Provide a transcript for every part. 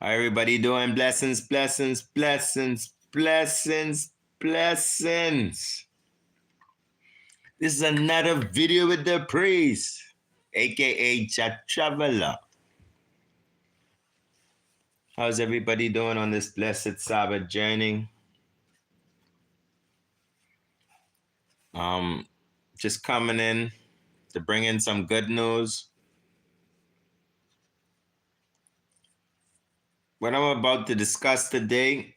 How everybody doing? Blessings, blessings, blessings, blessings, blessings. This is another video with the priest, aka Chat Traveler. How's everybody doing on this blessed Sabbath journey? Just coming in to bring in some good news. What I'm about to discuss today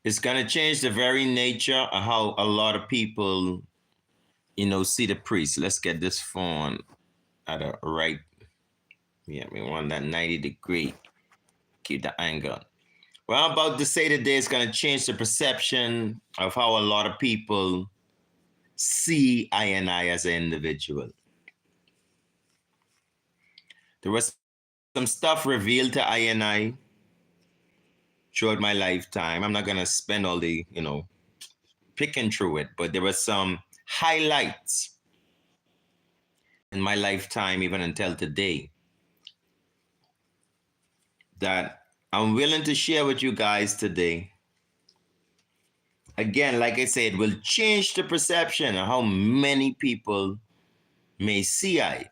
is going to change the very nature of how a lot of people, see the priest. Let's get this phone at a right. Yeah, we want that 90 degree. Keep the angle. What I'm about to say today is going to change the perception of how a lot of people see I and I as an individual. There was some stuff revealed to I and I throughout my lifetime. I'm not going to spend all the, picking through it, but there were some highlights in my lifetime, even until today, that I'm willing to share with you guys today. Again, like I said, it will change the perception of how many people may see I.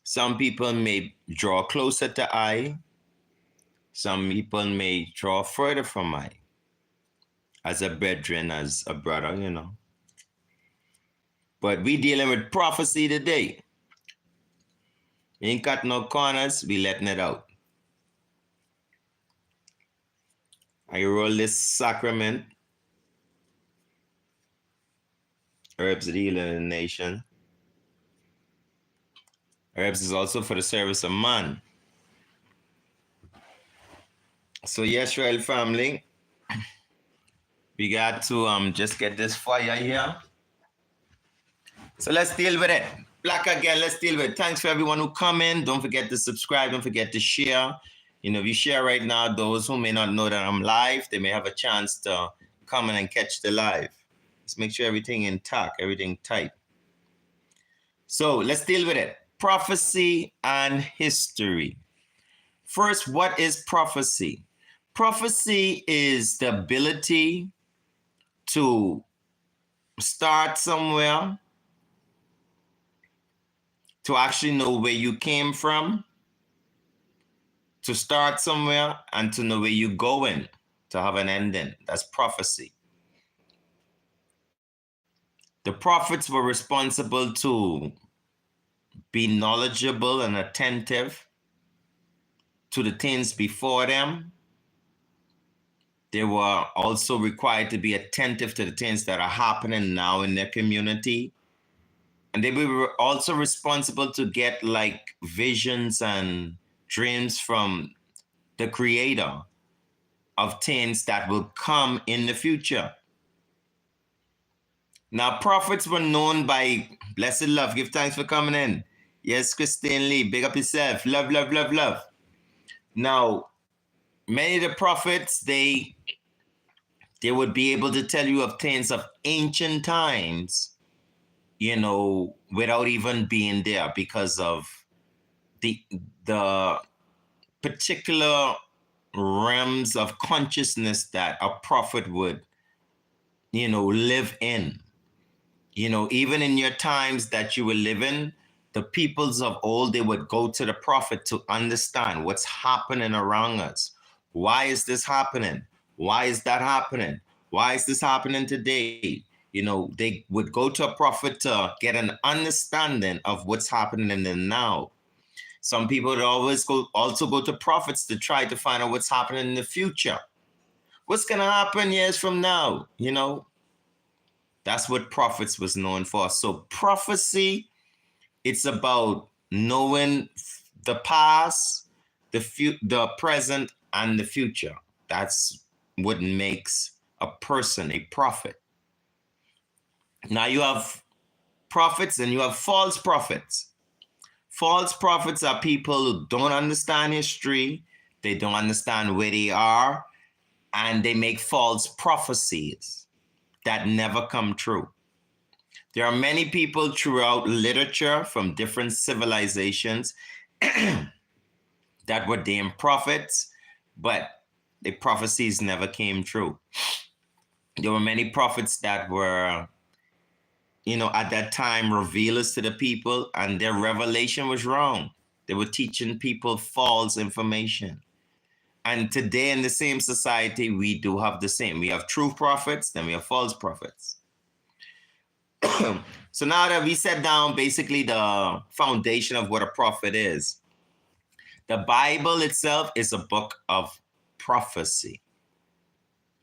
Some people may draw closer to I. Some people may draw further from I. As a brethren, as a brother, But we dealing with prophecy today. We ain't got no corners, we letting it out. I roll this sacrament. Herbs that heal in the nation. Herbs is also for the service of man. So yes, Israel family, we got to just get this fire here. So let's deal with it. Black again, let's deal with it. Thanks for everyone who come in. Don't forget to subscribe. Don't forget to share. If you share right now, those who may not know that I'm live, they may have a chance to come in and catch the live. Let's make sure everything intact, everything tight. So let's deal with it. Prophecy and history. First, what is prophecy? Prophecy is the ability to start somewhere, to actually know where you came from, to start somewhere, and to know where you're going, to have an ending. That's prophecy. The prophets were responsible to be knowledgeable and attentive to the things before them. They were also required to be attentive to the things that are happening now in their community. And they were also responsible to get visions and dreams from the creator of things that will come in the future. Now, prophets were known by blessed love. Give thanks for coming in. Yes, Christine Lee, big up yourself. Love, love, love, love. Now, many of the prophets, they would be able to tell you of things of ancient times, without even being there, because of the particular realms of consciousness that a prophet would, live in. Even in your times that you were living, the peoples of old, they would go to the prophet to understand what's happening around us. Why is this happening? Why is that happening? Why is this happening today? They would go to a prophet to get an understanding of what's happening in the now. Some people would also go to prophets to try to find out what's happening in the future. What's going to happen years from now? That's what prophets was known for. So prophecy, it's about knowing the past, the present, and the future. That's what makes a person a prophet. Now you have prophets and you have false prophets. False prophets are people who don't understand history. They don't understand where they are, and they make false prophecies that never come true. There are many people throughout literature from different civilizations that were named prophets, but the prophecies never came true. There were many prophets that were, at that time revealers to the people, and their revelation was wrong. They were teaching people false information. And today in the same society, we do have the same. We have true prophets, then we have false prophets. So now that we set down basically the foundation of what a prophet is, the Bible itself is a book of prophecy.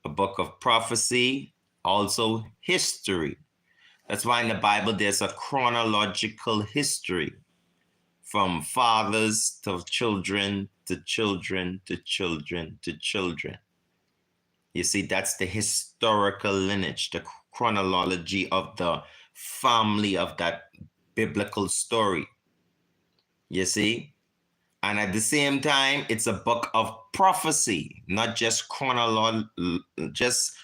A book of prophecy, also history. That's why in the Bible there's a chronological history from fathers to children to children to children to children. You see, that's the historical lineage, the chronology of the family of that biblical story. You see? And at the same time, it's a book of prophecy, not just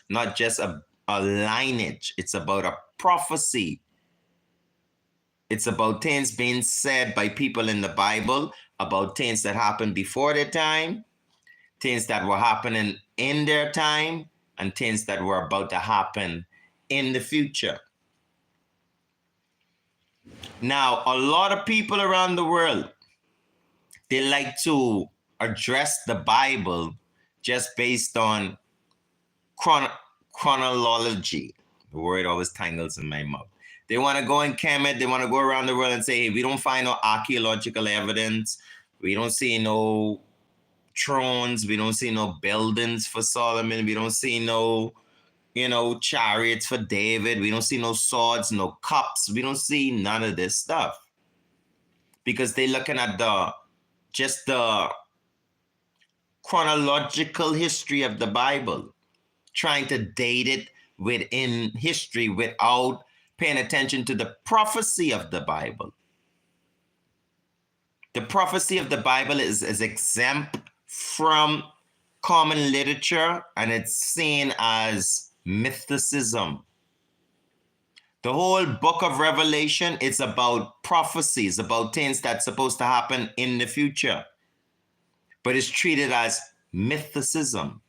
not just a lineage. It's about a prophecy. It's about things being said by people in the Bible, about things that happened before their time, things that were happening in their time, and things that were about to happen in the future. Now, a lot of people around the world, they like to address the Bible just based on chronology. The word always tangles in my mouth. They want to go and Kemet, they want to go around the world and say, hey, we don't find no archaeological evidence. We don't see no thrones. We don't see no buildings for Solomon. We don't see no, chariots for David. We don't see no swords, no cups. We don't see none of this stuff. Because they're looking at just the chronological history of the Bible, trying to date it within history without paying attention to the prophecy of the Bible. The prophecy of the Bible is exempt from common literature, and it's seen as mythicism. The whole book of Revelation is about prophecies, about things that's supposed to happen in the future. But it's treated as mythicism.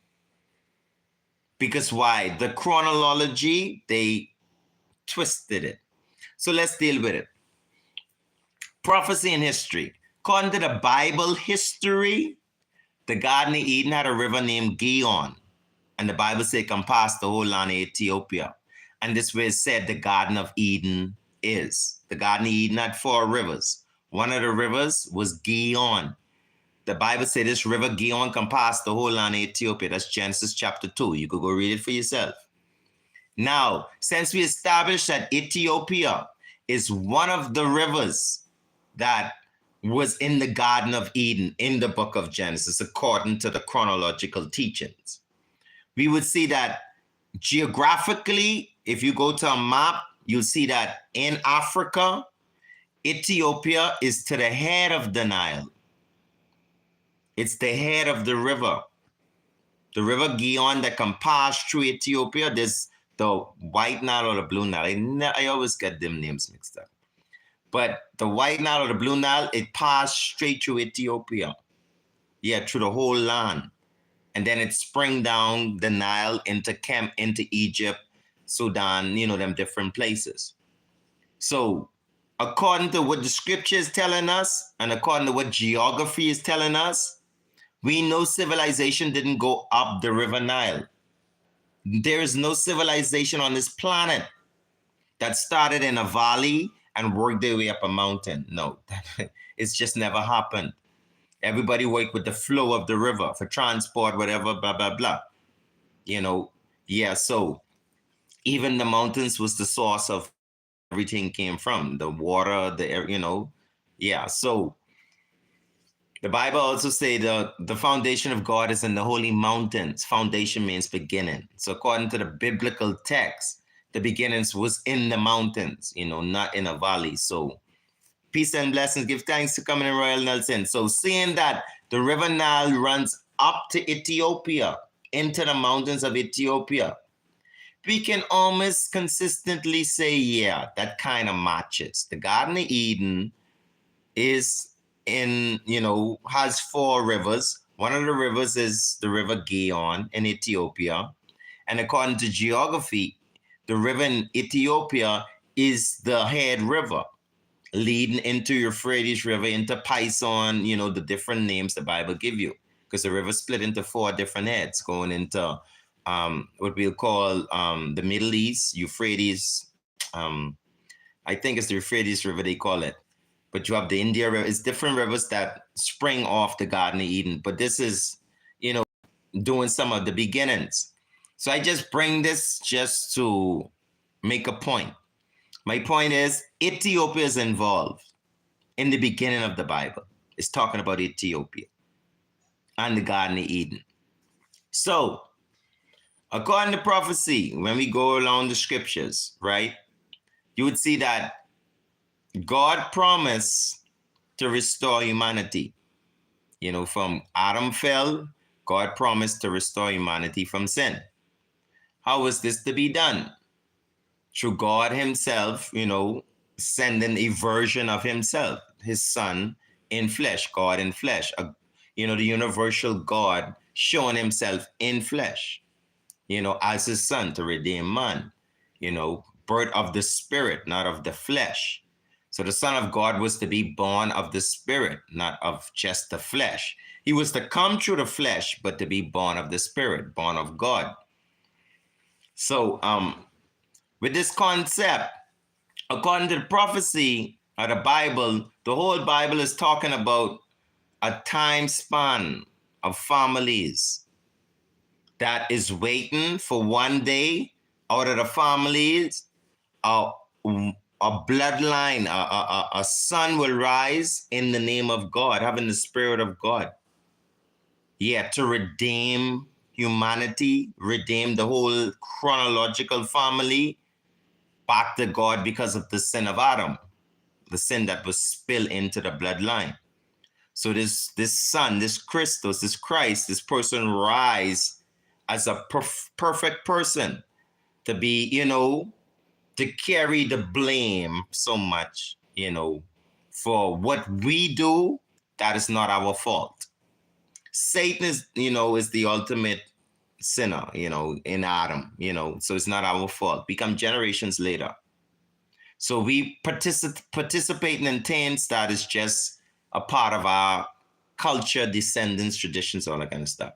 Because why? The chronology, they twisted it. So let's deal with it. Prophecy and history. According to the Bible history, the Garden of Eden had a river named Gihon. And the Bible said it can pass the whole land of Ethiopia. And this way it said the Garden of Eden is. The Garden of Eden had 4 rivers. One of the rivers was Gihon. The Bible said this river Gihon can pass the whole land of Ethiopia. That's Genesis chapter 2. You could go read it for yourself. Now, since we established that Ethiopia is one of the rivers that was in the Garden of Eden in the book of Genesis, according to the chronological teachings, we would see that geographically, if you go to a map, you'll see that in Africa, Ethiopia is to the head of the Nile. It's the head of the river. The river Gihon that can pass through Ethiopia. There's the White Nile or the Blue Nile. I always get them names mixed up. But the White Nile or the Blue Nile, it passed straight through Ethiopia. Yeah, through the whole land. And then it sprang down the Nile into Egypt, Sudan, them different places. So according to what the scripture is telling us, and according to what geography is telling us, we know civilization didn't go up the river Nile. There is no civilization on this planet that started in a valley and worked their way up a mountain. No, it's just never happened. Everybody worked with the flow of the river for transport, whatever, blah, blah, blah. So even the mountains was the source of everything came from. The water, the air, so the Bible also say the foundation of God is in the holy mountains. Foundation means beginning. So according to the biblical text, the beginnings was in the mountains, not in a valley. So peace and blessings. Give thanks to coming in Royal Nelson. So seeing that the river Nile runs up to Ethiopia, into the mountains of Ethiopia, we can almost consistently say, yeah, that kind of matches. The Garden of Eden is has 4 rivers. One of the rivers is the river Gihon in Ethiopia. And according to geography, the river in Ethiopia is the head river leading into Euphrates River, into Pison, the different names the Bible give you. Because the river split into 4 different heads going into what we'll call the Middle East, Euphrates. I think it's the Euphrates River they call it. But you have the India River. It's different rivers that spring off the Garden of Eden. But this is, doing some of the beginnings. So I just bring this just to make a point. My point is Ethiopia is involved in the beginning of the Bible. It's talking about Ethiopia and the Garden of Eden. So, according to prophecy, when we go along the scriptures, right, you would see that God promised to restore humanity. From Adam fell, God promised to restore humanity from sin. How was this to be done? Through God himself, sending a version of himself, his son in flesh, God in flesh, the universal God showing himself in flesh, as his son to redeem man, birth of the spirit, not of the flesh. So the Son of God was to be born of the spirit, not of just the flesh. He was to come through the flesh, but to be born of the spirit, born of God. So with this concept, according to the prophecy of the Bible, the whole Bible is talking about a time span of families that is waiting for one day out of the families, a bloodline, a son will rise in the name of God, having the Spirit of God. Yeah, to redeem humanity, redeem the whole chronological family back to God because of the sin of Adam, the sin that was spilled into the bloodline. So this son, this Christos, this Christ, this person rise as a perfect person to be, to carry the blame so much, for what we do, that is not our fault. Satan is, is the ultimate sinner, in Adam, so it's not our fault. We come generations later. So we participating in things that is just a part of our culture, descendants, traditions, all that kind of stuff.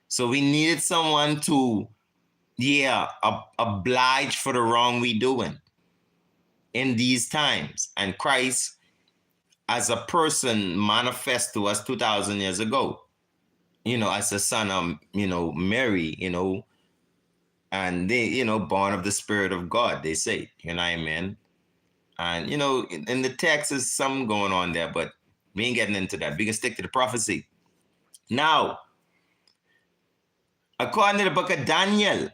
So we needed someone to, oblige for the wrong we doing in these times. And Christ, as a person, manifest to us 2,000 years ago, as a son of, Mary, and they, born of the Spirit of God, they say, amen. And, in the text is something going on there, but we ain't getting into that. We can stick to the prophecy. Now, according to the book of Daniel,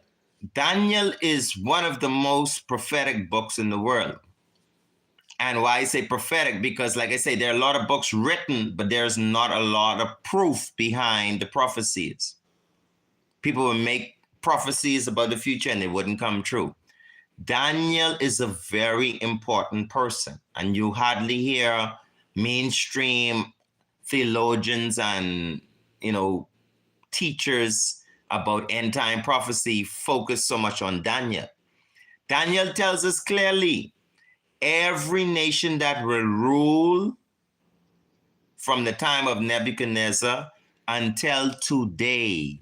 Daniel is one of the most prophetic books in the world. And why I say prophetic? Because, like I say, there are a lot of books written, but there's not a lot of proof behind the prophecies. People will make prophecies about the future and they wouldn't come true. Daniel is a very important person, and you hardly hear mainstream theologians and, teachers about end time prophecy focus so much on Daniel. Daniel tells us clearly, every nation that will rule from the time of Nebuchadnezzar until today.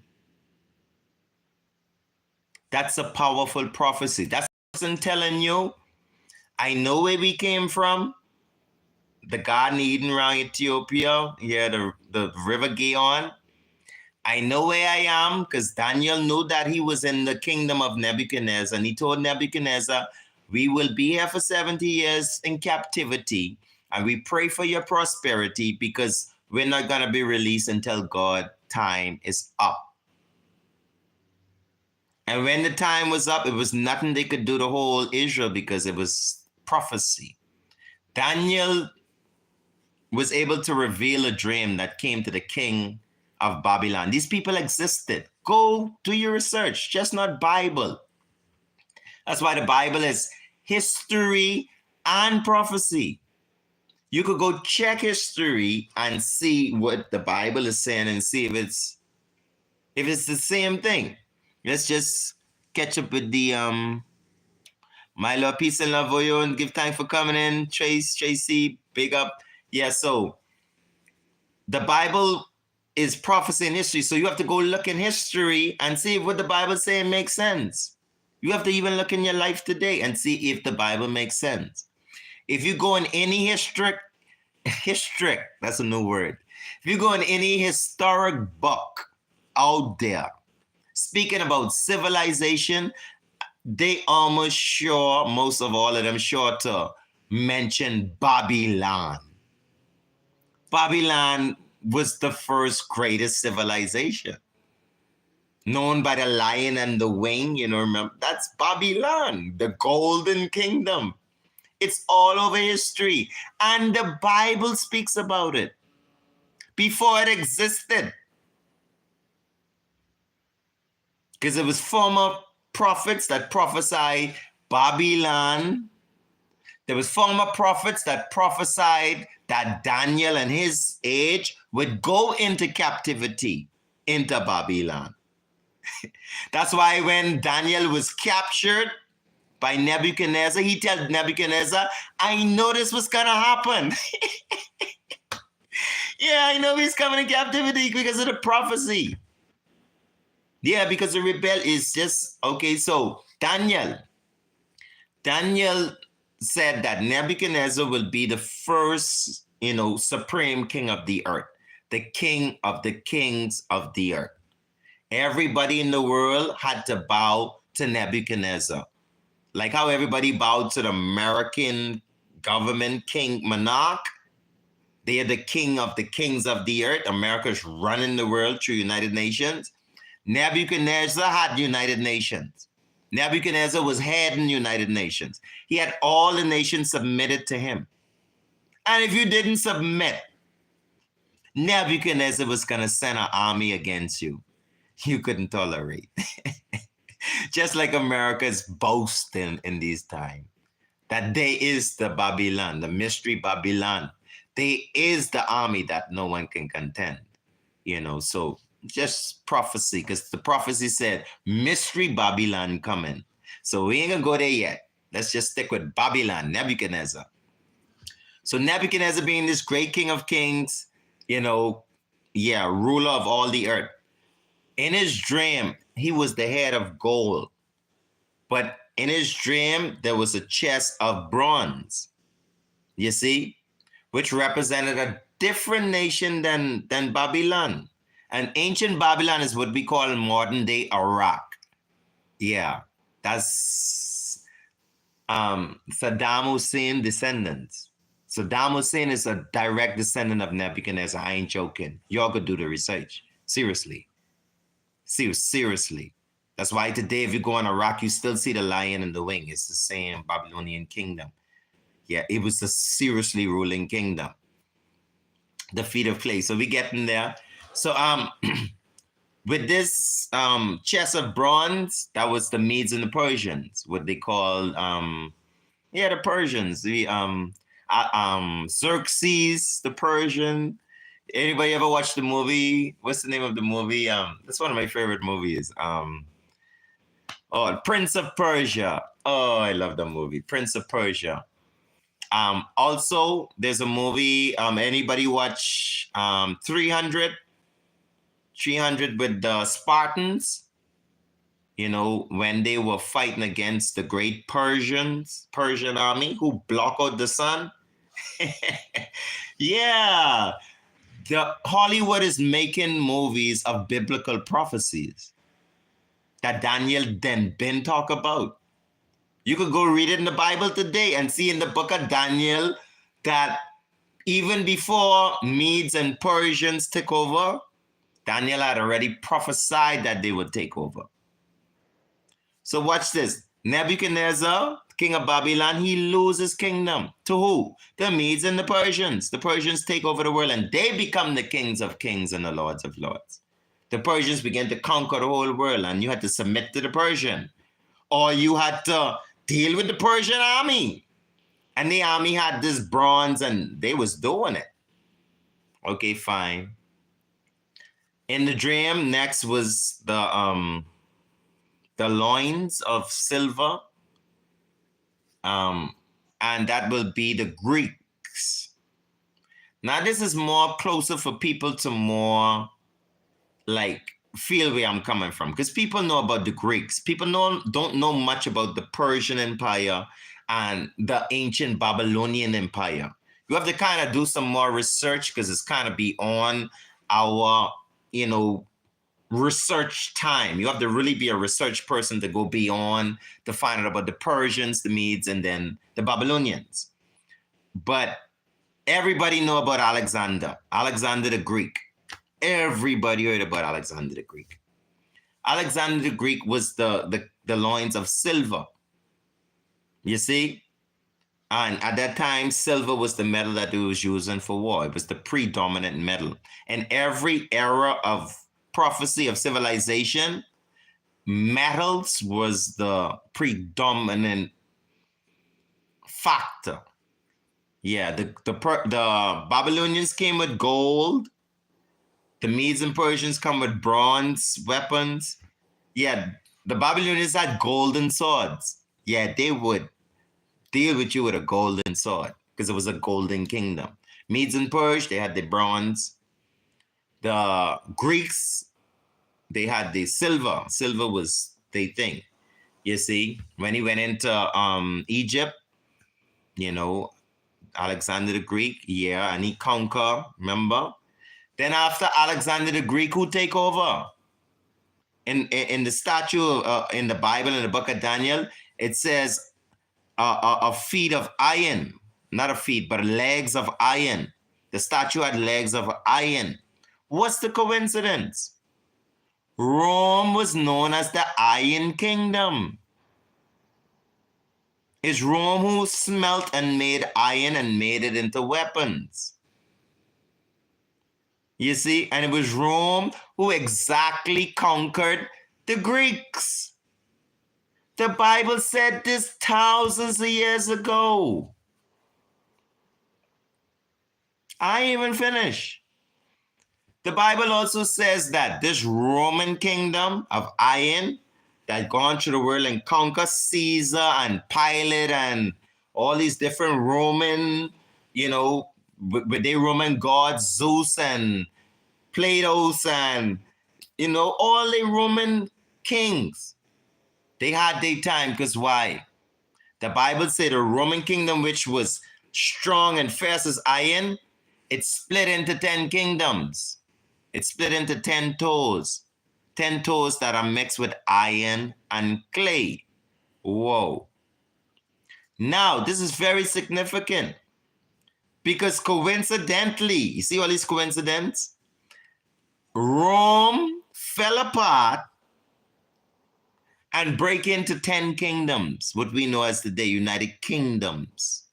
That's a powerful prophecy. That's a person telling you, I know where we came from. The Garden of Eden around Ethiopia, the river Gihon. I know where I am because Daniel knew that he was in the kingdom of Nebuchadnezzar. And he told Nebuchadnezzar, we will be here for 70 years in captivity. And we pray for your prosperity because we're not going to be released until God's time is up. And when the time was up, it was nothing they could do to whole Israel because it was prophecy. Daniel was able to reveal a dream that came to the king of Babylon. These people existed. Go do your research, just not Bible. That's why the Bible is history and prophecy. You could go check history and see what the Bible is saying and see if it's the same thing. Let's just catch up with the my love, peace and love for you, and give thanks for coming in. Tracy, big up. Yeah, so the Bible is prophecy and history. So you have to go look in history and see if what the Bible is saying makes sense. You have to even look in your life today and see if the Bible makes sense. If you go in any history, that's a new word. If you go in any historic book out there, speaking about civilization, they almost sure, most of all of them sure to mention Babylon. Babylon was the first greatest civilization. Known by the lion and the wing, remember, that's Babylon, the golden kingdom. It's all over history. And the Bible speaks about it before it existed. Because it was former prophets that prophesied Babylon. There was former prophets that prophesied that Daniel and his age would go into captivity into Babylon. That's why when Daniel was captured by Nebuchadnezzar, he told Nebuchadnezzar, I know this was going to happen. Yeah, I know he's coming in captivity because of the prophecy. Yeah, because the rebel is just, okay, so Daniel said that Nebuchadnezzar will be the first, supreme king of the earth, the king of the kings of the earth. Everybody in the world had to bow to Nebuchadnezzar. Like how everybody bowed to the American government king monarch. They are the king of the kings of the earth. America's running the world through United Nations. Nebuchadnezzar had United Nations. Nebuchadnezzar was heading United Nations. He had all the nations submitted to him. And if you didn't submit, Nebuchadnezzar was going to send an army against you. You couldn't tolerate. Just like America is boasting in these times that they is the Babylon, the mystery Babylon. They is the army that no one can contend. So just prophecy, because the prophecy said mystery Babylon coming. So we ain't gonna go there yet. Let's just stick with Babylon, Nebuchadnezzar. So Nebuchadnezzar being this great king of kings, ruler of all the earth. In his dream, he was the head of gold. But in his dream, there was a chest of bronze, you see, which represented a different nation than Babylon. And ancient Babylon is what we call modern day Iraq. Yeah, that's Saddam Hussein descendants. Saddam Hussein is a direct descendant of Nebuchadnezzar. I ain't joking. Y'all could do the research. Seriously. That's why today, if you go on Iraq, you still see the lion and the wing. It's the same Babylonian kingdom. Yeah, it was a seriously ruling kingdom. The feet of clay. So we getting there. So with this chest of bronze, that was the Medes and the Persians, what they called the Persians. The Xerxes, the Persian. Anybody ever watched the movie? What's the name of the movie? That's one of my favorite movies. Prince of Persia. Oh, I love that movie, Prince of Persia. Also, there's a movie. Anybody watch 300? 300 with the Spartans? When they were fighting against the great Persian army who blocked out the sun. Yeah. Hollywood is making movies of biblical prophecies that Daniel then been talk about. You could go read it in the Bible today and see in the book of Daniel that even before Medes and Persians took over, Daniel had already prophesied that they would take over. So watch this. Nebuchadnezzar, king of Babylon, he loses kingdom. To who? The Medes and the Persians. The Persians take over the world and they become the kings of kings and the lords of lords. The Persians began to conquer the whole world and you had to submit to the Persian. Or you had to deal with the Persian army. And the army had this bronze and they was doing it. Okay, fine. In the dream, next was the loins of silver. And that will be the Greeks. Now, this is more closer for people to more like feel where I'm coming from, because people know about the Greeks. People don't know much about the Persian Empire and the ancient Babylonian Empire. You have to kind of do some more research because it's kind of beyond our, research time. You have to really be a research person to go beyond to find out about the Persians, the Medes, and then the Babylonians. But everybody know about Alexander the Greek. Everybody heard about Alexander the Greek. Alexander the Greek was the loins of silver. You see? And at that time, silver was the metal that they was using for war. It was the predominant metal. And every era of prophecy of civilization, metals was the predominant factor. Yeah, the Babylonians came with gold. The Medes and Persians come with bronze weapons. Yeah, the Babylonians had golden swords. Yeah, they would deal with you with a golden sword because it was a golden kingdom. Medes and Persians, they had the bronze. The Greeks, they had the silver. Silver was their thing. You see, when he went into Egypt, Alexander the Greek, yeah, and he conquered, remember? Then after Alexander the Greek, who take over? In the statue in the Bible, in the book of Daniel, it says a feet of iron, not a feet, but legs of iron. The statue had legs of iron. What's the coincidence? Rome was known as the Iron Kingdom. It's Rome who smelt and made iron and made it into weapons. You see, and it was Rome who exactly conquered the Greeks. The Bible said this thousands of years ago. I ain't even finished. The Bible also says that this Roman kingdom of iron that gone through the world and conquered Caesar and Pilate and all these different Roman, with their Roman gods, Zeus and Platos and, all the Roman kings. They had their time because why? The Bible said the Roman kingdom, which was strong and fierce as iron, it split into 10 kingdoms. It split into 10 toes. 10 toes that are mixed with iron and clay. Whoa. Now, this is very significant because coincidentally, you see all these coincidences? Rome fell apart and break into 10 kingdoms, what we know as today United Kingdoms.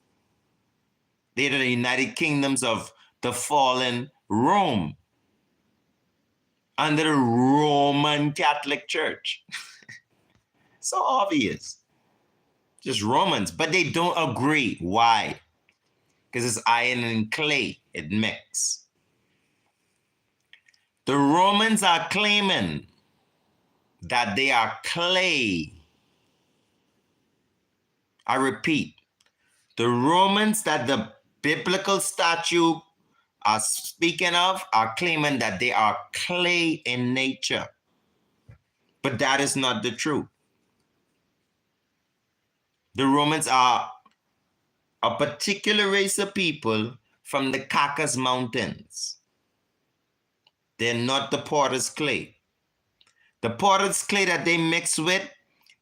They are the United Kingdoms of the fallen Rome under the Roman Catholic Church. So obvious. Just Romans, but they don't agree. Why? Because it's iron and clay, it mix. The Romans are claiming that they are clay. I repeat, the Romans that the biblical statue are speaking of are claiming that they are clay in nature. But that is not the truth. The Romans are a particular race of people from the Caucasus Mountains. They're not the potter's clay. The potter's clay that they mix with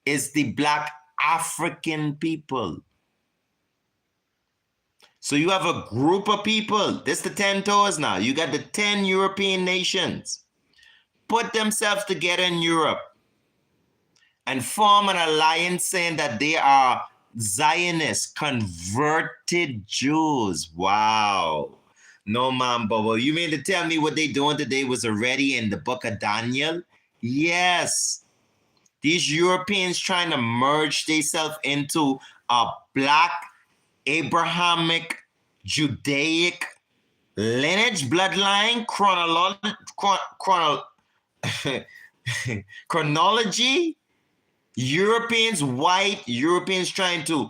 is the Black African people. So you have a group of people. This is the 10 toes now. You got the 10 European nations. Put themselves together in Europe and form an alliance saying that they are Zionists, converted Jews. Wow. No, man, Bobo. You mean to tell me what they doing today was already in the book of Daniel? Yes. These Europeans trying to merge themselves into a black Abrahamic, Judaic lineage, bloodline, chronology, Europeans, white Europeans trying to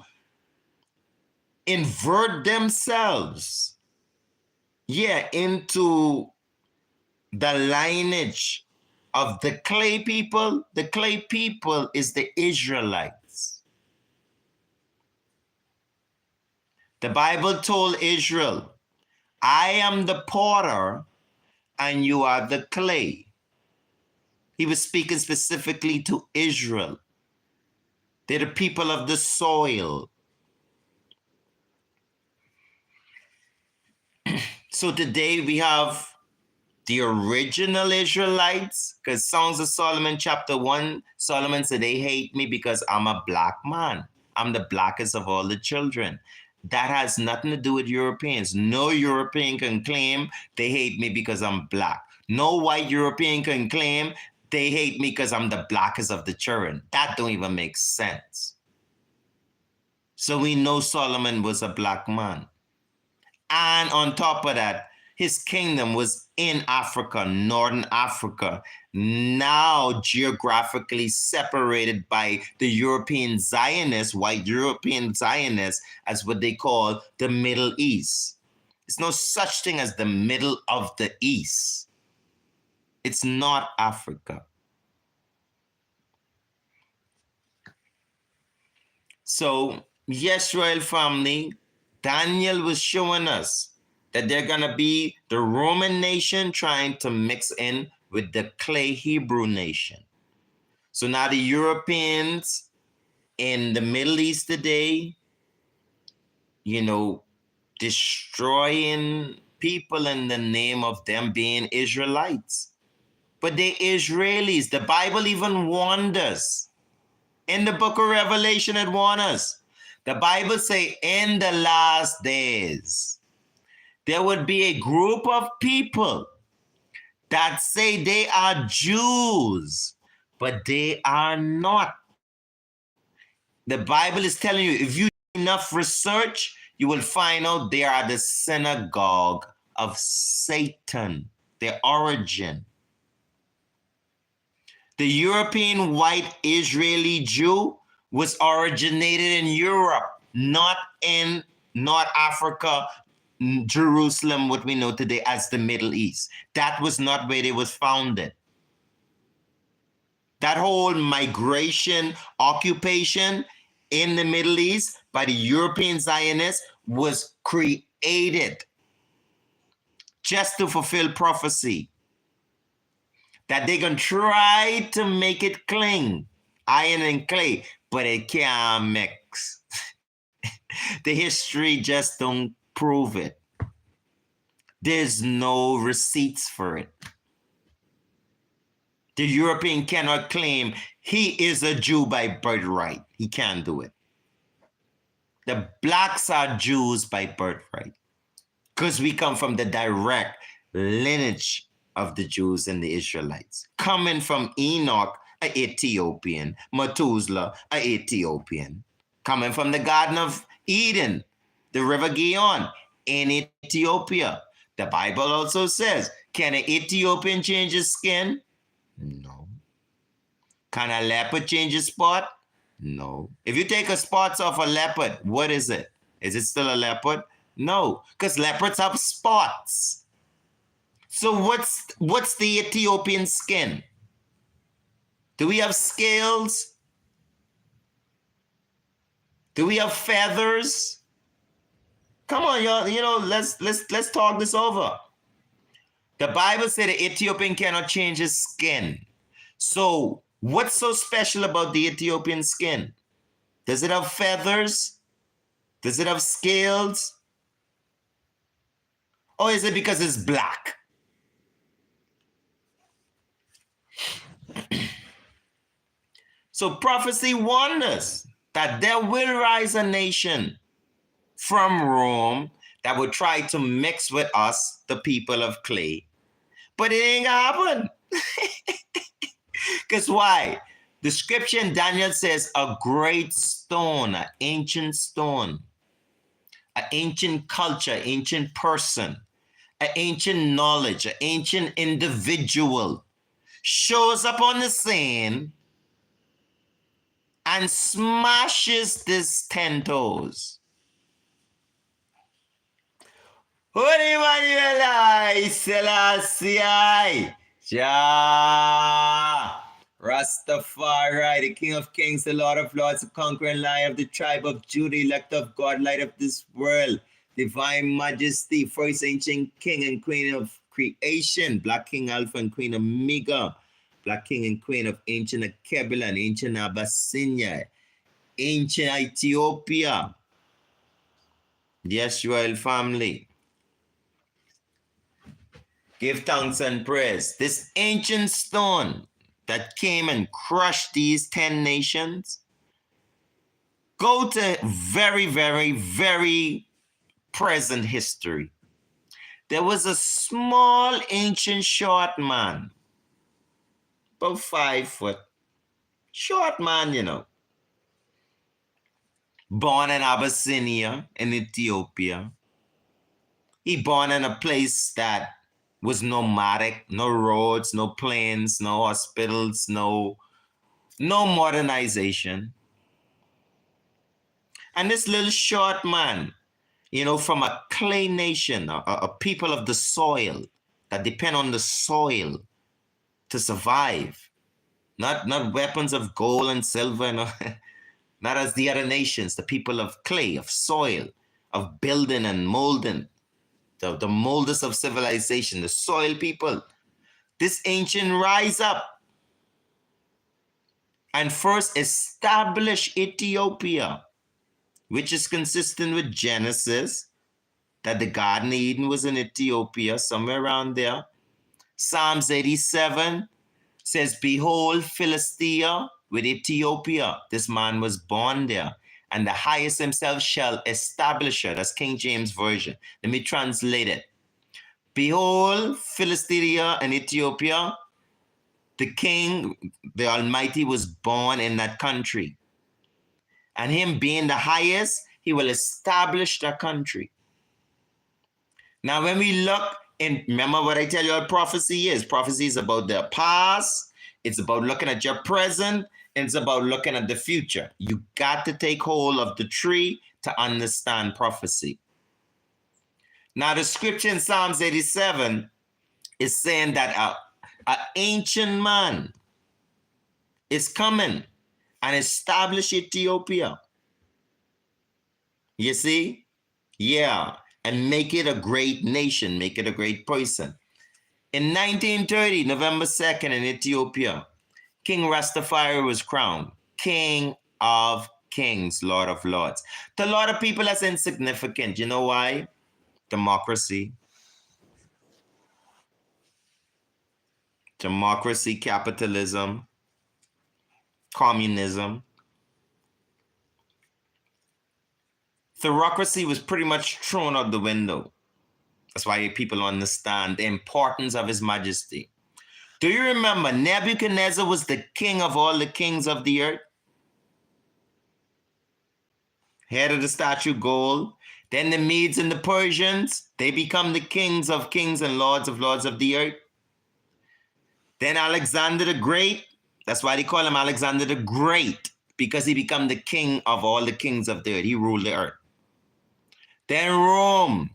invert themselves, into the lineage of the clay people. The clay people is the Israelites. The Bible told Israel, I am the potter and you are the clay. He was speaking specifically to Israel. They're the people of the soil. So today we have the original Israelites, because Songs of Solomon chapter 1, Solomon said, they hate me because I'm a black man. I'm the blackest of all the children. That has nothing to do with Europeans. No European can claim they hate me because I'm black. No white European can claim they hate me because I'm the blackest of the children. That don't even make sense. So we know Solomon was a black man. And on top of that, his kingdom was in Africa, Northern Africa, now geographically separated by the European Zionists, white European Zionists, as what they call the Middle East. There's no such thing as the middle of the East. It's not Africa. So, yes, royal family, Daniel was showing us that they're going to be the Roman nation trying to mix in with the clay Hebrew nation. So now the Europeans in the Middle East today, destroying people in the name of them being Israelites. But they're Israelis. The Bible even warned us. In the book of Revelation, it warned us. The Bible say in the last days, there would be a group of people that say they are Jews, but they are not. The Bible is telling you, if you do enough research, you will find out they are the synagogue of Satan, their origin. The European white Israeli Jew was originated in Europe, not in North Africa, Jerusalem, what we know today as the Middle East. That was not where it was founded. That whole migration, occupation in the Middle East by the European Zionists was created just to fulfill prophecy. That they can try to make it cling, iron and clay, but it can't mix. The history just don't prove it. There's no receipts for it. The European cannot claim he is a Jew by birthright. He can't do it. The blacks are Jews by birthright because we come from the direct lineage of the Jews and the Israelites. Coming from Enoch, an Ethiopian, Methuselah, an Ethiopian. Coming from the Garden of Eden, the River Gihon in Ethiopia. The Bible also says, can an Ethiopian change his skin? No. Can a leopard change his spot? No. If you take a spots off a leopard, what is it? Is it still a leopard? No, because leopards have spots. So what's the Ethiopian skin? Do we have scales? Do we have feathers? Come on, y'all. Let's talk this over. The Bible said the Ethiopian cannot change his skin. So what's so special about the Ethiopian skin? Does it have feathers? Does it have scales? Or is it because it's black? So prophecy warned us that there will rise a nation from Rome that would try to mix with us, the people of clay. But it ain't gonna happen. Because why? The scripture in Daniel says a great stone, an ancient stone. an ancient culture, ancient person, an ancient knowledge, an ancient individual shows up on the scene and smashes this 10 toes. Holy Manuel Selassie, Jah, Rastafari, the King of Kings, the Lord of Lords, the conquering Lion of the tribe of Judah, elect of God, light of this world, divine majesty, first ancient King and Queen of creation, Black King Alpha and Queen Omega, Black King and Queen of ancient Akebila and ancient Abyssinia, ancient Ethiopia. Yes, royal family. Give thanks and praise. This ancient stone that came and crushed these 10 nations, go to very, very, very present history. There was a small, ancient, short man, about 5 foot, short man, you know, born in Abyssinia in Ethiopia. He born in a place that was nomadic, no roads, no planes, no hospitals, no modernization. And this little short man, you know, from a clay nation, a people of the soil that depend on the soil to survive, not weapons of gold and silver, not as the other nations, the people of clay, of soil, of building and molding, the molders of civilization, the soil people. This ancient rise up and first establish Ethiopia, which is consistent with Genesis, that the Garden of Eden was in Ethiopia, somewhere around there. Psalms 87 says, behold, Philistia with Ethiopia. This man was born there. And the highest himself shall establish her. That's King James Version. Let me translate it. Behold, Philistia and Ethiopia. The king, the Almighty, was born in that country. And him being the highest, he will establish that country. Now, when we look in, remember what I tell you what prophecy is. Prophecy is about the past. It's about looking at your present. And it's about looking at the future. You got to take hold of the tree to understand prophecy. Now, the scripture in Psalms 87 is saying that an ancient man is coming and establish Ethiopia. You see? Yeah. And make it a great nation, make it a great person. In 1930, November 2nd in Ethiopia, King Rastafari was crowned King of Kings, Lord of Lords. To a lot of people, that's insignificant. You know why? Democracy. Democracy, capitalism, communism. Theocracy was pretty much thrown out the window. That's why people understand the importance of His Majesty. Do you remember Nebuchadnezzar was the king of all the kings of the earth? Head of the statue gold. Then the Medes and the Persians, they become the kings and lords of the earth. Then Alexander the Great, that's why they call him Alexander the Great, because he became the king of all the kings of the earth. He ruled the earth. Then Rome,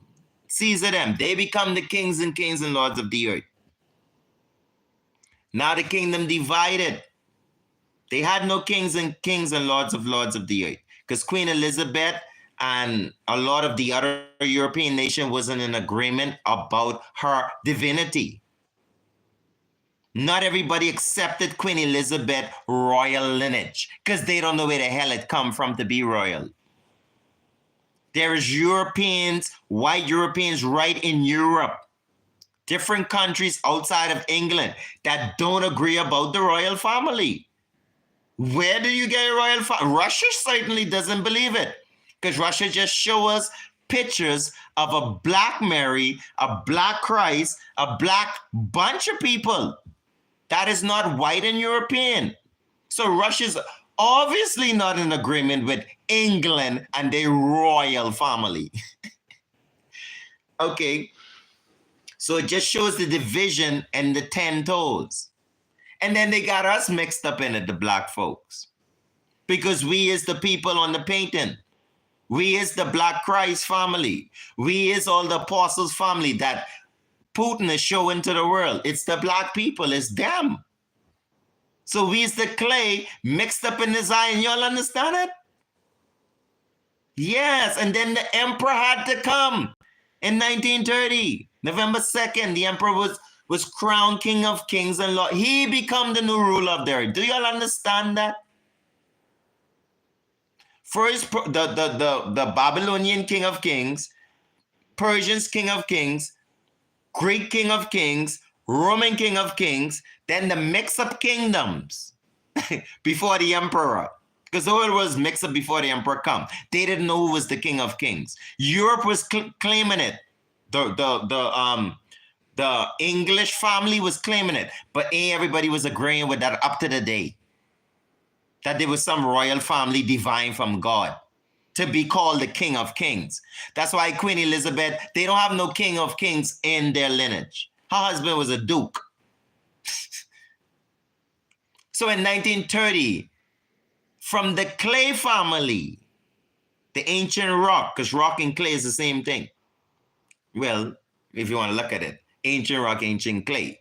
Caesar them, they become the kings and lords of the earth. Now the kingdom divided. They had no kings and lords of the earth, because Queen Elizabeth and a lot of the other European nation wasn't in agreement about her divinity. Not everybody accepted Queen Elizabeth royal lineage, because they don't know where the hell it come from to be royal. There is Europeans, white Europeans right in Europe, different countries outside of England that don't agree about the royal family. Where do you get a royal family? Russia certainly doesn't believe it, because Russia just show us pictures of a black Mary, a black Christ, a black bunch of people that is not white and European. So Russia's obviously not in agreement with England and their royal family. Okay, so it just shows the division and the 10 toes. And then they got us mixed up in it, the black folks. Because we is the people on the painting. We is the Black Christ family. We is all the apostles family that Putin is showing to the world. It's the black people, it's them. So we is the clay mixed up in the Zion. Y'all understand it? Yes, and then the emperor had to come in 1930. November 2nd, the emperor was crowned king of kings and lord. He become the new ruler of the earth. Do y'all understand that? First, the Babylonian king of kings, Persian's king of kings, Greek king of kings, Roman king of kings, then the mix-up kingdoms before the emperor. Because the world was mixed up before the emperor come. They didn't know who was the king of kings. Europe was claiming it. The English family was claiming it. But everybody was agreeing with that up to the day. That there was some royal family divine from God to be called the king of kings. That's why Queen Elizabeth, they don't have no king of kings in their lineage. Her husband was a duke. So in 1930, from the clay family, the ancient rock, because rock and clay is the same thing. Well, if you want to look at it, ancient rock, ancient clay.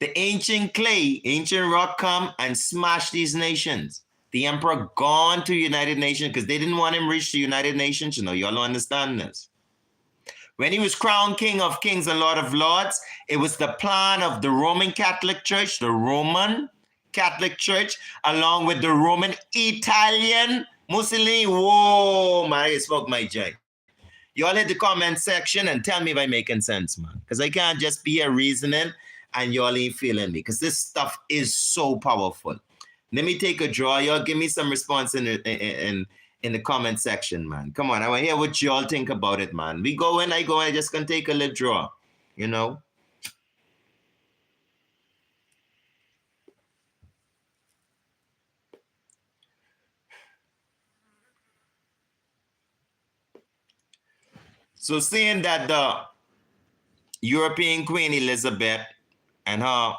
The ancient clay, ancient rock come and smash these nations. The emperor gone to United Nations because they didn't want him reach the United Nations. You know, y'all don't understand this. When he was crowned king of kings and lord of lords, it was the plan of the Roman Catholic Church, the Roman Catholic Church, along with the Roman Italian Mussolini. Whoa, man, I spoke my joy. Y'all hit the comment section and tell me if I'm making sense, man. Because I can't just be here reasoning and y'all ain't feeling me. Because this stuff is so powerful. Let me take a draw. Y'all give me some response in the comment section, man. Come on, I want to hear what y'all think about it, man. We go in, I go, I just can take a little draw, you know? So seeing that the European Queen Elizabeth and her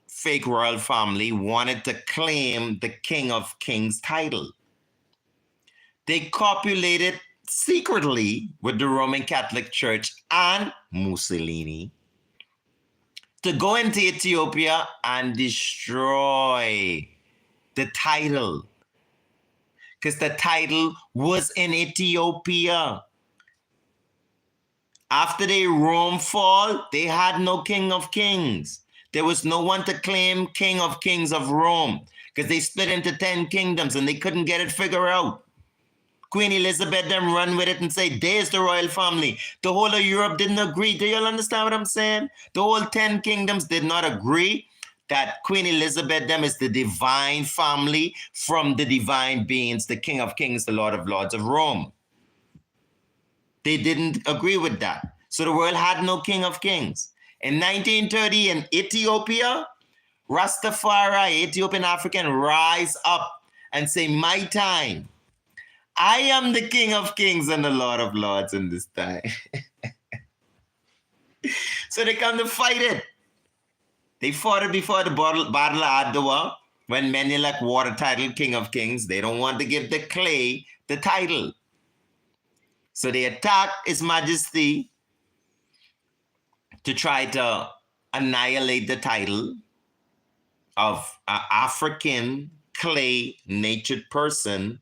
fake royal family wanted to claim the King of Kings title, they copulated secretly with the Roman Catholic Church and Mussolini to go into Ethiopia and destroy the title. Because the title was in Ethiopia. After the Rome fall, they had no king of kings. There was no one to claim king of kings of Rome because they split into 10 kingdoms and they couldn't get it figured out. Queen Elizabeth them run with it and say, there's the royal family. The whole of Europe didn't agree. Do you all understand what I'm saying? The whole 10 kingdoms did not agree that Queen Elizabeth them is the divine family from the divine beings, the King of Kings, the Lord of Lords of Rome. They didn't agree with that. So the world had no king of kings. In 1930 in Ethiopia, Rastafari, Ethiopian African, rise up and say, my time. I am the King of Kings and the Lord of Lords in this time. So they come to fight it. They fought it before the battle of Adwa, when Menelik wore the title King of Kings. They don't want to give the clay the title. So they attacked His Majesty to try to annihilate the title of an African clay-natured person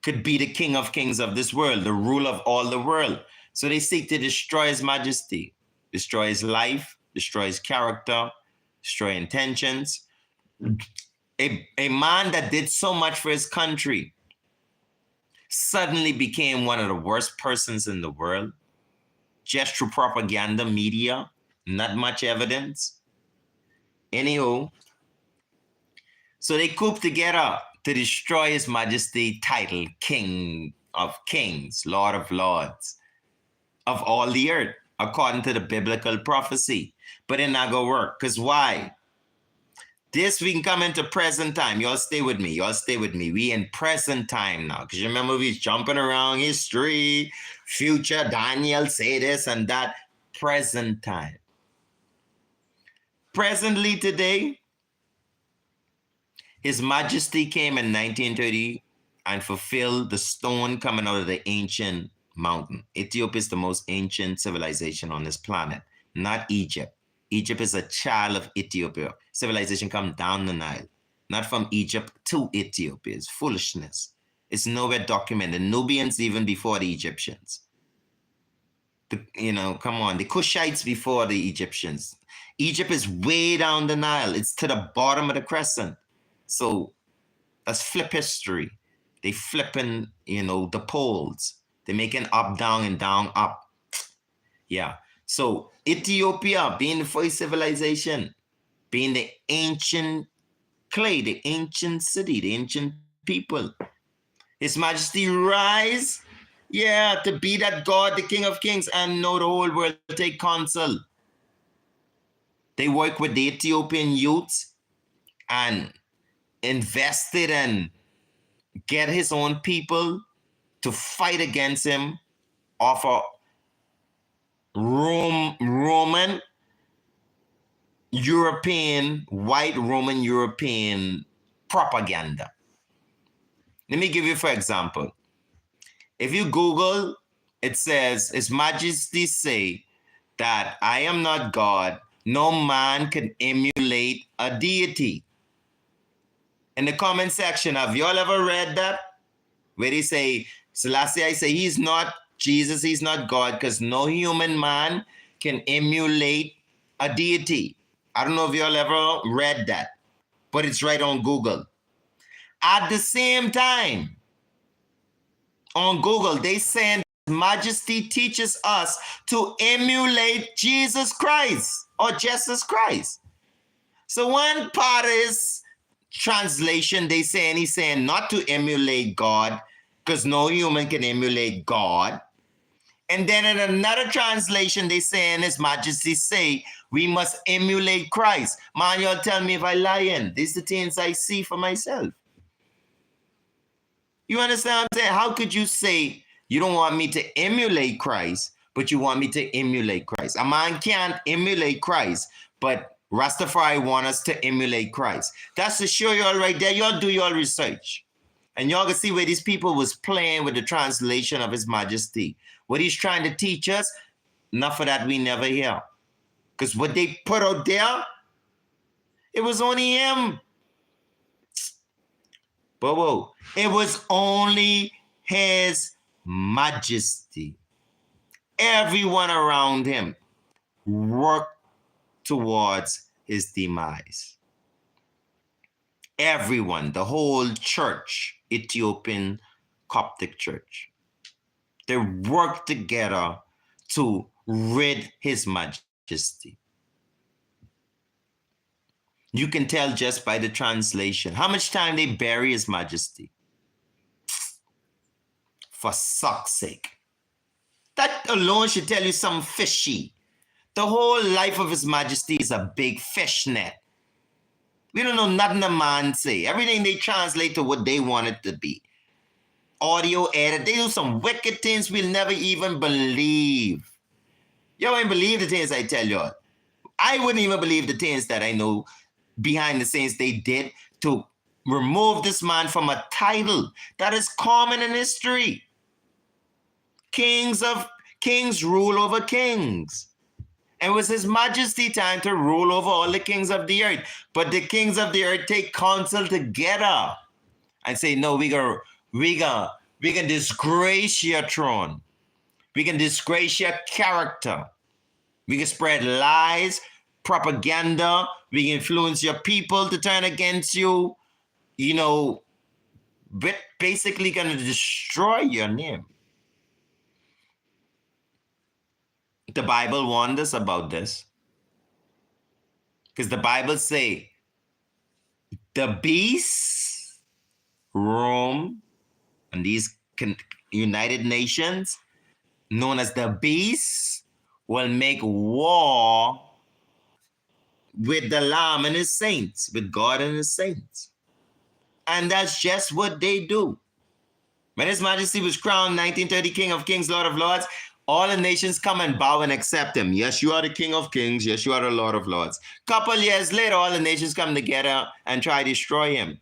could be the King of Kings of this world, the ruler of all the world. So they seek to destroy His Majesty, destroy his life, destroy his character, destroy intentions. A man that did so much for his country suddenly became one of the worst persons in the world, just through propaganda, media, not much evidence. Anywho, so they cooped together to destroy His Majesty title, King of Kings, Lord of Lords, of all the earth, according to the biblical prophecy. But it not gonna work, because why? This we can come into present time. Y'all stay with me. Y'all stay with me. We in present time now. Because you remember we jumping around history, future, Daniel say this and that. Present time. Presently today, His Majesty came in 1930 and fulfilled the stone coming out of the ancient mountain. Ethiopia is the most ancient civilization on this planet, not Egypt. Egypt is a child of Ethiopia. Civilization come down the Nile, not from Egypt to Ethiopia. It's foolishness. It's nowhere documented. Nubians even before the Egyptians. Come on, the Cushites before the Egyptians. Egypt is way down the Nile. It's to the bottom of the crescent. So that's flip history. They flipping, the poles. They're making up, down, and down, up. Yeah. So Ethiopia being the first civilization, being the ancient clay, the ancient city, the ancient people. His Majesty rise, to be that God, the King of Kings, and know the whole world take counsel. They work with the Ethiopian youths and invested and get his own people to fight against him, offer Roman European, white Roman European propaganda. Let me give you, for example, if you Google, it says, His Majesty say that I am not God, no man can emulate a deity. In the comment section, have you all ever read that? Where they say, Selassie, I say he's not Jesus, he's not God, because no human man can emulate a deity. I don't know if you all ever read that, but it's right on Google. At the same time, on Google, they say Majesty teaches us to emulate Jesus Christ or Jesus Christ. So one part is translation, he's saying not to emulate God, because no human can emulate God. And then in another translation, they say, and His Majesty say, we must emulate Christ. Man, y'all tell me if I lying. These are the things I see for myself. You understand what I'm saying? How could you say you don't want me to emulate Christ, but you want me to emulate Christ? A man can't emulate Christ, but Rastafari want us to emulate Christ. That's to show y'all right there. Y'all do your research. And y'all can see where these people was playing with the translation of His Majesty. What he's trying to teach us, enough of that we never hear. Because what they put out there, it was only him. Bobo, it was only His Majesty. Everyone around him worked towards his demise. Everyone, the whole church, Ethiopian Coptic church, they worked together to rid His Majesty. You can tell just by the translation. How much time they bury His Majesty? For suck's sake. That alone should tell you something fishy. The whole life of His Majesty is a big fish net. We don't know nothing the man say. Everything they translate to what they want it to be. Audio edit. They do some wicked things we'll never even believe. Y'all ain't believe the things I tell y'all. I wouldn't even believe the things that I know behind the scenes they did to remove this man from a title that is common in history. Kings rule over kings. And it was His Majesty time to rule over all the kings of the earth. But the kings of the earth take counsel together and say, no, we can disgrace your throne. We can disgrace your character. We can spread lies, propaganda. We can influence your people to turn against you. Basically going to destroy your name. The Bible warned us about this. Because the Bible say, the beast, Rome, and these United Nations, known as the beast, will make war with the Lamb and his saints, with God and his saints. And that's just what they do. When His Majesty was crowned 1930 King of Kings, Lord of Lords, all the nations come and bow and accept him. Yes, you are the King of Kings. Yes, you are the Lord of Lords. Couple years later, all the nations come together and try to destroy him.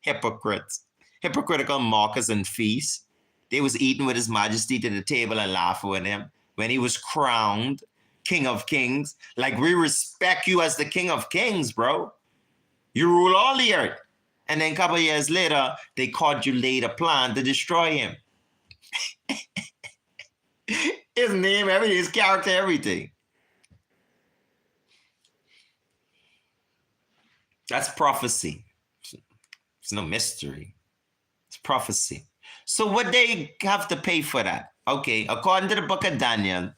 Hypocrites. Hypocritical mockers and feasts. They was eating with His Majesty to the table and laughing with him when he was crowned King of Kings. Like, we respect you as the King of Kings, bro. You rule all the earth. And then a couple of years later, they cordulate a plan to destroy him. His name, everything, his character, everything. That's prophecy. It's no mystery. It's prophecy. So what they have to pay for that? Okay, according to the book of Daniel,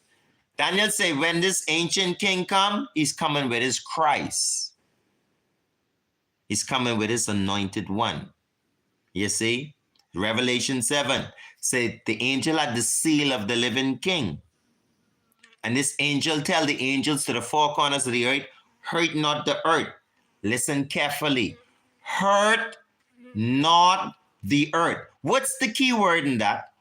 Daniel say when this ancient king come, he's coming with his Christ. He's coming with his anointed one. You see? Revelation 7 said the angel had the seal of the living king. And this angel tell the angels to the four corners of the earth, hurt not the earth. Listen carefully. Hurt not the earth. What's the key word in that?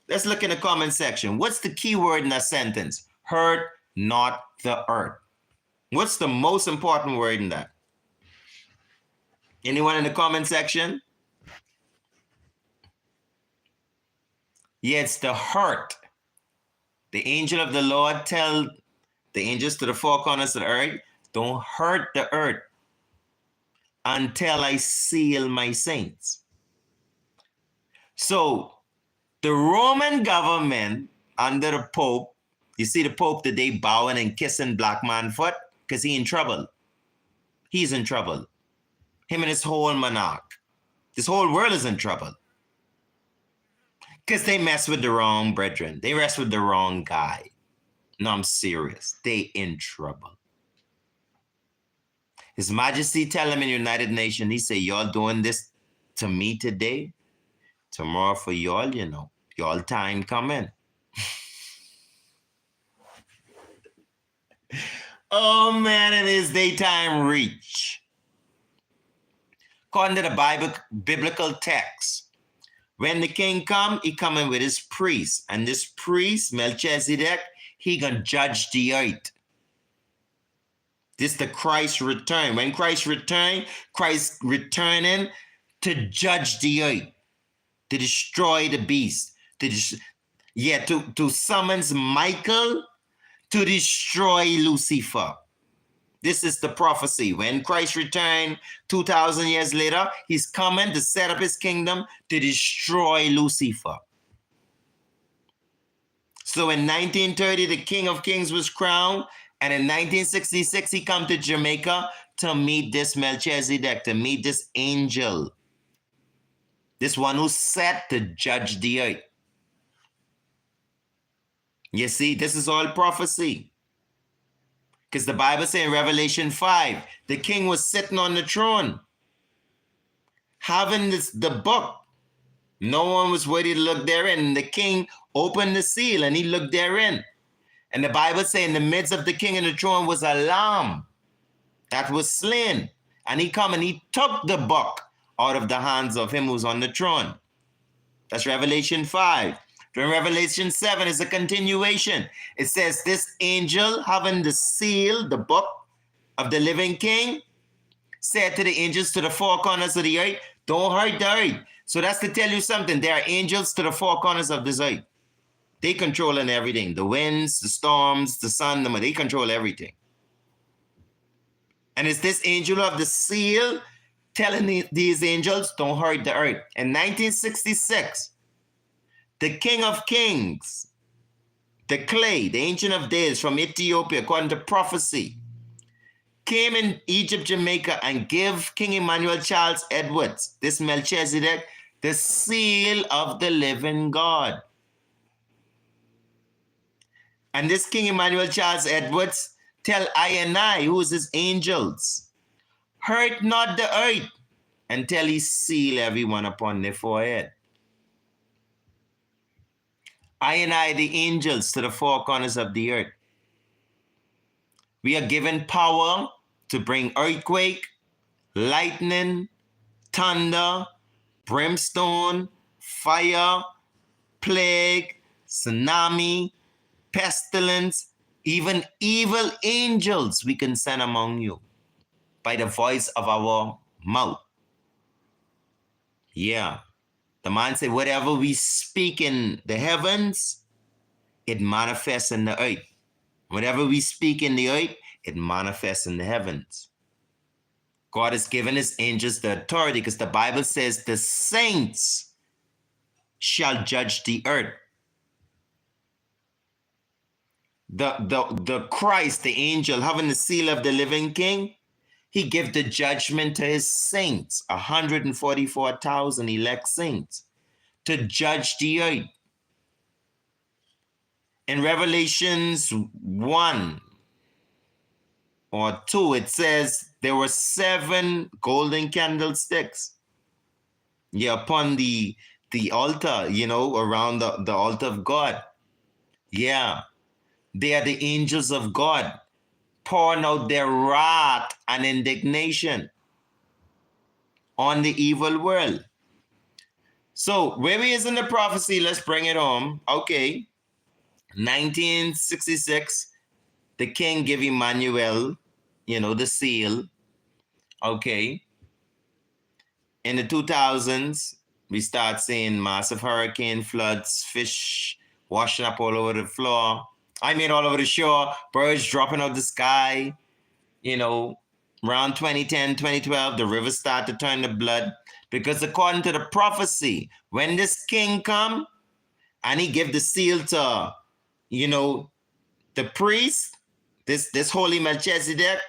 Let's look in the comment section. What's the key word in that sentence? Hurt not the earth. What's the most important word in that? Anyone in the comment section? Yeah, it's the hurt. The angel of the Lord tell the angels to the four corners of the earth, don't hurt the earth until I seal my saints. So the Roman government under the Pope, you see the Pope today bowing and kissing black man foot because he in trouble. He's in trouble. Him and his whole monarch. This whole world is in trouble. Because they mess with the wrong brethren. They mess with the wrong guy. No, I'm serious. They in trouble. His Majesty tell him in the United Nations, he say, y'all doing this to me today? Tomorrow for y'all, you know. Y'all time coming. Oh man, it is daytime reach. According to the biblical text, when the king come, he coming with his priest. And this priest, Melchizedek, he gonna judge the earth. This the Christ return. When Christ return, Christ returning to judge the earth, to destroy the beast, to summons Michael to destroy Lucifer. This is the prophecy. When Christ returned 2,000 years later, he's coming to set up his kingdom to destroy Lucifer. So in 1930, the King of Kings was crowned. And in 1966, he come to Jamaica to meet this Melchizedek, to meet this angel. This one who's set to judge the earth. You see, this is all prophecy. Because the Bible says in Revelation 5, the king was sitting on the throne, having the book. No one was worthy to look therein. And the king opened the seal and he looked therein. And the Bible says in the midst of the king and the throne was a lamb that was slain. And he come and he took the book out of the hands of him who's on the throne. That's Revelation 5. Then Revelation 7 is a continuation. It says this angel having the seal, the book of the living king, said to the angels to the four corners of the earth, don't hurt the earth. So that's to tell you something. There are angels to the four corners of this earth. They controlling everything. The winds, the storms, the sun, they control everything. And it's this angel of the seal telling these angels, don't hurt the earth. In 1966, the King of Kings, the clay, the Ancient of Days from Ethiopia, according to prophecy, came in Egypt, Jamaica, and gave King Emmanuel Charles Edwards, this Melchizedek, the seal of the living God. And this King Emmanuel Charles Edwards tell I and I, who is his angels, hurt not the earth until he seal everyone upon their forehead. I and I, the angels to the four corners of the earth. We are given power to bring earthquake, lightning, thunder, brimstone, fire, plague, tsunami, pestilence, even evil angels we can send among you by the voice of our mouth. Yeah. The man said, whatever we speak in the heavens, it manifests in the earth. Whatever we speak in the earth, it manifests in the heavens. God has given his angels the authority because the Bible says the saints shall judge the earth. The Christ, the angel, having the seal of the living king, he gave the judgment to his saints, 144,000 elect saints, to judge the earth. In Revelations 1 or 2, it says there were 7 golden candlesticks. Yeah, upon the altar, around the altar of God. Yeah. They are the angels of God pouring out their wrath and indignation on the evil world. So where he is in the prophecy, let's bring it home. Okay. 1966, the king gave Emmanuel, the seal. Okay. In the 2000s, we start seeing massive hurricane, floods, fish washing up all over the floor. All over the shore, birds dropping out the sky. Around 2010, 2012, the rivers start to turn to blood because according to the prophecy, when this king come and he give the seal to, the priest, this holy Melchizedek,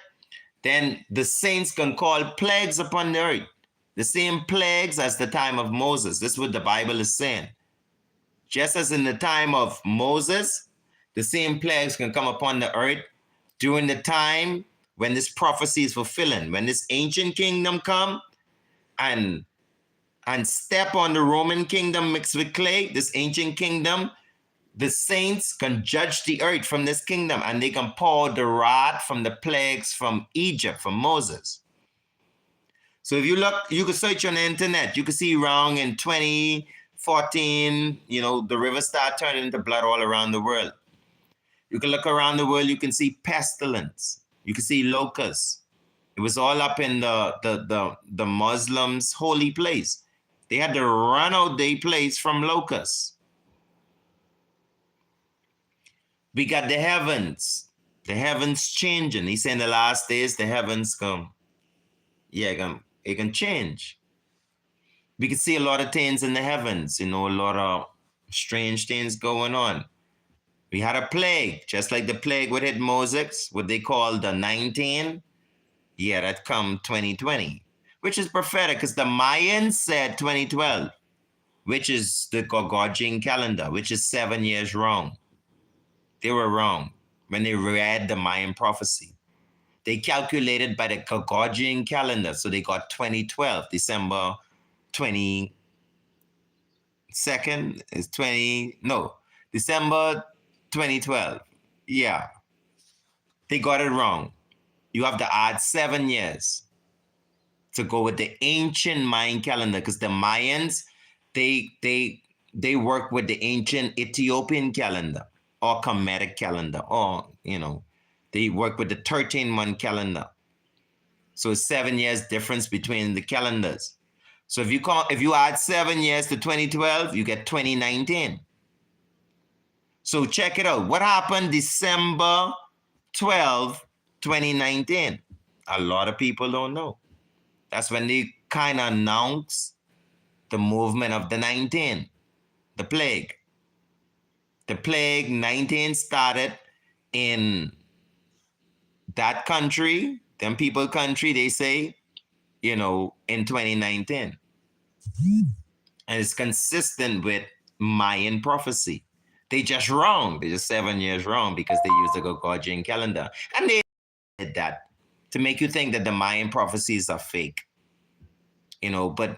then the saints can call plagues upon the earth. The same plagues as the time of Moses. This is what the Bible is saying. Just as in the time of Moses, the same plagues can come upon the earth during the time when this prophecy is fulfilling. When this ancient kingdom come and step on the Roman kingdom mixed with clay, this ancient kingdom, the saints can judge the earth from this kingdom and they can pour the wrath from the plagues from Egypt, from Moses. So if you look, you can search on the internet, you can see around in 2014, the rivers start turning into blood all around the world. You can look around the world, you can see pestilence. You can see locusts. It was all up in the Muslims' holy place. They had to run out their place from locusts. We got the heavens changing. He said in the last days, the heavens come. Yeah, it can change. We can see a lot of things in the heavens, a lot of strange things going on. We had a plague, just like the plague what hit Moses, what they call the 19. Yeah, that come 2020, which is prophetic because the Mayans said 2012, which is the Gregorian calendar, which is 7 years wrong. They were wrong when they read the Mayan prophecy. They calculated by the Gregorian calendar, so they got 2012, December 22nd is December 2012. Yeah, they got it wrong. You have to add 7 years to go with the ancient Mayan calendar because the Mayans, they work with the ancient Ethiopian calendar or Kemetic calendar, or they work with the 13-month calendar. So it's 7 years difference between the calendars. So if you add 7 years to 2012, you get 2019. So check it out. What happened December 12, 2019? A lot of people don't know. That's when they kind of announced the movement of the 19, the plague. The plague 19 started in that country, them people country, they say, in 2019. And it's consistent with Mayan prophecy. They just wrong. They're just 7 years wrong because they use the Gregorian calendar. And they did that to make you think that the Mayan prophecies are fake. But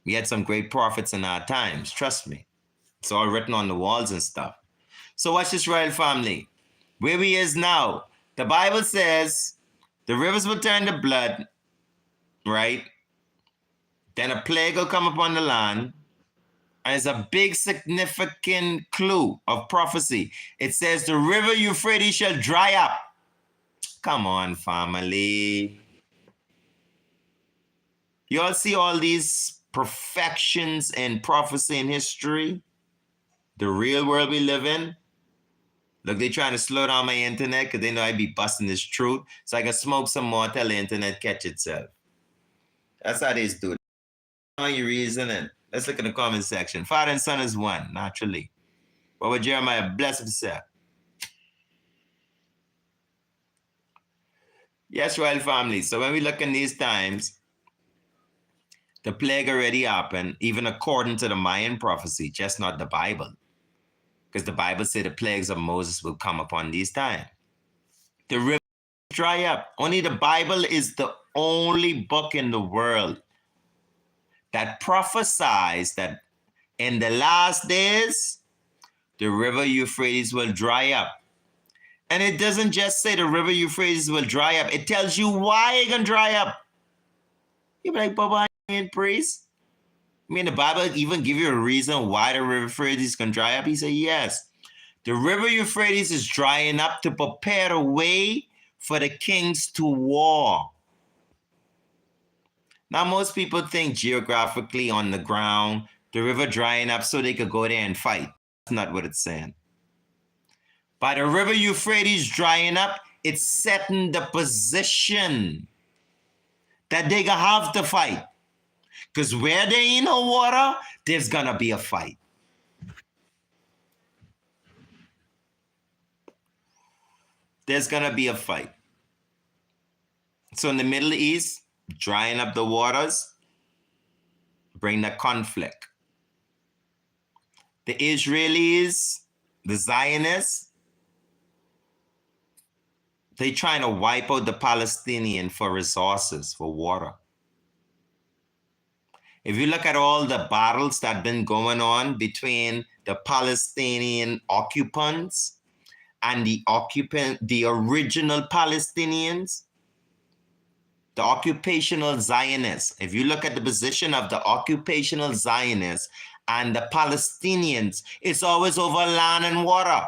we had some great prophets in our times, trust me. It's all written on the walls and stuff. So watch this, royal family. Where we is now, The Bible says the rivers will turn to blood, right? Then a plague will come upon the land. And it's a big significant clue of prophecy. It says the river Euphrates shall dry up. Come on, family. You all see all these perfections in prophecy and history? The real world we live in? Look, they trying to slow down my internet because they know I be busting this truth. So I can smoke some more, tell the internet catch itself. That's how they do it. How you reasoning? Let's look in the comment section. Father and Son is one, naturally. What would Jeremiah bless himself? Yes, royal family. So when we look in these times, the plague already happened, even according to the Mayan prophecy, just not the Bible. Because the Bible said the plagues of Moses will come upon these times. The river dry up. Only the Bible is the only book in the world that prophesies that in the last days, the river Euphrates will dry up. And it doesn't just say the river Euphrates will dry up. It tells you why it can dry up. You be like, Baba, ain't priest? I mean, the Bible even give you a reason why the river Euphrates can dry up? He said, yes. The river Euphrates is drying up to prepare the way for the kings to war. Now, most people think geographically on the ground, the river drying up so they could go there and fight. That's not what it's saying. By the river Euphrates drying up, it's setting the position that they gonna have to fight. Because where there ain't no water, there's gonna be a fight. There's gonna be a fight. So in the Middle East, drying up the waters, bring the conflict. The Israelis, the Zionists, they trying to wipe out the Palestinian for resources, for water. If you look at all the battles that have been going on between the Palestinian occupants and the original Palestinians, the occupational Zionists, if you look at the position of the occupational Zionists and the Palestinians, it's always over land and water.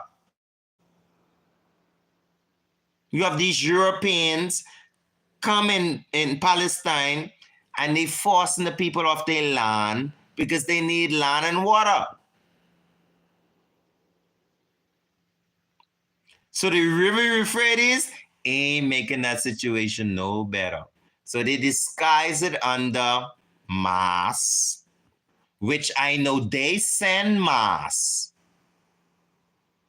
You have these Europeans come in Palestine and they forcing the people off their land because they need land and water. So the river Euphrates ain't making that situation no better. So they disguise it under mass, which I know they send mass.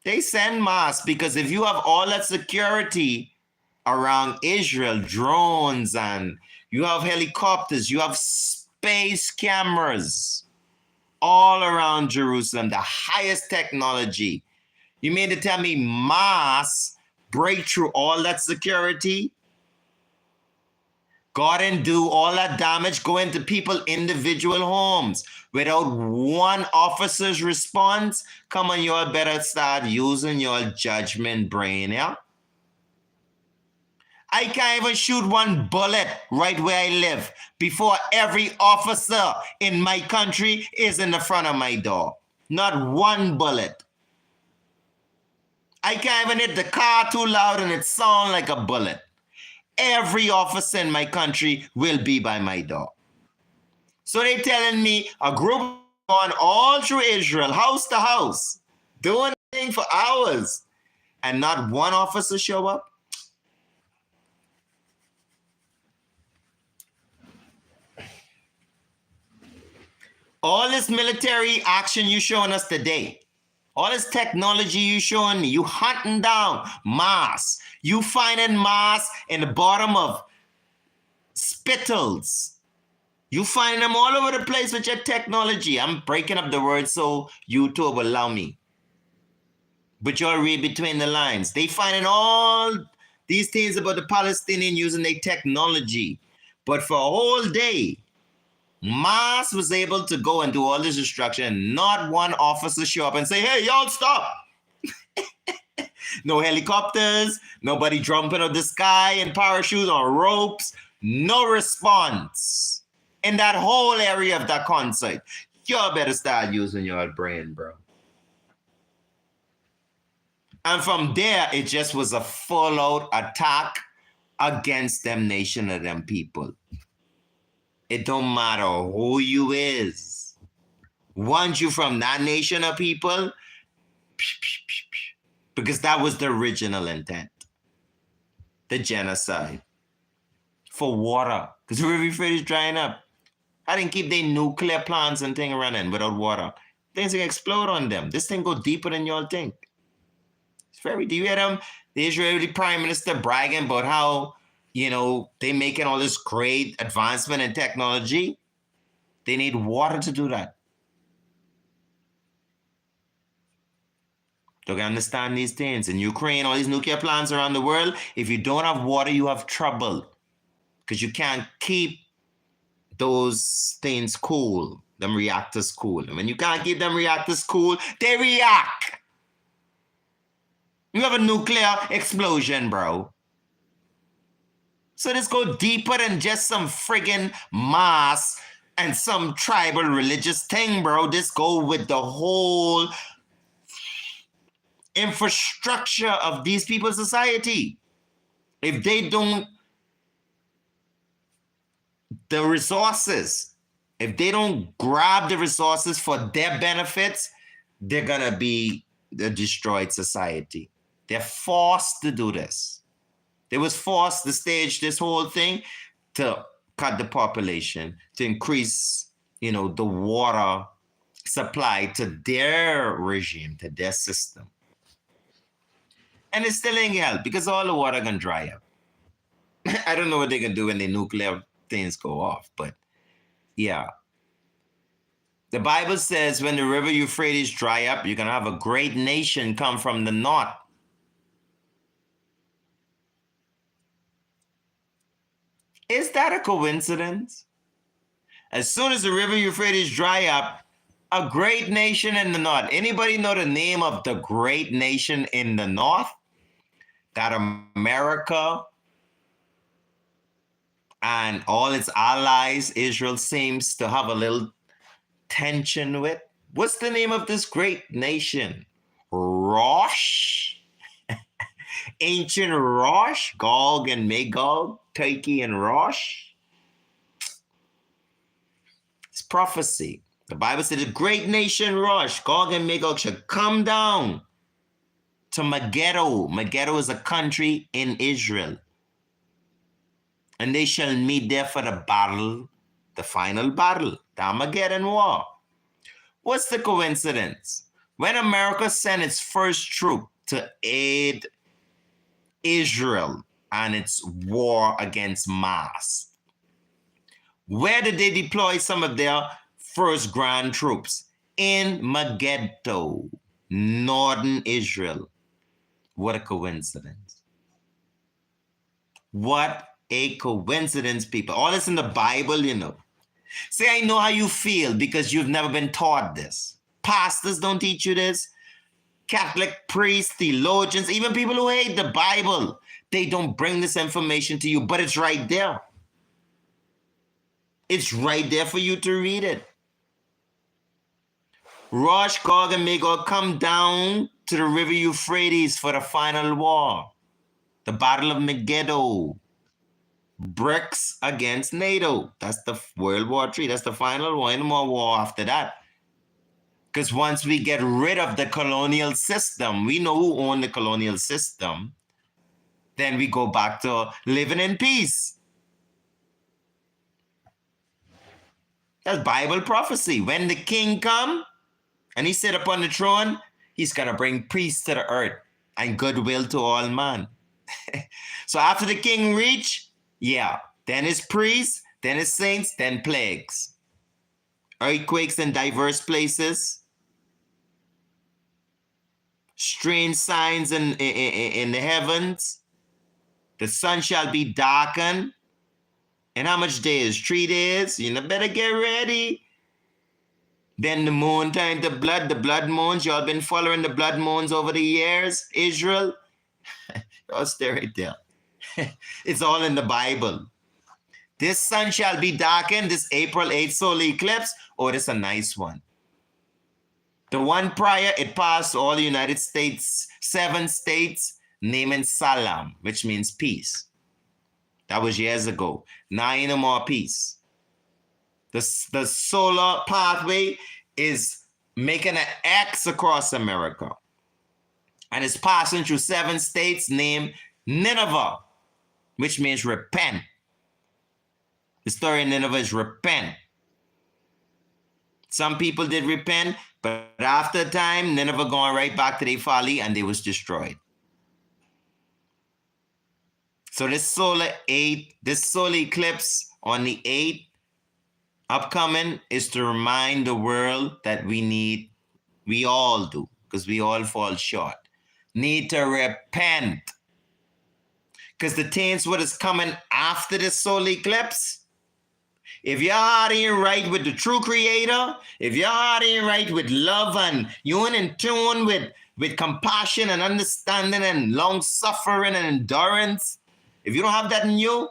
They send mass because if you have all that security around Israel, drones, and you have helicopters, you have space cameras all around Jerusalem, the highest technology. You mean to tell me mass break through all that security? Go and do all that damage, go into people's individual homes without one officer's response? Come on, you all better start using your judgment brain, yeah? I can't even shoot one bullet right where I live before every officer in my country is in the front of my door. Not one bullet. I can't even hit the car too loud and it sounds like a bullet. Every officer in my country will be by my door. So they telling me a group gone all through Israel, house to house, doing thing for hours, and not one officer show up? All this military action you showing us today, all this technology you showing me, you hunting down mass. You finding mass in the bottom of spittles. You find them all over the place with your technology. I'm breaking up the word so YouTube will allow me. But you'll read between the lines. They finding all these things about the Palestinian using their technology. But for a whole day, Hamas was able to go and do all this destruction. Not one officer show up and say, hey, y'all stop. No helicopters, nobody jumping out the sky in parachutes or ropes. No response in that whole area of that concert. You better start using your brain, bro. And from there, it just was a full-out attack against them nation of them people. It don't matter who you is. Once you from that nation of people, because that was the original intent. The genocide. For water. Because the river Euphrates is drying up. I didn't keep their nuclear plants and thing running without water. Things can explode on them. This thing go deeper than y'all think. It's very deep. You hear them, the Israeli prime minister bragging about how, they making all this great advancement in technology. They need water to do that. You can understand these things. In Ukraine, all these nuclear plants around the world, if you don't have water, you have trouble. Because you can't keep those things cool, them reactors cool. And when you can't keep them reactors cool, they react. You have a nuclear explosion, bro. So this go deeper than just some friggin' mass and some tribal religious thing, bro. This go with the whole infrastructure of these people's society. If they don't, the resources, if they don't grab the resources for their benefits, they're gonna be a destroyed society. They're forced to do this. They was forced to stage this whole thing to cut the population, to increase, the water supply to their regime, to their system. And it still ain't help because all the water gonna dry up. I don't know what they can do when the nuclear things go off, but yeah. The Bible says when the river Euphrates dry up, you're gonna have a great nation come from the north. Is that a coincidence? As soon as the river Euphrates dry up, a great nation in the north. Anybody know the name of the great nation in the north that America and all its allies, Israel, seems to have a little tension with? What's the name of this great nation? Rosh? Ancient Rosh? Gog and Magog? Turkey and Rosh? It's prophecy. The Bible said the great nation Rosh, Gog and Magog, shall come down to Megiddo. Megiddo is a country in Israel. And they shall meet there for the battle, the final battle, the Armageddon War. What's the coincidence? When America sent its first troop to aid Israel and its war against Mass, where did they deploy some of their first grand troops? In Megiddo, northern Israel. What a coincidence. What a coincidence, people. All this in the Bible, Say, I know how you feel because you've never been taught this. Pastors don't teach you this. Catholic priests, theologians, even people who hate the Bible, they don't bring this information to you, but it's right there. It's right there for you to read it. Rosh, Gog, and Magog come down to the river Euphrates for the final war. The Battle of Megiddo. BRICS against NATO. That's the World War III. That's the final war. No more war after that. Because once we get rid of the colonial system, we know who owned the colonial system, then we go back to living in peace. That's Bible prophecy. When the king come and he sit upon the throne, he's going to bring peace to the earth and goodwill to all man. So after the king reach, then his priests, then his saints, then plagues. Earthquakes in diverse places. Strange signs in the heavens. The sun shall be darkened. And how much days? 3 days? You better get ready. Then the moon turned to blood, the blood moons. Y'all been following the blood moons over the years, Israel? Y'all stay right there. It's all in the Bible. This sun shall be darkened, this April 8th solar eclipse. Oh, this is a nice one. The one prior, it passed all the United States, 7 states, naming Salam, which means peace. That was years ago. Now ain't no more peace. The solar pathway is making an X across America. And it's passing through 7 states named Nineveh, which means repent. The story in Nineveh is repent. Some people did repent, but after a time, Nineveh going right back to their folly and they was destroyed. So this solar eclipse on the 8th upcoming is to remind the world that we all do, because we all fall short, need to repent. Because the things what is coming after the solar eclipse, if your heart ain't right with the true creator, if your heart ain't right with love and you ain't in tune with compassion and understanding and long suffering and endurance, if you don't have that in you,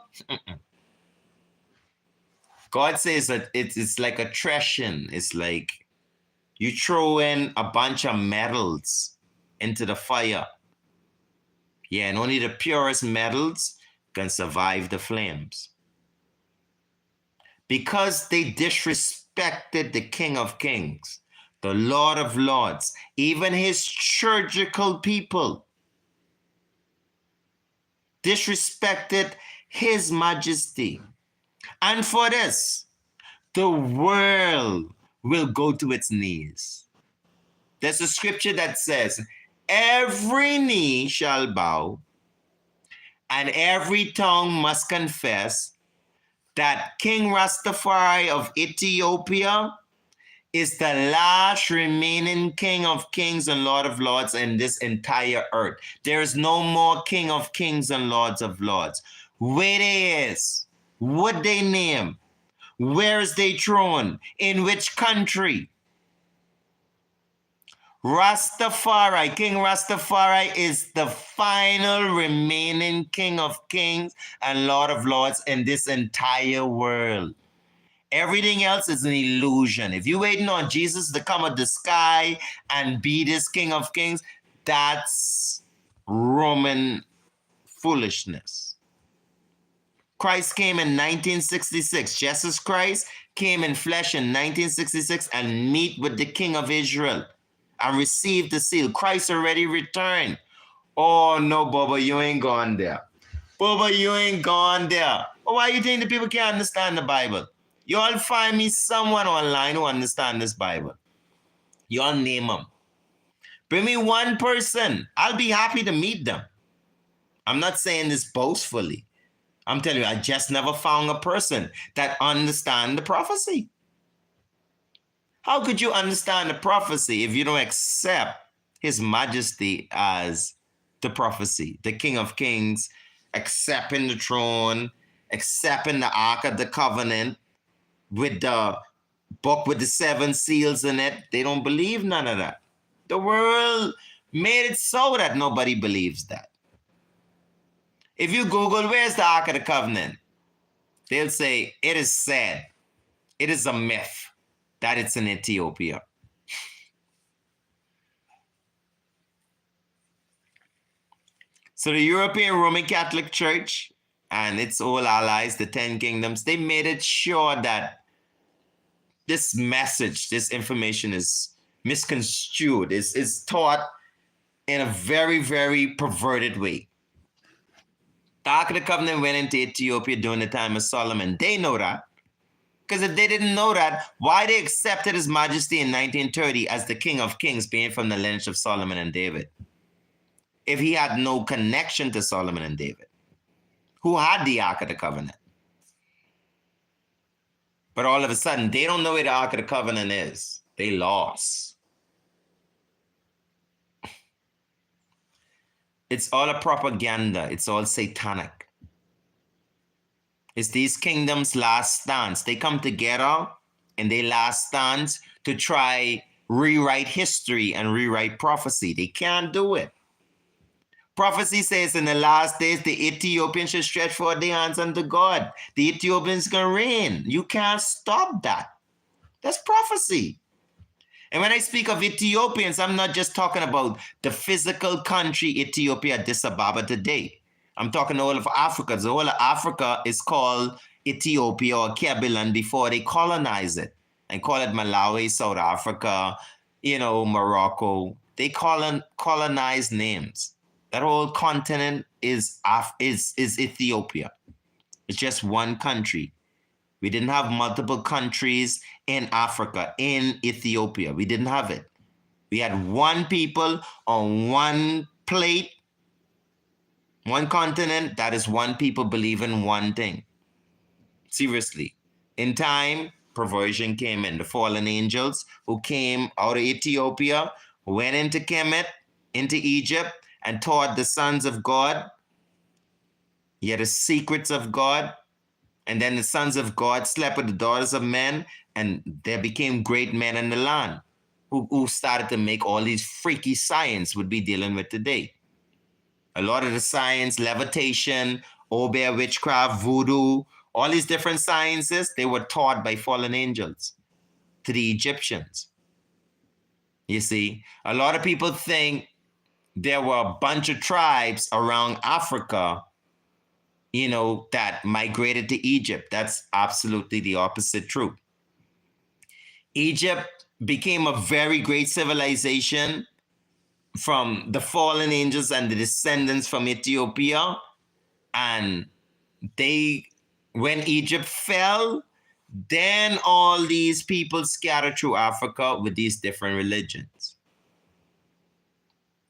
God says that it's like a threshing. It's like you throw in a bunch of metals into the fire. Yeah, and only the purest metals can survive the flames. Because they disrespected the King of Kings, the Lord of Lords, even his churchical people, disrespected his majesty. And for this, the world will go to its knees. There's a scripture that says, every knee shall bow and every tongue must confess that King Rastafari of Ethiopia is the last remaining King of Kings and Lord of Lords in this entire earth. There is no more King of Kings and Lords of Lords. Where they is, what they name, where is they throne, in which country? Rastafari, King Rastafari is the final remaining King of Kings and Lord of Lords in this entire world. Everything else is an illusion. If you're waiting on Jesus to come out of the sky and be this King of Kings, that's Roman foolishness. Christ came in 1966. Jesus Christ came in flesh in 1966 and meet with the King of Israel and received the seal. Christ already returned. Oh no, Bubba, you ain't gone there. Bubba, you ain't gone there. Well, why you think the people can't understand the Bible? You all find me someone online who understands this Bible. You all name them. Bring me one person. I'll be happy to meet them. I'm not saying this boastfully. I'm telling you, I just never found a person that understands the prophecy. How could you understand the prophecy if you don't accept his majesty as the prophecy, the King of Kings, accepting the throne, accepting the Ark of the Covenant with the book with the 7 seals in it? They don't believe none of that. The world made it so that nobody believes that. If you Google, where's the Ark of the Covenant? They'll say, it is said, it is a myth that it's in Ethiopia. So the European Roman Catholic Church and its all allies, the 10 kingdoms, they made it sure that this message, this information is misconstrued, is taught in a very, very perverted way. The Ark of the Covenant went into Ethiopia during the time of Solomon. They know that. Because if they didn't know that, why they accepted his majesty in 1930 as the King of Kings, being from the lineage of Solomon and David? If he had no connection to Solomon and David, who had the Ark of the Covenant. But all of a sudden, they don't know where the Ark of the Covenant is. They lost. It's all a propaganda. It's all satanic. It's these kingdoms' last stance. They come together in their last stance to try rewrite history and rewrite prophecy. They can't do it. Prophecy says in the last days, the Ethiopians should stretch forth their hands unto God. The Ethiopians gonna reign. You can't stop that. That's prophecy. And when I speak of Ethiopians, I'm not just talking about the physical country Ethiopia, Addis Ababa today. I'm talking all of Africa. The whole of Africa is called Ethiopia or Kebilan before they colonize it and call it Malawi, South Africa, Morocco. They colonize names. That whole continent is Ethiopia. It's just one country. We didn't have multiple countries in Africa, in Ethiopia. We didn't have it. We had one people on one plate, one continent. That is one people believe in one thing. Seriously. In time, perversion came in. The fallen angels who came out of Ethiopia, went into Kemet, into Egypt, and taught the sons of God, yet the secrets of God. And then the sons of God slept with the daughters of men, and there became great men in the land who started to make all these freaky science we'd be dealing with today. A lot of the science, levitation, obeah witchcraft, voodoo, all these different sciences, they were taught by fallen angels to the Egyptians. You see, a lot of people think there were a bunch of tribes around Africa that migrated to Egypt. That's absolutely the opposite truth. Egypt became a very great civilization from the fallen angels and the descendants from Ethiopia. And when Egypt fell, then all these people scattered through Africa with these different religions.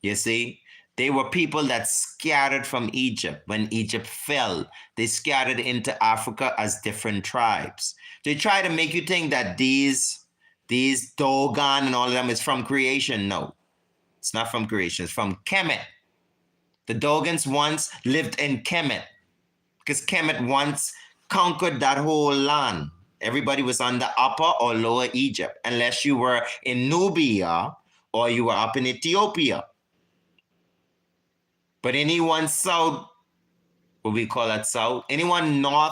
You see? They were people that scattered from Egypt. When Egypt fell, they scattered into Africa as different tribes. They try to make you think that these Dogon and all of them is from creation. No, it's not from creation. It's from Kemet. The Dogons once lived in Kemet because Kemet once conquered that whole land. Everybody was under Upper or Lower Egypt, unless you were in Nubia or you were up in Ethiopia. But anyone south, what we call that south, anyone north,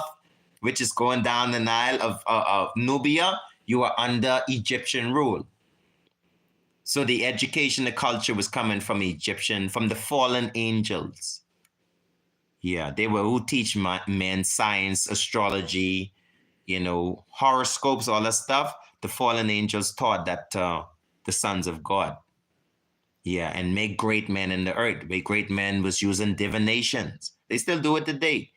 which is going down the Nile of Nubia, you are under Egyptian rule. So the education, the culture was coming from the fallen angels. Yeah, they were who teach men science, astrology, horoscopes, all that stuff. The fallen angels taught that the sons of God. Yeah, and make great men in the earth. Make great men was using divinations. They still do it today.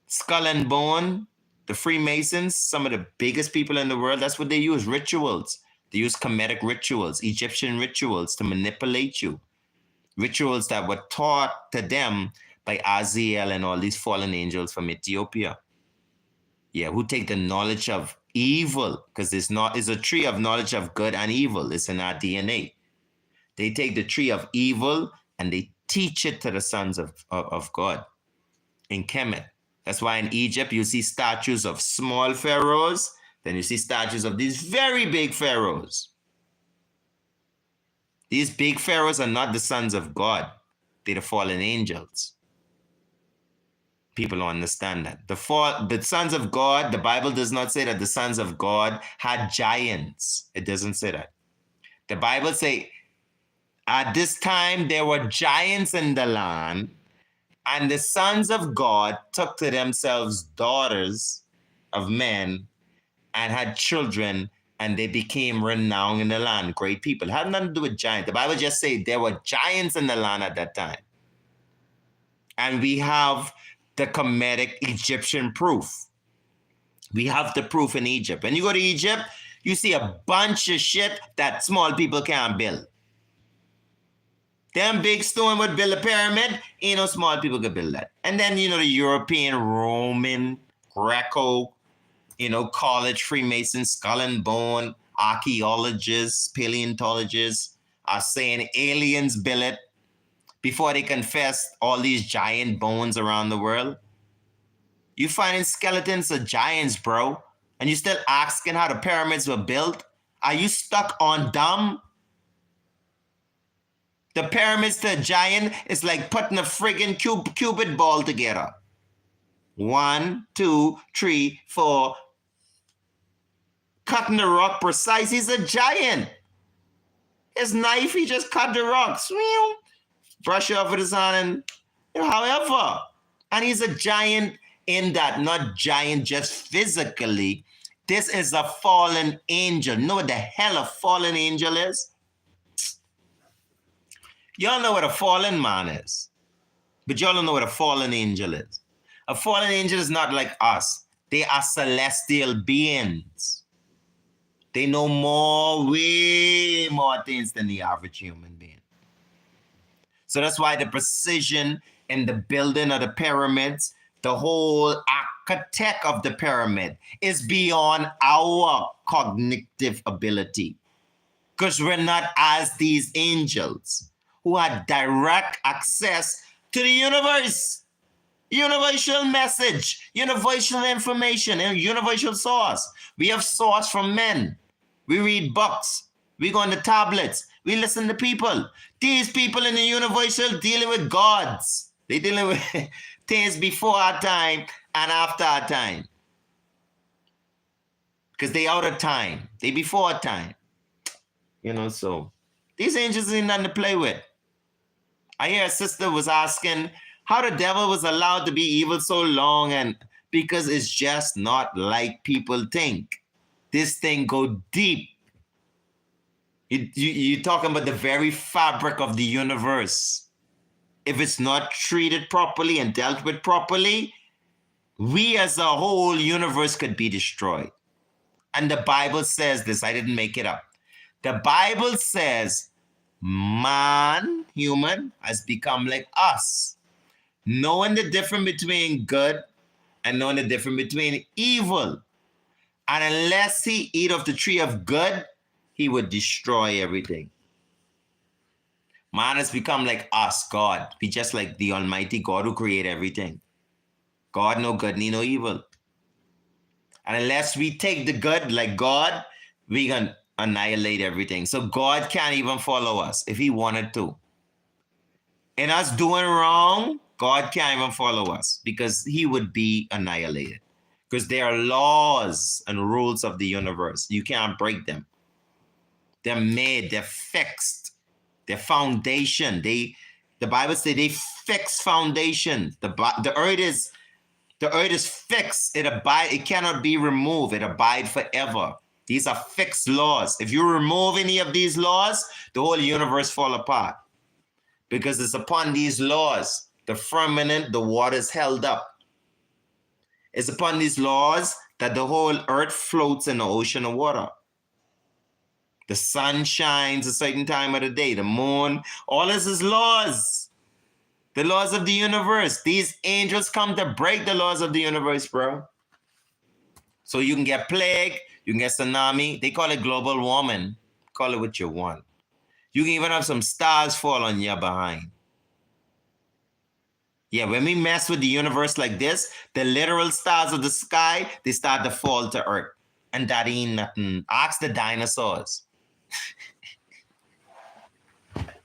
Skull and bone, the Freemasons, some of the biggest people in the world, that's what they use, rituals. They use Kemetic rituals, Egyptian rituals to manipulate you. Rituals that were taught to them by Aziel and all these fallen angels from Ethiopia. Yeah, who take the knowledge of evil, because it's a tree of knowledge of good and evil. It's in our DNA. They take the tree of evil and they teach it to the sons of God in Kemet. That's why in Egypt you see statues of small pharaohs, then you see statues of these very big pharaohs. These big pharaohs are not the sons of God. They're the fallen angels. People don't understand that. The sons of God, the Bible does not say that the sons of God had giants. It doesn't say that. The Bible says, at this time, there were giants in the land, and the sons of God took to themselves daughters of men and had children, and they became renowned in the land, great people. It had nothing to do with giants. The Bible just says there were giants in the land at that time. And we have the Kemetic Egyptian proof. We have the proof in Egypt. When you go to Egypt, you see a bunch of shit that small people can't build. Them big stone would build a pyramid, ain't no small people could build that. And then, the European, Roman, Greco, college Freemasons, skull and bone, archaeologists, paleontologists are saying aliens built it before they confessed all these giant bones around the world. You finding skeletons of giants, bro, and you still asking how the pyramids were built? Are you stuck on dumb? The pyramids to a giant is like putting a friggin' cubit ball together. 1, 2, 3, 4. Cutting the rock precise. He's a giant. His knife, he just cut the rocks. Brush it off with his hand, and however. And he's a giant in that, not giant just physically. This is a fallen angel. You know what the hell a fallen angel is? Y'all know what a fallen man is. But y'all don't know what a fallen angel is. A fallen angel is not like us. They are celestial beings. They know way more things than the average human being. So that's why the precision in the building of the pyramids, the whole architect of the pyramid is beyond our cognitive ability. Because we're not as these angels who had direct access to the universe. Universal message, universal information, and universal source. We have source from men. We read books. We go on the tablets. We listen to people. These people in the universal dealing with gods. They dealing with things before our time and after our time. Because they out of time. They before time. So these angels ain't nothing to play with. I hear a sister was asking how the devil was allowed to be evil so long, and because it's just not like people think. This thing go deep. You're talking about the very fabric of the universe. If it's not treated properly and dealt with properly, we as a whole universe could be destroyed. And the Bible says this. I didn't make it up. The Bible says man, human, has become like us, knowing the difference between good and knowing the difference between evil. And unless he eat of the tree of good, he would destroy everything. Man has become like us, God. Be just like the Almighty God who created everything. God no good, no evil. And unless we take the good like God, we can annihilate everything. So God can't even follow us if he wanted to. In us doing wrong, God can't even follow us because he would be annihilated. Because there are laws and rules of the universe. You can't break them. They're made, they're fixed, they're foundation. The Bible says they fix foundation. The earth is fixed. It cannot be removed. It abides forever. These are fixed laws. If you remove any of these laws, the whole universe fall apart. Because it's upon these laws, the firmament, the water is held up. It's upon these laws that the whole earth floats in the ocean of water. The sun shines a certain time of the day, the moon, all this is laws. The laws of the universe. These angels come to break the laws of the universe, bro. So you can get plague, you can get tsunami. They call it global warming. Call it what you want. You can even have some stars fall on your behind. Yeah, when we mess with the universe like this, the literal stars of the sky, they start to fall to earth. And that ain't nothing. Ask the dinosaurs.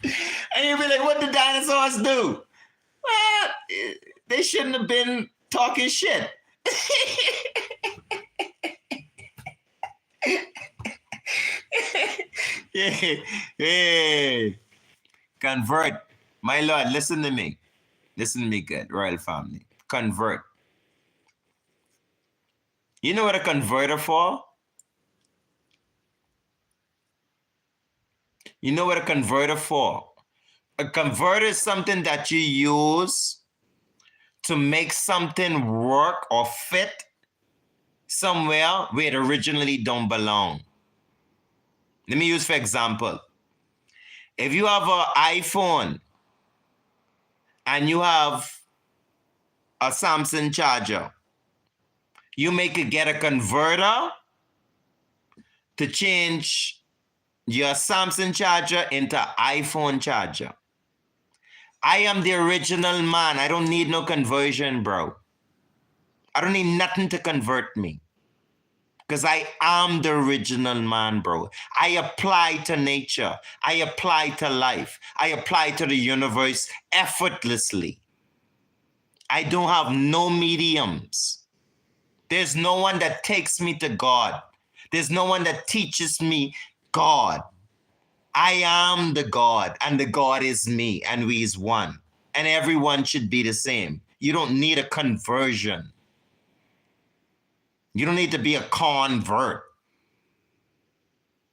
And you'll be like, what did dinosaurs do? Well, they shouldn't have been talking shit. Yeah. Convert. My Lord, listen to me. Listen to me good, royal family. Convert. You know what a converter for? You know what a converter for? A converter is something that you use to make something work or fit somewhere where it originally don't belong. Let me use for example. If you have an iPhone and you have a Samsung charger, you get a converter to change your Samsung charger into iPhone charger. I am the original man. I don't need no conversion, bro. I don't need nothing to convert me. Because I am the original man, bro. I apply to nature. I apply to life. I apply to the universe effortlessly. I don't have no mediums. There's no one that takes me to God. There's no one that teaches me God. I am the God, and the God is me, and we is one. And everyone should be the same. You don't need a conversion. You don't need to be a convert.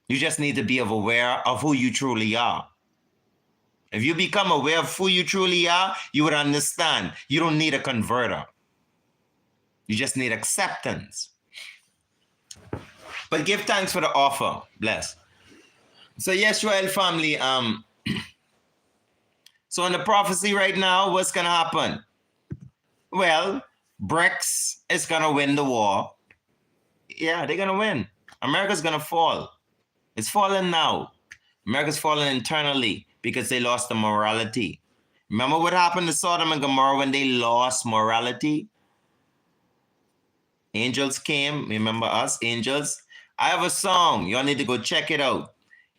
You just need to be aware of who you truly are. If you become aware of who you truly are, you would understand. You don't need a converter. You just need acceptance. But give thanks for the offer. Bless. So yes, Joel family, so in the prophecy right now, what's gonna happen? Well, BRICS is gonna win the war. Yeah, they're gonna win. America's gonna fall. It's falling now. America's falling internally because they lost the morality. Remember what happened to Sodom and Gomorrah when they lost morality? Angels came. Remember us, angels? I have a song. Y'all need to go check it out.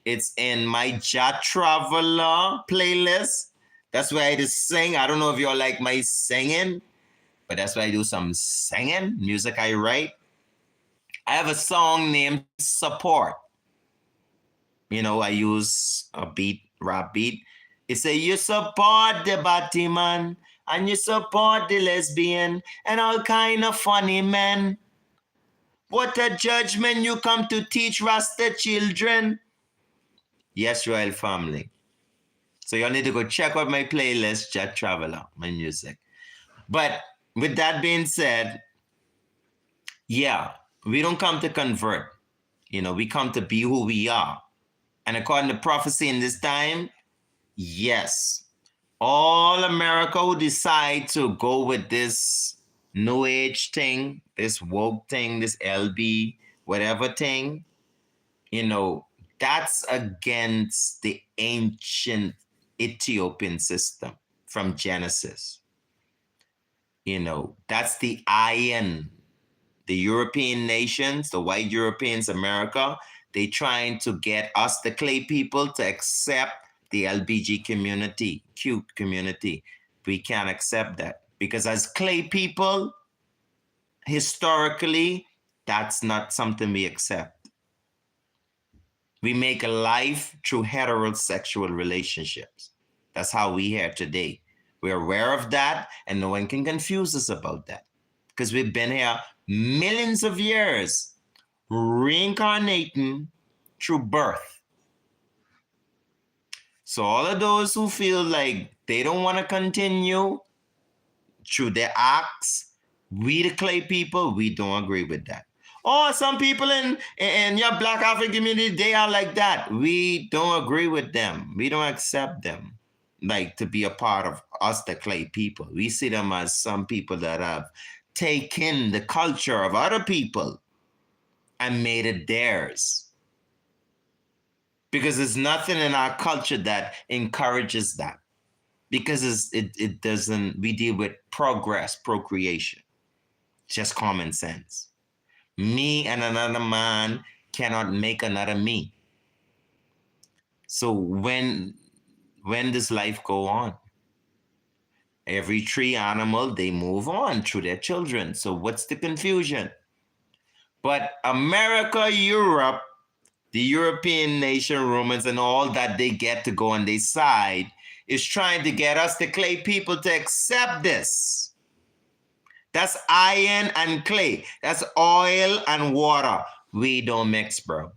It's in my Traveler playlist. That's where I just sing. I don't know if y'all like my singing, but that's where I do some singing, music I write. I have a song named Support. You know, I use a beat, rap beat. It say, you support the Batman, and you support the lesbian, and all kind of funny men. What a judgment you come to teach Rasta children. Yes, Royal family. So y'all need to go check out my playlist, Jet Traveler, my music. But with that being said, yeah, we don't come to convert. You know, we come to be who we are. And according to prophecy in this time, yes, all America who decide to go with this new age thing, this woke thing, this LB, whatever thing, you know, that's against the ancient Ethiopian system from Genesis. You know, that's the iron. The European nations, the white Europeans, America, they trying to get us, the clay people, to accept the LBG community, cute community. We can't accept that because as clay people, historically, that's not something we accept. We make a life through heterosexual relationships. That's how we here today. We're aware of that, and no one can confuse us about that because we've been here millions of years reincarnating through birth. So all of those who feel like they don't want to continue through their acts, we the clay people, we don't agree with that. Oh, some people in your Black African community, they are like that. We don't agree with them. We don't accept them like to be a part of us, the clay people. We see them as some people that have taken the culture of other people and made it theirs. Because there's nothing in our culture that encourages that. Because it doesn't, we deal with progress, procreation, just common sense. Me and another man cannot make another me. So when does life go on? Every tree animal, they move on through their children. So what's the confusion? But America, Europe, the European nation, Romans, and all that they get to go on their side is trying to get us, the clay people, to accept this. That's iron and clay. That's oil and water. We don't mix, bro.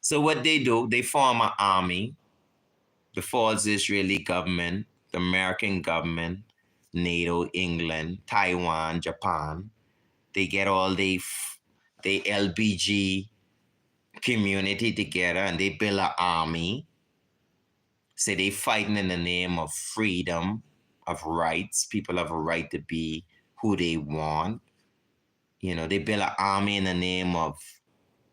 So what they do, they form an army, the false Israeli government, the American government, NATO, England, Taiwan, Japan. They get all the LBG community together and they build an army. Say they fighting in the name of freedom, of rights. People have a right to be who they want. You know, they build an army in the name of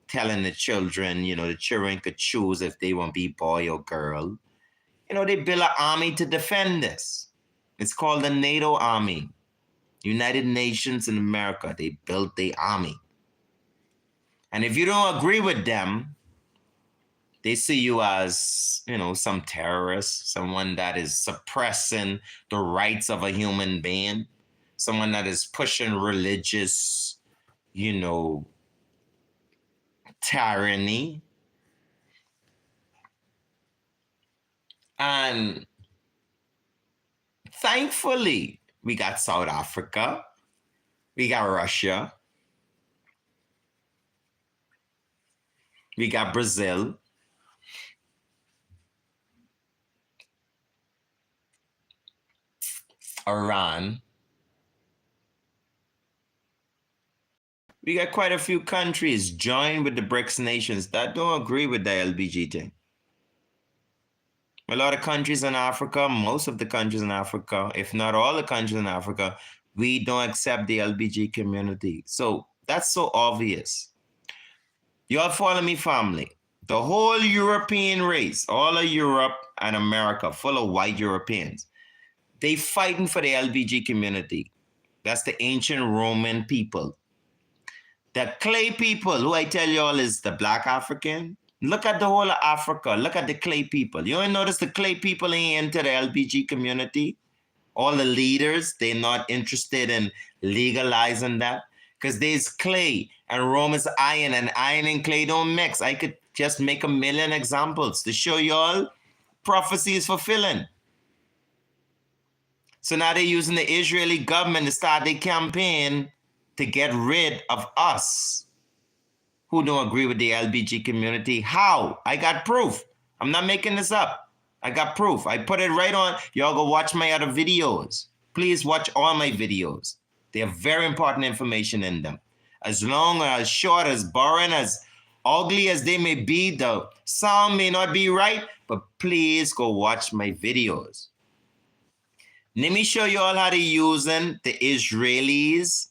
telling the children, you know, the children could choose if they want to be boy or girl. You know, they build an army to defend this. It's called the NATO Army. United Nations in America, they built the army. And if you don't agree with them, they see you as, some terrorist, someone that is suppressing the rights of a human being, someone that is pushing religious, tyranny. And thankfully, we got South Africa, we got Russia, we got Brazil, Iran. We got quite a few countries joined with the BRICS nations that don't agree with the LBG thing. A lot of countries in Africa, most of the countries in Africa, if not all the countries in Africa, we don't accept the LBG community. So that's so obvious. Y'all follow me, family. The whole European race, all of Europe and America, full of white Europeans, they fighting for the LBG community. That's the ancient Roman people. The clay people, who I tell y'all is the black African. Look at the whole of Africa. Look at the clay people. You don't notice the clay people ain't into the LBG community? All the leaders, they're not interested in legalizing that. Because there's clay and Rome is iron, and iron and clay don't mix. I could just make a million examples to show y'all prophecy is fulfilling. So now they're using the Israeli government to start their campaign to get rid of us who don't agree with the LBG community. How? I got proof. I'm not making this up. I got proof. I put it right on. Y'all go watch my other videos. Please watch all my videos. They have very important information in them. As long or as short, as boring, as ugly as they may be, the sound may not be right, but please go watch my videos. Let me show you all how they're using the Israelis,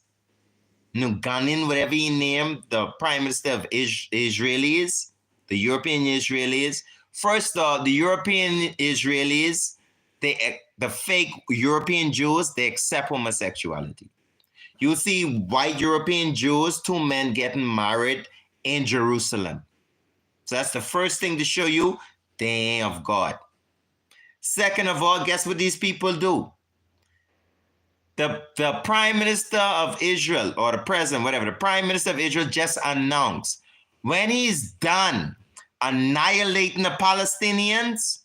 Nuganin, whatever you name, the Prime Minister of Israelis, the European Israelis. First, the European Israelis, the fake European Jews, they accept homosexuality. You see white European Jews, 2 men getting married in Jerusalem. So that's the first thing to show you they ain't of God. Second of all, guess what these people do? The Prime Minister of Israel, or the President, whatever, the Prime Minister of Israel just announced when he's done annihilating the Palestinians,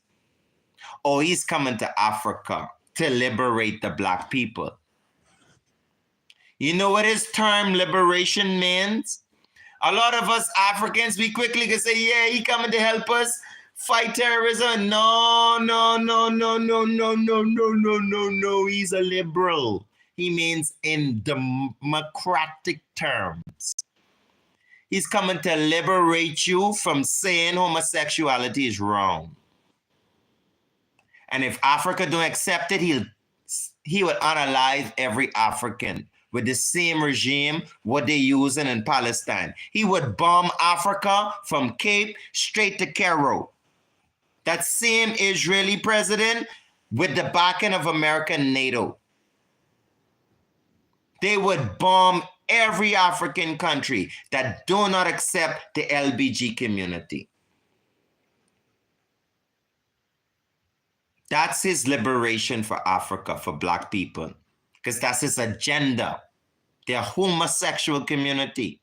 he's coming to Africa to liberate the black people. You know what his term liberation means? A lot of us Africans, we quickly can say, yeah, he coming to help us fight terrorism. No. He's a liberal. He means in democratic terms. He's coming to liberate you from saying homosexuality is wrong. And if Africa don't accept it, he would analyze every African with the same regime what they're using in Palestine. He would bomb Africa from Cape straight to Cairo. That same Israeli president with the backing of America and NATO. They would bomb every African country that do not accept the LBG community. That's his liberation for Africa, for black people, because that's his agenda. They're a homosexual community.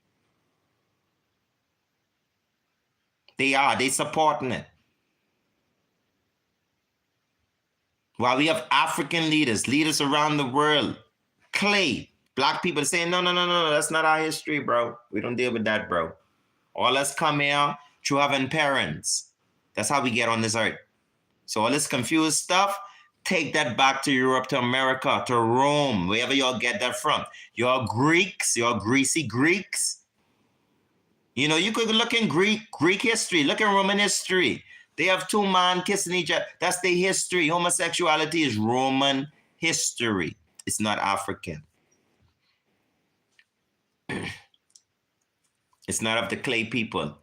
They supporting it. While we have African leaders around the world, clay, black people saying, no, that's not our history, bro. We don't deal with that, bro. All us come here through having parents. That's how we get on this earth. So all this confused stuff, take that back to Europe, to America, to Rome, wherever y'all get that from. Y'all Greeks, y'all greasy Greeks. You know, you could look in Greek history, look in Roman history. They have 2 men kissing each other. That's their history. Homosexuality is Roman history. It's not African. It's not of the clay people.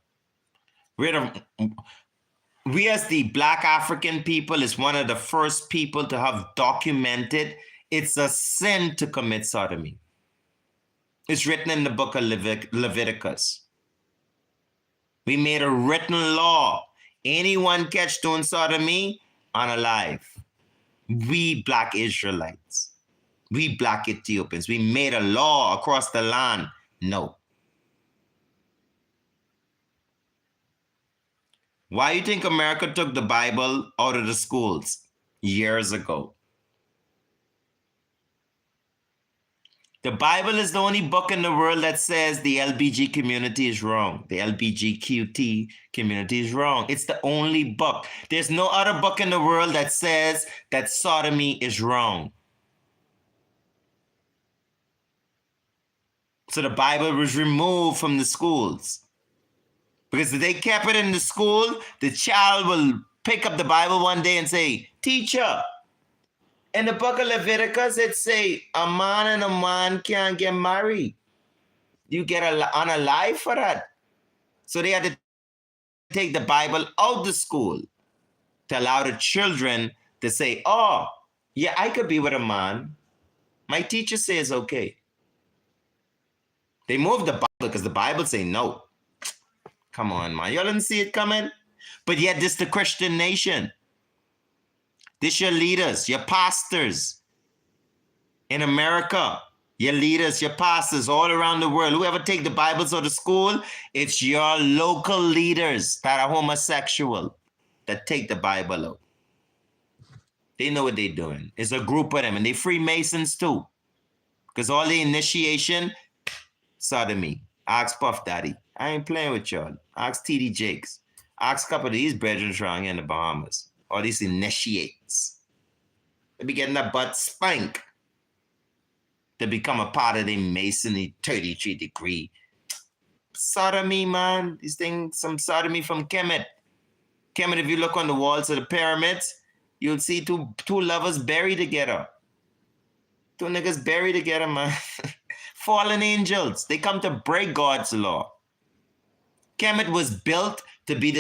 We as the black African people is one of the first people to have documented it's a sin to commit sodomy. It's written in the book of Leviticus. We made a written law. Anyone catch doing sodomy, unalive. We black Israelites, we black Ethiopians, we made a law across the land. No. Why you think America took the Bible out of the schools years ago? The Bible is the only book in the world that says the LBG community is wrong. The LBGQT community is wrong. It's the only book. There's no other book in the world that says that sodomy is wrong. So the Bible was removed from the schools. Because if they kept it in the school, the child will pick up the Bible one day and say, "Teacher, in the book of Leviticus, it say a man and a man can't get married. You get unalive for that." So they had to take the Bible out the school to allow the children to say, "Oh, yeah, I could be with a man. My teacher says okay." They moved the Bible because the Bible say no. Come on, man. Y'all didn't see it coming? But yet this the Christian nation. This your leaders, your pastors in America, your leaders, your pastors all around the world. Whoever take the Bibles out of school, it's your local leaders that are homosexual that take the Bible out. They know what they're doing. It's a group of them, and they Freemasons too. Because all the initiation, sodomy. Ask Puff Daddy. I ain't playing with y'all. Ask TD Jakes. Ask a couple of these brethren around here in the Bahamas. All these initiates. They be getting that butt spank to become a part of the Masonry 33 degree. Sodomy, man. These things, some sodomy from Kemet. Kemet, if you look on the walls of the pyramids, you'll see two lovers buried together. Two niggas buried together, man. Fallen angels. They come to break God's law. Kemet was built to be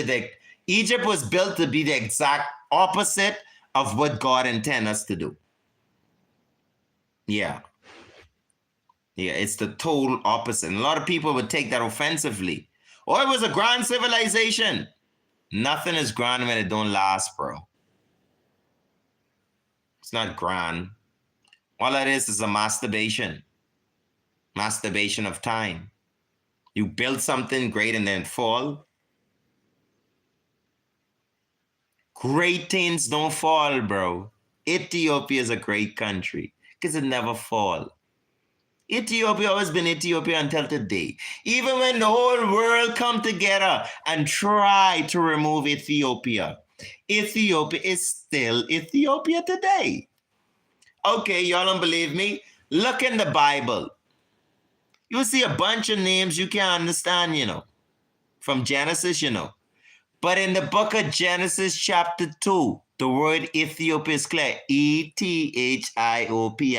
Egypt was built to be the exact opposite of what God intended us to do. Yeah. Yeah, it's the total opposite. And a lot of people would take that offensively. Oh, it was a grand civilization. Nothing is grand when it don't last, bro. It's not grand. All that is a masturbation. Masturbation of time. You build something great and then fall. Great things don't fall, bro. Ethiopia is a great country because it never fall. Ethiopia always been Ethiopia until today. Even when the whole world come together and try to remove Ethiopia, Ethiopia is still Ethiopia today. Okay, y'all don't believe me? Look in the Bible. You'll see a bunch of names you can't understand, from Genesis, But in the book of Genesis chapter 2, the word Ethiopia is clear. Ethiopia.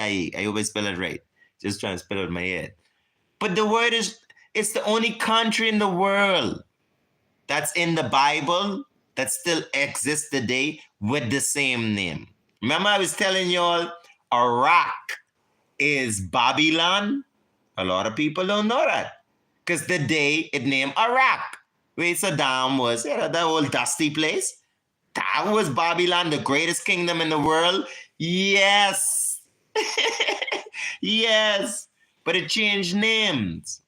I always spell it right. Just trying to spell it in my head. But the word it's the only country in the world that's in the Bible that still exists today with the same name. Remember I was telling y'all Iraq is Babylon? A lot of people don't know that. Because the day it named Iraq, where Saddam was, that old dusty place. That was Babylon, the greatest kingdom in the world. Yes. Yes. But it changed names.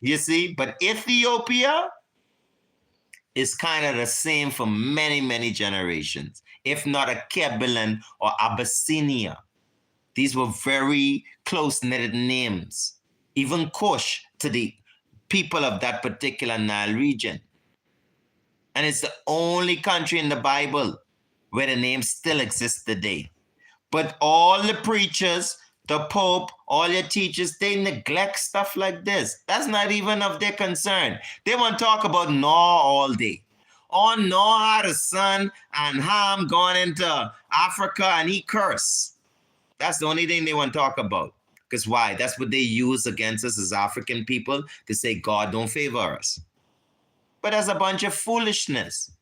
You see? But Ethiopia is kind of the same for many, many generations. If not a Kebelan or Abyssinia. These were very close-knitted names. Even Kush to the people of that particular Nile region. And it's the only country in the Bible where the name still exists today. But all the preachers, the Pope, all your teachers, they neglect stuff like this. That's not even of their concern. They want to talk about Noah all day. Oh, Noah had a son and Ham gone into Africa and he cursed. That's the only thing they want to talk about. Because why? That's what they use against us as African people to say God don't favor us. But that's a bunch of foolishness.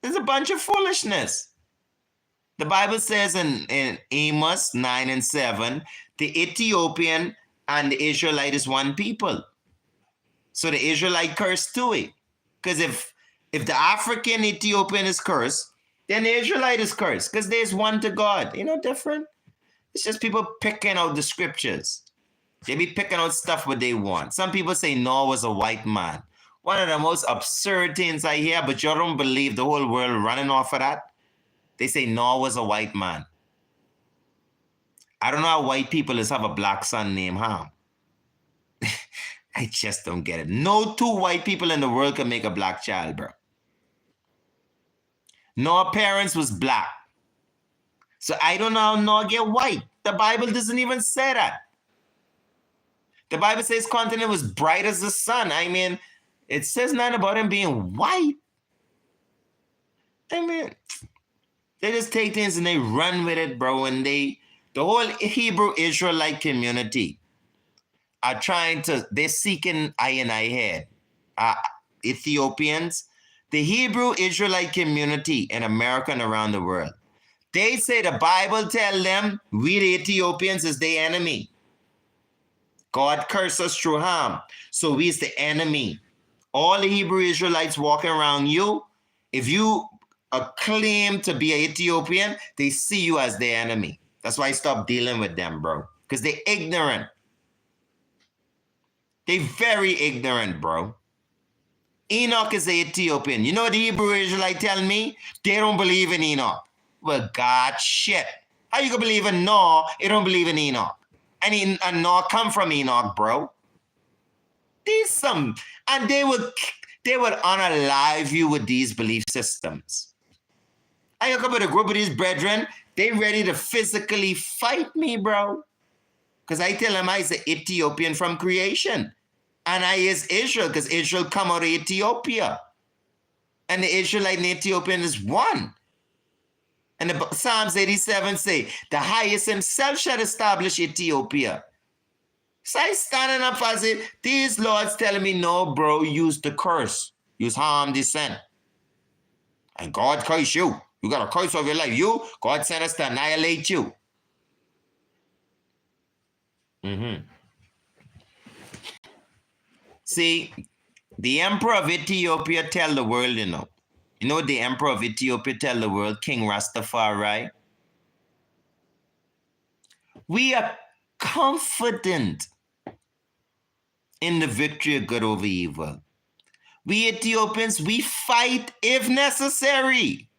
There's a bunch of foolishness. The Bible says in Amos 9 and 7, the Ethiopian and the Israelite is one people. So the Israelite curse too. Because if the African Ethiopian is cursed, then the Israelite is cursed. Because there's one to God. You know, different. It's just people picking out the scriptures. They be picking out stuff what they want. Some people say Noah was a white man. One of the most absurd things I hear, but you don't believe the whole world running off of that. They say Noah was a white man. I don't know how white people is have a black son named Ham. I just don't get it. No two white people in the world can make a black child, bro. Noah's parents was black. So I don't know how Noah get white. The Bible doesn't even say that. The Bible says continent was bright as the sun. I mean, it says nothing about him being white. I mean, they just take things and they run with it, bro. And the whole Hebrew Israelite community are they're seeking I and I head. Ethiopians, the Hebrew Israelite community in America and around the world. They say the Bible tell them we the Ethiopians is the enemy. God cursed us through Ham. So we's the enemy. All the Hebrew Israelites walking around you, if you claim to be an Ethiopian, they see you as the enemy. That's why I stopped dealing with them, bro. Because they're ignorant. They're very ignorant, bro. Enoch is an Ethiopian. You know what the Hebrew Israelite tell me? They don't believe in Enoch. Well, God, shit. How you gonna believe in Noah? You don't believe in Enoch. And Noah come from Enoch, bro. And they would unalive you with these belief systems. I come with a group of these brethren, they ready to physically fight me, bro. Because I tell them I is an Ethiopian from creation. And I is Israel, because Israel come out of Ethiopia. And the Israelite and Ethiopian is one. And the Psalms 87 say, the highest himself shall establish Ethiopia. So I standing up and say, these lords telling me, no, bro, use the curse. Use harm, descent. And God curse you. You got a curse over your life. God sent us to annihilate you. See, the emperor of Ethiopia tell the world, you know what the emperor of Ethiopia tell the world? King Rastafari. We are confident in the victory of good over evil. We Ethiopians, we fight if necessary.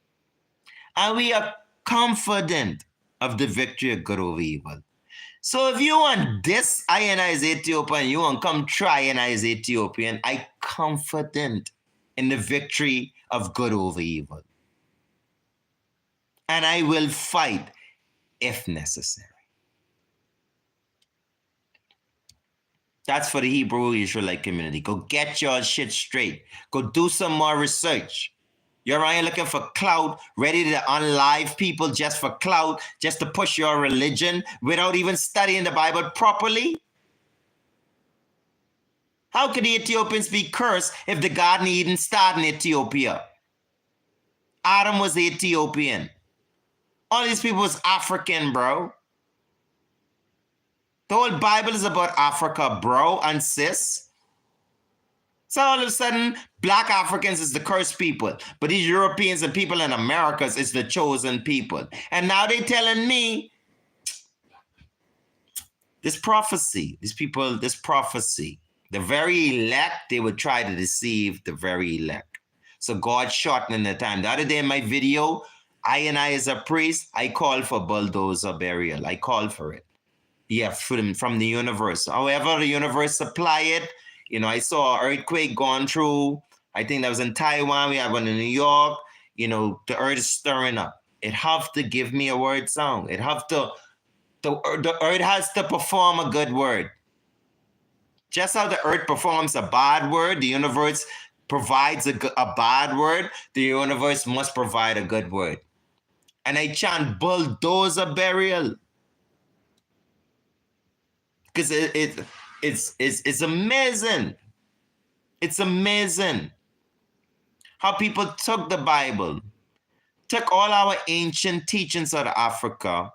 And we are confident of the victory of good over evil. So if you want this I as Ethiopian, you want come try and I as Ethiopian, I confident in the victory of good over evil. And I will fight if necessary. That's for the Hebrew Israelite community. Go get your shit straight. Go do some more research. You're around here looking for clout, ready to unlive people just for clout, just to push your religion without even studying the Bible properly? How could the Ethiopians be cursed if the Garden of Eden started in Ethiopia? Adam was Ethiopian. All these people was African, bro. The whole Bible is about Africa, bro and sis. So all of a sudden, black Africans is the cursed people. But these Europeans and people in Americas is the chosen people. And now they telling me this prophecy, the very elect, they would try to deceive the very elect. So God shortening the time. The other day in my video, I as a priest, I called for bulldozer burial. I called for it. Yeah, from the universe. However, the universe supply it. You know, I saw an earthquake going through. I think that was in Taiwan. We have one in New York. You know, the earth is stirring up. It have to give me a word song. It have to, the earth has to perform a good word. Just how the earth performs a bad word, the universe provides a bad word, the universe must provide a good word. And I chant bulldozer burial. Because it's amazing. It's amazing how people took the Bible, took all our ancient teachings out of Africa,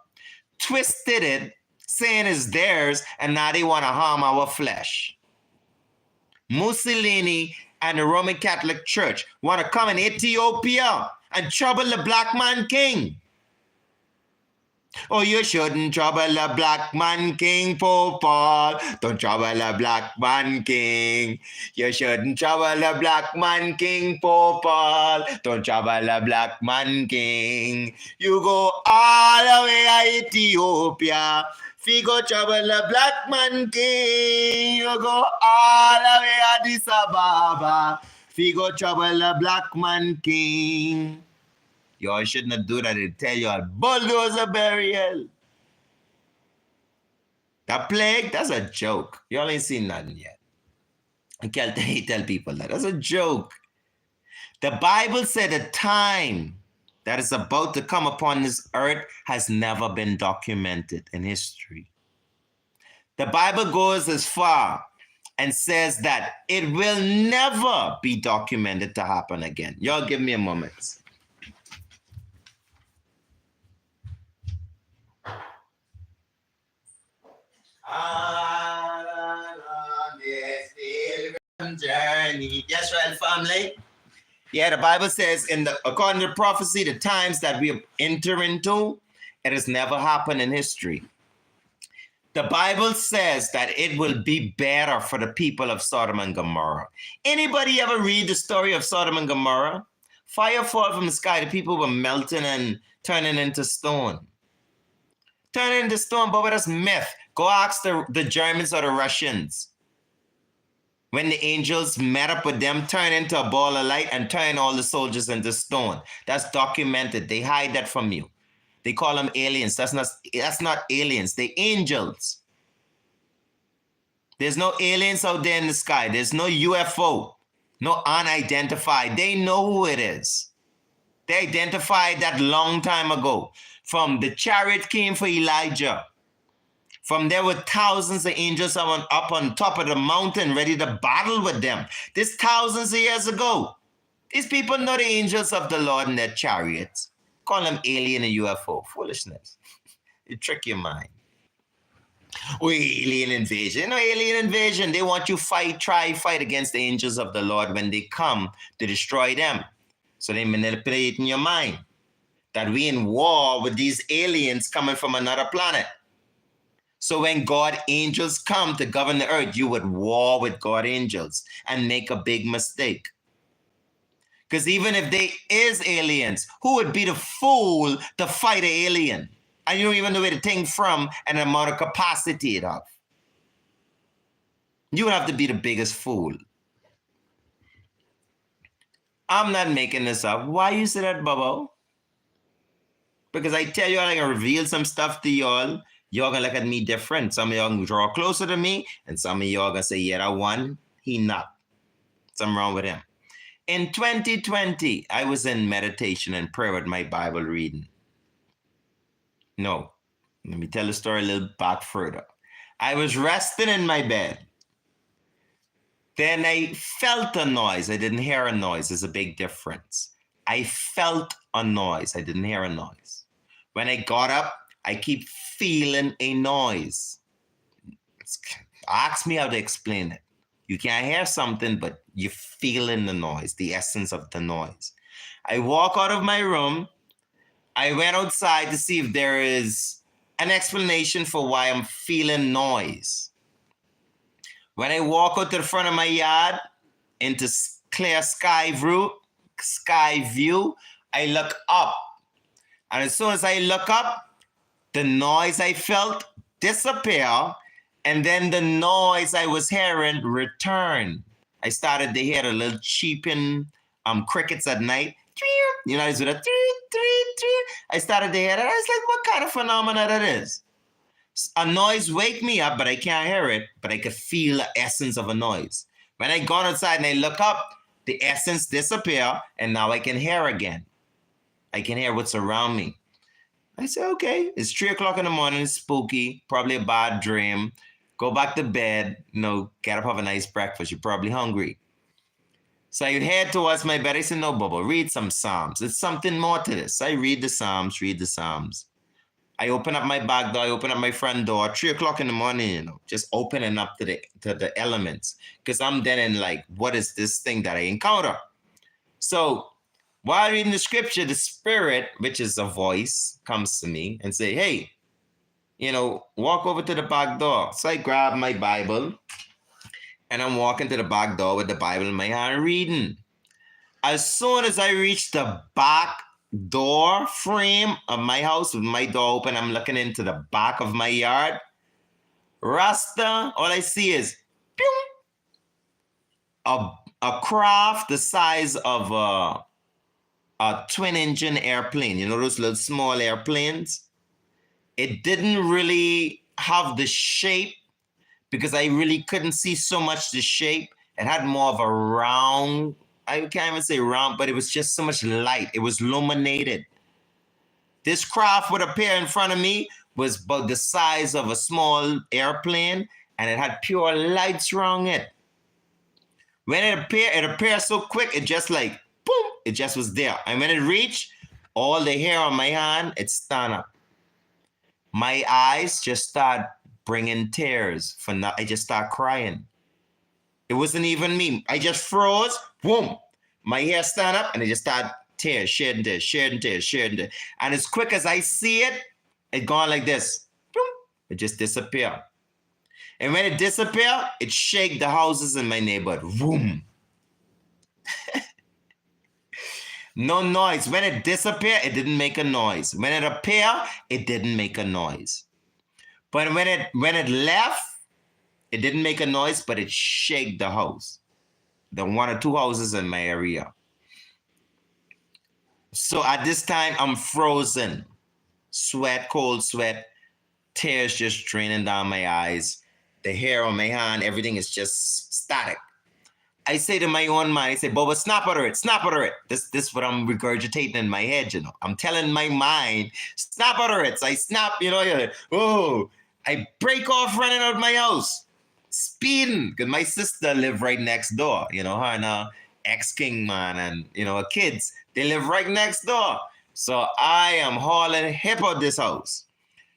twisted it, saying it's theirs, and now they want to harm our flesh. Mussolini and the Roman Catholic Church want to come in Ethiopia and trouble the black man king. Oh, you shouldn't trouble a black man king, Pope Paul. Don't trouble a black man king. You shouldn't trouble a black man king, Pope Paul. Don't trouble a black man king. You go all the way to Ethiopia. Figo trouble a black man king. You go all the way to Addis Ababa. Figo trouble a black man king. Y'all shouldn't do that. They tell you all bulldozer burial. That plague, that's a joke. Y'all ain't seen nothing yet. I can't tell people that. That's a joke. The Bible said the time that is about to come upon this earth has never been documented in history. The Bible goes as far and says that it will never be documented to happen again. Y'all give me a moment. Journey. Yes, right, family. Yeah, the Bible says according to prophecy, the times that we enter into, it has never happened in history. The Bible says that it will be better for the people of Sodom and Gomorrah. Anybody ever read the story of Sodom and Gomorrah? Fire fall from the sky, the people were melting and turning into stone. Turning into stone, but that's myth. Go ask the Germans or the Russians. When the angels met up with them, turn into a ball of light and turn all the soldiers into stone. That's documented. They hide that from you. They call them aliens. That's not aliens. They're angels. There's no aliens out there in the sky. There's no UFO. No unidentified. They know who it is. They identified that long time ago. From the chariot came for Elijah. From there were thousands of angels up on top of the mountain ready to battle with them. This thousands of years ago. These people know the angels of the Lord in their chariots. Call them alien and UFO. Foolishness. You trick your mind. Oh, alien invasion. No, alien invasion. They want you try fight against the angels of the Lord when they come to destroy them. So they manipulate in your mind that we in war with these aliens coming from another planet. So when God angels come to govern the earth, you would war with God angels and make a big mistake. Because even if they is aliens, who would be the fool to fight an alien? And you don't even know where the thing from and the amount of capacity it have. You would have to be the biggest fool. I'm not making this up. Why you say that, Bubba? Because I tell you, I can reveal some stuff to y'all. Y'all gonna look at me different. Some of y'all can draw closer to me, and some of y'all gonna say, yeah, that one, he not. Something wrong with him. In 2020, I was in meditation and prayer with my Bible reading. No, let me tell the story a little back further. I was resting in my bed. Then I felt a noise. I didn't hear a noise. There's a big difference. I felt a noise. I didn't hear a noise. When I got up, I keep feeling a noise. Ask me how to explain it. You can't hear something, but you're feeling the noise, the essence of the noise. I walk out of my room. I went outside to see if there is an explanation for why I'm feeling noise. When I walk out to the front of my yard into clear sky view, I look up. And as soon as I look up, the noise I felt disappear, and then the noise I was hearing return. I started to hear the little cheeping crickets at night. You know, it's with a I started to hear that. I was like, what kind of phenomena that is? A noise wake me up, but I can't hear it, but I could feel the essence of a noise. When I go outside and I look up, the essence disappear, and now I can hear again. I can hear what's around me. I say, okay, it's 3 o'clock in the morning, it's spooky, probably a bad dream. Go back to bed, get up, have a nice breakfast. You're probably hungry. So I head towards my bed. I said, no, Bubba, read some Psalms. It's something more to this. I read the Psalms. I open up my back door, I open up my front door, 3 o'clock in the morning, just opening up to the elements. Because I'm then in like, what is this thing that I encounter? So while reading the scripture, the spirit, which is a voice, comes to me and say, hey, walk over to the back door. So I grab my Bible and I'm walking to the back door with the Bible in my hand reading. As soon as I reach the back door frame of my house with my door open, I'm looking into the back of my yard. Rasta, all I see is pew, a craft the size of a twin-engine airplane. You know those little small airplanes? It didn't really have the shape because I really couldn't see so much the shape. It had more of a round, I can't even say round, but it was just so much light. It was illuminated. This craft would appear in front of me, was about the size of a small airplane, and it had pure lights around it. When it appeared so quick, it just like, boom, it just was there. And when it reached, all the hair on my hand, it stand up. My eyes just start bringing tears. I just start crying. It wasn't even me. I just froze. Boom. My hair stand up and it just start tears, shedding tears, shedding tears, shedding tears. And as quick as I see it, it gone like this. Boom. It just disappear. And when it disappear, it shake the houses in my neighborhood. Boom. No noise. When it disappear, it didn't make a noise. When it appear, it didn't make a noise. But when it left, it didn't make a noise, but it shake the house. The 1 or 2 houses in my area. So at this time, I'm frozen. Sweat, cold sweat, tears just draining down my eyes. The hair on my hand, everything is just static. I say to my own mind, I say, Boba, snap out of it, snap out of it. This is what I'm regurgitating in my head, I'm telling my mind, snap out of it. So I snap, I break off running out of my house, speeding, because my sister lived right next door, her and her ex-king man and, her kids, they live right next door. So I am hauling hip out this house,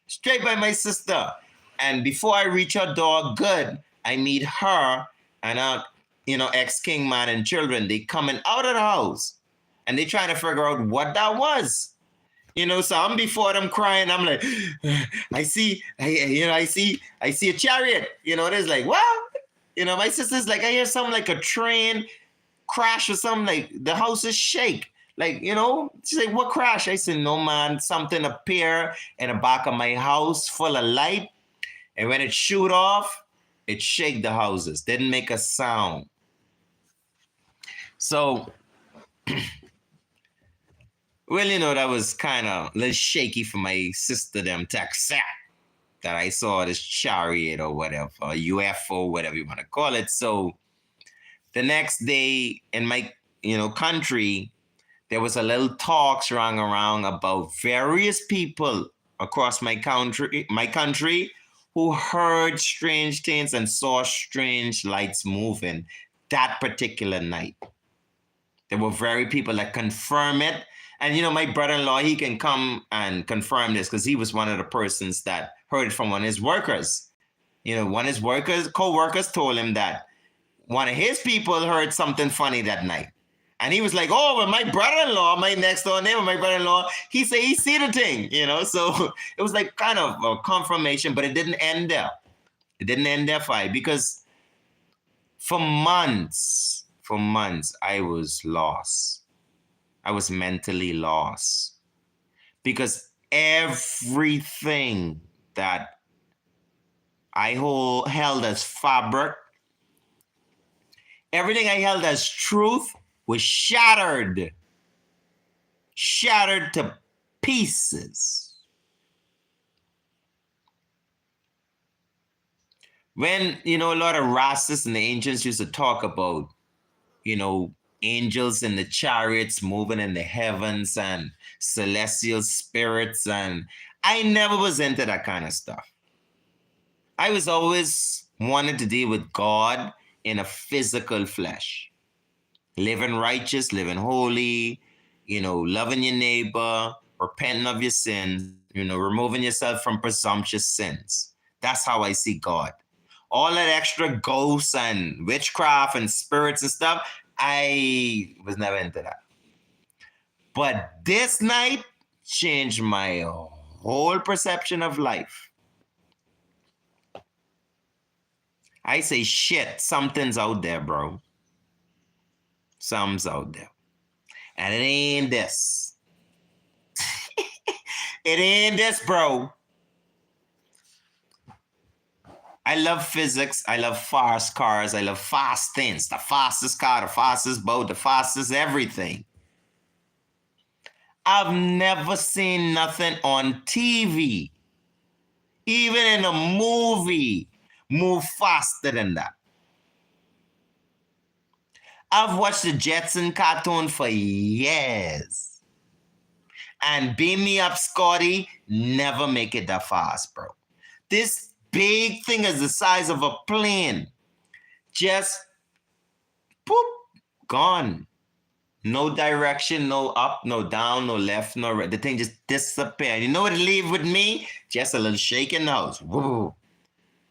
straight by my sister. And before I reach her door, good, I meet her and her ex-king man and children. They coming out of the house and they trying to figure out what that was. So I'm before them crying. I'm like, I see a chariot. There's like, what? My sister's like, I hear something like a train crash or something, like the house is shake. Like, she's like, what crash? I said, no, man, something appear in the back of my house full of light. And when it shoot off, it shake the houses. Didn't make a sound. So, well, that was kind of a little shaky for my sister them to accept that I saw this chariot or whatever, a UFO, whatever you want to call it. So the next day in my, country, there was a little talks around about various people across my country who heard strange things and saw strange lights moving that particular night. There were very people that confirm it. And, my brother-in-law, he can come and confirm this because he was one of the persons that heard it from one of his workers. One of his co-workers told him that one of his people heard something funny that night. And he was like, oh, well, my brother-in-law, my next door neighbor, my brother-in-law, he said he see the thing, So it was like kind of a confirmation, but it didn't end there. It didn't end there, because for months, I was lost. I was mentally lost. Because everything that I held as fabric, everything I held as truth was shattered to pieces. When, a lot of Rastas and the ancients used to talk about, angels in the chariots moving in the heavens and celestial spirits, and I never was into that kind of stuff. I was always wanted to deal with God in a physical flesh. Living righteous, living holy, loving your neighbor, repenting of your sins, removing yourself from presumptuous sins. That's how I see God. All that extra ghosts and witchcraft and spirits and stuff, I was never into that. But this night changed my whole perception of life. I say, shit, something's out there, bro. Something's out there. And it ain't this. It ain't this, bro. I love physics. I love fast cars. I love fast things. The fastest car, the fastest boat, the fastest everything. I've never seen nothing on TV, even in a movie, move faster than that. I've watched the Jetson cartoon for years. And beam me up, Scotty, never make it that fast, bro. This big thing is the size of a plane. Just, boop, gone. No direction, no up, no down, no left, no right. The thing just disappeared. You know what it leave with me? Just a little shake in the house. Woo.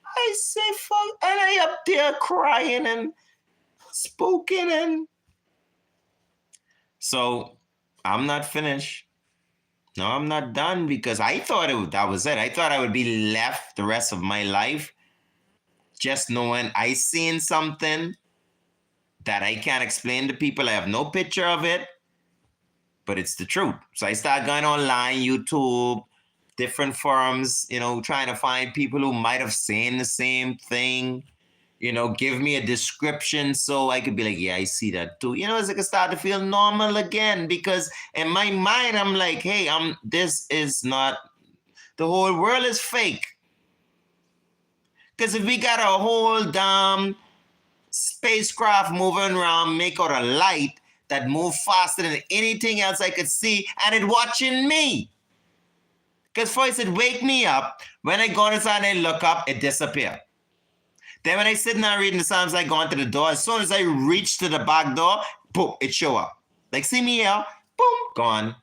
I say, fuck, and I up there crying and spooking and... So, I'm not finished. No, I'm not done because I thought that was it. I thought I would be left the rest of my life just knowing I seen something that I can't explain to people. I have no picture of it, but it's the truth. So I start going online, YouTube, different forums, trying to find people who might have seen the same thing, give me a description so I could be like, yeah, I see that too. As I can start to feel normal again, because in my mind, I'm like, hey, this is not, the whole world is fake. Because if we got a whole damn spacecraft moving around, make out a light that move faster than anything else I could see, and it watching me. Because first it wake me up. When I go inside and I look up, it disappear. Then when I sit down reading the Psalms, I go into the door. As soon as I reach to the back door, boom, it show up. Like, see me here? Boom, gone.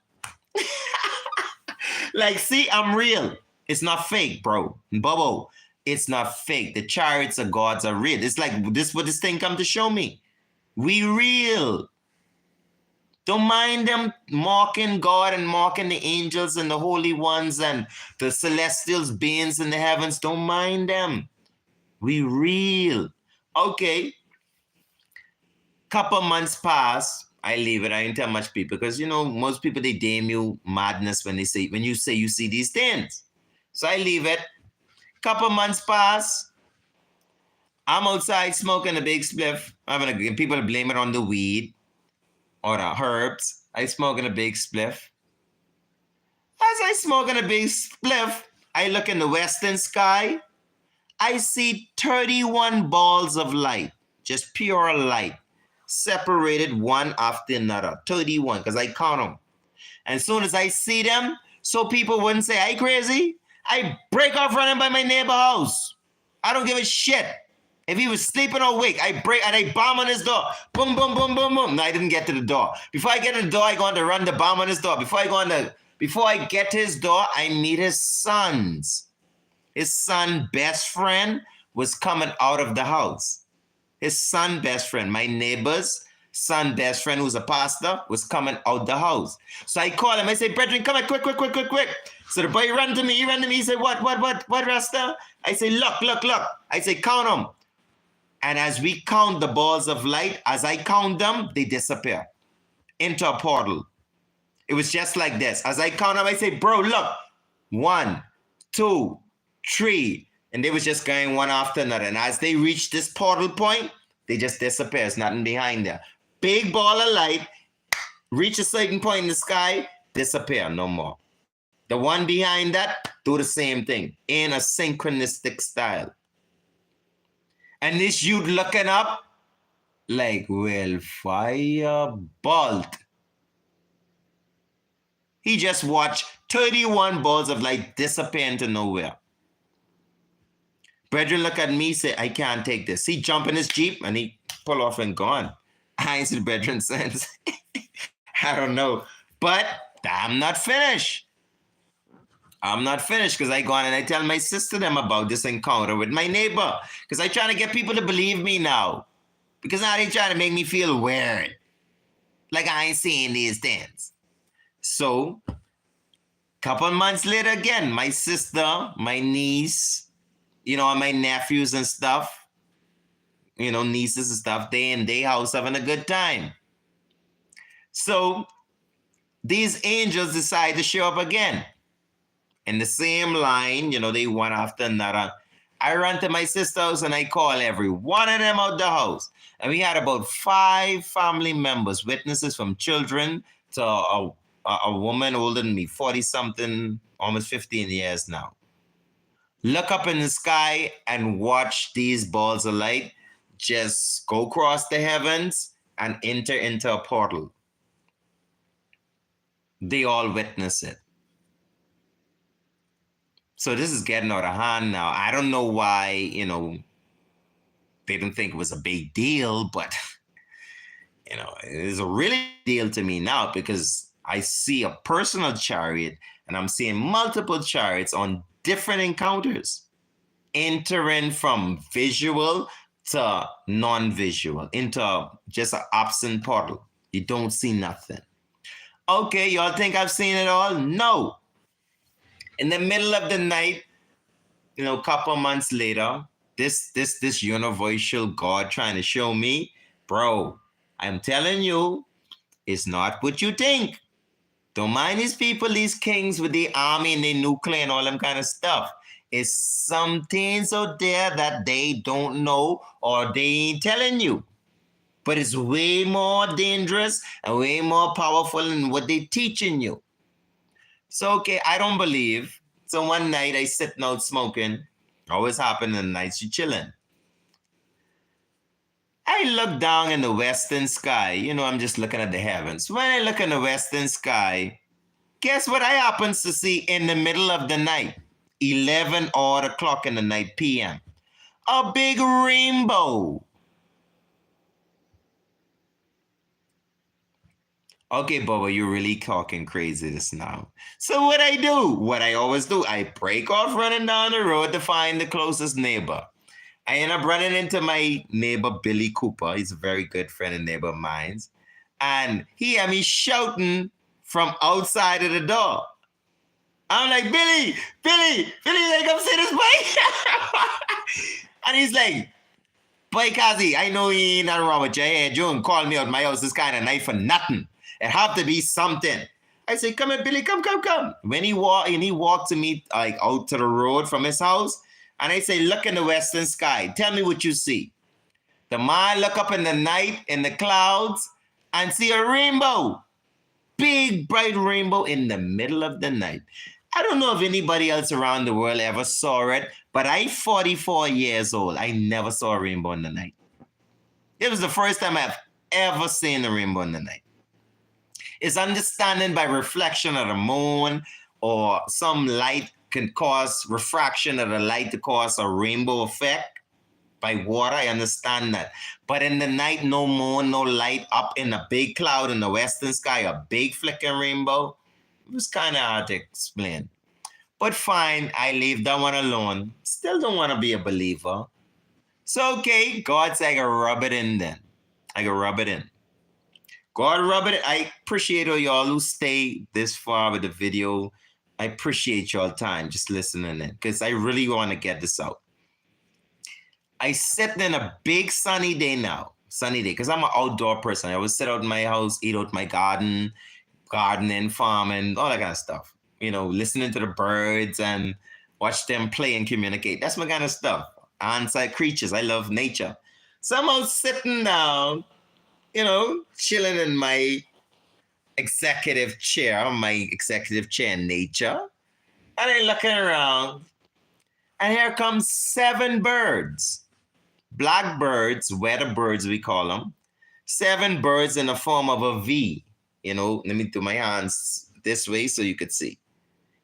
Like, see, I'm real. It's not fake, bro. Bobo, it's not fake. The chariots of gods are real. It's like, this what this thing come to show me. We real. Don't mind them mocking God and mocking the angels and the holy ones and the celestials beings in the heavens. Don't mind them. We real. Okay. Couple months pass. I leave it. I didn't tell much people because, most people, they damn you madness when you say you see these things. So I leave it. Couple months pass. I'm outside smoking a big spliff. People blame it on the weed or the herbs. I smoking a big spliff. As I smoking a big spliff, I look in the western sky. I see 31 balls of light, just pure light, separated one after another. 31, because I count them. And as soon as I see them, so people wouldn't say, "I crazy," I break off running by my neighbor's house. I don't give a shit. If he was sleeping or awake, I break and I bomb on his door. Boom, boom, boom, boom, boom. No, I didn't get to the door. Before I get to the door, I go on to run the bomb on his door. Before I get to his door, I meet his sons. His son best friend was coming out of the house. His son best friend, my neighbor's son best friend, who's a pastor, was coming out the house. So I call him. I say, "Brethren, come on, quick, quick, quick, quick, quick." So the boy ran to me. He said, what, Rasta? I say, look. I say, count them. And as we count the balls of light, as I count them, they disappear into a portal. It was just like this. As I count them, I say, "Bro, look. 1, 2, 3. And they was just going one after another. And as they reach this portal point, they just disappear. There's nothing behind there. Big ball of light, reach a certain point in the sky, disappear, no more. The one behind that, do the same thing in a synchronistic style. And this youth looking up like, well, firebolt. He just watched 31 balls of light disappear into nowhere. Brethren look at me, say, "I can't take this." He jump in his Jeep and he pull off and gone. I ain't seen brethren since. I don't know. But I'm not finished. I'm not finished because I go on and I tell my sister them about this encounter with my neighbor. Because I trying to get people to believe me now. Because now they trying to make me feel weird. Like I ain't seeing these things. So, couple months later again, my sister, my niece, and my nephews and stuff, nieces and stuff, they in their house having a good time. So, these angels decide to show up again. In the same line, they one after another. I run to my sister's house and I call every one of them out the house. And we had about 5 family members, witnesses from children to a woman older than me, 40-something, almost 15 years now. Look up in the sky and watch these balls of light just go across the heavens and enter into a portal. They all witness it. So this is getting out of hand now. I don't know why, they didn't think it was a big deal, but, it is a really big deal to me now because I see a personal chariot and I'm seeing multiple chariots on different encounters, entering from visual to non-visual, into just an absent portal. You don't see nothing. Okay, y'all think I've seen it all? No. In the middle of the night, couple months later, this universal God trying to show me, bro, I'm telling you, it's not what you think. Don't mind these people, these kings with the army and the nuclear and all them kind of stuff. It's some things out there that they don't know or they ain't telling you. But it's way more dangerous and way more powerful than what they teaching you. So, okay, I don't believe. So one night I sitting out smoking. Always happen in the nights you chilling. I look down in the western sky. I'm just looking at the heavens. When I look in the western sky, guess what I happens to see in the middle of the night? 11 odd o'clock in the night p.m. A big rainbow. Okay, Bubba, you're really talking crazy this now. So what I do, what I always do, I break off running down the road to find the closest neighbor. I end up running into my neighbor, Billy Cooper. He's a very good friend and neighbor of mine. And he had me shouting from outside of the door. I'm like, Billy, like, come see this boy. And he's like, boy, Kazi, I know he ain't nothing wrong with your head. You don't call me out my house this kind of night for nothing. It have to be something. I say, come here, Billy, come. When he walked to me, like, out to the road from his house, and I say, look in the western sky. Tell me what you see. The man look up in the night, in the clouds, and see a rainbow. Big, bright rainbow in the middle of the night. I don't know if anybody else around the world ever saw it, but I'm 44 years old. I never saw a rainbow in the night. It was the first time I've ever seen a rainbow in the night. It's understanding by reflection of the moon or some light can cause refraction of the light to cause a rainbow effect by water. I understand that. But in the night, no moon, no light, up in a big cloud in the western sky, a big flickering rainbow. It was kind of hard to explain. But fine, I leave that one alone. Still don't want to be a believer. So, okay, God said I can rub it in then. I can rub it in. God rub it in. I appreciate all y'all who stay this far with the video. I appreciate y'all time just listening in because I really want to get this out. I sit in a big sunny day now. Sunny day because I'm an outdoor person. I always sit out in my house, eat out my gardening, farming, all that kind of stuff. Listening to the birds and watch them play and communicate. That's my kind of stuff. On-site creatures. I love nature. So I'm out sitting down, chilling in my executive chair in nature. And I'm looking around. And here comes 7 birds. Black birds, weather birds we call them. 7 birds in the form of a V. Let me do my hands this way so you could see.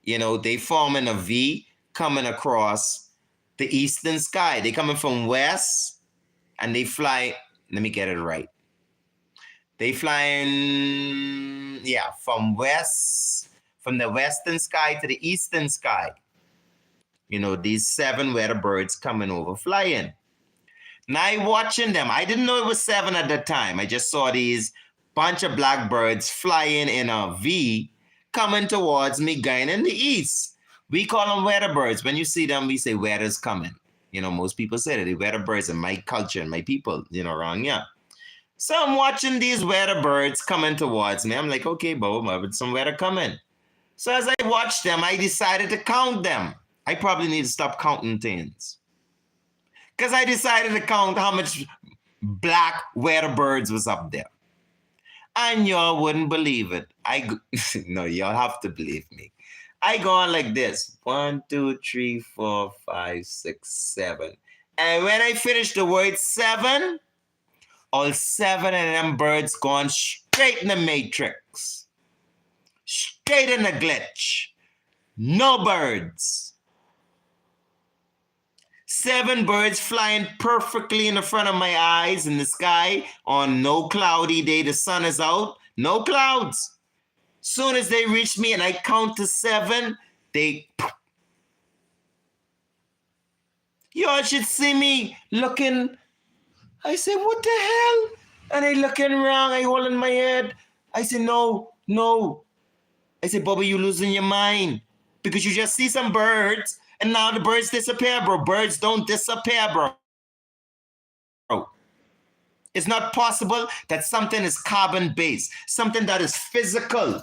They form in a V coming across the eastern sky. They coming from west and they fly. Let me get it right. They flying, from from the western sky to the eastern sky. You know, these 7 weather birds coming over, flying. Now I watching them. I didn't know it was 7 at the time. I just saw these bunch of blackbirds flying in a V coming towards me, going in the east. We call them weather birds. When you see them, we say weather's coming. You know, most people say that the weather birds in my culture and my people, you know, around here. So I'm watching these weather birds coming towards me. I'm like, okay, Bob, some weather coming. So as I watched them, I decided to count them. I probably need to stop counting things. Because I decided to count how much black weather birds was up there. And y'all wouldn't believe it. No, y'all have to believe me. I go on like this. 1, 2, 3, 4, 5, 6, 7. And when I finish the word 7, all 7 of them birds gone straight in the matrix. Straight in the glitch. No birds. 7 birds flying perfectly in the front of my eyes in the sky on no cloudy day. The sun is out. No clouds. Soon as they reach me and I count to 7, y'all should see me looking. I say, what the hell? And I looking around, I holding my head. I say, no. I say, Bobby, you losing your mind. Because you just see some birds and now the birds disappear, bro. Birds don't disappear, bro. It's not possible that something is carbon-based, something that is physical.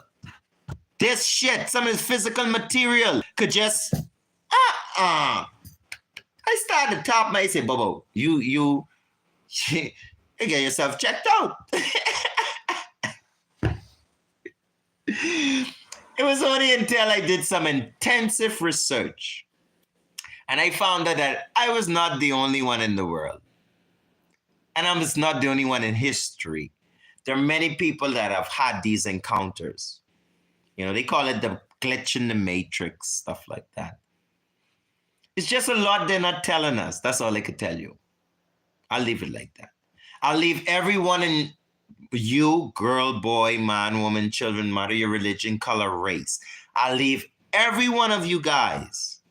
This shit, some of this physical material could just, I started to top my, say, Bobo, you get yourself checked out. It was only until I did some intensive research and I found out that I was not the only one in the world. And I was not the only one in history. There are many people that have had these encounters. You know, they call it the glitch in the matrix, stuff like that. It's just a lot they're not telling us. That's all I could tell you. I'll leave it like that. I'll leave everyone in you, girl, boy, man, woman, children, matter your religion, color, race. I'll leave every one of you guys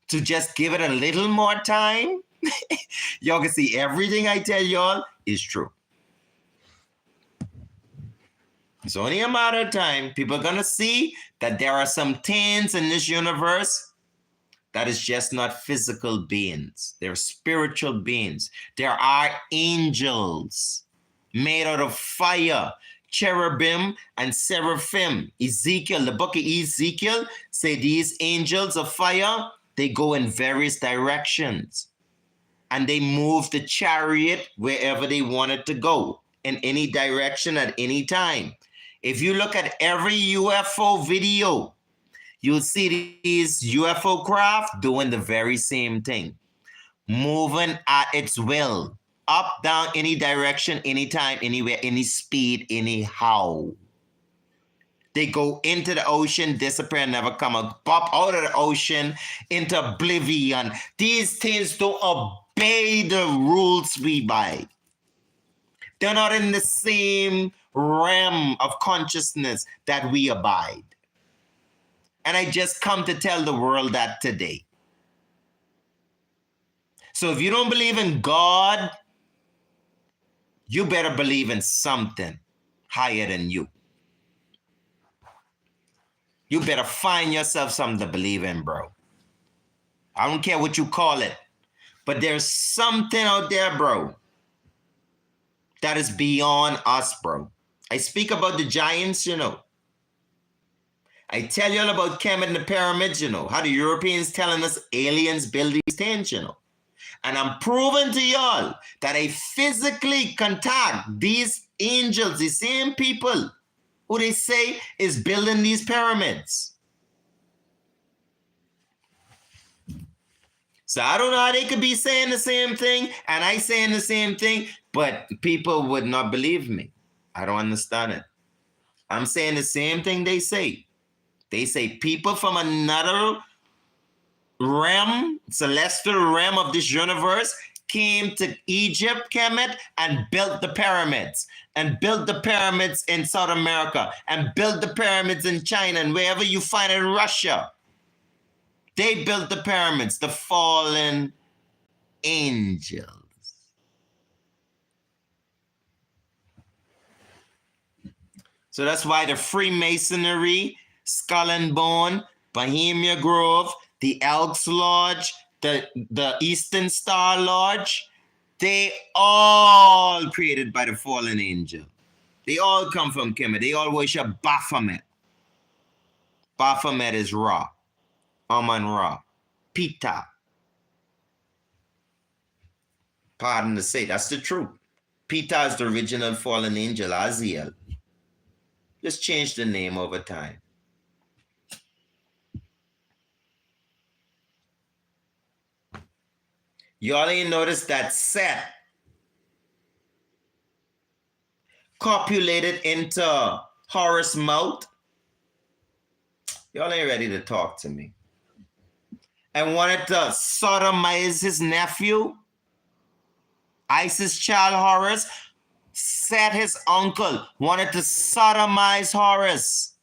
to just give it a little more time. Y'all can see everything I tell y'all is true. It's only a matter of time. People are going to see that there are some things in this universe that is just not physical beings. They're spiritual beings. There are angels made out of fire, cherubim and seraphim. Ezekiel, the book of Ezekiel, say these angels of fire, they go in various directions. And they move the chariot wherever they want it to go, in any direction at any time. If you look at every UFO video, you'll see these UFO craft doing the very same thing, moving at its will, up, down, any direction, anytime, anywhere, any speed, anyhow. They go into the ocean, disappear, never come up, pop out of the ocean into oblivion. These things don't obey the rules we by. They're not in the same realm of consciousness that we abide. And I just come to tell the world that today. So if you don't believe in God, you better believe in something higher than you. You better find yourself something to believe in, bro. I don't care what you call it, but there's something out there, bro, that is beyond us, bro. I speak about the giants, you know. I tell you all about Kemet and the pyramids, you know, how the Europeans telling us aliens build these things, you know. And I'm proving to y'all that I physically contact these angels, the same people who they say is building these pyramids. So I don't know how they could be saying the same thing and I saying the same thing, but people would not believe me. I don't understand it. I'm saying the same thing they say. They say people from another realm, celestial realm of this universe came to Egypt, Kemet, and built the pyramids, and built the pyramids in South America, and built the pyramids in China, and wherever you find it in Russia. They built the pyramids, the fallen angels. So that's why the Freemasonry, Skull and Bone, Bohemia Grove, the Elks Lodge, the Eastern Star Lodge, they all created by the fallen angel. They all come from Kemet. They all worship Baphomet. Baphomet is Ra. Amun Ra. Ptah. Pardon to say, that's the truth. Ptah is the original fallen angel, Aziel. Just change the name over time. Y'all ain't noticed that Seth copulated into Horus' mouth? Y'all ain't ready to talk to me. And wanted to sodomize his nephew, Isis' child Horus. Seth, his uncle, wanted to sodomize Horus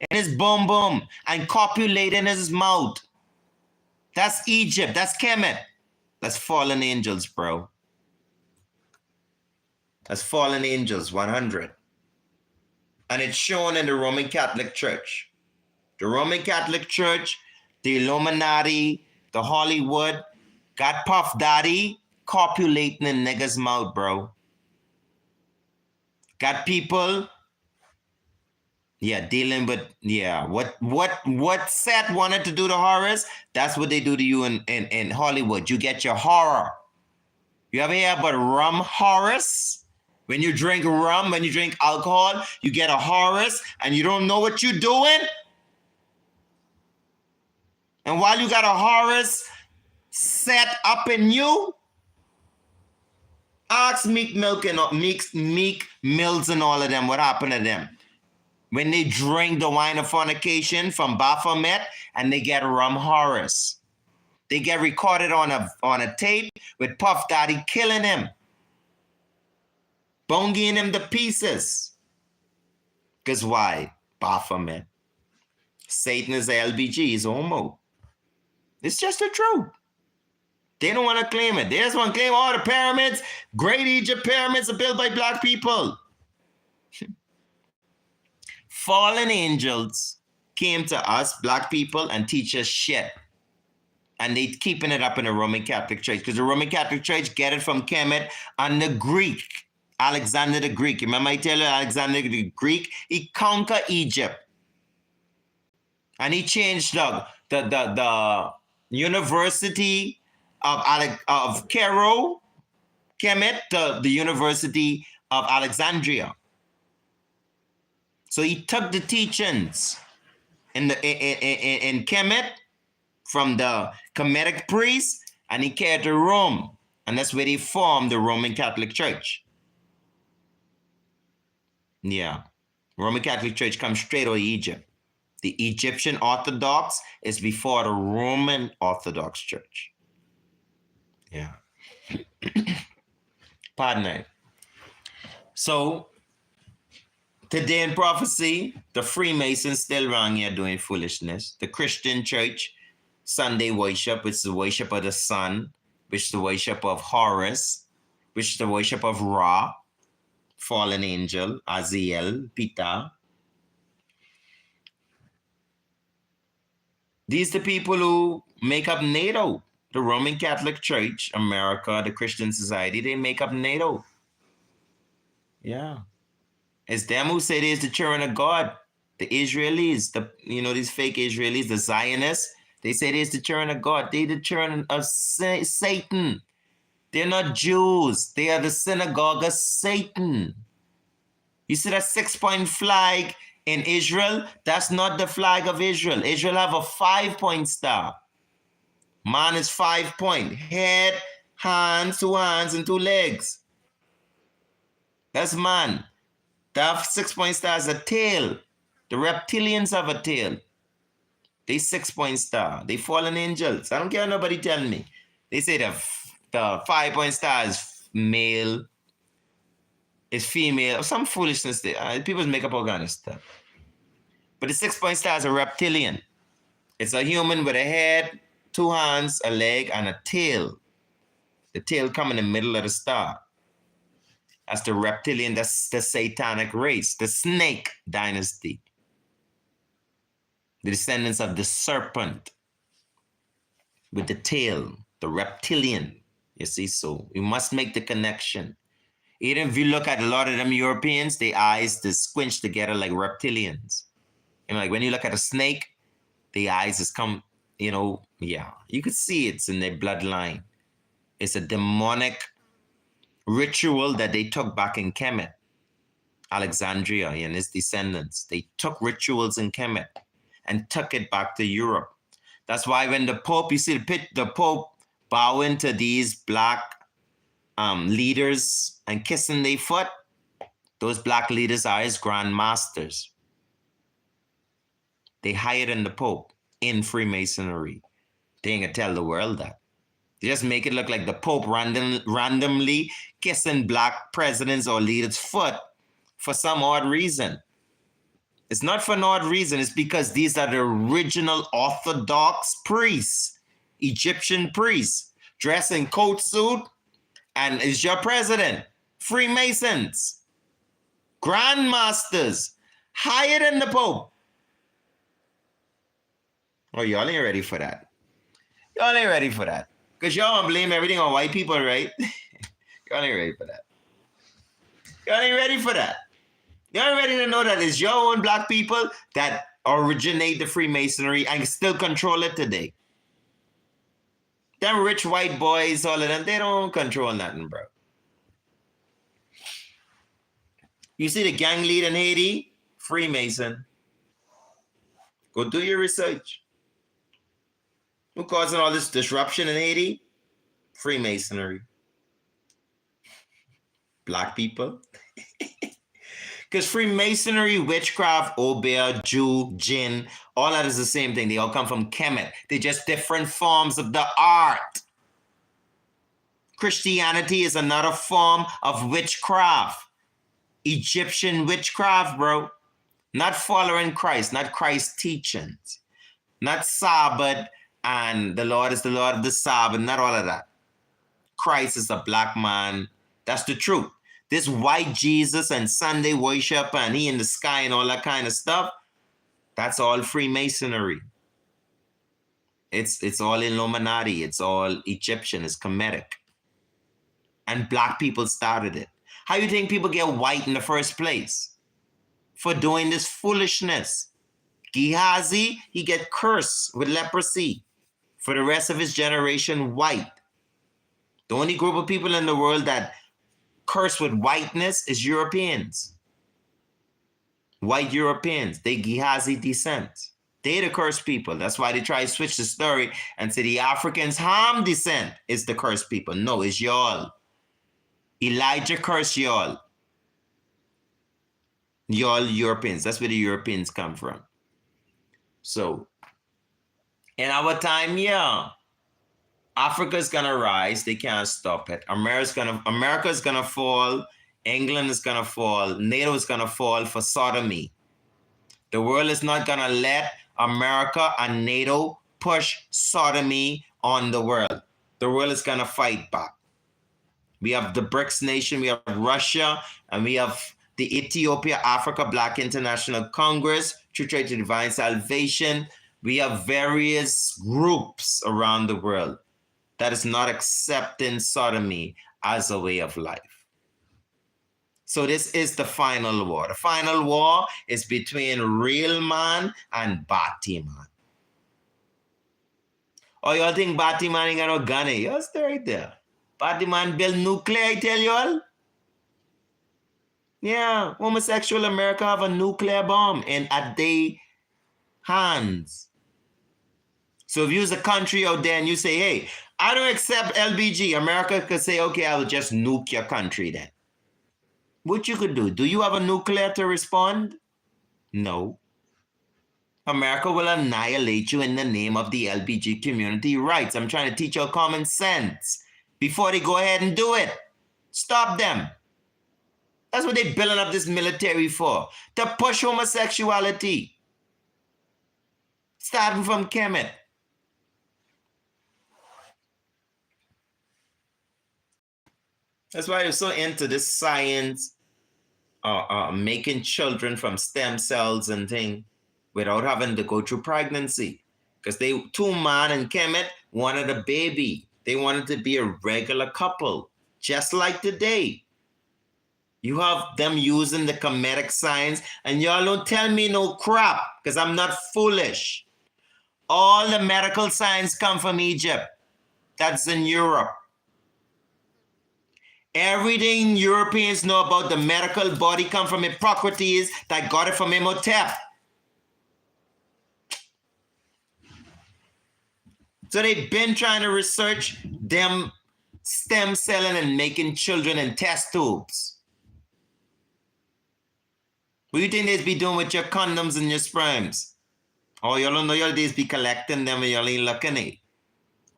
in his boom boom and copulate in his mouth. That's Egypt. That's Kemet. That's fallen angels, bro. That's fallen angels, 100. And it's shown in the Roman Catholic Church. The Roman Catholic Church, the Illuminati, the Hollywood, got Puff Daddy copulating in niggas' mouth, bro. Got people, dealing with, what Seth wanted to do to Horus, that's what they do to you in Hollywood. You get your horror. You ever hear about rum Horus? When you drink rum, when you drink alcohol, you get a Horus and you don't know what you're doing. And while you got a Horus set up in you, ask Meek Mills and all of them what happened to them when they drink the wine of fornication from Baphomet and they get rum Horus. They get recorded on a tape with Puff Daddy killing him, bonging him to pieces. Because why? Baphomet. Satan is a LBG, he's homo. It's just the truth. They don't want to claim it. They just want to claim all the pyramids. Great Egypt pyramids are built by black people. Fallen angels came to us, black people, and teach us shit. And they keeping it up in the Roman Catholic Church. Because the Roman Catholic Church get it from Kemet and the Greek. Alexander the Greek. Remember I tell you, Alexander the Greek, he conquered Egypt. And he changed the University of Cairo, Kemet, to the University of Alexandria. So he took the teachings in Kemet from the Kemetic priests and he carried to Rome. And that's where they formed the Roman Catholic Church. Yeah. Roman Catholic Church comes straight out of Egypt. The Egyptian Orthodox is before the Roman Orthodox Church. Yeah. Pardon me. So, today in prophecy, the Freemasons still around here doing foolishness. The Christian church, Sunday worship, which is the worship of the sun, which is the worship of Horus, which is the worship of Ra, fallen angel, Aziel, Ptah. These are the people who make up NATO. The Roman Catholic Church, America, the Christian Society, they make up NATO. Yeah. It's them who say there's the children of God. The Israelis, these fake Israelis, the Zionists, they say there's the children of God. They're the children of Satan. They're not Jews. They are the synagogue of Satan. You see that 6-point flag in Israel? That's not the flag of Israel. Israel have a 5-point star. Man is 5-point. Head, hands, 2 hands, and 2 legs. That's man. That 6-point star is a tail. The reptilians have a tail. They 6-point star. They fallen angels. I don't care what nobody tell me. They say The 5-point star is male, is female, some foolishness there. People make up all kind of stuff. But the 6-point star is a reptilian. It's a human with a head, 2 hands, a leg, and a tail. The tail come in the middle of the star. That's the reptilian, that's the satanic race, the snake dynasty. The descendants of the serpent with the tail, the reptilian. You see, so you must make the connection. Even if you look at a lot of them Europeans, their eyes they squinch together like reptilians. You know, like when you look at a snake, the eyes just come, you know, yeah. You could see it's in their bloodline. It's a demonic ritual that they took back in Kemet, Alexandria and his descendants. They took rituals in Kemet and took it back to Europe. That's why when the Pope, you see the Pope bowing to these black leaders and kissing their foot, those black leaders are his grand masters. They hired in the Pope in Freemasonry. They ain't gonna tell the world that. They just make it look like the Pope randomly kissing black presidents or leaders' foot for some odd reason. It's not for an odd reason. It's because these are the original Orthodox priests, Egyptian priests, dressed in coat suit, and is your president. Freemasons, grandmasters, higher than the Pope. Oh, y'all ain't ready for that. Y'all ain't ready for that. Because y'all want to blame everything on white people, right? Y'all ain't ready for that. Y'all ain't ready for that. Y'all ready to know that it's your own black people that originate the Freemasonry and still control it today. Them rich white boys, all of them, they don't control nothing, bro. You see the gang leader in Haiti? Freemason. Go do your research. Who causing all this disruption in Haiti? Freemasonry. Black people. Because Freemasonry, witchcraft, obeah, Jew, jinn, all that is the same thing. They all come from Kemet. They're just different forms of the art. Christianity is another form of witchcraft. Egyptian witchcraft, bro. Not following Christ, not Christ's teachings. Not Sabbath and the Lord is the Lord of the Sabbath, not all of that. Christ is a black man. That's the truth. This white Jesus and Sunday worship and he in the sky and all that kind of stuff, that's all Freemasonry. It's all Illuminati. It's all Egyptian. It's Kemetic. And black people started it. How you think people get white in the first place? For doing this foolishness. Gehazi, he get cursed with leprosy. For the rest of his generation, white. The only group of people in the world that cursed with whiteness is Europeans. White Europeans, they Gehazi descent. They the cursed people. That's why they try to switch the story and say the Africans Ham descent is the cursed people. No, it's y'all. Elijah cursed y'all. Y'all Europeans. That's where the Europeans come from. So, in our time, yeah. Africa's gonna rise. They can't stop it. America's gonna fall. England is gonna fall. NATO is gonna fall for sodomy. The world is not gonna let America and NATO push sodomy on the world. The world is gonna fight back. We have the BRICS nation. We have Russia, and we have the Ethiopia Africa Black International Congress, True Trade to Divine Salvation. We have various groups around the world that is not accepting sodomy as a way of life. So this is the final war. The final war is between real man and Bati man. Oh, y'all think Bati man ain't got no gun? Y'all stay right there. Bati man build nuclear, I tell y'all. Yeah, homosexual America have a nuclear bomb at their hands. So if you was a country out there and you say, hey, I don't accept LBG, America could say, okay, I will just nuke your country then. What you could do? Do you have a nuclear to respond? No. America will annihilate you in the name of the LBG community rights. I'm trying to teach you common sense. before they go ahead and do it. Stop them. That's what they're building up this military for, to push homosexuality. Starting from Kemet. That's why you're so into this science, making children from stem cells and thing without having to go through pregnancy. Because two man and Kemet wanted a baby. They wanted to be a regular couple, just like today. You have them using the Kemetic science, and y'all don't tell me no crap, because I'm not foolish. All the medical science come from Egypt. That's in Europe. Everything Europeans know about the medical body come from Hippocrates that got it from Imhotep. So they've been trying to research them stem celling and making children in test tubes. What do you think they'd be doing with your condoms and your sperms? Oh, y'all don't know y'all days be collecting them and y'all ain't looking at it.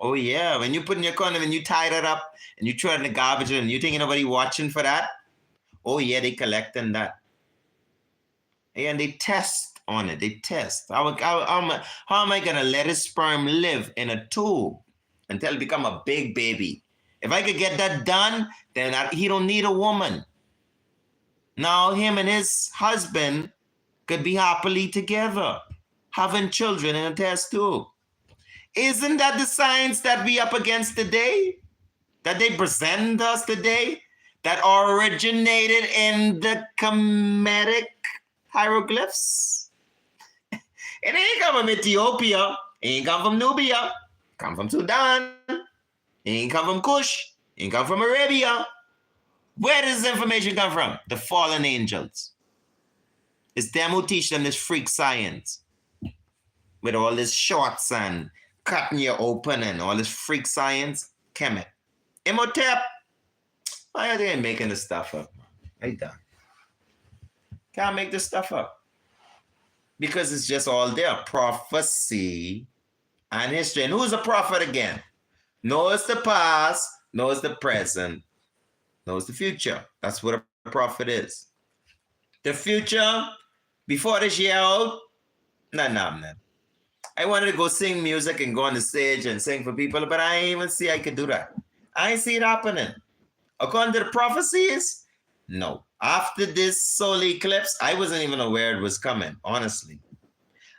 Oh yeah, when you put in your condom and you tie it up and you throw it in the garbage and you think nobody watching for that? Oh yeah, they collecting that. And they test on it. They test. How am I gonna let his sperm live in a tube until it become a big baby? If I could get that done, then he don't need a woman. Now him and his husband could be happily together, having children in a test tube. Isn't that the science that we up against today? That they present us today? That originated in the Kemetic hieroglyphs? It ain't come from Ethiopia. It ain't come from Nubia. It come from Sudan. It ain't come from Kush. It ain't come from Arabia. Where does this information come from? The fallen angels. It's them who teach them this freak science. With all this shots and cutting you open and all this freak science. Kemet. Imhotep. Why are they making this stuff up? They done. Can't make this stuff up. Because it's just all there. Prophecy and history. And who's a prophet again? Knows the past, knows the present, knows the future. That's what a prophet is. The future, before this year out, man. I wanted to go sing music and go on the stage and sing for people, but I ain't even see I could do that. I ain't see it happening. According to the prophecies, no. After this solar eclipse, I wasn't even aware it was coming, honestly.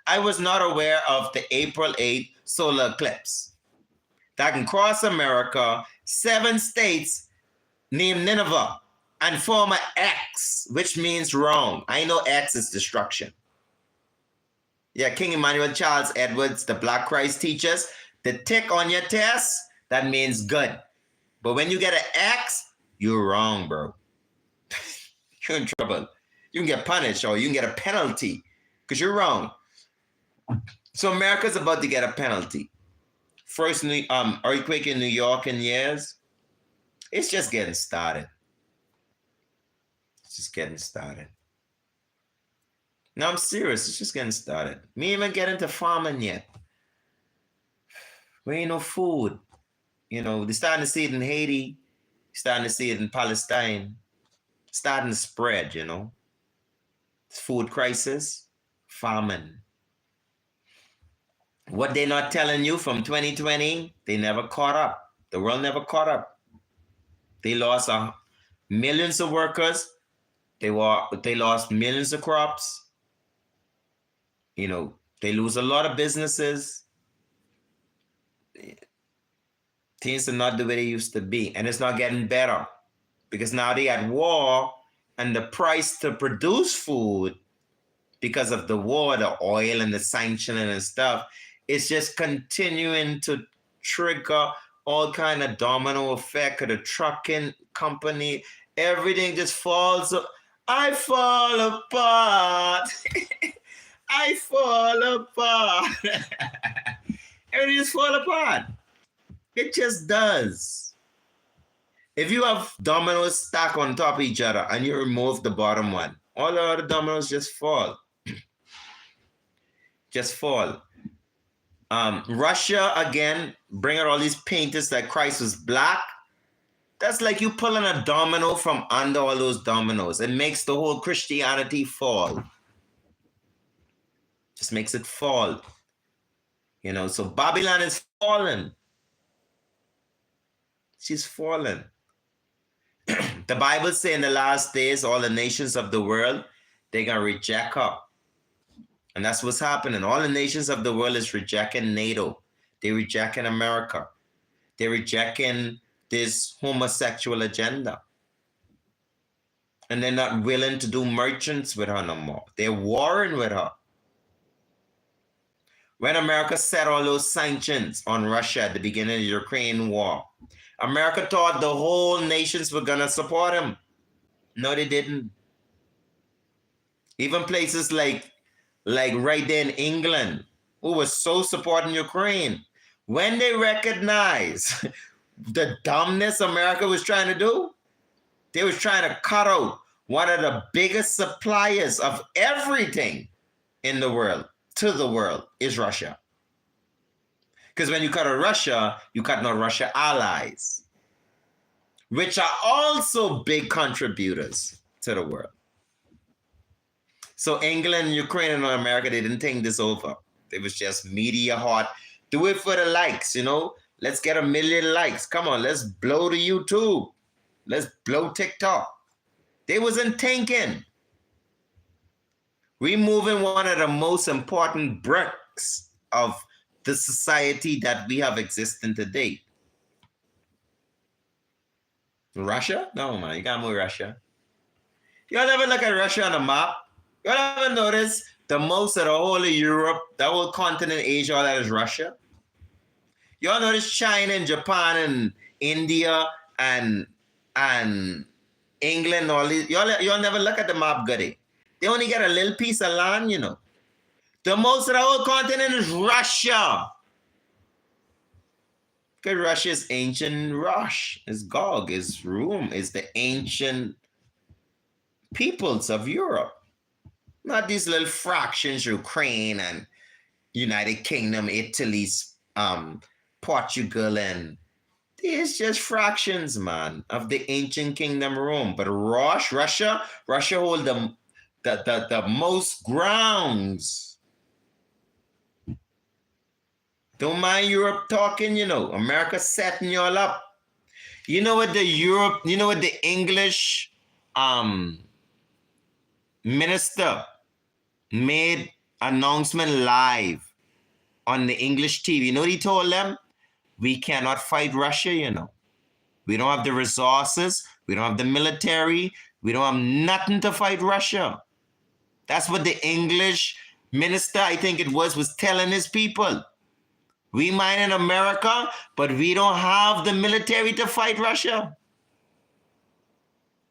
I was not aware of the April 8th solar eclipse that can cross America, 7 states named Nineveh, and form an X, which means wrong. I know X is destruction. Yeah, King Emmanuel Charles Edwards, the Black Christ teaches, the tick on your test, that means good. But when you get an X, you're wrong, bro. You're in trouble. You can get punished or you can get a penalty because you're wrong. So America's about to get a penalty. First earthquake in New York in years. It's just getting started. It's just getting started. No, I'm serious. It's just getting started. Me even get into farming yet. We ain't no food. You know, they're starting to see it in Haiti. Starting to see it in Palestine. Starting to spread, you know. It's food crisis, famine. What they're not telling you from 2020, they never caught up. The world never caught up. They lost millions of workers. They lost millions of crops. You know, they lose a lot of businesses. Things are not the way they used to be. And it's not getting better. Because now they at war and the price to produce food because of the war, the oil and the sanctioning and stuff, it's just continuing to trigger all kind of domino effect of the trucking company. Everything just falls. I fall apart. I fall apart. Everything just fall apart. It just does. If you have dominoes stacked on top of each other and you remove the bottom one, all the other dominoes just fall. Just fall. Russia, again, bring out all these painters that Christ was black. That's like you pulling a domino from under all those dominoes. It makes the whole Christianity fall. Just makes it fall. You know, so Babylon is fallen. She's fallen. The Bible says in the last days, all the nations of the world, they're going to reject her. And that's what's happening. All the nations of the world is rejecting NATO. They're rejecting America. They're rejecting this homosexual agenda. And they're not willing to do merchants with her no more. They're warring with her. When America set all those sanctions on Russia at the beginning of the Ukraine war, America thought the whole nations were going to support him. No, they didn't. Even places like right there in England, who was so supporting Ukraine, when they recognized the dumbness America was trying to do, they was trying to cut out one of the biggest suppliers of everything in the world, to the world, is Russia. Because when you cut out Russia, you cut out Russia allies, which are also big contributors to the world. So England, Ukraine, and America, they didn't think this over. It was just media hot. Do it for the likes, you know? Let's get 1 million likes. Come on, let's blow the YouTube. Let's blow TikTok. They wasn't thinking. Removing one of the most important bricks of the society that we have existing today. Russia? No, man, you can't move Russia. Y'all ever look at Russia on a map? Y'all ever notice the most of the whole of Europe, the whole continent, Asia, all that is Russia? Y'all notice China and Japan and India and England, all these. Y'all never look at the map, goody. They only get a little piece of land, you know. The most of the whole continent is Russia. Because Russia is ancient Rush, is Gog, is Rome, is the ancient peoples of Europe. Not these little fractions, Ukraine and United Kingdom, Italy, Portugal, and these just fractions, man, of the ancient kingdom Rome. But Russia hold the most grounds. Don't mind Europe talking, you know. America setting y'all up. You know what the English minister made announcement live on the English TV. You know what he told them? We cannot fight Russia, you know. We don't have the resources. We don't have the military. We don't have nothing to fight Russia. That's what the English minister, I think it was telling his people. We mine in America, but we don't have the military to fight Russia.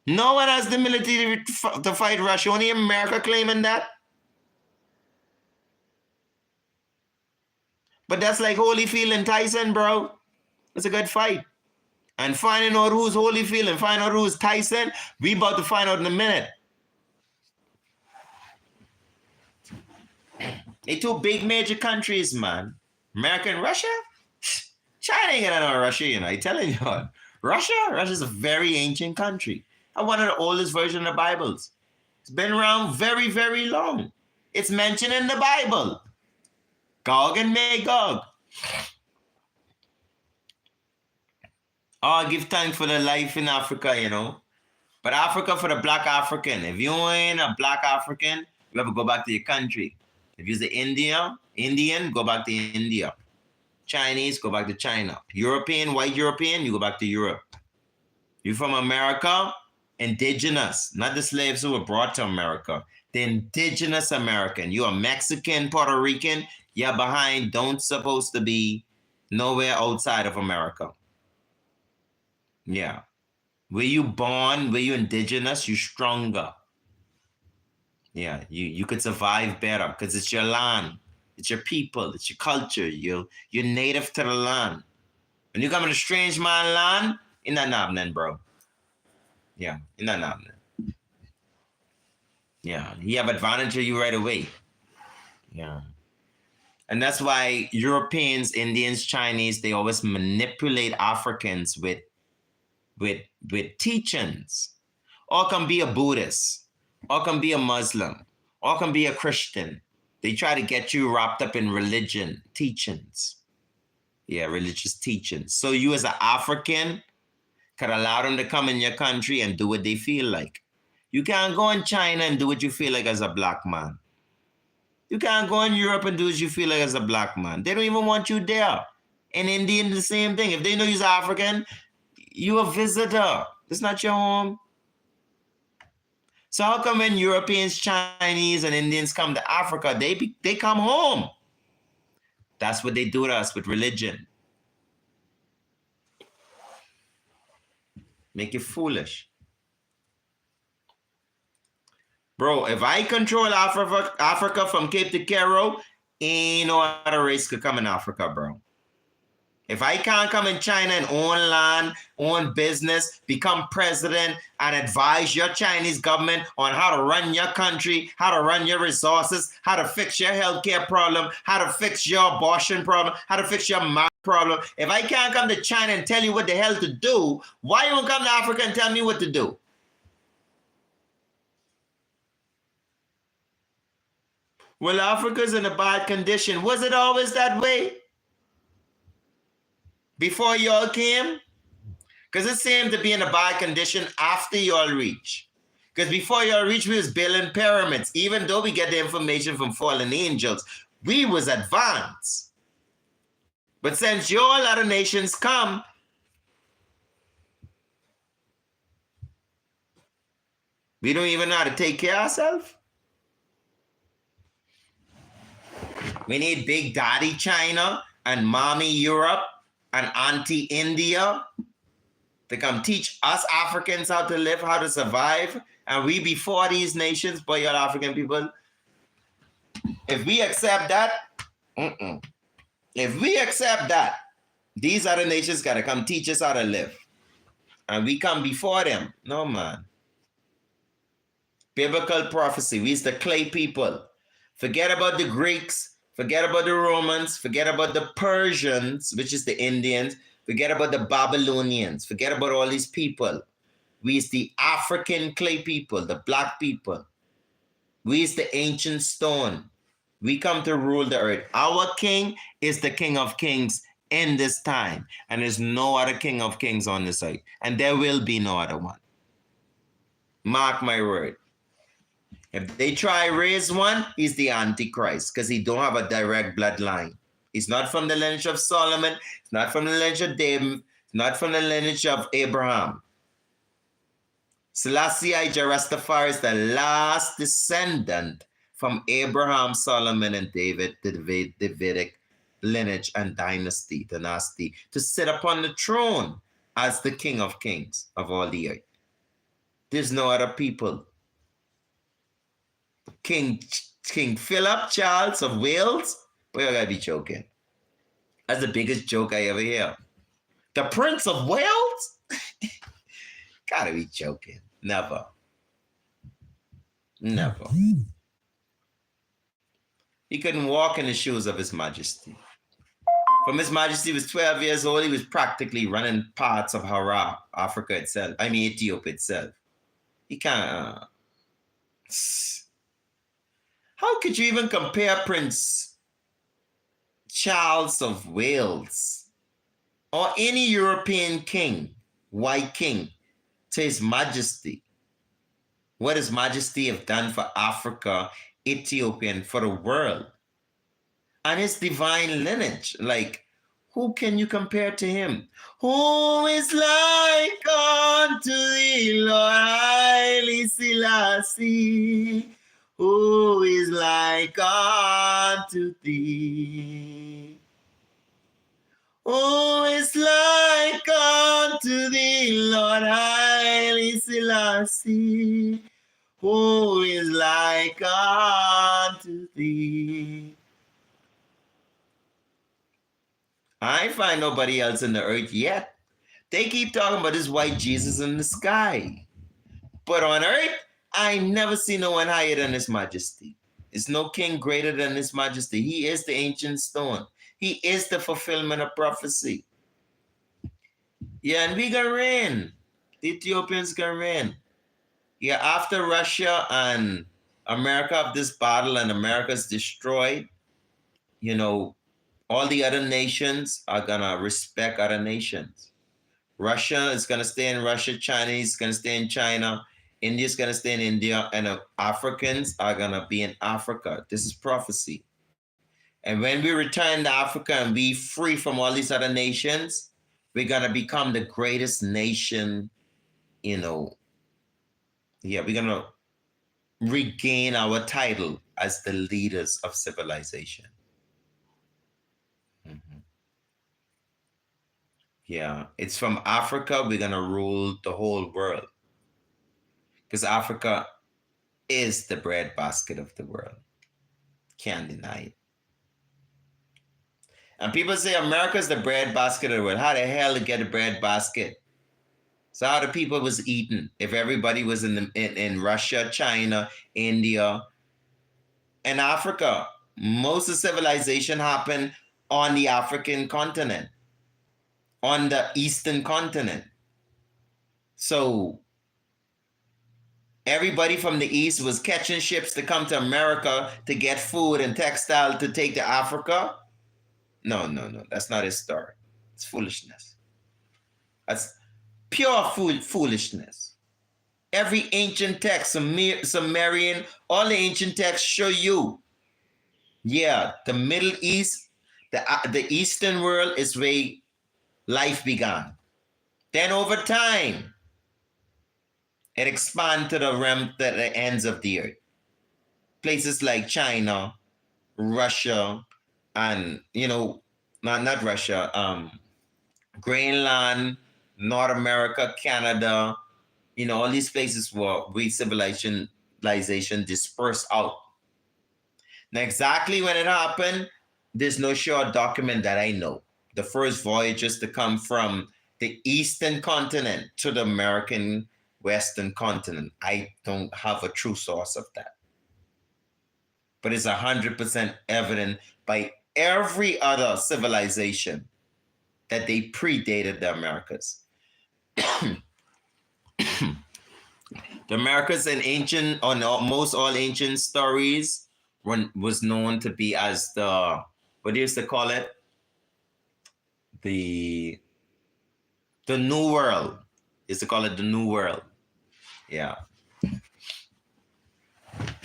No one has the military to fight Russia. Only America claiming that. But that's like Holyfield and Tyson, bro. It's a good fight. And finding out who's Holyfield and finding out who's Tyson, we about to find out in a minute. They two big major countries, man. America and Russia? China ain't gonna know Russia, you know. I'm telling you what. Russia's a very ancient country. And one of the oldest versions of the Bibles. It's been around very, very long. It's mentioned in the Bible. Gog and Magog. Oh, give thanks for the life in Africa, you know. But Africa for the black African. If you ain't a black African, you have to go back to your country. If you're the Indian, go back to India. Chinese, go back to China. European, white European, you go back to Europe. You're from America, indigenous, not the slaves who were brought to America. The indigenous American. You are Mexican, Puerto Rican, you're behind, don't supposed to be nowhere outside of America. Yeah. Where you born, where you indigenous, you stronger. Yeah, you could survive better because it's your land, it's your people, it's your culture. You're native to the land. When you come in a strange man land, you're not happening, bro. Yeah, you're not happening. Yeah, he have advantage of you right away. Yeah. And that's why Europeans, Indians, Chinese, they always manipulate Africans with with teachings, or can be a Buddhist, or can be a Muslim, or can be a Christian. They try to get you wrapped up in religion teachings. Yeah, religious teachings. So you as an African could allow them to come in your country and do what they feel like. You can't go in China and do what you feel like as a black man. You can't go in Europe and do what you feel like as a black man. They don't even want you there. In India, the same thing. If they know you're African, you a visitor. It's not your home. So how come when Europeans, Chinese, and Indians come to Africa, they come home? That's what they do to us with religion. Make you foolish. Bro, if I control Africa from Cape to Cairo, ain't no other race could come in Africa, bro. If I can't come in China and own land, own business, become president, and advise your Chinese government on how to run your country, how to run your resources, how to fix your healthcare problem, how to fix your abortion problem, how to fix your marriage problem. If I can't come to China and tell you what the hell to do, why you won't come to Africa and tell me what to do? Well, Africa's in a bad condition. Was it always that way? Before y'all came? Because it seemed to be in a bad condition after y'all reached. Because before y'all reached, we was building pyramids. Even though we get the information from fallen angels, we was advanced. But since y'all other nations come, we don't even know how to take care of ourselves. We need Big Daddy China and Mommy Europe and Auntie India to come teach us Africans how to live, how to survive, and we before these nations, boy, y'all African people. If we accept that, if we accept that, these other nations gotta come teach us how to live, and we come before them. No, man. Biblical prophecy. We's the clay people. Forget about the Greeks. Forget about the Romans, forget about the Persians, which is the Indians, forget about the Babylonians, forget about all these people. We is the African clay people, the black people. We is the ancient stone. We come to rule the earth. Our king is the King of Kings in this time, and there's no other King of Kings on this earth, and there will be no other one. Mark my word. If they try raise one, he's the Antichrist because he don't have a direct bloodline. He's not from the lineage of Solomon. He's not from the lineage of David. He's not from the lineage of Abraham. Selassie I Rastafari is the last descendant from Abraham, Solomon, and David, the Davidic lineage and dynasty to sit upon the throne as the King of Kings of all the earth. There's no other people. King Philip Charles of Wales, boy, I gotta be joking. That's the biggest joke I ever hear. The Prince of Wales? Gotta be joking. Never. Never. He couldn't walk in the shoes of His Majesty. From His Majesty was 12 years old, he was practically running parts of Hara, Africa itself. I mean, Ethiopia itself. He can't. How could you even compare Prince Charles of Wales or any European king, white king, to His Majesty? What His Majesty have done for Africa, Ethiopia, and for the world? And His divine lineage, like, who can you compare to Him? Who is like unto thee, Lord Haile Selassie? Who is like unto thee? Who is like unto thee, Lord Haile Selassie? Who is like unto thee? I ain't find nobody else in the earth yet. They keep talking about this white Jesus in the sky. But on earth, I never see no one higher than His Majesty. There's no king greater than His Majesty. He is the ancient stone. He is the fulfillment of prophecy. Yeah, and we gonna reign. The Ethiopians gonna win. Yeah, after Russia and America have this battle and America's destroyed, you know, all the other nations are gonna respect other nations. Russia is gonna stay in Russia, China is gonna stay in China, India is gonna stay in India, and Africans are gonna be in Africa. This is prophecy. And when we return to Africa and be free from all these other nations, we're gonna become the greatest nation, you know. Yeah, we're gonna regain our title as the leaders of civilization. Mm-hmm. Yeah, it's from Africa we're gonna rule the whole world because Africa is the breadbasket of the world. Can't deny it. And people say America's the breadbasket of the world. How the hell to get a breadbasket? So how the people was eating if everybody was in Russia, China, India, and Africa? Most of civilization happened on the African continent, on the Eastern continent. So everybody from the East was catching ships to come to America to get food and textile to take to Africa. No. That's not his story. It's foolishness. That's pure foolishness. Every ancient text, Sumerian, all the ancient texts show you. Yeah, the Middle East, the Eastern world is where life began. Then over time, it expanded to the realm, to the ends of the earth. Places like China, Russia, and not Russia, Greenland, North America, Canada, all these places were civilization dispersed out. Now, exactly when it happened, there's no sure document that I know. The first voyages to come from the Eastern continent to the American Western continent. I don't have a true source of that. But it's 100% evident by every other civilization that they predated the Americas. The Americas in ancient, or most all ancient stories, was known to be as what do you used to call it? The New World. Used to call it the New World. Yeah.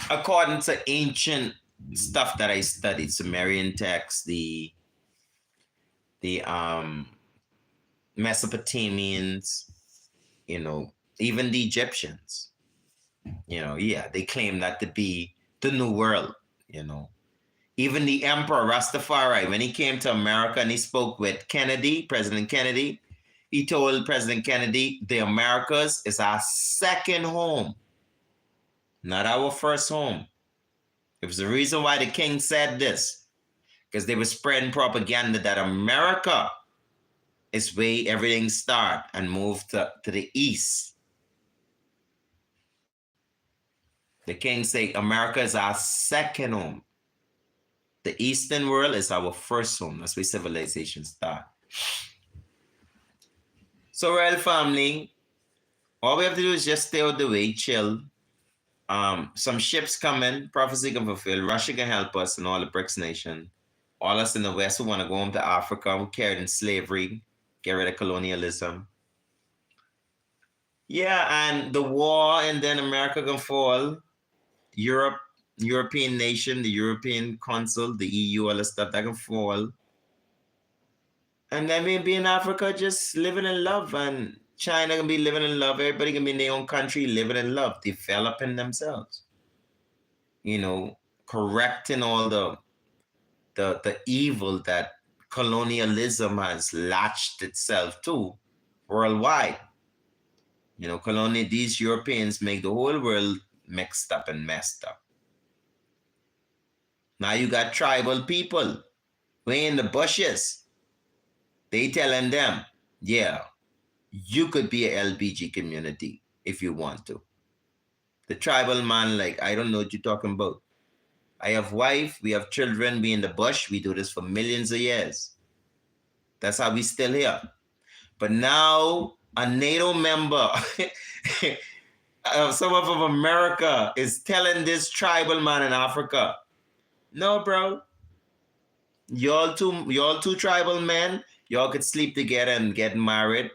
According to ancient stuff that I studied, Sumerian texts, the Mesopotamians, even the Egyptians, they claim that to be the New World, Even the Emperor Rastafari, when he came to America and he spoke with President Kennedy, he told President Kennedy, the Americas is our second home, not our first home. It was the reason why the king said this, because they were spreading propaganda that America is where everything started and moved to the east. The king said, America is our second home. The Eastern world is our first home. That's where civilization started. So, royal family, all we have to do is just stay out the way, chill. Some ships coming, prophecy can fulfill. Russia can help us and all the BRICS nation. All us in the West who want to go home to Africa, who carried in slavery, get rid of colonialism. Yeah, and the war, and then America can fall. European nation, the European Council, the EU, all the stuff that can fall. And then maybe in Africa, just living in love, and China can be living in love. Everybody can be in their own country, living in love, developing themselves. Correcting all the evil that colonialism has latched itself to worldwide. These Europeans make the whole world mixed up and messed up. Now you got tribal people way in the bushes. They telling them, yeah, you could be a LBG community if you want to. The tribal man, like, I don't know what you're talking about. I have wife, we have children, we in the bush, we do this for millions of years. That's how we still here. But now a NATO member, some of America is telling this tribal man in Africa, no, bro, y'all two tribal men, y'all could sleep together and get married,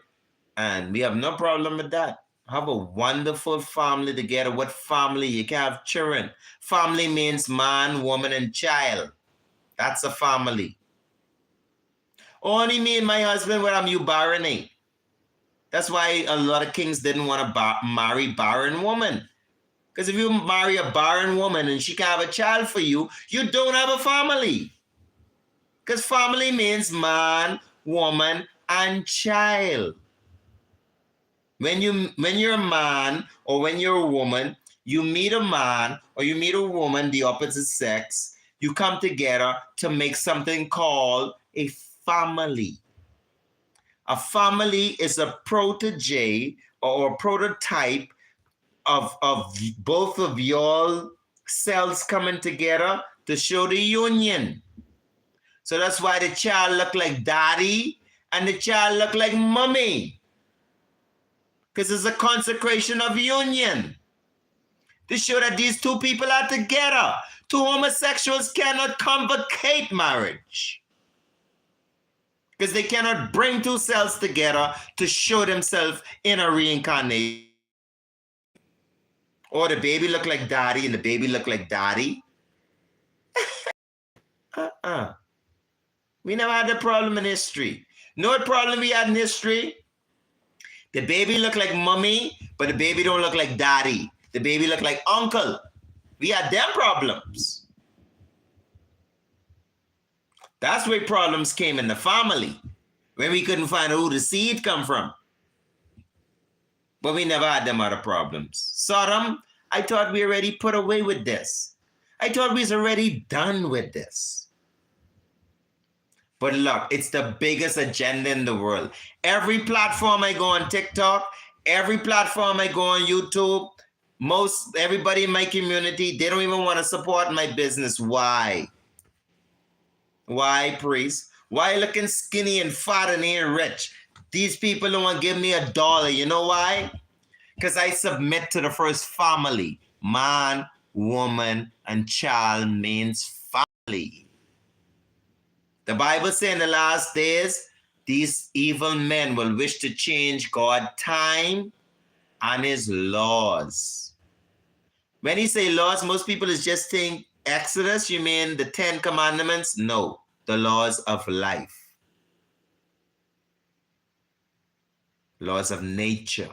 and we have no problem with that. Have a wonderful family together. What family? You can have children. Family means man, woman, and child. That's a family. Only me and my husband when I'm you barren. That's why a lot of kings didn't want to marry barren woman. Because if you marry a barren woman and she can have a child for you, you don't have a family. Because family means man, woman, and child. When you're a man or when you're a woman, you meet a man or you meet a woman, the opposite sex, you come together to make something called a family. A family is a protege or a prototype of both of your cells coming together to show the union. So that's why the child look like daddy and the child look like mommy. Because it's a consecration of union. To show that these two people are together. Two homosexuals cannot convocate marriage. Because they cannot bring two cells together to show themselves in a reincarnation. Or the baby look like daddy and the baby look like daddy. We never had a problem in history. No problem we had in history? The baby look like mommy, but the baby don't look like daddy. The baby look like uncle. We had them problems. That's where problems came in the family, when we couldn't find who the seed come from. But we never had them other problems. Sodom, I thought we already put away with this. I thought we was already done with this. But look, it's the biggest agenda in the world. Every platform I go on TikTok, every platform I go on YouTube, everybody in my community, they don't even want to support my business. Why? Why, priest? Why looking skinny and fat and ain't rich? These people don't want to give me $1. You know why? Because I submit to the first family. Man, woman, and child means family. The Bible says in the last days, these evil men will wish to change God's time and his laws. When he say laws, most people is just think Exodus, you mean the 10 commandments? No, the laws of life. Laws of nature.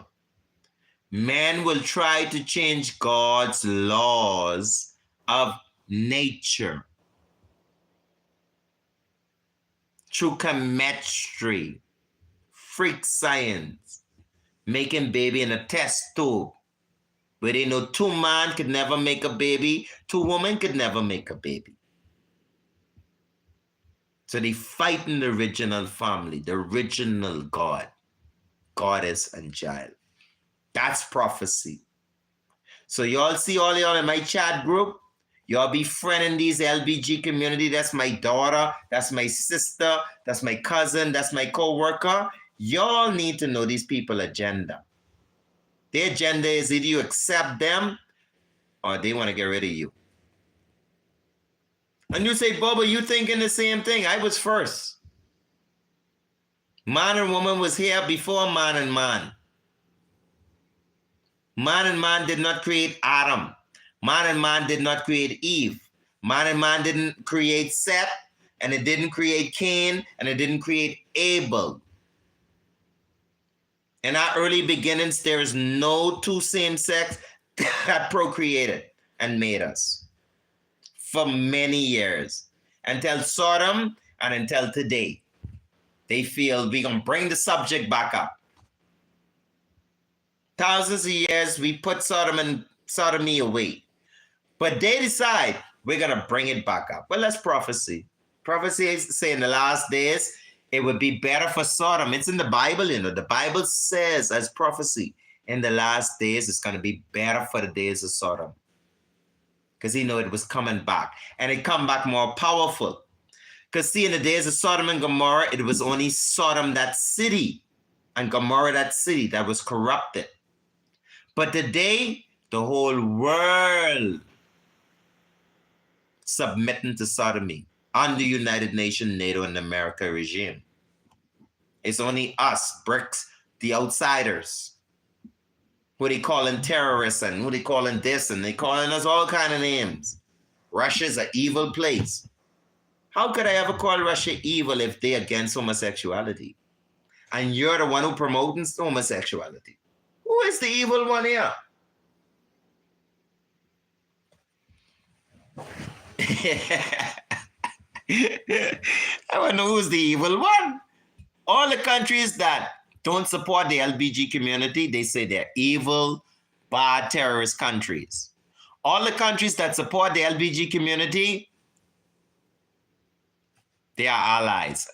Men will try to change God's laws of nature. Through chemistry, freak science, making baby in a test tube, where they know 2 men could never make a baby, 2 women could never make a baby. So they fight in the original family, the original God, goddess and child. That's prophecy. So y'all see all y'all in my chat group, y'all be friending these LBG community. That's my daughter. That's my sister. That's my cousin. That's my co-worker. Y'all need to know these people's agenda. Their agenda is either you accept them or they want to get rid of you. And you say, Bubba, you thinking the same thing. I was first. Man and woman was here before man and man. Man and man did not create Adam. Man and man did not create Eve. Man and man didn't create Seth, and it didn't create Cain, and it didn't create Abel. In our early beginnings, there is no 2 same sex that procreated and made us for many years, until Sodom and until today. They feel we're going to bring the subject back up. Thousands of years, we put Sodom and sodomy away. But they decide we're going to bring it back up. Well, that's prophecy. Prophecy is saying in the last days, it would be better for Sodom. It's in the Bible, you know. The Bible says as prophecy, in the last days, it's going to be better for the days of Sodom. Because he knew it was coming back. And it come back more powerful. Because see, in the days of Sodom and Gomorrah, it was only Sodom, that city, and Gomorrah, that city that was corrupted. But today, the whole world submitting to sodomy under United Nations, NATO, and America regime. It's only us, BRICS, the outsiders, who they calling terrorists and who they calling this, and they calling us all kind of names. Russia's an evil place. How could I ever call Russia evil if they're against homosexuality? And you're the one who promoting homosexuality. Who is the evil one here? I want to know who's the evil one. All the countries that don't support the LBG community, they say they're evil, bad terrorist countries. All the countries that support the LBG community, they are allies.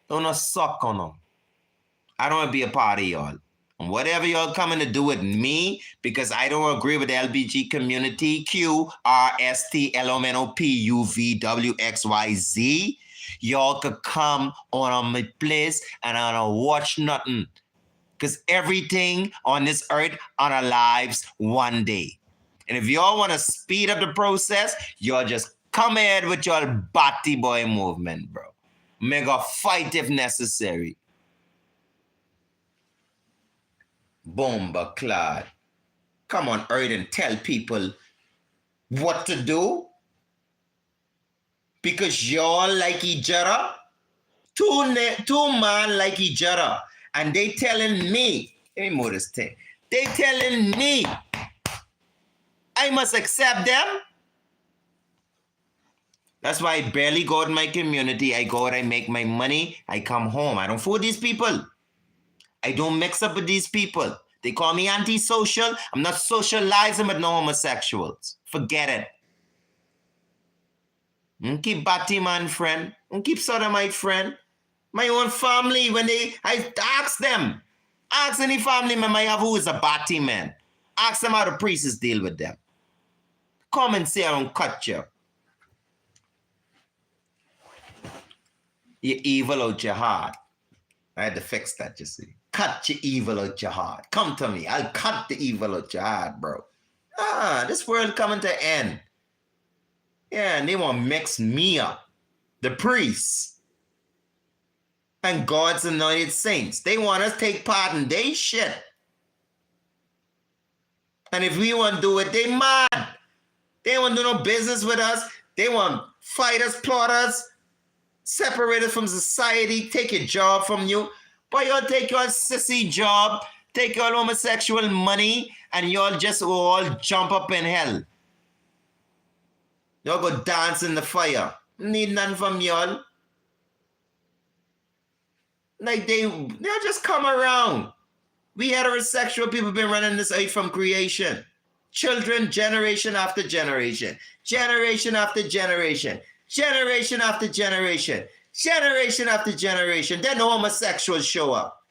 Don't suck on them. I don't want to be a part of y'all. And whatever y'all coming to do with me, because I don't agree with the LBG community, QRSTLOMNOPUVWXYZ, y'all could come on my place and I don't watch nothing. Because everything on this earth unalives one day. And if y'all want to speed up the process, y'all just come ahead with your Batty Boy movement, bro. Mega fight if necessary. Bomba clad. Come on earth and tell people what to do. Because y'all like each other. Two man like each other. And they telling me, let me move this thing. They telling me I must accept them. That's why I barely go in my community. I go out, I make my money, I come home. I don't fool these people. I don't mix up with these people. They call me antisocial. I'm not socializing with no homosexuals. Forget it. Keep Batty man friend. Keep Sodomite friend. My own family, I ask them. Ask any family member I have who is a Batty man. Ask them how the priests deal with them. Come and say I don't cut you. You're evil out your heart. I had to fix that, you see. Cut your evil out your heart. Come to me. I'll cut the evil out your heart, bro. This world coming to end. Yeah, and they want to mix me up. The priests. And God's anointed saints. They want us to take part in their shit. And if we want to do it, they mad. They don't want to do no business with us. They want fight us, plot us, separate us from society, take your job from you. But y'all take your sissy job, take your homosexual money, and y'all just all jump up in hell. Y'all go dance in the fire. Need none from y'all. Like they'll just come around. We heterosexual people been running this earth from creation. Children, generation after generation. Generation after generation. Generation after generation. Generation after generation. Then the homosexuals show up.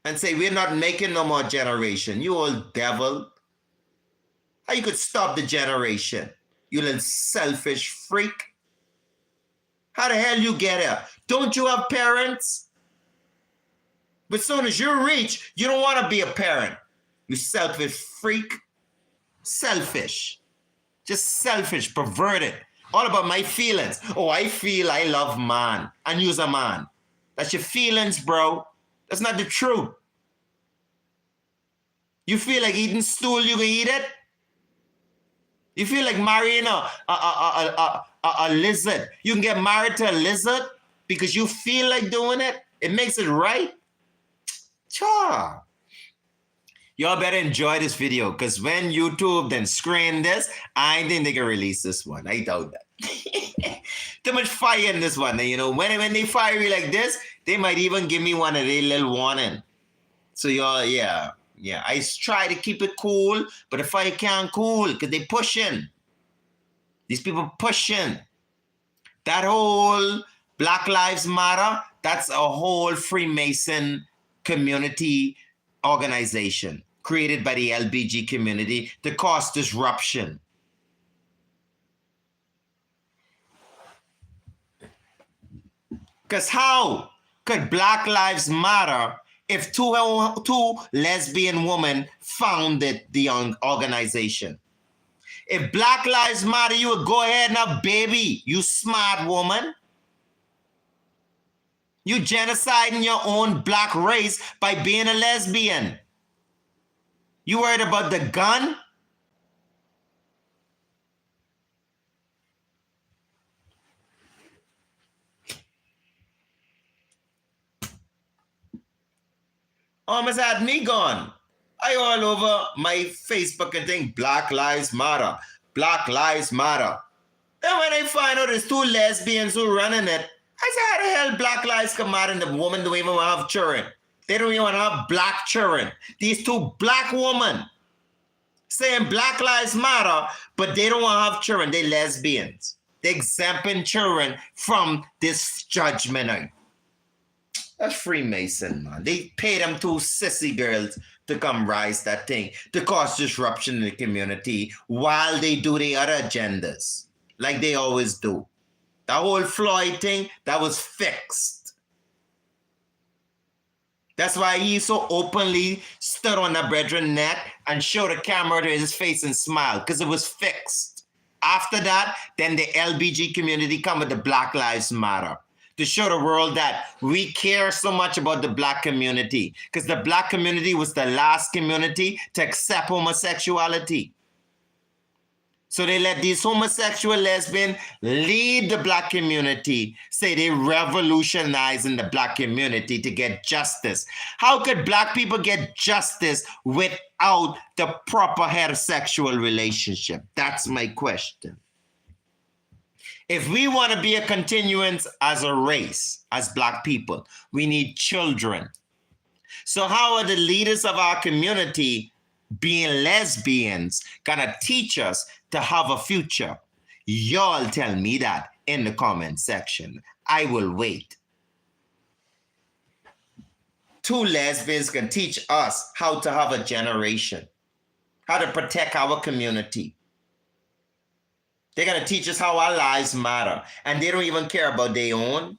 And say, we're not making no more generation. You old devil. How you could stop the generation? You little selfish freak. How the hell you get here? Don't you have parents? But as soon as you're rich, you don't want to be a parent. You selfish freak. Selfish. Just selfish, perverted. All about my feelings. Oh, I feel I love man. And you's a man. That's your feelings, bro. That's not the truth. You feel like eating stool, you can eat it? You feel like marrying a lizard. You can get married to a lizard because you feel like doing it. It makes it right. Cha. Y'all better enjoy this video because when YouTube then screen this, I think they can release this one. I doubt that. Too much fire in this one. You know, when they fire me like this, they might even give me one of their little warning. So y'all, yeah. I try to keep it cool, but the fire can't cool because they pushing. These people pushing. That whole Black Lives Matter, that's a whole Freemason community organization created by the LBG community to cause disruption. Because how could Black Lives Matter if two lesbian women founded the organization? If Black Lives Matter, you would go ahead and have baby, you smart woman. You genociding your own black race by being a lesbian. You worried about the gun? Almost had me gone. I all over my Facebook and think Black Lives Matter. Black Lives Matter. Then when I find out there's two lesbians who running it, I say, how the hell Black Lives come out and the woman don't even want to have children? They don't even want to have black children. These two black women saying Black Lives Matter, but they don't want to have children. They lesbians. They exempting children from this judgment. That's Freemason, man. They pay them two sissy girls to come rise that thing, to cause disruption in the community while they do the other agendas, like they always do. The whole Floyd thing, that was fixed. That's why he so openly stood on the brethren neck and showed the camera to his face and smiled, because it was fixed. After that, then the LBG community come with the Black Lives Matter to show the world that we care so much about the black community, because the black community was the last community to accept homosexuality. So they let these homosexual lesbians lead the black community, say they revolutionizing the black community to get justice. How could black people get justice without the proper heterosexual relationship? That's my question. If we want to be a continuance as a race, as black people, we need children. So how are the leaders of our community, being lesbians, gonna teach us to have a future? Y'all tell me that in the comment section. I will wait. Two lesbians can teach us how to have a generation, how to protect our community. They're going to teach us how our lives matter. And they don't even care about their own.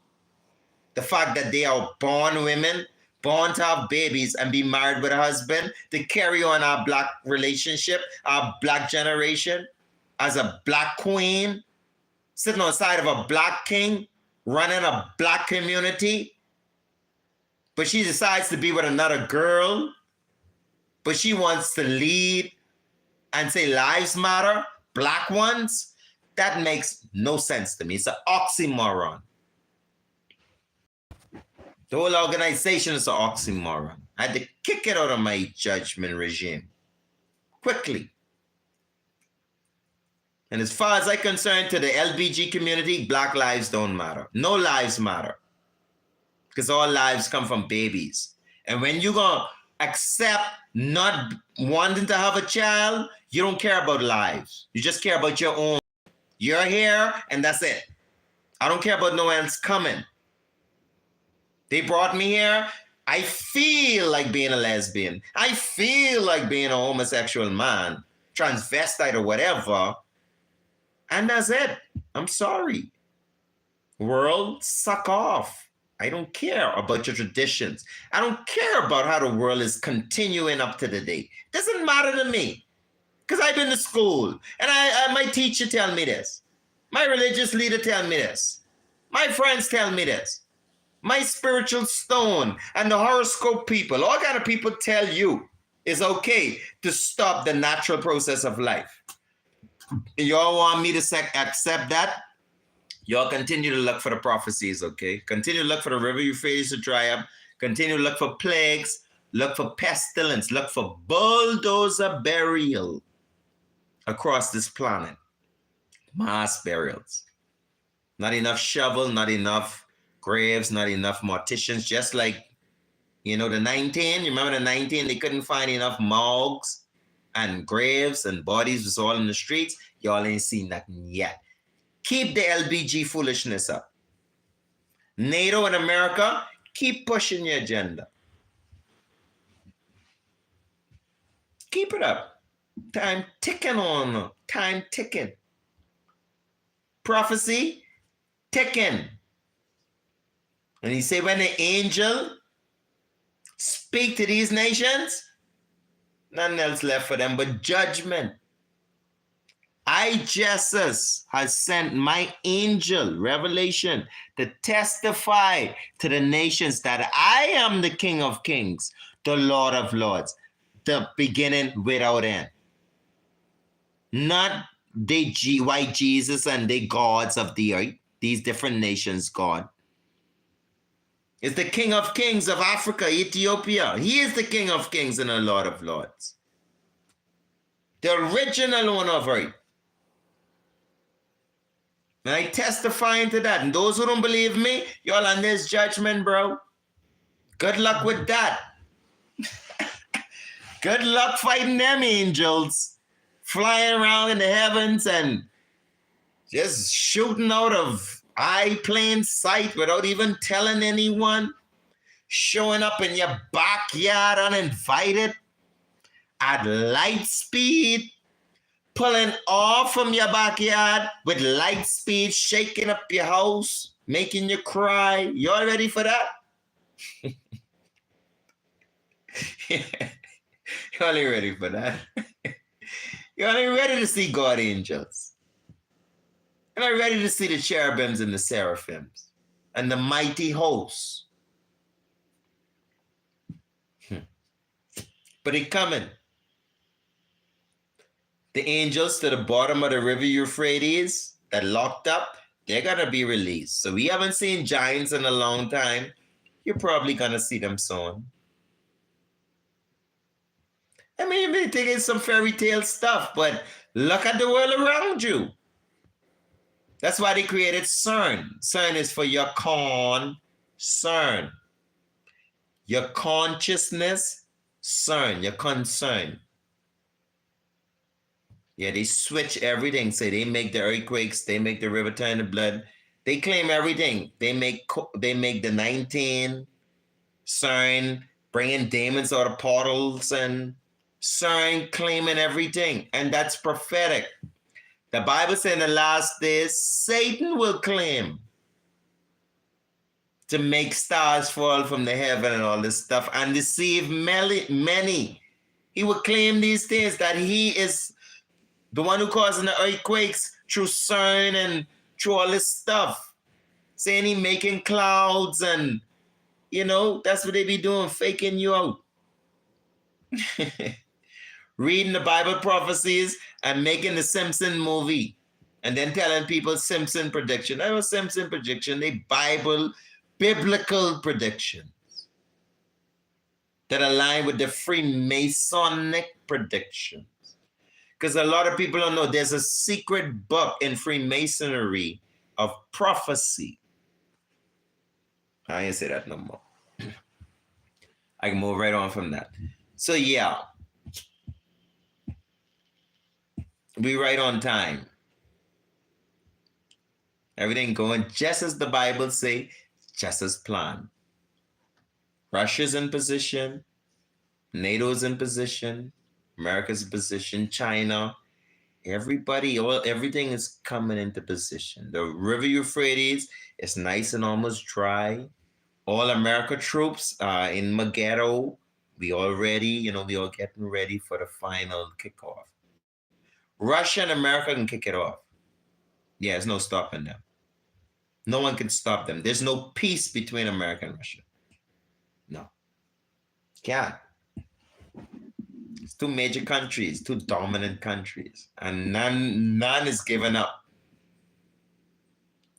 The fact that they are born women, born to have babies and be married with a husband, to carry on our black relationship, our black generation, as a black queen, sitting on the side of a black king, running a black community. But she decides to be with another girl. But she wants to lead and say lives matter, black ones. That makes no sense to me. It's an oxymoron. The whole organization is an oxymoron. I had to kick it out of my judgment regime quickly. And as far as I'm concerned, to the LBG community, black lives don't matter. No lives matter. Because all lives come from babies. And when you're going to accept not wanting to have a child, you don't care about lives. You just care about your own. You're here, and that's it. I don't care about no one else coming. They brought me here. I feel like being a lesbian. I feel like being a homosexual man, transvestite or whatever. And that's it. I'm sorry. World, suck off. I don't care about your traditions. I don't care about how the world is continuing up to the day. It doesn't matter to me. Because I've been to school, and my teacher tell me this. My religious leader tell me this. My friends tell me this. My spiritual stone and the horoscope people, all kind of people tell you it's okay to stop the natural process of life. Y'all want me to accept that? Y'all continue to look for the prophecies, okay? Continue to look for the river Euphrates to dry up. Continue to look for plagues. Look for pestilence. Look for bulldozer burial across this planet. Mass burials. Not enough shovel, not enough graves, not enough morticians. Just like, the 19, you remember the 19? They couldn't find enough morgues and graves and bodies was all in the streets. Y'all ain't seen nothing yet. Keep the LBG foolishness up. NATO and America, keep pushing your agenda. Keep it up. Time ticking on. Time ticking. Prophecy ticking. And he said, when the angel speak to these nations, nothing else left for them but judgment. I, Jesus, has sent my angel, Revelation, to testify to the nations that I am the King of Kings, the Lord of Lords, the beginning without end. Not they white Jesus and the gods of the earth, these different nations, God. It's the King of Kings of Africa, Ethiopia. He is the King of Kings and the Lord of Lords. The original one of earth. And I testify to that. And those who don't believe me, y'all on this judgment, bro. Good luck with that. Good luck fighting them angels flying around in the heavens and just shooting out of eye plain sight without even telling anyone. Showing up in your backyard uninvited at light speed. Pulling off from your backyard with light speed, shaking up your house, making you cry. You all ready for that? You only ready for that? You're only ready to see God angels. You're not ready to see the cherubims and the seraphims and the mighty hosts. But it coming. The angels to the bottom of the river Euphrates that locked up, they're going to be released. So we haven't seen giants in a long time. You're probably going to see them soon. I mean, you may think it's some fairy tale stuff, but look at the world around you. That's why they created CERN. CERN is for your concern. Your consciousness, CERN, your concern. Yeah, they switch everything. So they make the earthquakes, they make the river turn to blood. They claim everything. They make the 19, CERN, bringing demons out of portals, and CERN claiming everything. And that's prophetic. The Bible says in the last days, Satan will claim to make stars fall from the heaven and all this stuff and deceive many. He will claim these things, that he is the one who causing the earthquakes through CERN and through all this stuff. Saying he making clouds and, that's what they be doing, faking you out. Reading the Bible prophecies and making the Simpson movie. And then telling people Simpson prediction. That was Simpson prediction. They biblical predictions that align with the Freemasonic predictions. Because a lot of people don't know there's a secret book in Freemasonry of prophecy. I ain't say that no more. I can move right on from that. So yeah, we right on time. Everything going just as the Bible say, just as planned. Russia's in position. NATO's in position. America's in position. China. Everything is coming into position. The river Euphrates is nice and almost dry. All America troops in Magneto. We all ready. We all getting ready for the final kickoff. Russia and America can kick it off. Yeah, there's no stopping them. No one can stop them. There's no peace between America and Russia. No. Can't. It's two major countries, two dominant countries. And none is giving up.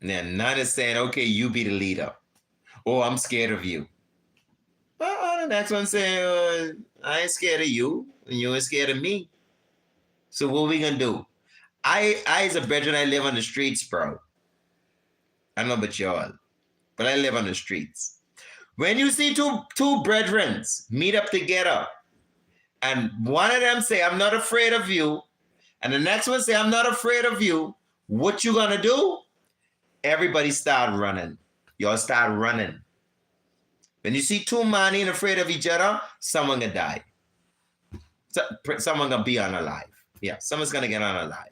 And then none is saying, okay, you be the leader. Oh, I'm scared of you. Well, the next one saying, I ain't scared of you, and you ain't scared of me. So what we gonna do? I as a brethren, I live on the streets, bro. I don't know about y'all, but I live on the streets. When you see two brethren meet up together, and one of them say, I'm not afraid of you, and the next one say, I'm not afraid of you, what you gonna do? Everybody start running. Y'all start running. When you see two men ain't afraid of each other, someone gonna die. Someone gonna be unalive. Yeah, someone's gonna get unalive.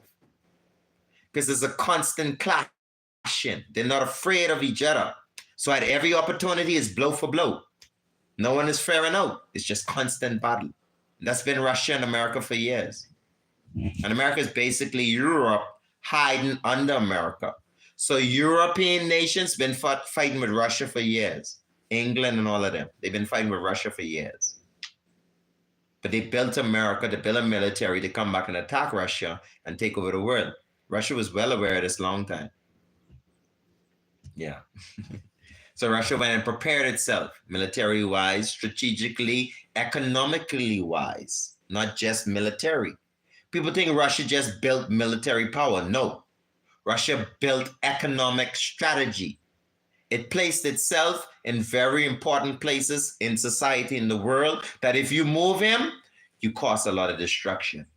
Because there's a constant clashing. They're not afraid of each other. So at every opportunity, it's blow for blow. No one is fairing out. It's just constant battle. That's been Russia and America for years. And America is basically Europe hiding under America. So European nations been fighting with Russia for years. England and all of them. They've been fighting with Russia for years. But they built America, they built a military to come back and attack Russia and take over the world. Russia was well aware of this long time. Yeah. So Russia went and prepared itself, military-wise, strategically, economically-wise, not just military. People think Russia just built military power. No. Russia built economic strategy. It placed itself in very important places in society, in the world, that if you move him, you cause a lot of destruction.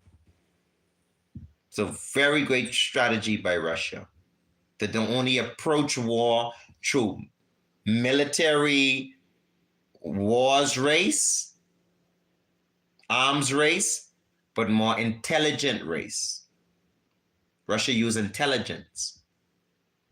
So very great strategy by Russia to don't only approach war through military wars race, arms race, but more intelligent race. Russia used intelligence.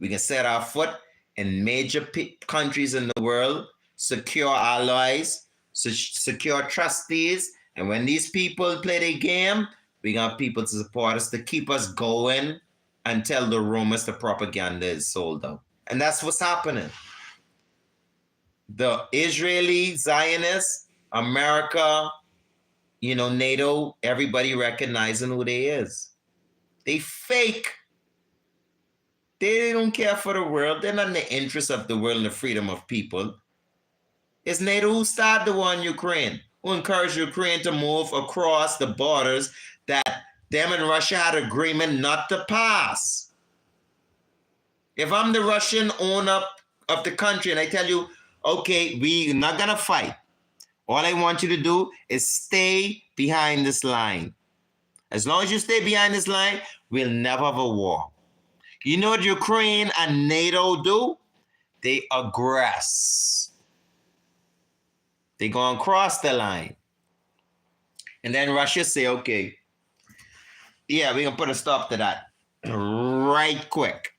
We can set our foot in major countries in the world, secure allies, secure trustees, and when these people play their game, we got people to support us, to keep us going until the rumors, the propaganda is sold out. And that's what's happening. The Israeli Zionists, America, NATO, everybody recognizing who they is. They fake. They don't care for the world. They're not in the interest of the world and the freedom of people. It's NATO who started the war in Ukraine, who encouraged Ukraine to move across the borders that them and Russia had agreement not to pass. If I'm the Russian owner of the country and I tell you, okay, we're not going to fight. All I want you to do is stay behind this line. As long as you stay behind this line, we'll never have a war. You know what Ukraine and NATO do? They aggress. They go and cross the line. And then Russia say, okay, yeah, we're going to put a stop to that right quick.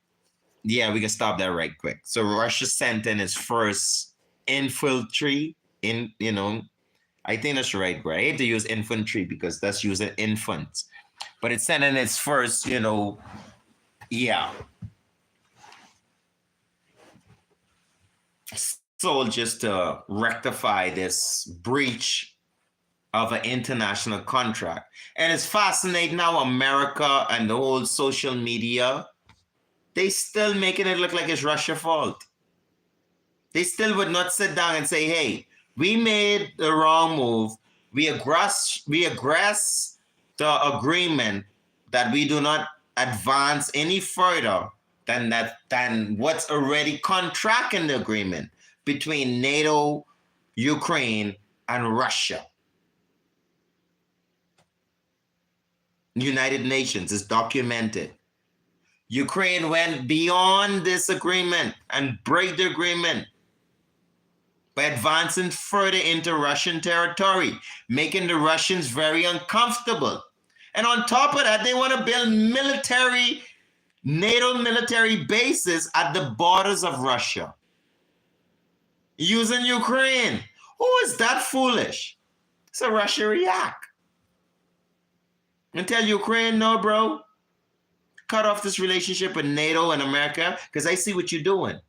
Yeah, we can stop that right quick. So Russia sent in its first infantry I think that's right, I hate to use infantry because that's using infants. But it's sent in its first, soldiers to rectify this breach of an international contract. And it's fascinating how America and the whole social media, they still making it look like it's Russia's fault. They still would not sit down and say, hey, we made the wrong move. We aggress the agreement that we do not advance any further than what's already contract in the agreement between NATO, Ukraine, and Russia. United Nations is documented. Ukraine went beyond this agreement and break the agreement by advancing further into Russian territory, making the Russians very uncomfortable. And on top of that, they want to build NATO military bases at the borders of Russia, using Ukraine. Who is that foolish? So Russia react and tell Ukraine, no, bro, cut off this relationship with NATO and America because I see what you're doing.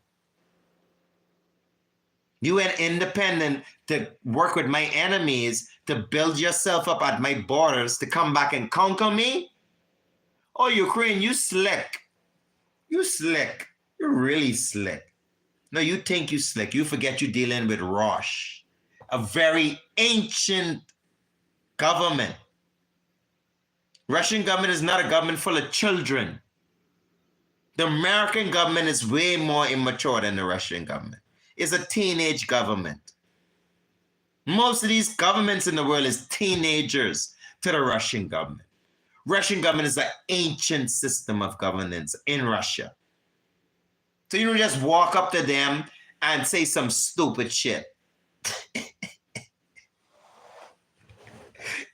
You went independent to work with my enemies to build yourself up at my borders to come back and conquer me? Oh, Ukraine, you slick. You slick. You're really slick. No, you think you slick. You forget you're dealing with Rosh, a very ancient government. Russian government is not a government full of children. The American government is way more immature than the Russian government. It's a teenage government. Most of these governments in the world is teenagers to the Russian government. Russian government is an ancient system of governance in Russia. So you don't just walk up to them and say some stupid shit.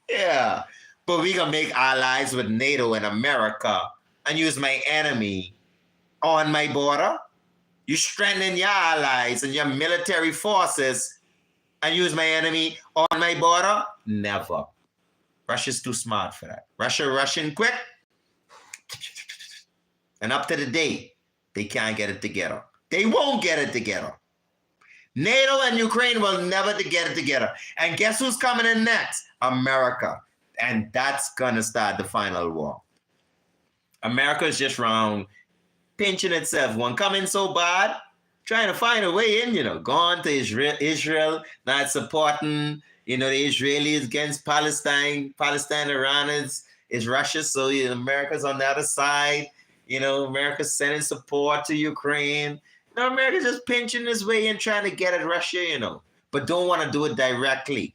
Yeah, but we gonna make allies with NATO and America and use my enemy on my border? You strengthen your allies and your military forces and use my enemy on my border? Never. Russia's too smart for that. Russian quick. And up to the day, they can't get it together. They won't get it together. NATO and Ukraine will never get it together. And guess who's coming in next? America. And that's going to start the final war. America is just around pinching itself. One coming so bad, trying to find a way in, going to Israel, not supporting, the Israelis against Palestine. Palestine, Iran is Russia, so America's on the other side. America's sending support to Ukraine. America's just pinching its way in, trying to get at Russia, but don't want to do it directly.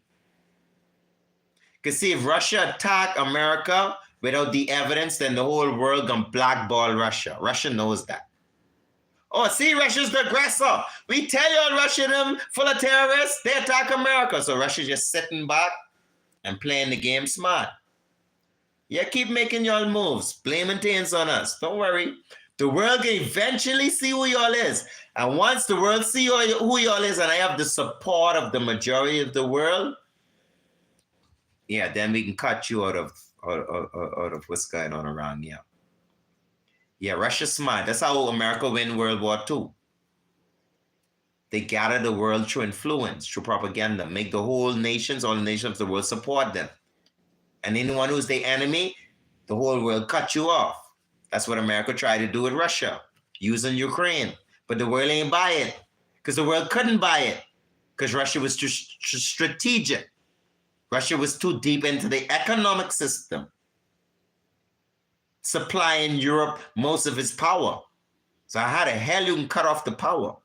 Because see, if Russia attack America without the evidence, then the whole world gonna blackball Russia. Russia knows that. Oh, see, Russia's the aggressor. We tell you all Russia, them full of terrorists, they attack America. So Russia's just sitting back and playing the game smart. Yeah, keep making y'all moves. Blaming things on us. Don't worry. The world can eventually see who y'all is. And once the world see who y'all is, and I have the support of the majority of the world, yeah, then we can cut you out of what's going on around here. Yeah, Russia's smart. That's how America win World War II. They gather the world through influence, through propaganda, make the whole nations, all the nations of the world support them. And anyone who's the enemy, the whole world cut you off. That's what America tried to do with Russia, using Ukraine. But the world ain't buy it, because the world couldn't buy it, because Russia was too strategic. Russia was too deep into the economic system, supplying Europe most of its power. So how the hell you can cut off the power?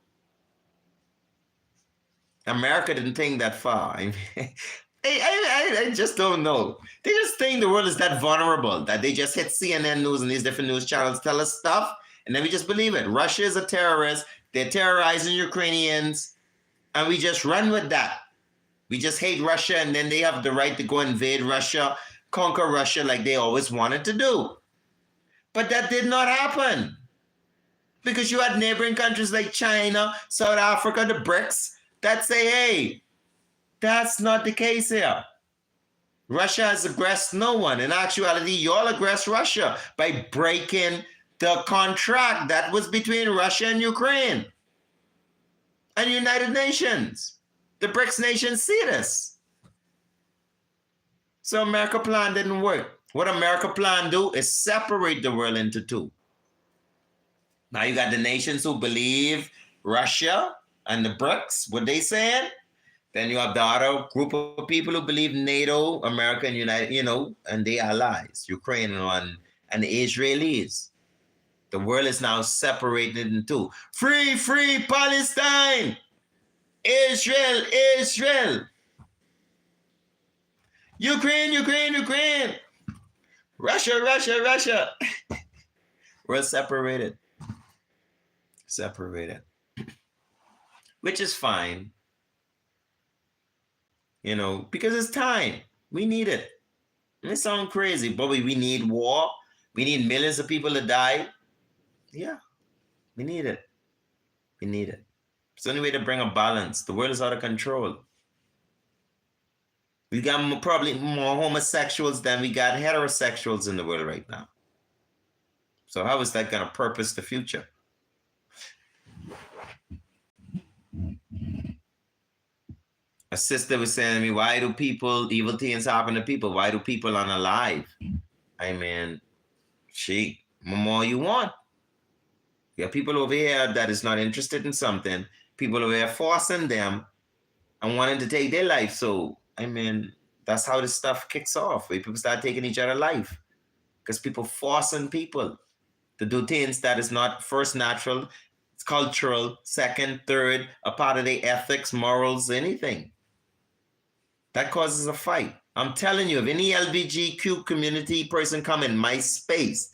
America didn't think that far. I just don't know. They just think the world is that vulnerable that they just hit CNN News and these different news channels tell us stuff, and then we just believe it. Russia is a terrorist. They're terrorizing Ukrainians, and we just run with that. We just hate Russia, and then they have the right to go invade Russia, conquer Russia like they always wanted to do. But that did not happen, because you had neighboring countries like China, South Africa, the BRICS, that say, hey, that's not the case here. Russia has aggressed no one. In actuality, you all aggressed Russia by breaking the contract that was between Russia and Ukraine and United Nations. The BRICS nations see this. So America plan didn't work. What America plan do is separate the world into two. Now you got the nations who believe Russia and the BRICS, what they saying? Then you have the other group of people who believe NATO, America, and United, and the allies, Ukraine and the Israelis. The world is now separated into two. Free Palestine! Israel! Ukraine! Russia! We're separated. Which is fine. Because it's time. We need it. It sounds crazy, but we need war. We need millions of people to die. Yeah, we need it. It's the only way to bring a balance. The world is out of control. We got probably more homosexuals than we got heterosexuals in the world right now. So how is that going to purpose the future? A sister was saying to me, why do evil things happen to people? Why do people unalive? I mean, more you want. You have people over here that is not interested in something. People over here forcing them and wanting to take their life. So, I mean, that's how this stuff kicks off. Where people start taking each other's life. Because people forcing people to do things that is not first natural, it's cultural, second, third, a part of their ethics, morals, anything. That causes a fight. I'm telling you, if any LGBTQ community person come in my space,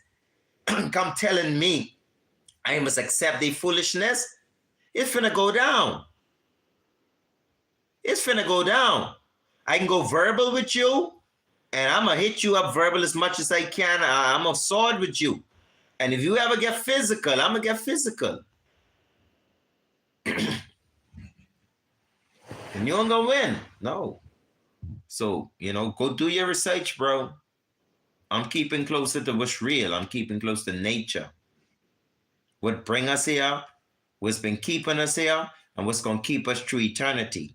come telling me I must accept their foolishness, it's finna go down. I can go verbal with you, and I'm gonna hit you up verbal as much as I can. I'm a sword with you. And if you ever get physical, I'm gonna get physical. And you ain't gonna win. No. So, go do your research, bro. I'm keeping closer to what's real. I'm keeping close to nature. What bring us here, what's been keeping us here, and what's gonna keep us through eternity.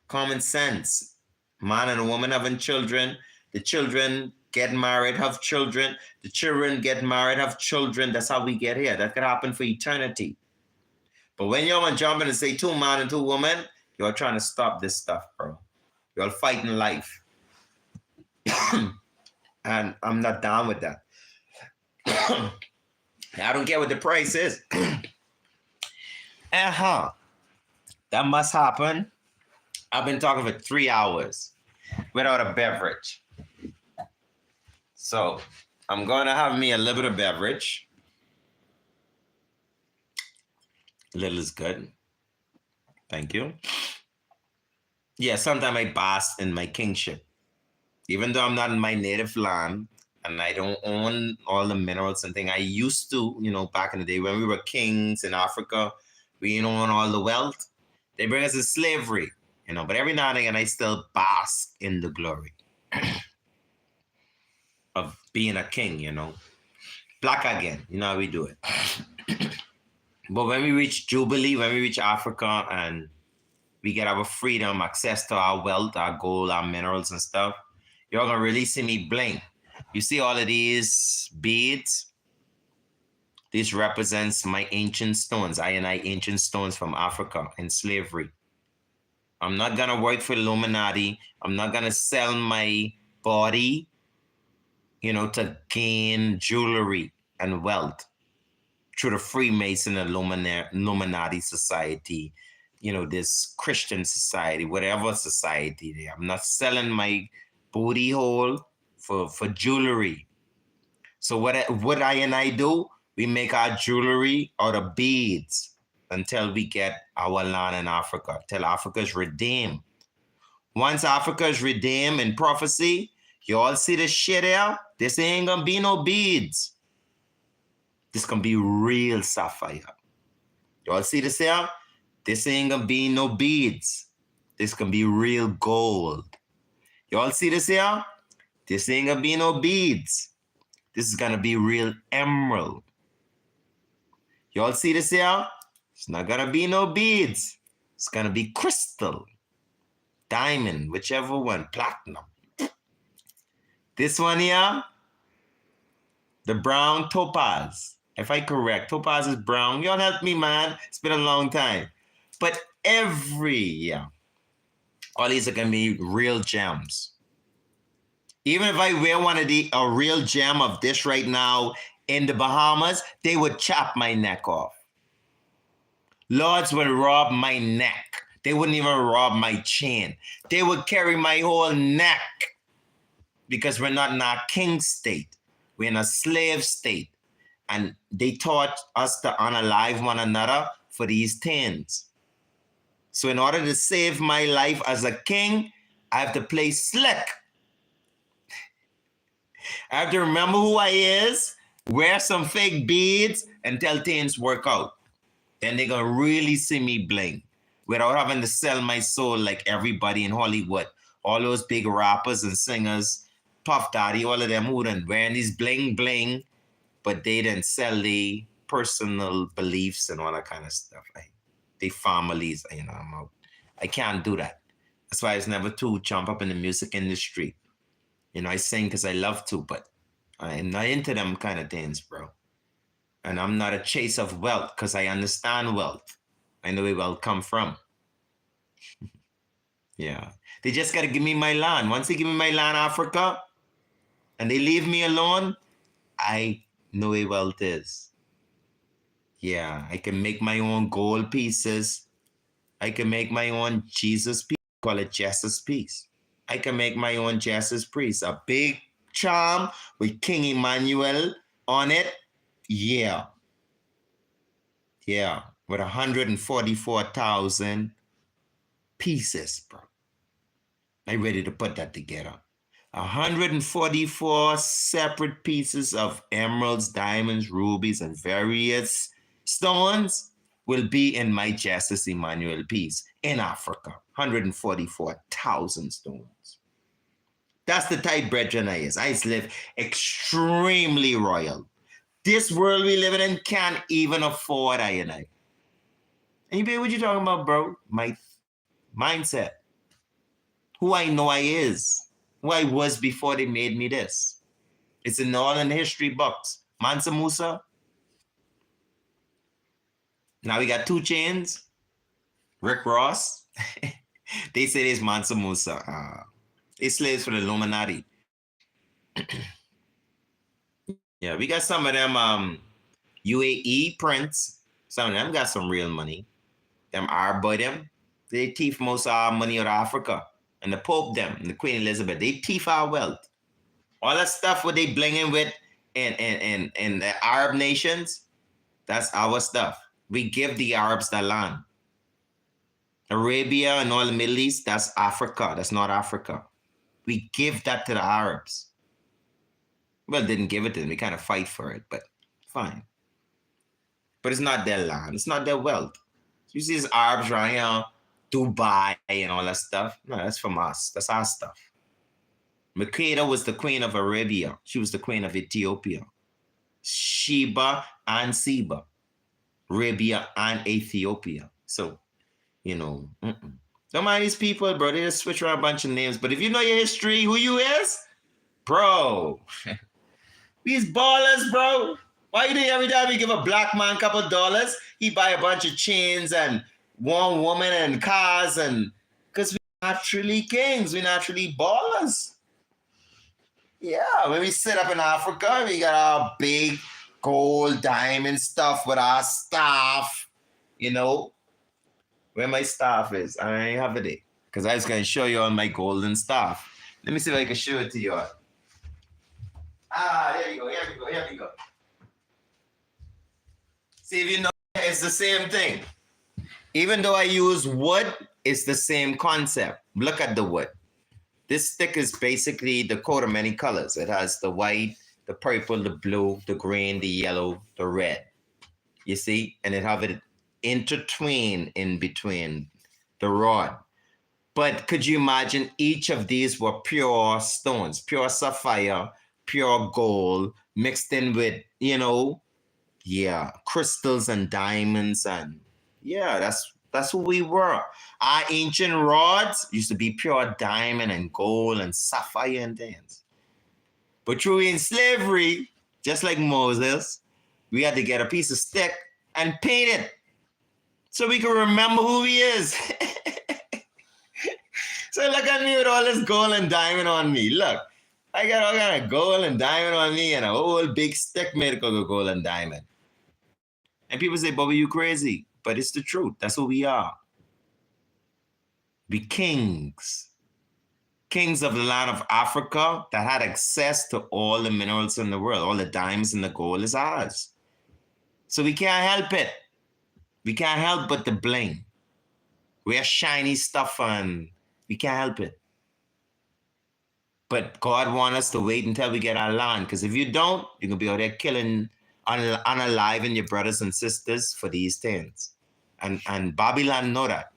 Common sense. Man and a woman having children. The children get married, have children. The children get married, have children. That's how we get here. That could happen for eternity. But when you're jumping and say 2 man and 2 women, you're trying to stop this stuff, bro. You're fighting life. And I'm not down with that. I don't care what the price is. That must happen. I've been talking for 3 hours without a beverage. So I'm going to have me a little bit of beverage. Little is good. Thank you. Yeah, sometimes I bask in my kingship. Even though I'm not in my native land and I don't own all the minerals and things, I used to, back in the day when we were kings in Africa, we didn't own all the wealth. They bring us in slavery, but every now and again I still bask in the glory of being a king, Black again, how we do it. But when we reach Jubilee, when we reach Africa and we get our freedom, access to our wealth, our gold, our minerals and stuff, you're going to really see me blink. You see all of these beads? This represents my ancient stones, I ancient stones from Africa in slavery. I'm not going to work for Illuminati. I'm not going to sell my body, to gain jewelry and wealth through the Freemason Illuminati society, this Christian society, whatever society there. I'm not selling my booty hole for jewelry. So what I do, we make our jewelry out of beads until we get our land in Africa, till Africa is redeemed. Once Africa is redeemed in prophecy, you all see this shit here? This ain't gonna be no beads. This gonna be real sapphire. You all see this here? This ain't gonna be no beads. This gonna be real gold. You all see this here? This ain't gonna be no beads. This is gonna be real emerald. You all see this here? It's not gonna be no beads. It's gonna be crystal, diamond, whichever one, platinum. This one here, the brown topaz. If I correct, topaz is brown. Y'all help me, man. It's been a long time. But every year, all these are gonna be real gems. Even if I wear a real gem of this right now in the Bahamas, they would chop my neck off. Lords would rob my neck. They wouldn't even rob my chain. They would carry my whole neck because we're not in our king state. We're in a slave state. And they taught us to unalive one another for these things. So in order to save my life as a king, I have to play slick. I have to remember who I is, wear some fake beads, until things work out. Then they're going to really see me bling without having to sell my soul like everybody in Hollywood. All those big rappers and singers, Puff Daddy, all of them who done wearing these bling bling, but they didn't sell the personal beliefs and all that kind of stuff. They families, I'm out. I can't do that. That's why I was never to jump up in the music industry. I sing because I love to, but I'm not into them kind of things, bro. And I'm not a chase of wealth because I understand wealth. I know where wealth come from. Yeah. They just got to give me my land. Once they give me my land, Africa, and they leave me alone, I know where wealth is. Yeah, I can make my own gold pieces. I can make my own Jesus piece. Call it Jesus piece. I can make my own Jesus piece. A big charm with King Emmanuel on it. Yeah. Yeah. With 144,000 pieces, bro. I'm ready to put that together. 144 separate pieces of emeralds, diamonds, rubies, and various stones. will be in my Justice Emmanuel piece in Africa. 144,000 stones. That's the type brethren I is. I live extremely royal. This world we live in can't even afford I and I. And you be, what you talking about, bro? My mindset. Who I know I is. Who I was before they made me this. It's in all in the history books. Mansa Musa. Now we got 2 Chainz. Rick Ross. They say there's Mansa Musa. They slaves for the Illuminati. Yeah, we got some of them UAE prince. Some of them got some real money. Them Arab boy them. They thief most of our money out of Africa. And the Pope them, and the Queen Elizabeth, they thief our wealth. All that stuff what they blinging with in the Arab nations, that's our stuff. We give the Arabs the land. Arabia and all the Middle East, that's Africa. That's not Africa. We give that to the Arabs. Well, didn't give it to them. We kind of fight for it, but fine. But it's not their land. It's not their wealth. You see these Arabs right here, Dubai and all that stuff. No, that's from us. That's our stuff. Makeda was the queen of Arabia. She was the queen of Ethiopia. Sheba and Seba. Arabia and Ethiopia. So, Don't mind these people, bro. They just switch around a bunch of names. But if you know your history, who you is, bro. These ballers, bro. Why you think every time we give a black man a couple $, he buy a bunch of chains and one woman and cars and because we're naturally kings, we're naturally ballers. Yeah, when we sit up in Africa, we got our big gold diamond stuff with our staff, Where my staff is, I ain't have it because I was going to show you all my golden staff. Let me see if I can show it to you all. There you go, here we go. See if you know it's the same thing. Even though I use wood, it's the same concept. Look at the wood. This stick is basically the coat of many colors. It has the white, the purple, the blue, the green, the yellow, the red. You see? And it have it intertwined in between the rod. But could you imagine each of these were pure stones, pure sapphire, pure gold, mixed in with, crystals and diamonds and that's who we were. Our ancient rods used to be pure diamond and gold and sapphire and things. But through in slavery, just like Moses, we had to get a piece of stick and paint it so we can remember who he is. So look at me with all this gold and diamond on me. Look, I got all kind of gold and diamond on me and a whole big stick made of gold and diamond. And people say, Bobby, you crazy. But it's the truth. That's who we are. We kings. Kings of the land of Africa that had access to all the minerals in the world. All the diamonds and the gold is ours. So we can't help it. We can't help but the bling. Wear shiny stuff and we can't help it. But God wants us to wait until we get our land. Because if you don't, you're going to be out there killing, unaliving your brothers and sisters for these things. And Babylon know that.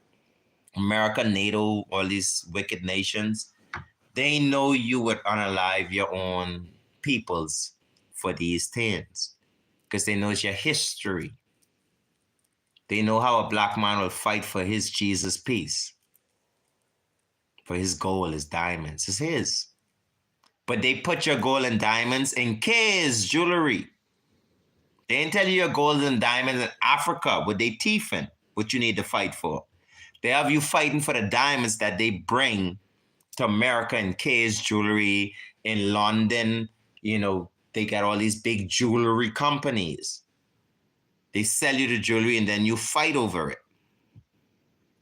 America, NATO, all these wicked nations, they know you would unalive your own peoples for these things. Because they know it's your history. They know how a black man will fight for his Jesus peace. For his gold, his diamonds. It's his. But they put your gold and diamonds in K's jewelry. They didn't tell you your gold and diamonds in Africa, what they thieving, what you need to fight for. They have you fighting for the diamonds that they bring to America in K's jewelry, in London. They got all these big jewelry companies. They sell you the jewelry and then you fight over it.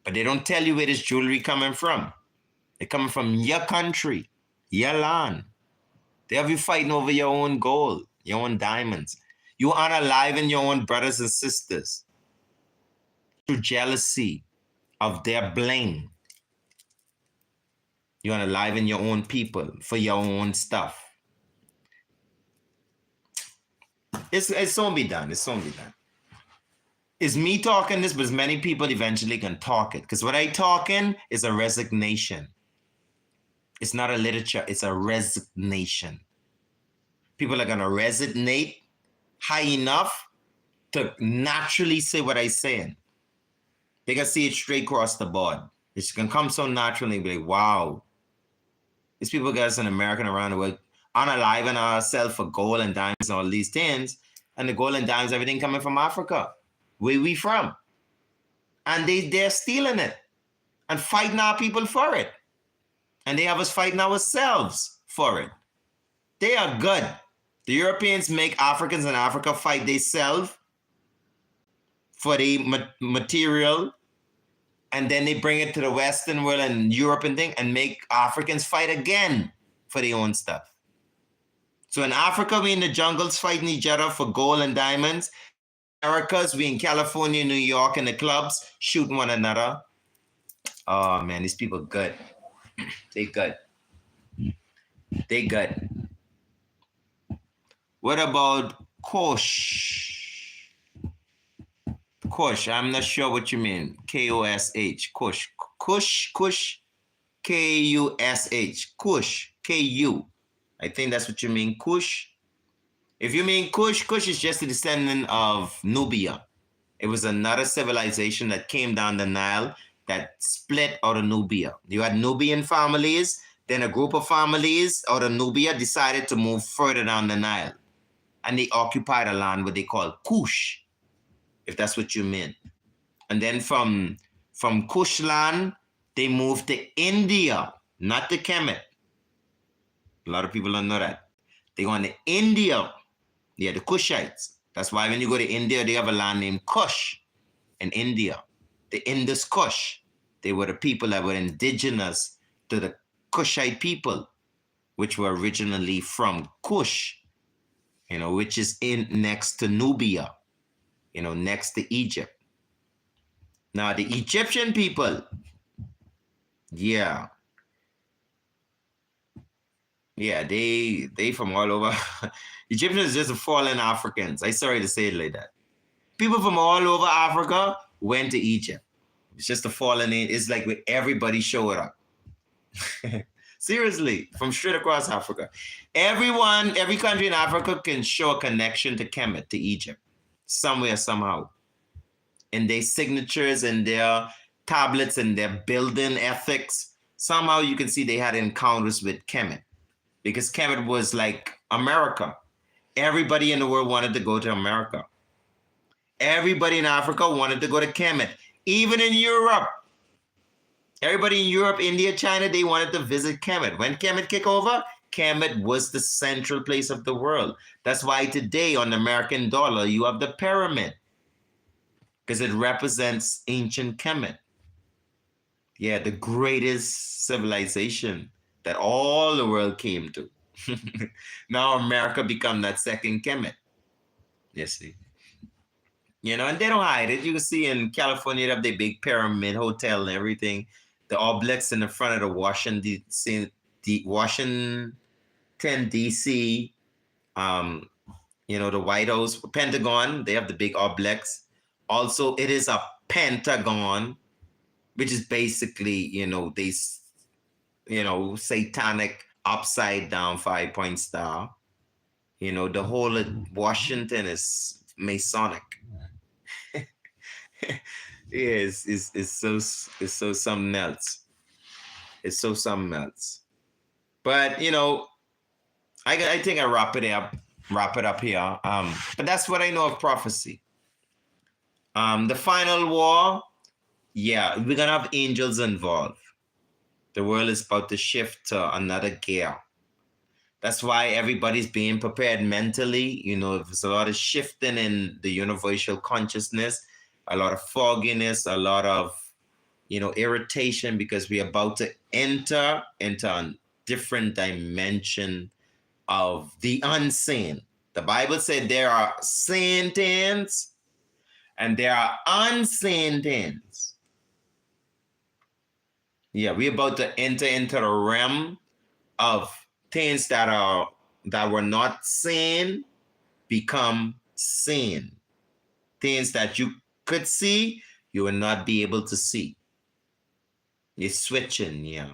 But they don't tell you where this jewelry coming from. They're coming from your country, your land. They have you fighting over your own gold, your own diamonds. You unaliving your own brothers and sisters through jealousy of their bling. You unaliving your own people for your own stuff. It's going to be done. It's going to be done. It's me talking this, but many people eventually can talk it. Because what I talking is a resignation. It's not a literature, it's a resignation. People are going to resonate high enough to naturally say what I'm saying. They can see it straight across the board. It can come so naturally and be like, wow. These people got us an American around the world unaliving ourselves for gold and diamonds and all these things. And the gold and diamonds, everything coming from Africa. Where we from? And they're stealing it and fighting our people for it. And they have us fighting ourselves for it. They are good. The Europeans make Africans in Africa fight themselves for the material, and then they bring it to the Western world and Europe and thing, and make Africans fight again for their own stuff. So in Africa, we in the jungles fighting each other for gold and diamonds. Americas, we in California, New York, in the clubs shooting one another. Oh man, these people good. They good. They good. What about Kosh? Kush, I'm not sure what you mean. K-O-S-H, Kush. Kush, K-U-S-H, Kush, K-U. I think that's what you mean, Kush. If you mean Kush, Kush is just a descendant of Nubia. It was another civilization that came down the Nile that split out of Nubia. You had Nubian families, then a group of families out of Nubia decided to move further down the Nile. And they occupied a land what they call Kush, if that's what you mean. And then from Kush land, they moved to India, not to Kemet. A lot of people don't know that. They go to India. Yeah, the Kushites. That's why when you go to India, they have a land named Kush in India. The Indus Kush. They were the people that were indigenous to the Kushite people, which were originally from Kush, which is next to Nubia, next to Egypt. Now, the Egyptian people, yeah, they from all over. Egyptians just fallen Africans. I'm sorry to say it like that. People from all over Africa went to Egypt. It's just a fallen in. It's like with everybody showed up. Seriously, from straight across Africa. Every country in Africa can show a connection to Kemet, to Egypt, somewhere, somehow. In their signatures and their tablets and their building ethics, somehow you can see they had encounters with Kemet, because Kemet was like America. Everybody in the world wanted to go to America. Everybody in Africa wanted to go to Kemet. Even in Europe. Everybody in Europe, India, China, they wanted to visit Kemet. When Kemet kicked over, Kemet was the central place of the world. That's why today on the American dollar, you have the pyramid, because it represents ancient Kemet. Yeah, the greatest civilization that all the world came to. Now America become that second Kemet. You see. And they don't hide it. You can see in California, they have the big pyramid hotel and everything. The obelisks in the front of the Washington, D.C., the White House, Pentagon, they have the big obelisk. Also, it is a pentagon, which is basically, satanic upside down 5-point star. The whole of Washington is Masonic. Yes, it's so something else. It's so something else. But I think I wrap it up here. But that's what I know of prophecy. The final war, yeah, we're gonna have angels involved. The world is about to shift to another gear. That's why everybody's being prepared mentally. There's a lot of shifting in the universal consciousness, a lot of fogginess, a lot of, irritation, because we're about to enter into a different dimension of the unseen. The Bible said there are seen things and there are unseen things. Yeah, we're about to enter into the realm of things that were not seen become seen. Things that you could see, you will not be able to see. You're switching, yeah.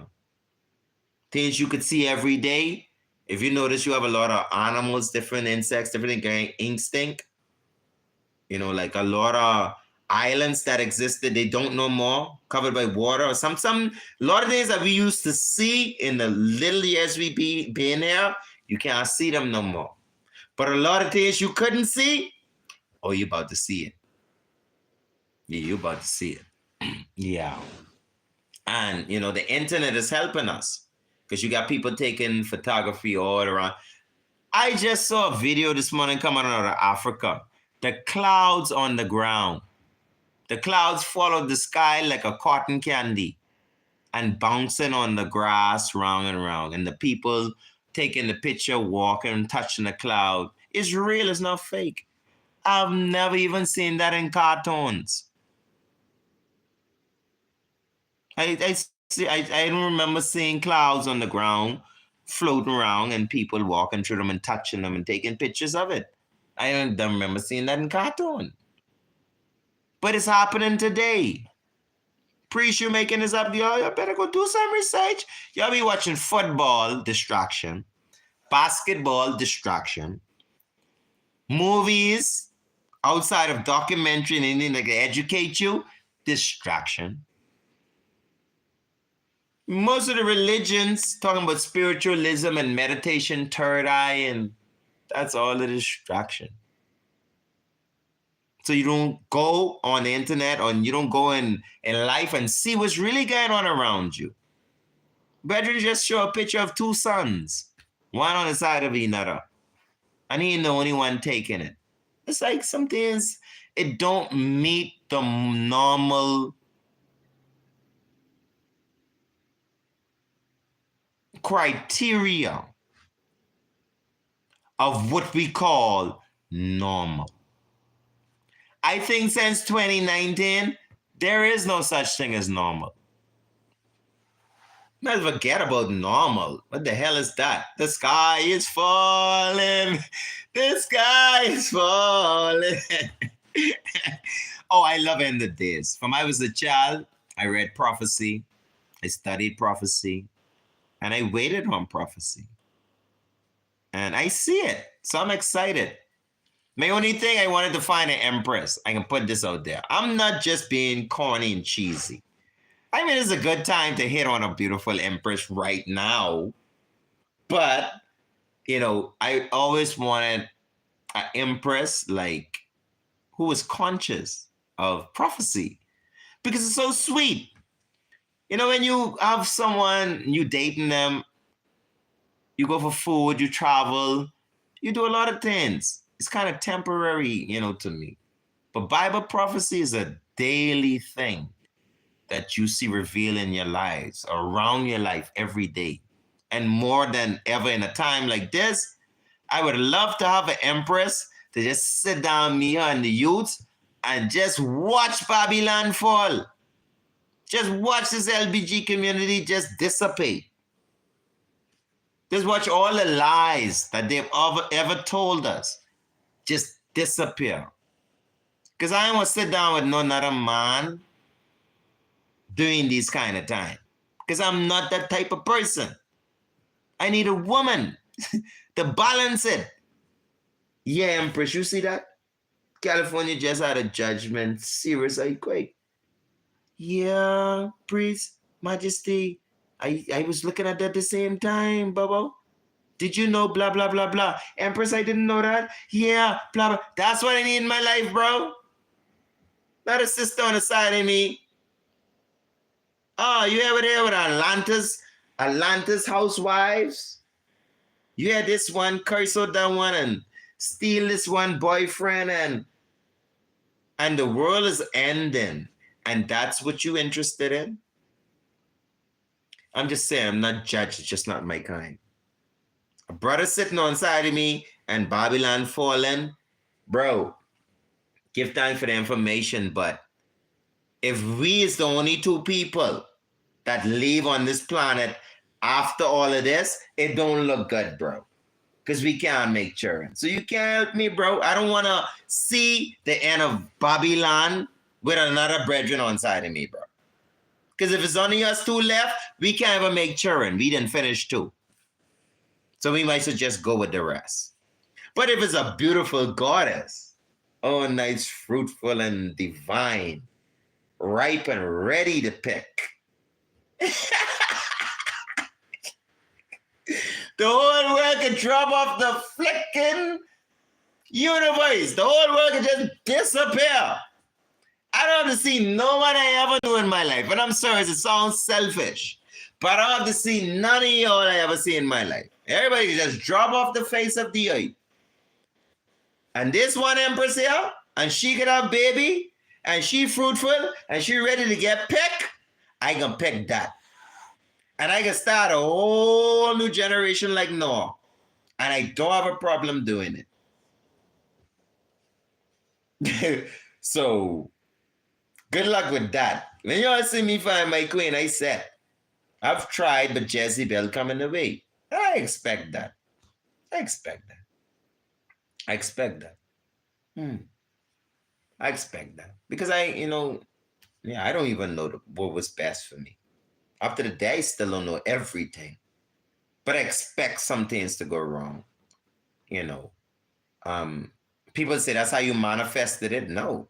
Things you could see every day. If you notice, you have a lot of animals, different insects, different instinct. You know, like a lot of islands that existed, they don't no more, covered by water. Or some a lot of things that we used to see in the little years we being here, you can't see them no more. But a lot of things you couldn't see, oh, you about to see it. Yeah, you about to see it. Yeah. And you know, the internet is helping us because you got people taking photography all around. I just saw a video this morning coming out of Africa. The clouds on the ground. The clouds followed the sky like a cotton candy and bouncing on the grass round and round. And the people taking the picture, walking, touching the cloud. It's real, it's not fake. I've never even seen that in cartoons. I don't remember seeing clouds on the ground floating around and people walking through them and touching them and taking pictures of it. I don't remember seeing that in cartoon. But it's happening today. Priest, you making this up, y'all. You better go do some research. Y'all be watching football, distraction. Basketball, distraction. Movies, outside of documentary and anything that can educate you, distraction. Most of the religions talking about spiritualism and meditation, third eye, and that's all a distraction. So you don't go on the internet or you don't go in life and see what's really going on around you. Better just show a picture of two suns, one on the side of another, and he ain't the only one taking it. It's like some things, it don't meet the normal criteria of what we call normal. I think since 2019, there is no such thing as normal. Let's forget about normal. What the hell is that? The sky is falling. The sky is falling. Oh, I love end of days. From I was a child, I read prophecy. I studied prophecy. And I waited on prophecy. And I see it. So I'm excited. My only thing, I wanted to find an empress. I can put this out there. I'm not just being corny and cheesy. I mean, it's a good time to hit on a beautiful empress right now. But, you know, I always wanted an empress like who was conscious of prophecy because it's so sweet. You know, when you have someone, you dating them, you go for food, you travel, you do a lot of things. It's kind of temporary, you know, to me. But Bible prophecy is a daily thing that you see revealed in your lives, around your life every day. And more than ever in a time like this, I would love to have an empress to just sit down, me and the youths, and just watch Babylon fall. Just watch this LBG community just dissipate. Just watch all the lies that they've ever told us just disappear. Because I don't want to sit down with no other man during these kind of time. Because I'm not that type of person. I need a woman to balance it. Yeah, Empress, you see that? California just had a judgment. Serious earthquake. Yeah, priest, majesty. I was looking at that at the same time, Bubba. Did you know blah, blah, blah, blah? Empress, I didn't know that. Yeah, blah, blah. That's what I need in my life, bro. Not a sister on the side of me. Oh, you ever there with Atlantis housewives? You had this one curse out that one and steal this one boyfriend and the world is ending. And that's what you interested in? I'm just saying, I'm not judged. It's just not my kind. A brother sitting on side of me and Babylon falling. Bro, give thanks for the information. But if we is the only two people that live on this planet after all of this, it don't look good, bro. Because we can't make children. So you can't help me, bro. I don't want to see the end of Babylon with another brethren on side of me, bro. Because if it's only us two left, we can't even make children. We didn't finish two. So we might as well just go with the rest. But if it's a beautiful goddess, oh, nice, fruitful, and divine, ripe and ready to pick. The whole world can drop off the flicking universe. The whole world can just disappear. I don't have to see no one I ever knew in my life. And I'm sorry, it sounds selfish. But I don't have to see none of y'all I ever see in my life. Everybody can just drop off the face of the earth. And this one empress here, and she can have baby, and she fruitful, and she ready to get picked, I can pick that. And I can start a whole new generation like Noah. And I don't have a problem doing it. So, good luck with that. When you all see me find my queen, I said, I've tried, but Jezebel come in the way. I expect that. I expect that. I expect that. I expect that. Because I don't even know what was best for me. After the day, I still don't know everything. But I expect some things to go wrong. People say that's how you manifested it. No.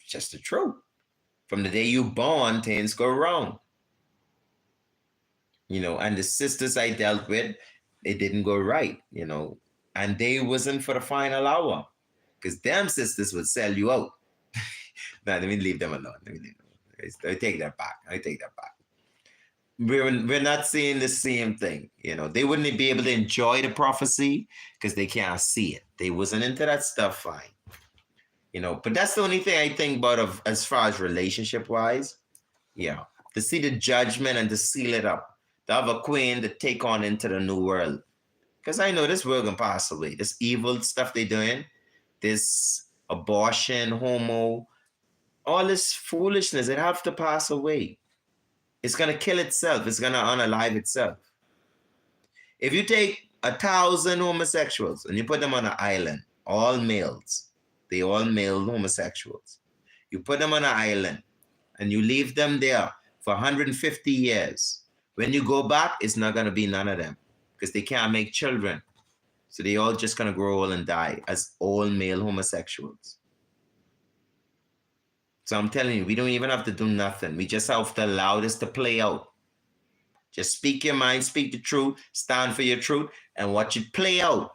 It's just the truth. From the day you born, things go wrong. And the sisters I dealt with, it didn't go right, and they wasn't for the final hour, because them sisters would sell you out. No, let me leave them alone. I take that back. We're not saying the same thing. They wouldn't be able to enjoy the prophecy because they can't see it. They wasn't into that stuff, fine. But that's the only thing I think about as far as relationship wise. Yeah. To see the judgment and to seal it up. To have a queen to take on into the new world. Because I know this world can pass away. This evil stuff they're doing, this abortion, homo, all this foolishness, it have to pass away. It's going to kill itself. It's going to unalive itself. If you take 1,000 homosexuals and you put them on an island, all males, they all male homosexuals. You put them on an island and you leave them there for 150 years. When you go back, it's not going to be none of them because they can't make children. So they all just going to grow old and die as all male homosexuals. So I'm telling you, we don't even have to do nothing. We just have to allow this to play out. Just speak your mind, speak the truth, stand for your truth, and watch it play out.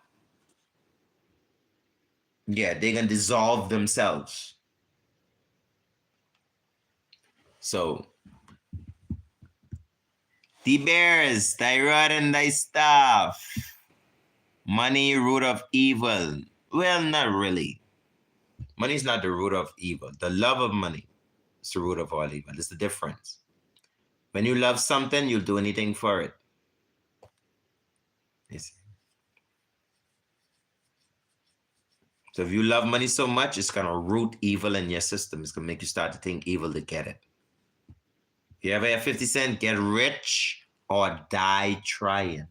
Yeah, they're going to dissolve themselves. So, the bears, thy rod and thy staff, money, root of evil. Well, not really. Money is not the root of evil. The love of money is the root of all evil. It's the difference. When you love something, you'll do anything for it. You see? So if you love money so much, it's going to root evil in your system. It's going to make you start to think evil to get it. If you ever have 50 cents, get rich or die trying.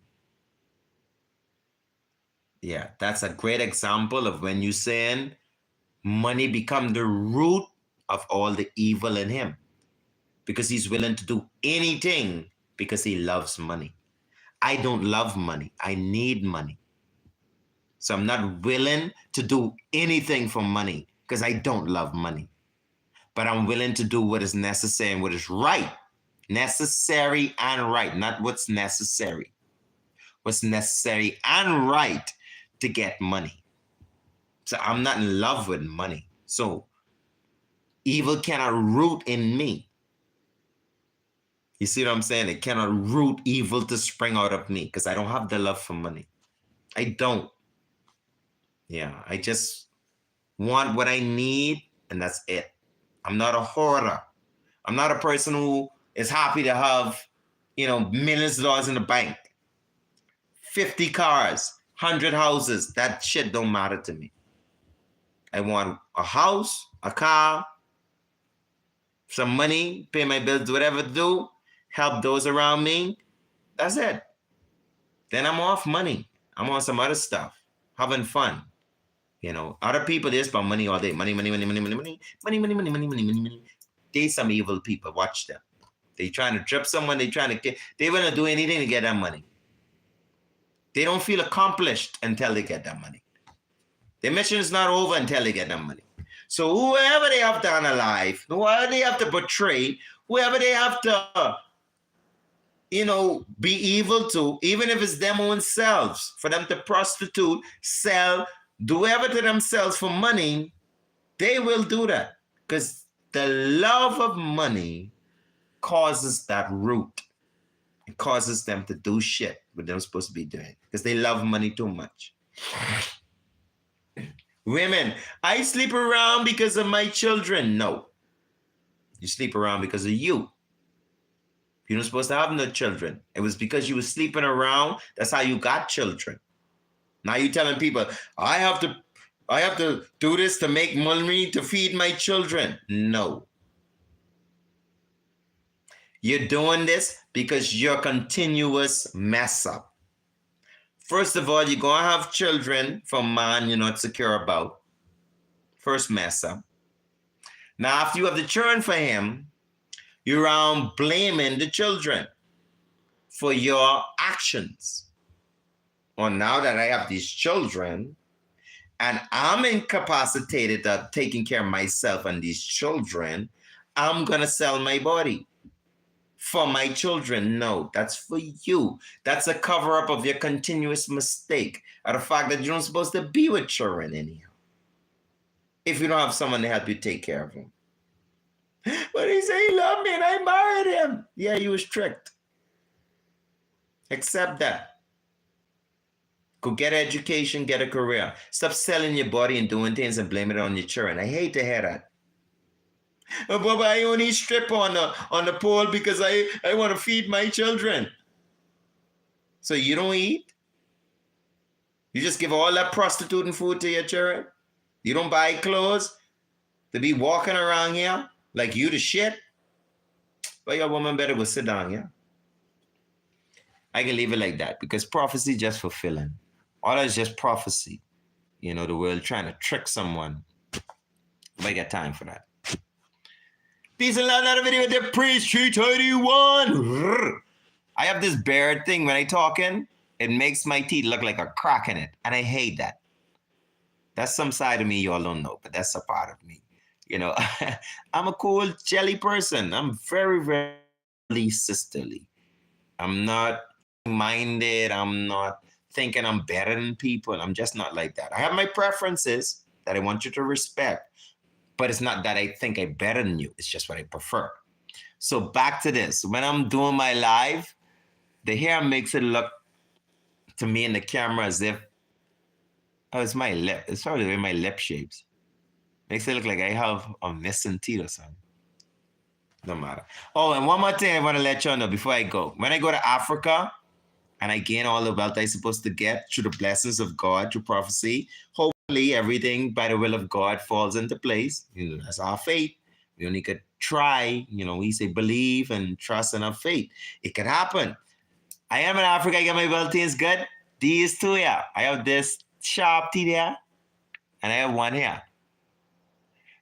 Yeah, that's a great example of when you're saying money become the root of all the evil in him. Because he's willing to do anything because he loves money. I don't love money. I need money. So I'm not willing to do anything for money because I don't love money. But I'm willing to do what is necessary and what is right. Necessary and right, not what's necessary. What's necessary and right to get money. So I'm not in love with money. So evil cannot root in me. You see what I'm saying? It cannot root evil to spring out of me because I don't have the love for money. I don't. Yeah, I just want what I need and that's it. I'm not a hoarder. I'm not a person who is happy to have, millions of dollars in the bank. 50 cars, 100 houses. That shit don't matter to me. I want a house, a car, some money, pay my bills, do whatever to do, help those around me. That's it. Then I'm off money. I'm on some other stuff, having fun. Other people, they spend money all day. Money, money, money, money, money, money, money, money, money, money, money, money, money. They some evil people. Watch them. They trying to trip someone. They trying to get. They want to do anything to get that money. They don't feel accomplished until they get that money. Their mission is not over until they get that money. So whoever they have to analyze, whoever they have to portray, whoever they have to, be evil to, even if it's them own selves, for them to prostitute, sell, do whatever to themselves for money, they will do that. Because the love of money causes that root. It causes them to do shit what they're supposed to be doing. Because they love money too much. Women, I sleep around because of my children. No. You sleep around because of you. You're not supposed to have no children. It was because you were sleeping around. That's how you got children. Now you're telling people, I have to do this to make money to feed my children. No. You're doing this because you're a continuous mess up. First of all, you're going to have children from a man you're not secure about. First mess up. Now, after you have the children for him, you're around blaming the children for your actions. Well, now that I have these children and I'm incapacitated of taking care of myself and these children, I'm going to sell my body. For my children, no, that's for you. That's a cover-up of your continuous mistake, or the fact that you're not supposed to be with children anyhow. If you don't have someone to help you take care of them. But he said he loved me and I married him. Yeah, you was tricked. Accept that. Go get an education, get a career. Stop selling your body and doing things and blaming it on your children. I hate to hear that. Oh, Baba, I only strip on the pole because I want to feed my children. So you don't eat? You just give all that prostituting food to your children? You don't buy clothes to be walking around here like you the shit? Well, your woman better go sit down, yeah? I can leave it like that because prophecy just fulfilling. All that is just prophecy. The world trying to trick someone. If I got time for that. Peace and love, another video with the Priest 331. I have this beard thing when I talking. It makes my teeth look like a crack in it. And I hate that. That's some side of me y'all don't know, but that's a part of me. I'm a cool, jelly person. I'm very, very sisterly. I'm not minded. I'm not thinking I'm better than people. I'm just not like that. I have my preferences that I want you to respect. But it's not that I think I'm better than you. It's just what I prefer. So back to this. When I'm doing my live, the hair makes it look to me in the camera as if, it's my lip. It's probably the way my lip shapes. Makes it look like I have a missing teeth or something. No matter. Oh, and one more thing I want to let y'all know before I go. When I go to Africa and I gain all the wealth I'm supposed to get through the blessings of God, through prophecy, hopefully everything by the will of God falls into place. That's our faith. We only could try, we say believe and trust in our faith. It could happen. I am in Africa, I get my wealth things good. These two here. I have this sharp teeth here, and I have one here.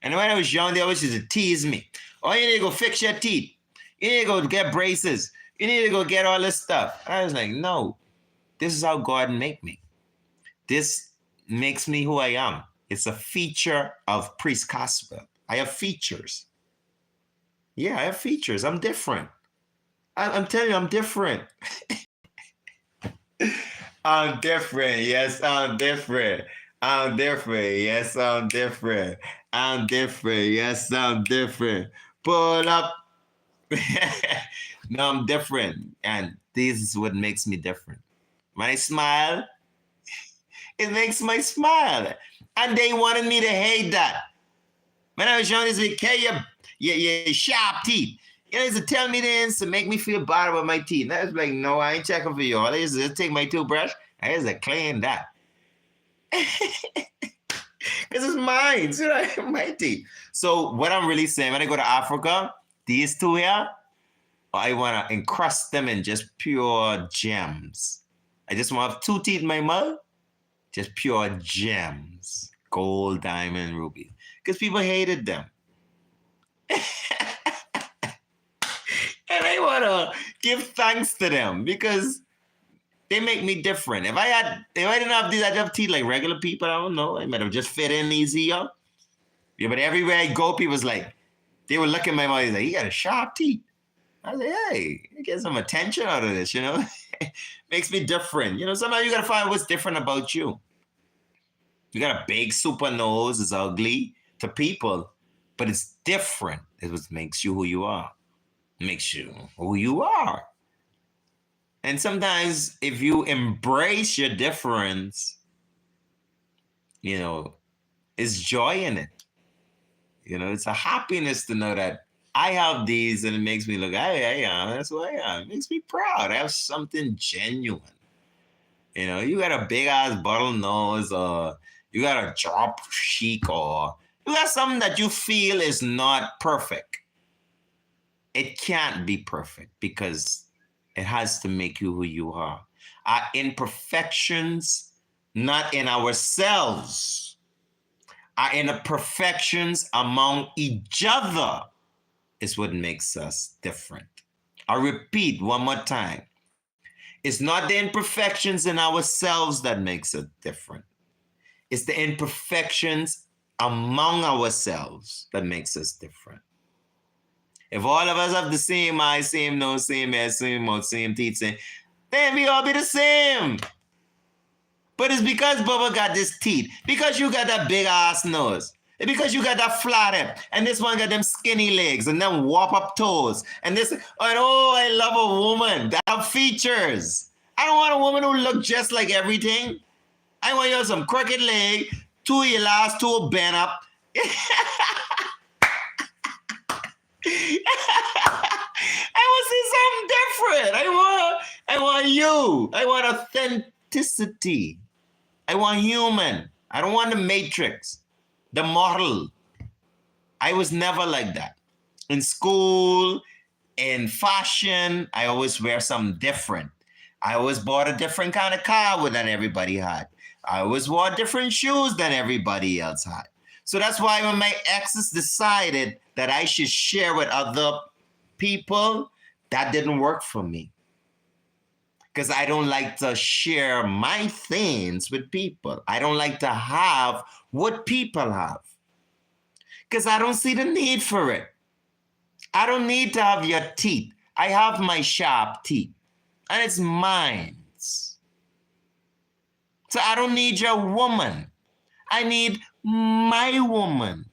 And when I was young, they always used to tease me. Oh, you need to go fix your teeth. You need to go get braces. You need to go get all this stuff. And I was like, no, this is how God made me. This makes me who I am. It's a feature of Priest Casper. I have features. Yeah, I have features. I'm different. I'm telling you, I'm different. I'm different. Yes, I'm different. I'm different. Yes, I'm different. I'm different. Yes, I'm different. Pull up. No, I'm different. And this is what makes me different. When I smile, it makes my smile. And they wanted me to hate that. When I was young, they said, okay, your sharp teeth. They used to tell me this to make me feel bad about my teeth. And I was like, no, I ain't checking for you. All I used to just take my toothbrush. I used to clean that. Because it's mine. So I have my teeth. So what I'm really saying, when I go to Africa, these two here, I want to encrust them in just pure gems. I just want to have 2 teeth in my mouth, just pure gems. gold, diamond, ruby, because people hated them. And I want to give thanks to them because they make me different. If I didn't have these, I'd have teeth like regular people. I don't know. I might have just fit in easier. Yeah, but everywhere I go, people's like, they would look at my mouth like, he got a sharp teeth. I was like, hey, get some attention out of this, Makes me different. Sometimes you got to find what's different about you. You got a big super nose, it's ugly to people, but it's different. It's what makes you who you are. Makes you who you are. And sometimes if you embrace your difference, it's joy in it. It's a happiness to know that I have these and it makes me look, hey, I am. That's who I am. It makes me proud. I have something genuine. You got a big ass bottle nose or you got a drop cheek or you got something that you feel is not perfect. It can't be perfect because it has to make you who you are. Our imperfections, not in ourselves, our imperfections among each other is what makes us different. I'll repeat one more time. It's not the imperfections in ourselves that makes us different. It's the imperfections among ourselves that makes us different. If all of us have the same eye, same nose, same head, same mouth, same teeth, then we all be the same. But it's because Bubba got this teeth, because you got that big ass nose, and because you got that flat hip, and this one got them skinny legs and them whop up toes, and this, I love a woman that have features. I don't want a woman who look just like everything. I want you to have some crooked leg, two elas, two bent up. I want to see something different. I want you. I want authenticity. I want human. I don't want the matrix, the model. I was never like that. In school, in fashion, I always wear something different. I always bought a different kind of car than everybody had. I always wore different shoes than everybody else had. So that's why when my exes decided that I should share with other people, that didn't work for me. Because I don't like to share my things with people. I don't like to have what people have. Because I don't see the need for it. I don't need to have your teeth. I have my sharp teeth. And it's mine. So I don't need your woman. I need my woman.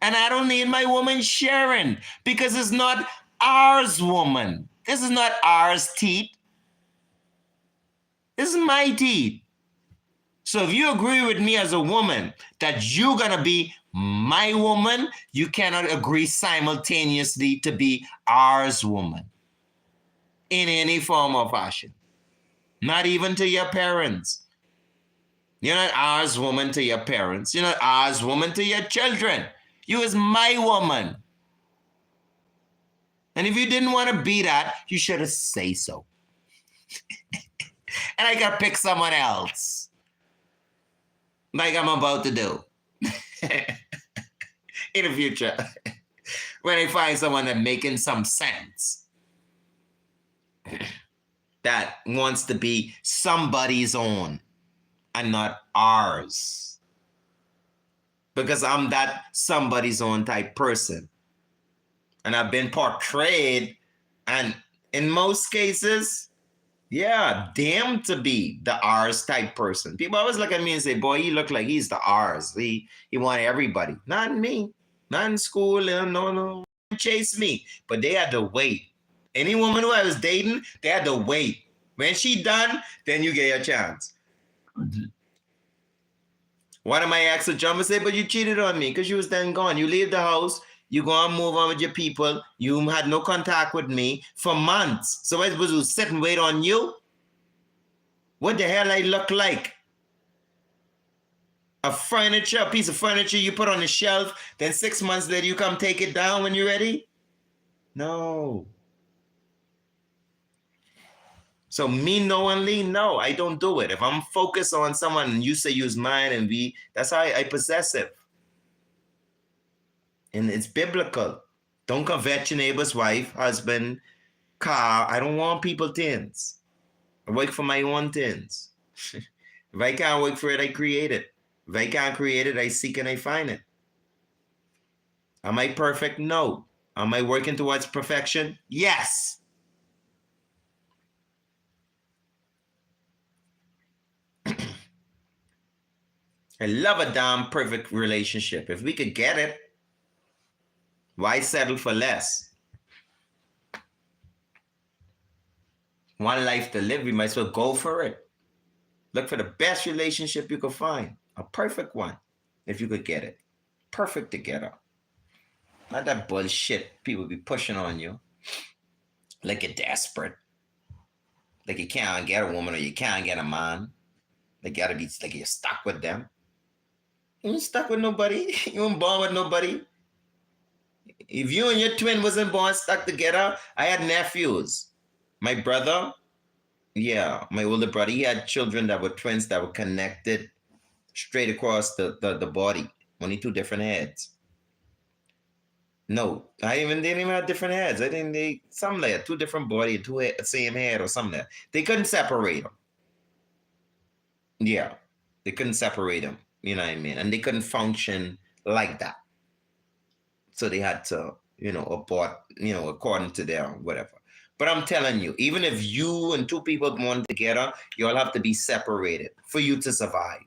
And I don't need my woman sharing because it's not ours woman. This is not ours teeth. This is my teeth. So if you agree with me as a woman that you're going to be my woman, you cannot agree simultaneously to be ours woman in any form or fashion. Not even to your parents. You're not ours woman to your parents. You're not ours woman to your children. You is my woman. And if you didn't want to be that, you should have said so. And I gotta pick someone else. Like I'm about to do. In the future. When I find someone that's making some sense. That wants to be somebody's own and not ours. Because I'm that somebody's own type person. And I've been portrayed, and in most cases, damn to be the ours type person. People always look at me and say, boy, he look like he's the ours. He want everybody. Not me. Not in school. No. Chase me. But they had to wait. Any woman who I was dating, they had to wait. When she done, then you get your chance. One of my ex would jump and say, but you cheated on me because you was then gone. You leave the house, you go and move on with your people. You had no contact with me for months. So I was supposed to sit and wait on you? What the hell I look like? A piece of furniture you put on the shelf, then 6 months later you come take it down when you're ready? No. So me knowingly, no, I don't do it. If I'm focused on someone and you say use mine and we, that's how I possessive. And it's biblical. Don't covet your neighbor's wife, husband, car. I don't want people things. I work for my own things. If I can't work for it, I create it. If I can't create it, I seek and I find it. Am I perfect? No. Am I working towards perfection? Yes. I love a damn perfect relationship. If we could get it, why settle for less? One life to live, we might as well go for it. Look for the best relationship you could find. A perfect one, if you could get it. Perfect together. Not that bullshit people be pushing on you. Like you're desperate. Like you can't get a woman or you can't get a man. They gotta be like you're stuck with them. You ain't stuck with nobody. You ain't born with nobody. If you and your twin wasn't born stuck together, I had nephews. My brother, yeah, my older brother, he had children that were twins that were connected straight across the body. Only two different heads. No, they didn't even have different heads. I think they something like that, two different body, same head or something like that. They couldn't separate them. Yeah, they couldn't separate them. You know what I mean? And they couldn't function like that. So they had to, abort, according to their whatever. But I'm telling you, even if you and two people born together, you all have to be separated for you to survive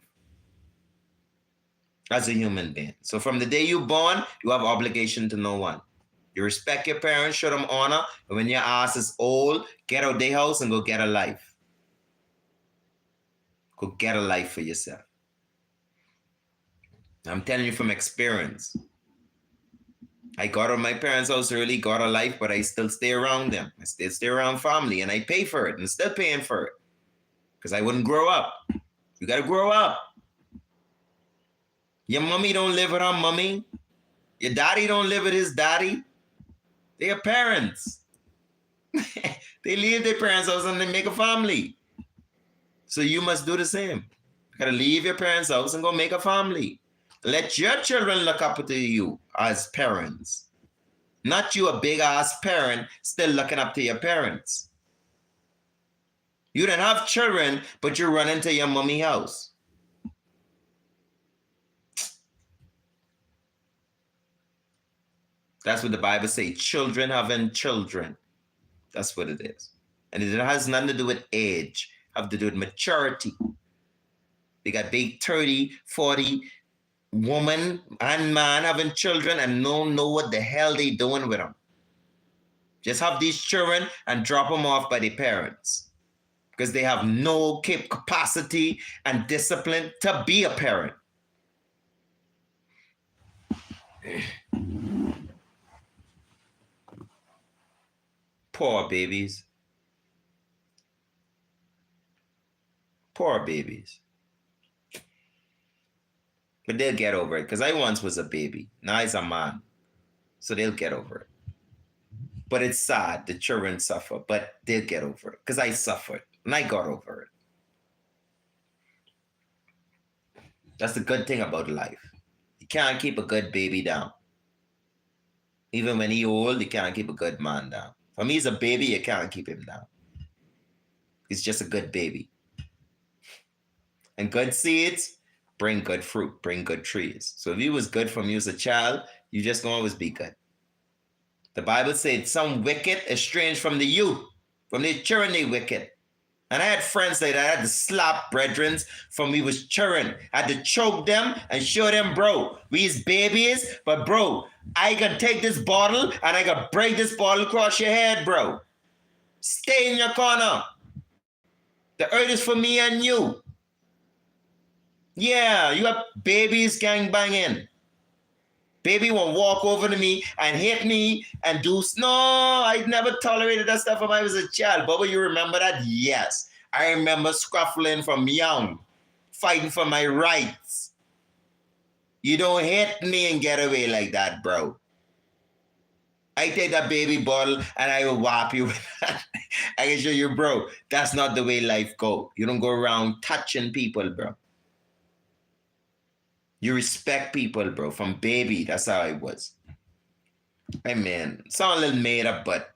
as a human being. So from the day you're born, you have obligation to no one. You respect your parents, show them honor, and when your ass is old, get out their house and go get a life. Go get a life for yourself. I'm telling you from experience. I got out of my parents' house early, got a life, but I still stay around them. I still stay around family, and I pay for it, and still paying for it. Because I wouldn't grow up. You got to grow up. Your mommy don't live with her mommy. Your daddy don't live with his daddy. They are parents. They leave their parents' house and they make a family. So you must do the same. You gotta leave your parents' house and go make a family. Let your children look up to you as parents. Not you a big ass parent still looking up to your parents. You don't have children, but you run into your mommy house. That's what the Bible says. Children having children. That's what it is. And it has nothing to do with age. It has to do with maturity. They got big 30, 40 woman and man having children and don't know what the hell they doing with them. Just have these children and drop them off by their parents. Because they have no capacity and discipline to be a parent. Poor babies. Poor babies. But they'll get over it. Because I once was a baby. Now he's a man. So they'll get over it. But it's sad. The children suffer. But they'll get over it. Because I suffered. And I got over it. That's the good thing about life. You can't keep a good baby down. Even when he's old, you can't keep a good man down. For me, he's a baby, you can't keep him down. He's just a good baby. And good seeds bring good fruit, bring good trees. So if he was good from you as a child, you just gonna always be good. The Bible said some wicked estranged from the youth. From the children, they wicked. And I had friends that I had to slap brethren from we was children. I had to choke them and show them, bro, we's babies, but bro, I can take this bottle and I can break this bottle across your head, bro. Stay in your corner. The earth is for me and you. Yeah, you have babies gangbanging. Baby will walk over to me and hit me and do, no, I never tolerated that stuff when I was a child. Bubba, you remember that? Yes. I remember scuffling from young, fighting for my rights. You don't hit me and get away like that, bro. I take that baby bottle and I will whop you with that. I can show you, bro, that's not the way life go. You don't go around touching people, bro. You respect people, bro. From baby, that's how I was. Hey, man, sound a little made up, but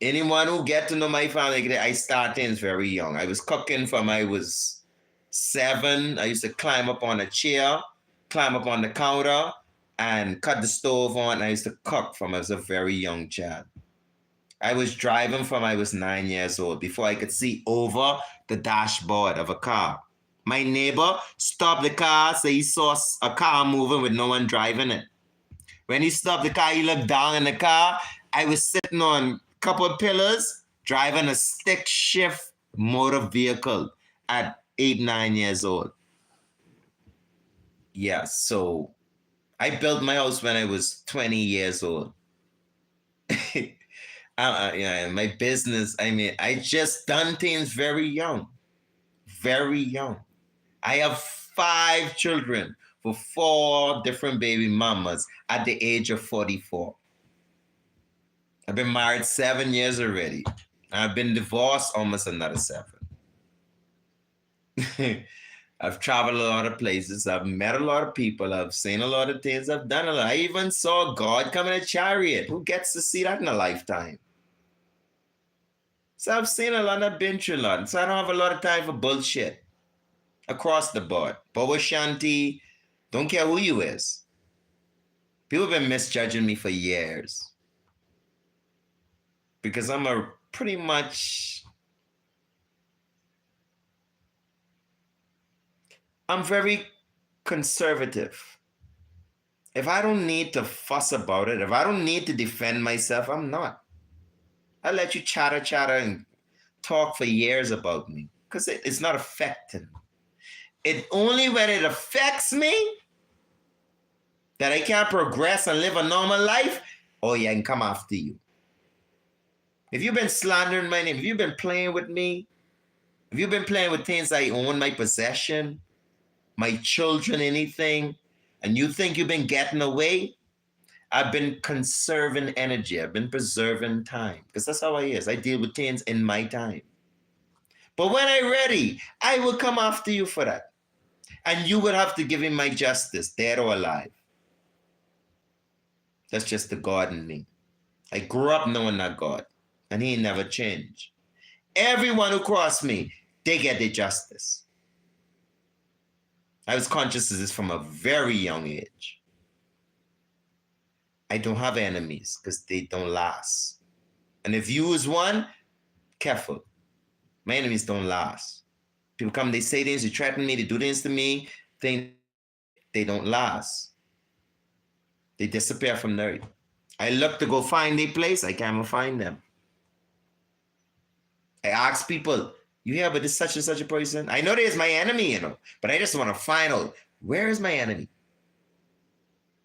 anyone who get to know my family, I start things very young. I was cooking from I was 7. I used to climb up on a chair, climb up on the counter, and cut the stove on. I used to cook from I was a very young child. I was driving from I was 9 years old before I could see over the dashboard of a car. My neighbor stopped the car, so he saw a car moving with no one driving it. When he stopped the car, he looked down in the car. I was sitting on a couple of pillars, driving a stick shift motor vehicle at 8, 9 years old. Yeah, so I built my house when I was 20 years old. Yeah, my business, I mean, I just done things very young. Very young. I have 5 children for 4 different baby mamas at the age of 44. I've been married 7 years already. I've been divorced almost another 7. I've traveled a lot of places. I've met a lot of people. I've seen a lot of things. I've done a lot. I even saw God come in a chariot. Who gets to see that in a lifetime? So I've seen a lot. I've been through a lot. So I don't have a lot of time for bullshit. Across the board. Bobo Shanti, don't care who you is. People have been misjudging me for years. Because I'm very conservative. If I don't need to fuss about it, if I don't need to defend myself, I'm not. I let you chatter and talk for years about me because it's not affecting. It only when it affects me that I can't progress and live a normal life, oh yeah, I can come after you. If you've been slandering my name, if you've been playing with me, if you've been playing with things I own, my possession, my children, anything, and you think you've been getting away, I've been conserving energy. I've been preserving time because that's how I is. I deal with things in my time. But when I'm ready, I will come after you for that. And you will have to give him my justice, dead or alive. That's just the God in me. I grew up knowing that God, and he never changed. Everyone who crossed me, they get their justice. I was conscious of this from a very young age. I don't have enemies because they don't last. And if you was one, careful. My enemies don't last. People come, they say things, they threaten me, they do things to me, they don't last. They disappear from the earth. I look to go find their place, I can't even find them. I ask people, you hear about this such and such a person? I know there's my enemy, but I just want to find out, where is my enemy?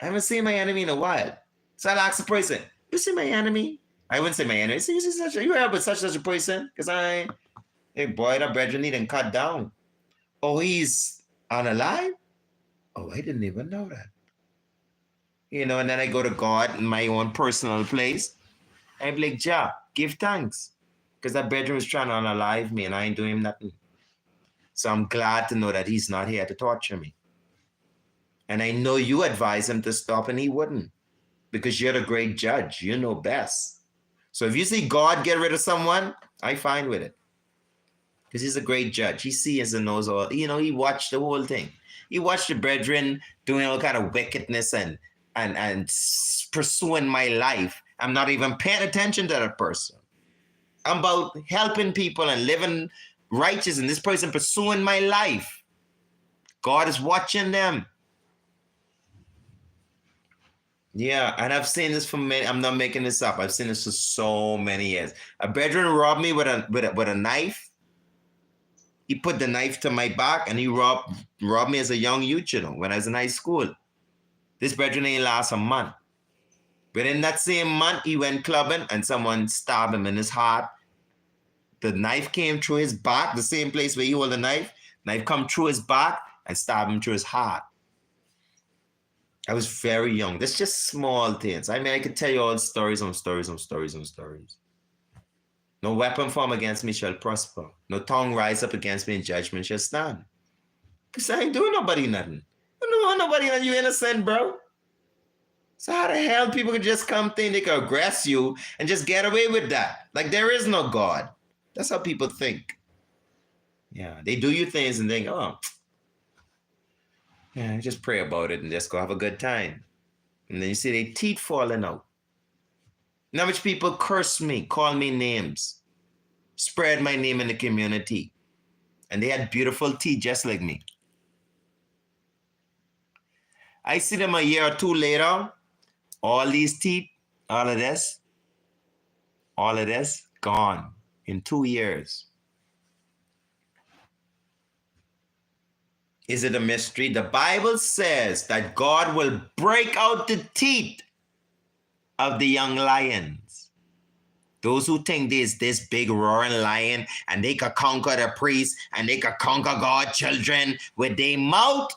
I haven't seen my enemy in a while. So I'll ask the person, you see my enemy? I wouldn't say my enemy. So you hear about such and such a person? Because hey boy, that brethren need him cut down. Oh, he's unalive? Oh, I didn't even know that. And then I go to God in my own personal place. I'm like, Jah, give thanks. Because that brethren was trying to unalive me and I ain't doing him nothing. So I'm glad to know that he's not here to torture me. And I know you advise him to stop and he wouldn't. Because you're the great judge. You know best. So if you see God get rid of someone, I'm fine with it. Because he's a great judge. He sees and knows all. He watched the whole thing. He watched the brethren doing all kind of wickedness and pursuing my life. I'm not even paying attention to that person. I'm about helping people and living righteous, and this person pursuing my life. God is watching them. Yeah, and I've seen this for many. I'm not making this up. I've seen this for so many years. A brethren robbed me with a knife. He put the knife to my back and he robbed me as a young youth, when I was in high school. This brethren ain't last a month. Within that same month, he went clubbing and someone stabbed him in his heart. The knife came through his back, the same place where he held the knife. Knife come through his back and stabbed him through his heart. I was very young. That's just small things. I mean, I could tell you all stories on stories on stories on stories. No weapon formed against me shall prosper. No tongue rise up against me in judgment shall stand. Because I ain't doing nobody nothing. You don't want nobody nothing. You innocent, bro. So how the hell people could just come think they could aggress you and just get away with that? Like there is no God. That's how people think. Yeah, they do you things and think, oh, yeah, just pray about it and just go have a good time. And then you see their teeth falling out. Now much people curse me, call me names, spread my name in the community. And they had beautiful teeth just like me. I see them a year or two later, all these teeth, all of this, gone in 2 years. Is it a mystery? The Bible says that God will break out the teeth of the young lions. Those who think there's this big roaring lion and they could conquer the priest and they could conquer God's children with their mouth,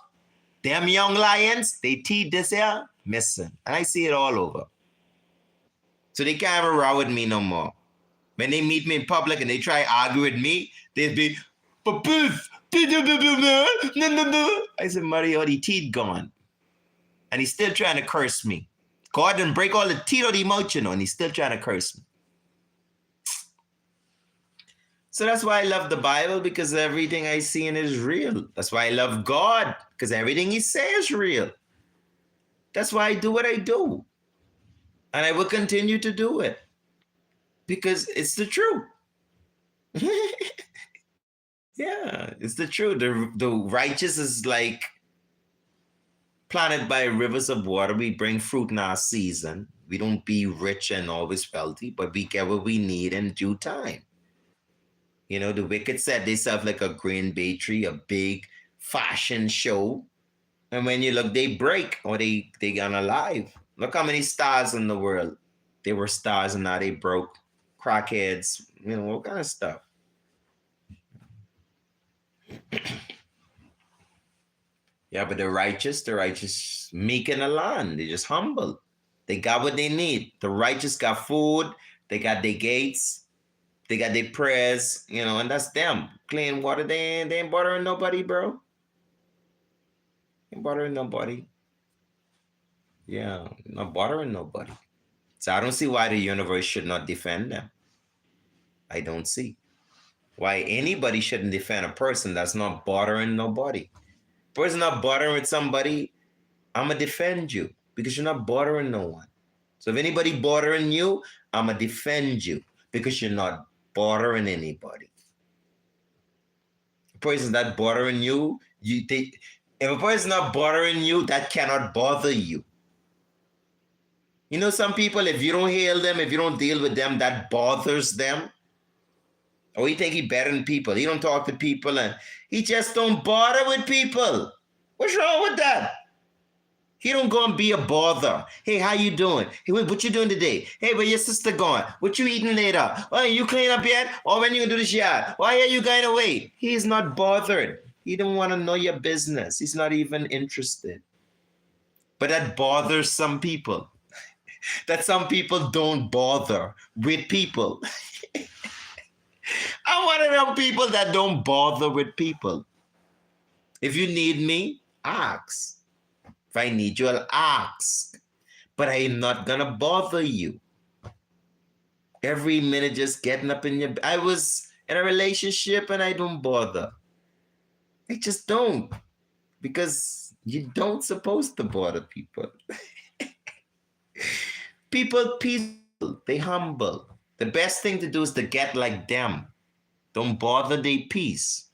them young lions, they teeth this here, missing. And I see it all over. So they can't ever row with me no more. When they meet me in public and they try to argue with me, they'd be, I said, Mario, the teeth gone. And he's still trying to curse me. God didn't break all the teeth out of the mouth, you know, and he's still trying to curse me. So that's why I love the Bible, because everything I see in it is real. That's why I love God, because everything he says is real. That's why I do what I do. And I will continue to do it. Because it's the truth. Yeah, it's the truth. The righteous is like planted by rivers of water. We bring fruit in our season. We don't be rich and always wealthy, but we get what we need in due time. You know, the wicked set themselves like a green bay tree, a big fashion show. And when you look, they break or they unalive. Look how many stars in the world. They were stars and now they broke. Crackheads, you know, all kind of stuff. Yeah, but the righteous meek in the land. They just humble. They got what they need. The righteous got food. They got their gates. They got their prayers, you know, and that's them. Clean water, they ain't bothering nobody, bro. Ain't bothering nobody. Yeah, not bothering nobody. So I don't see why the universe should not defend them. I don't see why anybody shouldn't defend a person that's not bothering nobody. Person not bothering with somebody, I'ma defend you because you're not bothering no one. So if anybody bothering you, I'ma defend you because you're not bothering anybody. A person not bothering you, if a person not bothering you, that cannot bother you. You know, some people, if you don't hail them, if you don't deal with them, that bothers them. Or you think he better than people. He don't talk to people and he just don't bother with people. What's wrong with that? He don't go and be a bother. Hey, how you doing? Hey, what you doing today? Hey, where your sister going? What you eating later? Oh, you clean up yet? Or when you gonna do this yard? Why are you going away? He's not bothered. He don't want to know your business. He's not even interested. But that bothers some people. That some people don't bother with people. I'm one of them people that don't bother with people. If you need me, ask. If I need you, I'll ask. But I am not going to bother you. Every minute just getting up in your... I was in a relationship and I don't bother. I just don't. Because you don't supposed to bother people. People peaceful. They humble. The best thing to do is to get like them. Don't bother their peace.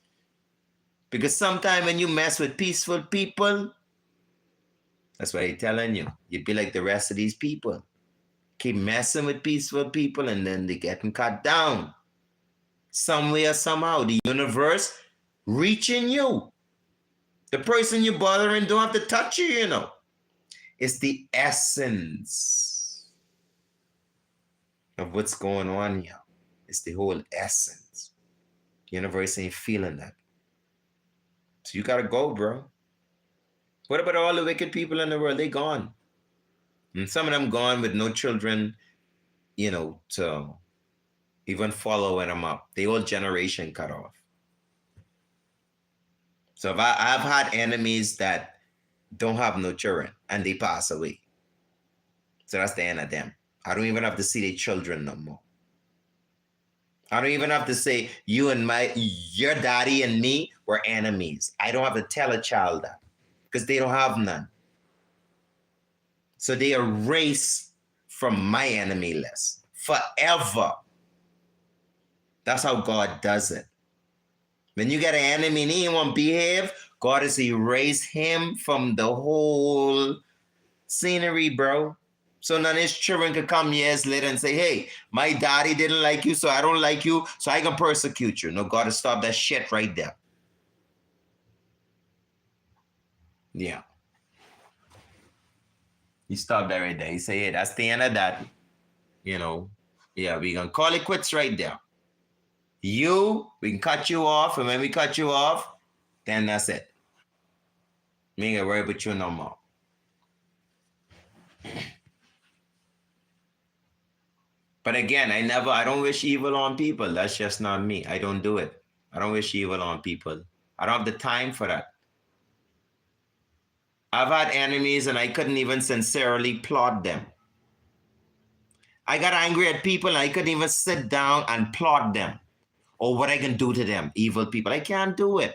Because sometimes when you mess with peaceful people, that's what I'm telling you. You'd be like the rest of these people. Keep messing with peaceful people and then they getting cut down. Some way or somehow, the universe reaching you. The person you're bothering don't have to touch you, you know. It's the essence of what's going on here. It's the whole essence. The universe ain't feeling that. So you gotta go, bro. What about all the wicked people in the world? They gone. And some of them gone with no children, to even following them up. The whole generation cut off. So if I've had enemies that don't have no children and they pass away. So that's the end of them. I don't even have to see their children no more. I don't even have to say your daddy and me were enemies. I don't have to tell a child that because they don't have none. So they erase from my enemy list forever. That's how God does it. When you get an enemy and he won't behave, God has erased him from the whole scenery, bro. So none of his children could come years later and say, hey, my daddy didn't like you, so I don't like you, so I can persecute you. No, God has stopped that shit right there. Yeah. He stopped that right there. He said, hey, that's the end of that. Yeah, we're going to call it quits right there. We can cut you off, and when we cut you off, then that's it. We ain't gonna worry about you no more. But again, I don't wish evil on people. That's just not me. I don't do it. I don't wish evil on people. I don't have the time for that. I've had enemies and I couldn't even sincerely plot them. I got angry at people and I couldn't even sit down and plot them or what I can do to them, evil people. I can't do it.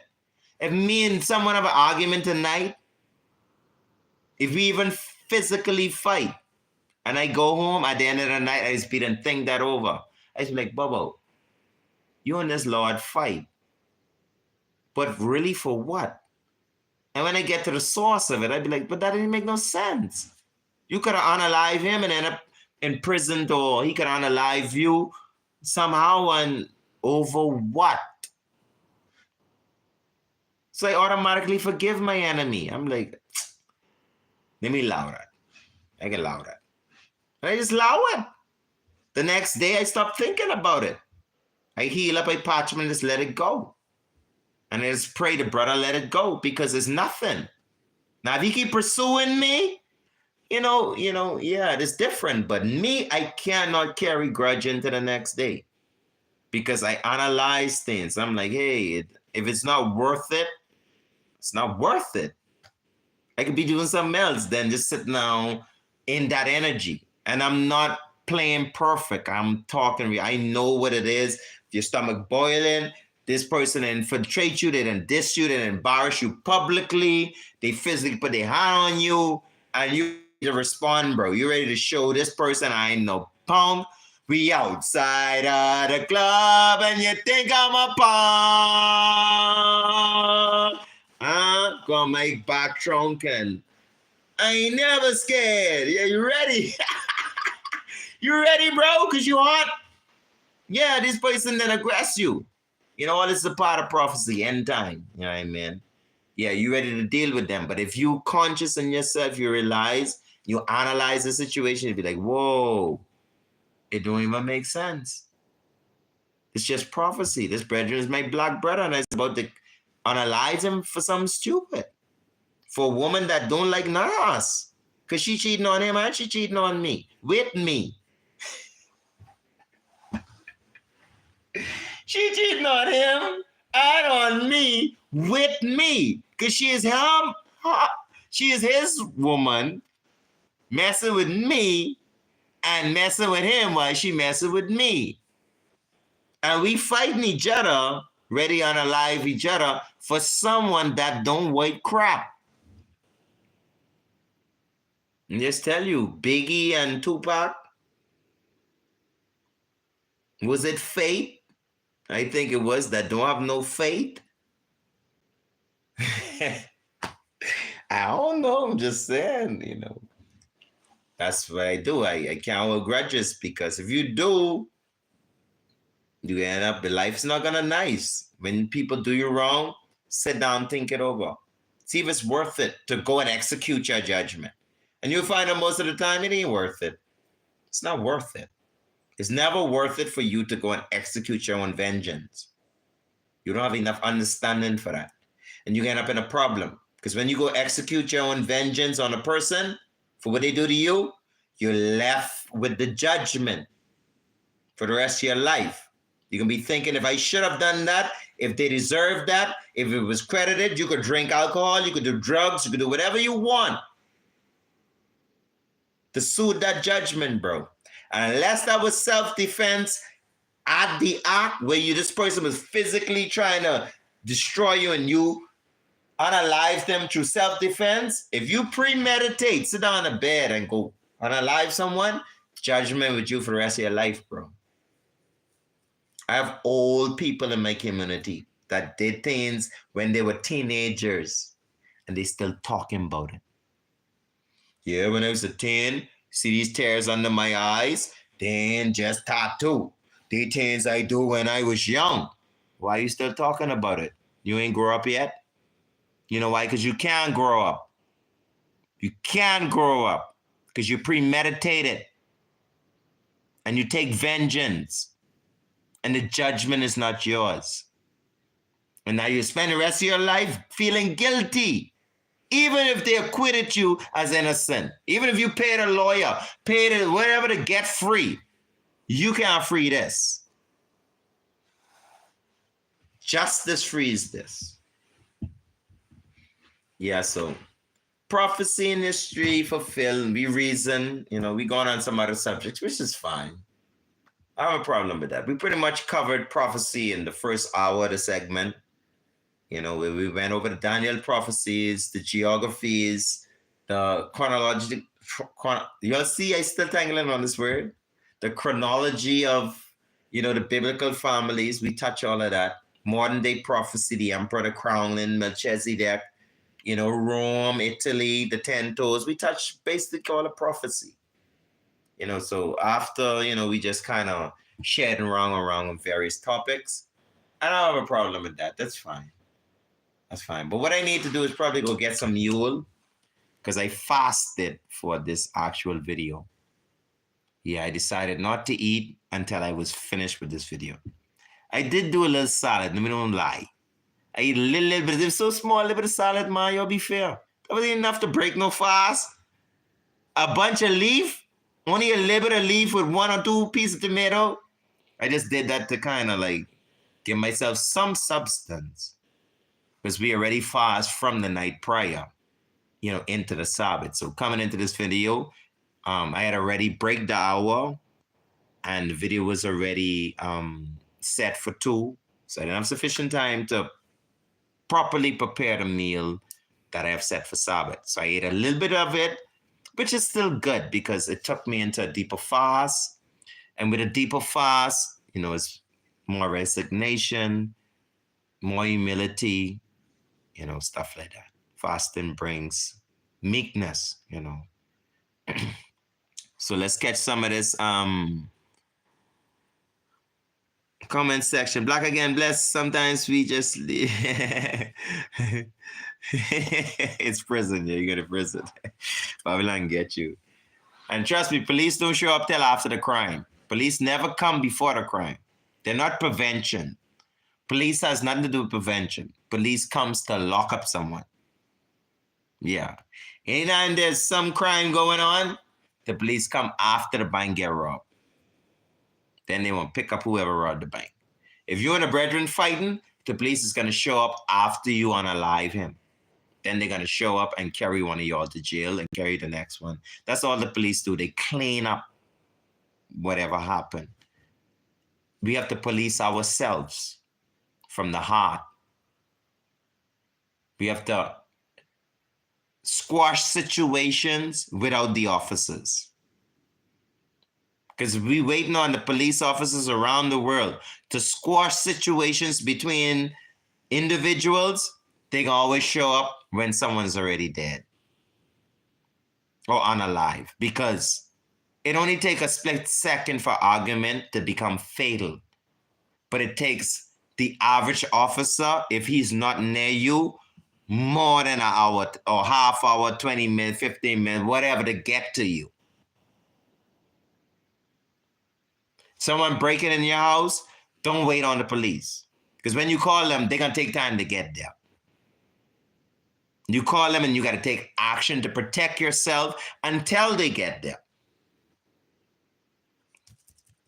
If me and someone have an argument tonight, if we even physically fight, and I go home at the end of the night, I just and think that over. I just be like, Bobo, you and this Lord fight. But really for what? And when I get to the source of it, I'd be like, but that didn't make no sense. You could have unalived him and end up imprisoned, or he could unalive you somehow, and over what? So I automatically forgive my enemy. I'm like, let me allow that. I can allow that. And I just allow it. The next day, I stop thinking about it. I heal up, I patch him, and just let it go. And I just pray the brother let it go, because it's nothing. Now, if he keep pursuing me, yeah, it's different. But me, I cannot carry grudge into the next day, because I analyze things. I'm like, hey, if it's not worth it, it's not worth it. I could be doing something else than just sitting down in that energy. And I'm not playing perfect. I'm talking. I know what it is. If your stomach boiling, this person infiltrate you, they then diss you, they then embarrass you publicly, they physically put their hand on you, and you ready to respond, bro. You ready to show this person I ain't no punk. We outside of the club, and you think I'm a punk. Gonna make back drunken. I ain't never scared. Yeah, you ready? You ready, bro? Because you hot? Yeah, this person then aggress you. All this is a part of prophecy, end time. You know what I mean? Yeah, you ready to deal with them. But if you conscious in yourself, you realize, you analyze the situation, you be like, whoa, it don't even make sense. It's just prophecy. This brethren is my black brother, and it's about to analyze him for something stupid. For a woman that don't like none of us. Because she cheating on him and she cheating on me. With me. She cheating on him and on me with me. Because she is his woman messing with me and messing with him while she messing with me. And we fighting each other, ready to unalive each other for someone that don't white crap. And just tell you, Biggie and Tupac, was it fate? I think it was, that don't have no faith. I don't know. I'm just saying, That's what I do. I can't hold grudges, because if you do, you end up, the life's not gonna nice. When people do you wrong, sit down, think it over. See if it's worth it to go and execute your judgment. And you'll find that most of the time it ain't worth it. It's not worth it. It's never worth it for you to go and execute your own vengeance. You don't have enough understanding for that. And you end up in a problem, because Because when you go execute your own vengeance on a person for what they do to you, you're left with the judgment for the rest of your life. You can be thinking, if I should have done that, if they deserved that, if it was credited, you could drink alcohol, you could do drugs, you could do whatever you want to soothe that judgment, bro. And unless that was self-defense at the act where this person was physically trying to destroy you and you unalive them through self-defense, if you premeditate, sit down in a bed and go unalive someone, judgment with you for the rest of your life, bro. I have old people in my community that did things when they were teenagers and they still talking about it. Yeah, when I was a teen, see these tears under my eyes? They ain't just tattoo. The things I do when I was young. Why are you still talking about it? You ain't grow up yet? You know why? Because you can't grow up. You can't grow up because you premeditated and you take vengeance and the judgment is not yours. And now you spend the rest of your life feeling guilty. Even if they acquitted you as innocent, even if you paid a lawyer, paid whatever to get free, you can't free this. Justice frees this. Yeah, so prophecy in history fulfilled. We reason, we gone on some other subjects, which is fine. I don't have a problem with that. We pretty much covered prophecy in the first hour of the segment. We went over the Daniel prophecies, the geographies, the chronological. You'll see, I still tangling on this word. The chronology of, the biblical families. We touch all of that. Modern day prophecy, the emperor, the crowning, Melchizedek, Rome, Italy, the 10 toes. We touch basically all the prophecy. So after, we just kind of shared around on various topics. I don't have a problem with that. That's fine. That's fine. But what I need to do is probably go get some mule because I fasted for this actual video. Yeah, I decided not to eat until I was finished with this video. I did do a little salad. Let me don't lie. I eat a little bit. It was so small, a little bit of salad, man. You'll be fair. That wasn't enough to break no fast. A bunch of leaf, only a little bit of leaf with 1 or 2 pieces of tomato. I just did that to kind of like give myself some substance. Because we already fast from the night prior, into the Sabbath. So coming into this video, I had already break the hour and the video was already set for 2. So I didn't have sufficient time to properly prepare the meal that I have set for Sabbath. So I ate a little bit of it, which is still good because it took me into a deeper fast. And with a deeper fast, it's more resignation, more humility, stuff like that. Fasting brings meekness, So let's catch some of this comment section. Black again, blessed. Sometimes we just it's prison. Yeah, you go to prison. Babylon get you. And trust me, police don't show up till after the crime. Police never come before the crime. They're not prevention. Police has nothing to do with prevention. Police comes to lock up someone. Yeah. Anytime there's some crime going on, the police come after the bank get robbed. Then they won't pick up whoever robbed the bank. If you and a brethren fighting, the police is going to show up after you unalive him. Then they're going to show up and carry one of y'all to jail and carry the next one. That's all the police do. They clean up whatever happened. We have to police ourselves from the heart. We have to squash situations without the officers. Because we waiting on the police officers around the world to squash situations between individuals. They can always show up when someone's already dead or unalive, because it only takes a split second for argument to become fatal. But it takes the average officer, if he's not near you, more than an hour or half hour, 20 minutes, 15 minutes, whatever, to get to you. Someone breaking in your house, don't wait on the police. Because when you call them, they're going to take time to get there. You call them and you got to take action to protect yourself until they get there.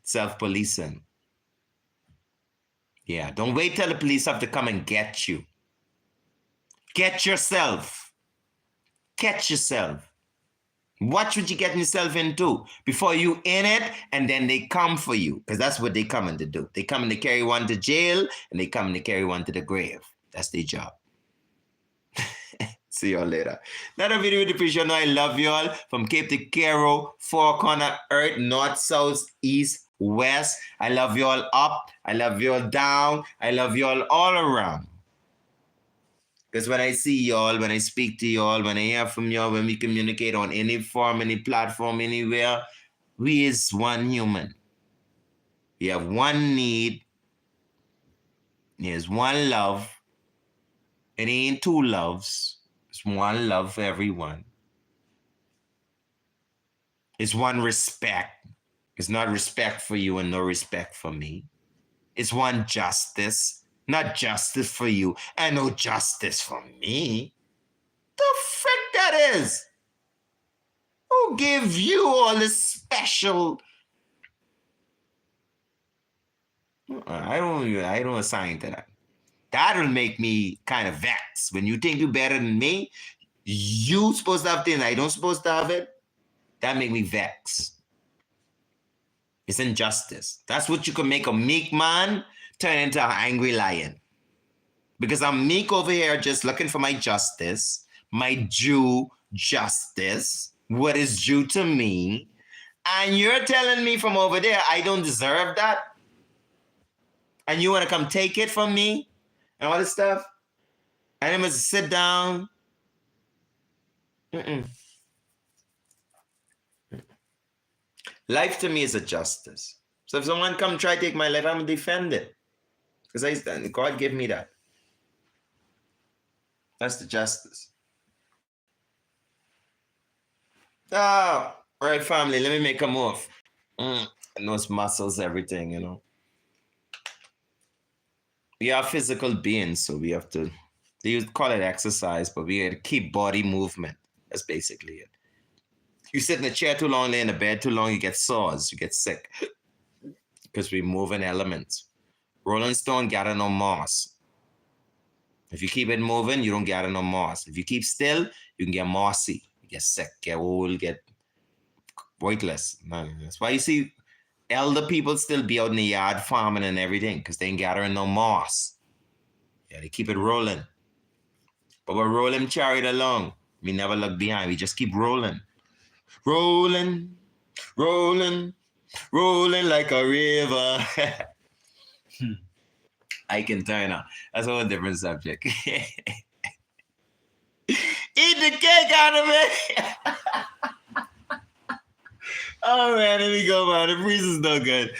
Self-policing. Yeah, don't wait till the police have to come and get you. Get yourself. Catch yourself. Watch what you're getting yourself into before you in it, and then they come for you, because that's what they coming to do. They coming to carry one to jail, and they coming to carry one to the grave. That's their job. See y'all later. Another video with the preacher. I love y'all from Cape to Cairo, four corner earth, north, south, east, west. I love y'all up. I love y'all down. I love y'all all around. Because when I see y'all, when I speak to y'all, when I hear from y'all, when we communicate on any form, any platform, anywhere, we is one human. We have one need. There's one love. It ain't two loves. It's one love for everyone. It's one respect. It's not respect for you and no respect for me. It's one justice. Not justice for you and no justice for me. The frick that is? Who gave you all this special? I don't assign to that. That'll make me kind of vexed. When you think you're better than me, you supposed to have things I don't supposed to have it. That make me vex. It's injustice. That's what you can make a meek man turn into an angry lion. Because I'm meek over here just looking for my justice, my due justice, what is due to me. And you're telling me from over there I don't deserve that? And you want to come take it from me? And all this stuff? And I must sit down. Life to me is a justice. So if someone come try to take my life, I'm going to defend it. Because God gave me that. That's the justice. All right, family, let me make a move. And those muscles, everything, you know. We are physical beings, so we have to, they used to call it exercise, but we have to keep body movement. That's basically it. You sit in the chair too long, lay in the bed too long, you get sores, you get sick. Because we move in elements. Rolling stone gather no moss. If you keep it moving, you don't gather no moss. If you keep still, you can get mossy. You get sick, get old, get weightless. That's why you see elder people still be out in the yard farming and everything, because they ain't gathering no moss. Yeah, they keep it rolling. But we're rolling chariot along. We never look behind. We just keep rolling. Rolling, rolling, rolling like a river. I can turn on. That's a whole different subject. Eat the cake out of me. Oh man, let me go, man. The breeze is no good.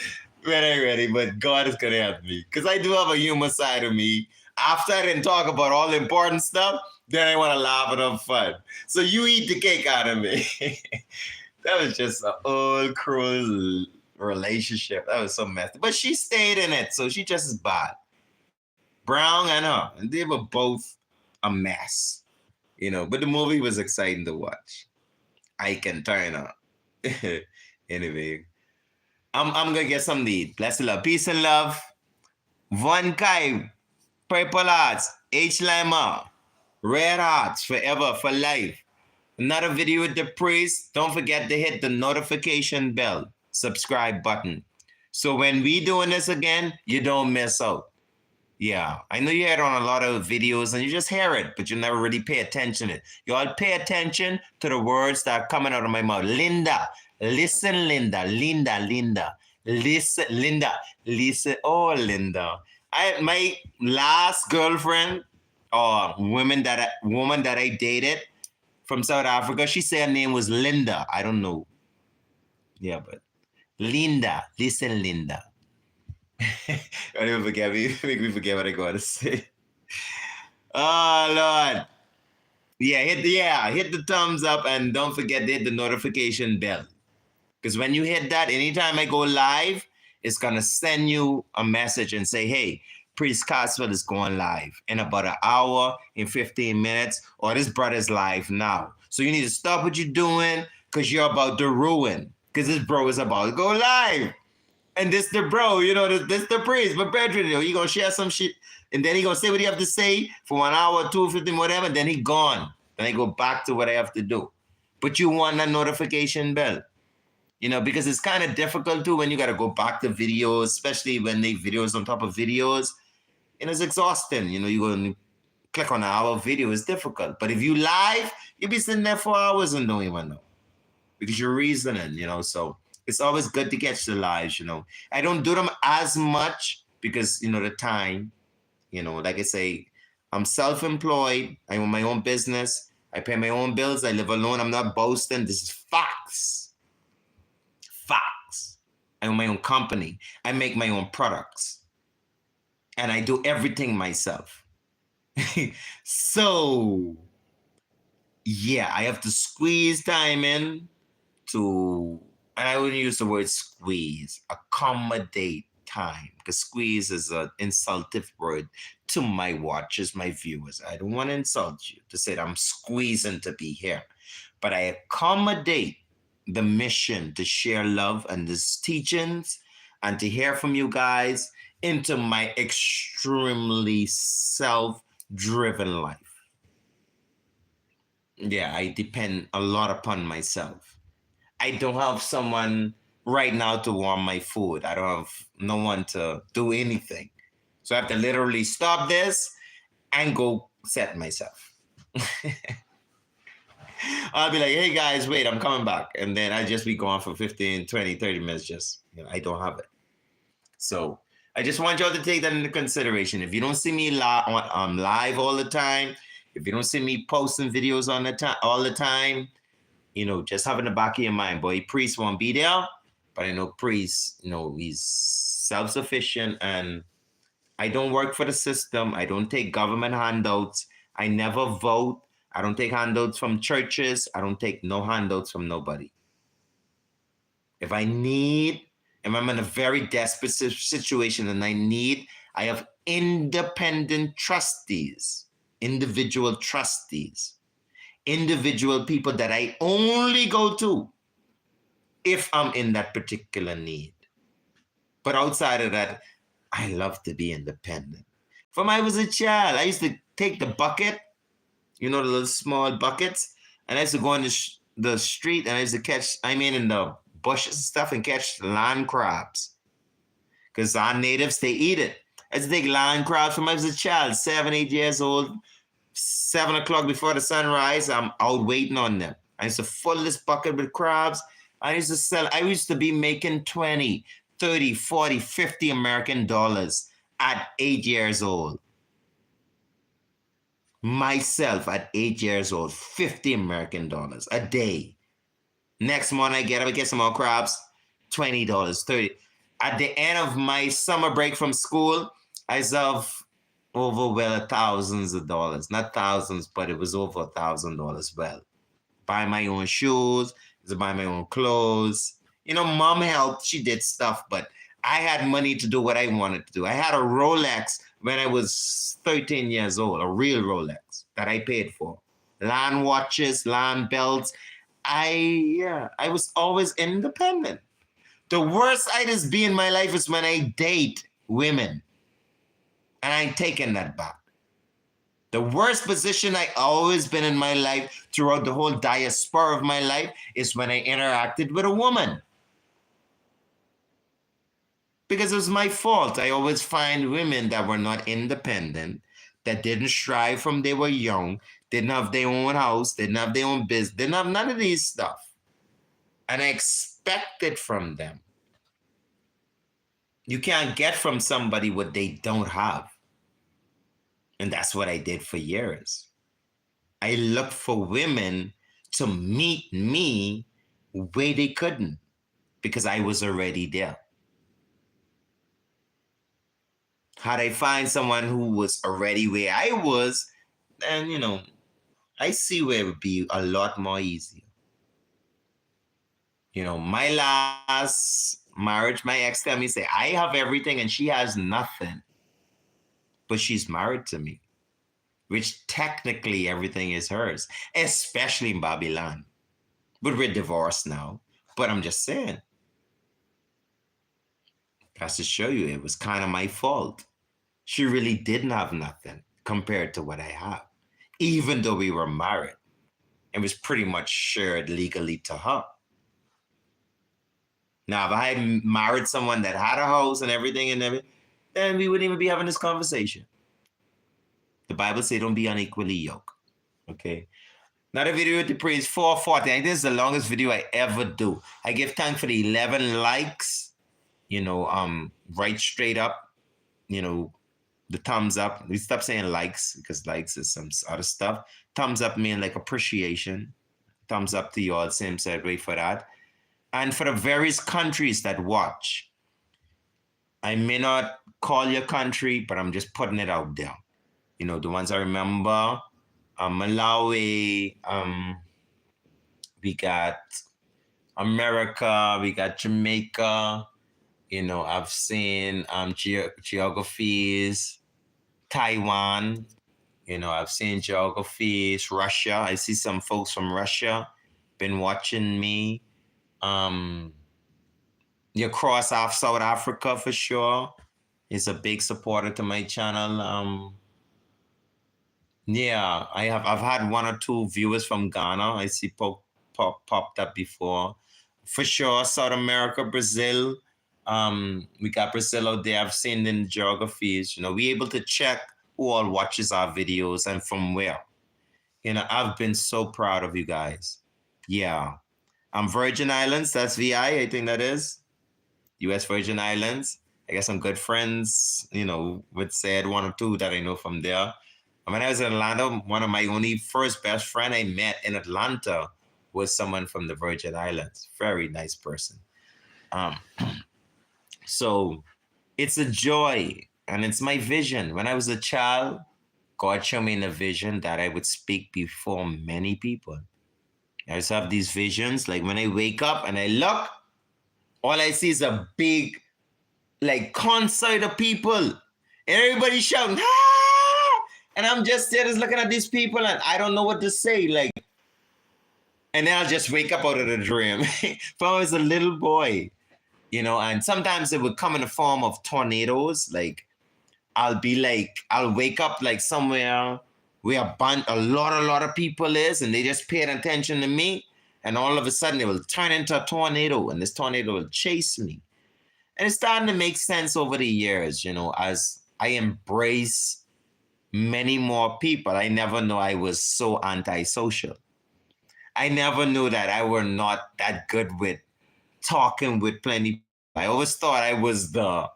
Man, I ain't ready, but God is gonna help me. Because I do have a human side of me. After I didn't talk about all the important stuff, then I want to laugh and have fun. So you eat the cake out of me. That was just an old, cruel relationship. That was so messy. But she stayed in it, so she just as bad. Brown and her. And they were both a mess. You know, but the movie was exciting to watch. I can turn on. Anyway, I'm gonna get some to eat. Bless the love. Peace and love. Von Kai, Purple Hearts, H. Lima, Red Hearts, forever, for life. Another video with the priest. Don't forget to hit the notification bell, subscribe button. So when we doing this again, you don't miss out. Yeah, I know you hear it on a lot of videos and you just hear it, but you never really pay attention to it. You all pay attention to the words that are coming out of my mouth. Linda, listen, Linda, Linda, Linda, listen, Linda, listen. Oh, Linda. My last girlfriend, or woman that I dated from South Africa, she said her name was Linda. I don't know. Yeah, but Linda, listen, Linda. Don't even forget me. Make me forget what I got to say. Oh, Lord. Yeah, hit the thumbs up and don't forget to hit the notification bell. Because when you hit that, anytime I go live, it's going to send you a message and say, hey, Priest Caswell is going live in about an hour, in 15 minutes, or this brother's live now. So you need to stop what you're doing because you're about to ruin. Because this bro is about to go live. And this the bro, this the priest. But brethren, he going to share some shit. And then he going to say what he have to say for 1 hour, 2, 15, whatever. And then he gone. Then I go back to what I have to do. But you want that notification bell. Because it's kind of difficult too when you got to go back to videos, especially when they videos on top of videos. It's exhausting. You go and click on an hour video. It's difficult. But if you live, you'll be sitting there for hours and don't even know. Because you're reasoning, So it's always good to catch the lives, I don't do them as much because, the time, like I say, I'm self-employed. I own my own business. I pay my own bills. I live alone. I'm not boasting. This is facts. Facts. I own my own company. I make my own products. And I do everything myself. So, yeah, I have to squeeze time in to, and I wouldn't use the word squeeze, accommodate time, because squeeze is an insultive word to my watchers, my viewers. I don't want to insult you to say that I'm squeezing to be here, but I accommodate the mission to share love and these teachings and to hear from you guys into my extremely self-driven life. Yeah, I depend a lot upon myself. I don't have someone right now to warm my food. I don't have no one to do anything. So I have to literally stop this and go set myself. I'll be like, hey guys, wait, I'm coming back. And then I just be gone for 15, 20, 30 minutes. Just, I don't have it. So I just want y'all to take that into consideration. If you don't see me live all the time, if you don't see me posting videos all the time, just have in the back of your mind, boy, Priest won't be there, but I know Priest, he's self-sufficient and I don't work for the system. I don't take government handouts. I never vote. I don't take handouts from churches. I don't take no handouts from nobody. If I'm in a very desperate situation and I have independent trustees, individual trustees, individual people that I only go to if I'm in that particular need. But outside of that, I love to be independent. From I was a child, I used to take the bucket, the little small buckets, and I used to go on the street and I used to catch, in the bushes and stuff and catch land crabs. Because our natives, they eat it. I used to take land crabs from I was a child, 7, 8 years old. 7 o'clock before the sunrise, I'm out waiting on them. I used to fill this bucket with crabs. I used to sell. I used to be making 20, 30, 40, 50 American dollars at 8 years old. Myself at 8 years old, 50 American dollars a day. Next morning I get some more crabs, $20, $30. At the end of my summer break from school, I served over thousands of dollars. Not thousands, but it was over $1,000 well. Buy my own shoes, buy my own clothes. Mom helped, she did stuff, but I had money to do what I wanted to do. I had a Rolex when I was 13 years old, a real Rolex that I paid for. Land watches, land belts. I was always independent. The worst I just be in my life is when I date women. And I ain't taking that back. The worst position I always been in my life throughout the whole diaspora of my life is when I interacted with a woman. Because it was my fault. I always find women that were not independent, that didn't strive from they were young, didn't have their own house, didn't have their own business, didn't have none of these stuff. And I expected from them. You can't get from somebody what they don't have. And that's what I did for years. I looked for women to meet me where they couldn't because I was already there. Had I find someone who was already where I was, then, I see where it would be a lot more easier. My last marriage, my ex tell me, say, I have everything and she has nothing. but she's married to me, which technically everything is hers, especially in Babylon. But we're divorced now. But I'm just saying, that's to show you it was kind of my fault. She really didn't have nothing compared to what I have, even though we were married. It was pretty much shared legally to her. Now, if I had married someone that had a house and everything, then we wouldn't even be having this conversation. The Bible says don't be unequally yoked. Okay. Now the video with the praise 440. I think this is the longest video I ever do. I give thanks for the 11 likes. Right straight up. The thumbs up. We stop saying likes because likes is some other stuff. Thumbs up mean like appreciation. Thumbs up to you all. Same side way for that. And for the various countries that watch, I may not call your country, but I'm just putting it out there. The ones I remember, Malawi, we got America, we got Jamaica, I've seen geographies, Taiwan, I've seen geographies, Russia. I see some folks from Russia been watching me. You cross off South Africa for sure. It's a big supporter to my channel. Yeah, I've had 1 or 2 viewers from Ghana. I see popped up before. For sure, South America, Brazil. We got Brazil out there. I've seen in the geographies. We able to check who all watches our videos and from where. I've been so proud of you guys. Yeah. Virgin Islands, that's VI, I think that is. US Virgin Islands. I got some good friends, with said 1 or 2 that I know from there. And when I was in Atlanta, one of my only first best friend I met in Atlanta was someone from the Virgin Islands. Very nice person. So it's a joy and it's my vision. When I was a child, God showed me in a vision that I would speak before many people. I just have these visions, like when I wake up and I look, all I see is a big, concert of people. And everybody shouting, ah! And I'm just there just looking at these people and I don't know what to say. And then I'll just wake up out of the dream. But I was a little boy, and sometimes it would come in the form of tornadoes. I'll wake up somewhere where a lot of people is, and they just paying attention to me. And all of a sudden it will turn into a tornado and this tornado will chase me. And it's starting to make sense over the years, as I embrace many more people. I never knew I was so antisocial. I never knew that I were not that good with talking with plenty. I always thought I was but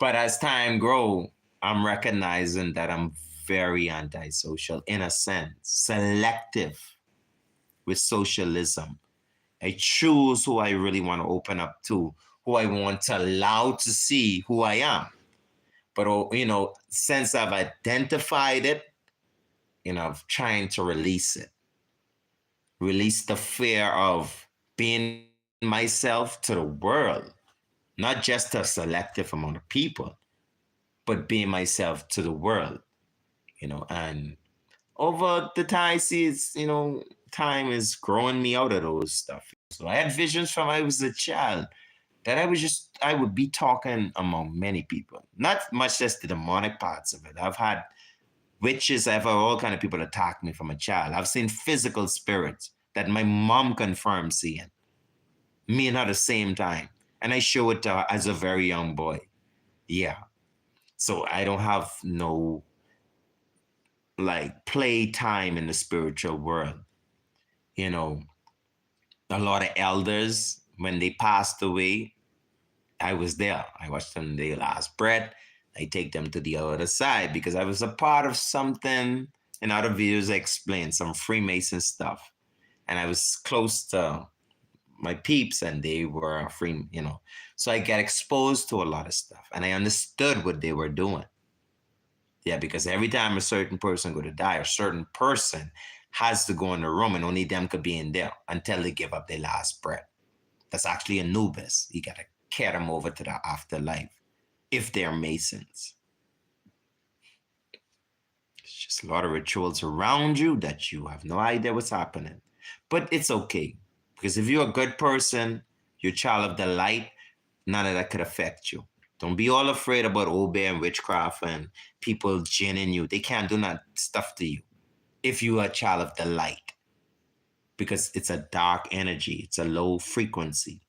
as time grows, I'm recognizing that I'm very antisocial in a sense, selective with socialism. I choose who I really want to open up to, who I want to allow to see who I am. But, since I've identified it, I'm trying to release it. Release the fear of being myself to the world, not just a selective amount of people, but being myself to the world, and over the time, I see it's, time is growing me out of those stuff. So I had visions from I was a child that I would be talking among many people, not much just the demonic parts of it. I've had witches, I've had all kind of people attack me from a child. I've seen physical spirits that my mom confirmed seeing, me and her at the same time. And I show it to her as a very young boy. Yeah. So I don't have no play time in the spiritual world. A lot of elders, when they passed away, I was there. I watched them their last breath. I take them to the other side because I was a part of something. In other videos, I explained some Freemason stuff. And I was close to my peeps and they were free, So I got exposed to a lot of stuff and I understood what they were doing. Yeah, because every time a certain person go to die, a certain person has to go in the room and only them could be in there until they give up their last breath. That's actually Anubis. You got to carry them over to the afterlife if they're Masons. just a lot of rituals around you that you have no idea what's happening. But it's okay. Because if you're a good person, you're a child of the light, none of that could affect you. Don't be all afraid about obey and witchcraft and people ginning you. They can't do that stuff to you if you are a child of the light. Because it's a dark energy. It's a low frequency.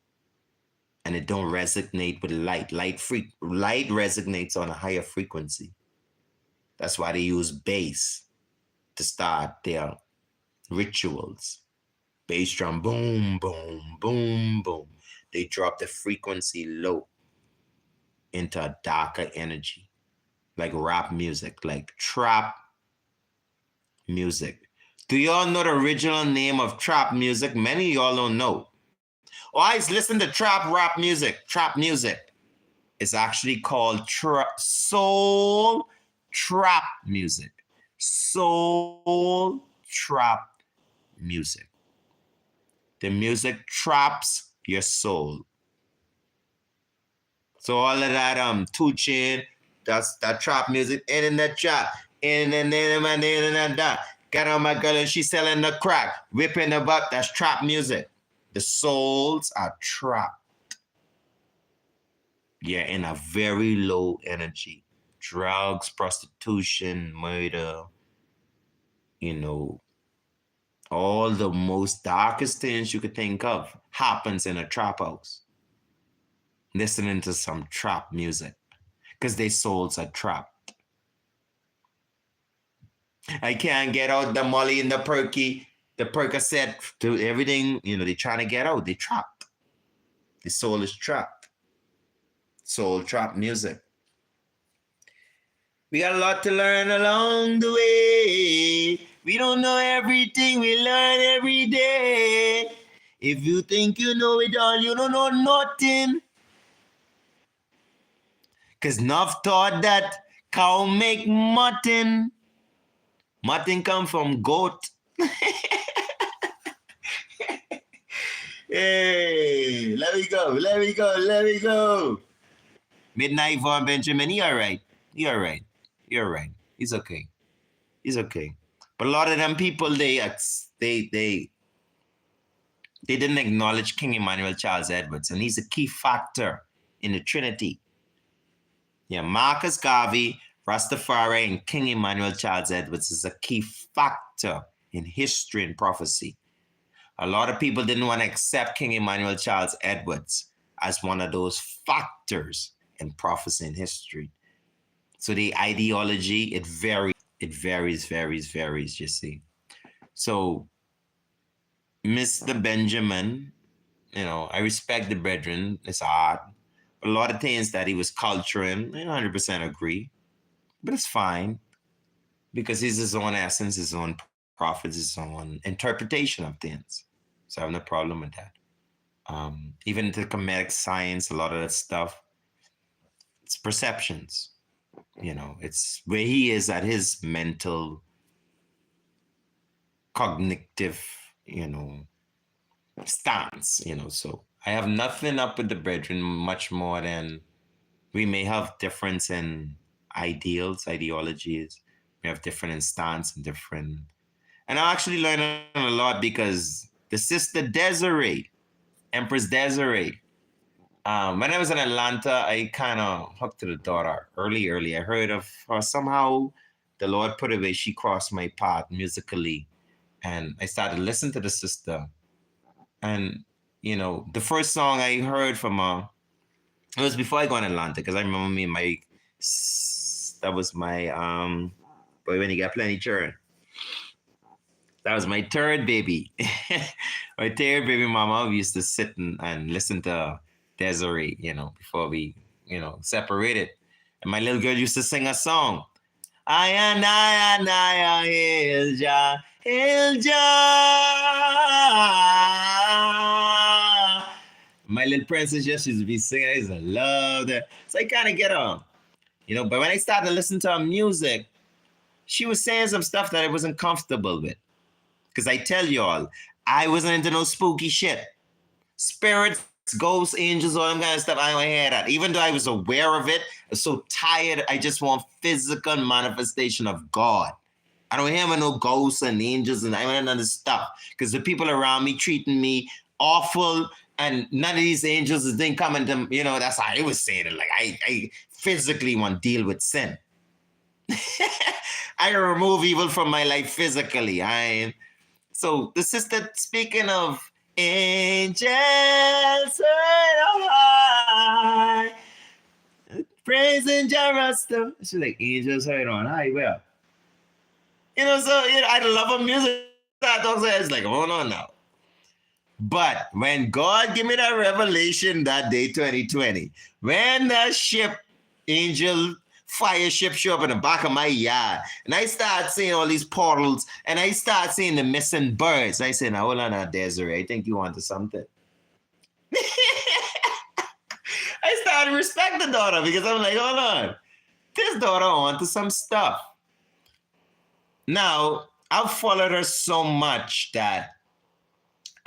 And it don't resonate with light. Light resonates on a higher frequency. That's why they use bass to start their rituals. Bass drum, boom, boom, boom, boom. They drop the frequency low into a darker energy, like rap music, like trap music. Do y'all know the original name of trap music? Many of y'all don't know. Oh, I listen to trap rap music, trap music. It's actually called soul trap music. Soul trap music. The music traps your soul. So all of that 2 Chainz, that's that trap music, in the trap, in the got on my girl and she's selling the crack, whipping the butt, that's trap music. The souls are trapped. You're in a very low energy. Drugs, prostitution, murder, all the most darkest things you could think of happens in a trap house. Listening to some trap music because their souls are trapped. I can't get out the molly and the Percocet, to everything, they're trying to get out. They're trapped. The soul is trapped. Soul trap music. We got a lot to learn along the way. We don't know everything, we learn every day. If you think you know it all, you don't know nothing. Because Nuff thought that cow make mutton. Mutton come from goat. Hey, let me go. Midnight Von Benjamin, he all right. He's okay. But a lot of them people, they didn't acknowledge King Emmanuel Charles Edwards, and he's a key factor in the Trinity. Yeah, Marcus Garvey, Rastafari, and King Emmanuel Charles Edwards is a key factor in history and prophecy. A lot of people didn't want to accept King Emmanuel Charles Edwards as one of those factors in prophecy and history. So the ideology, it varies, you see. So Mr. Benjamin, I respect the brethren, it's art. A lot of things that he was culturing, I 100% agree. But it's fine because he's his own essence, his own prophets, his own interpretation of things. So I have no problem with that. Even the comedic science, a lot of that stuff, it's perceptions. It's where he is at his mental, cognitive, stance, So I have nothing up with the brethren much more than we may have difference in ideologies. We have different in stance and different. And I actually learned a lot because the sister Desiree, Empress Desiree, when I was in Atlanta, I kind of hooked to the daughter early. I heard of her somehow. The Lord put it where she crossed my path musically. And I started listening to the sister. And, the first song I heard from her, it was before I got in Atlanta, because I remember that was my, boy, when you got plenty children. That was my third baby. My third baby mama. We used to sit and listen to Desiree, before we, separated. And my little girl used to sing a song. Hail Jah. My little princess just used to be singing. I used to love that. So I kind of get on, but when I started to listen to her music, she was saying some stuff that I wasn't comfortable with. Because I tell y'all, I wasn't into no spooky shit. Spirits, ghosts, angels, all that kind of stuff, I don't hear that. Even though I was aware of it, I was so tired, I just want physical manifestation of God. I don't hear no ghosts and angels and none of this stuff. Because the people around me treating me awful, and none of these angels didn't come into, that's how I was saying it. Like, I physically want to deal with sin. I remove evil from my life physically. So the sister, speaking of angels high, praising Jerusalem. She's like, angels heard on high, well. I love her music. It's like, hold on now. But when God gave me that revelation that day, 2020, when that angel fire ship show up in the back of my yard, and I start seeing all these portals, and I start seeing the missing birds, I said, now hold on now, Desiree, I think you wanted something. I started to respect the daughter because I'm like, hold on, this daughter onto some stuff. Now, I've followed her so much that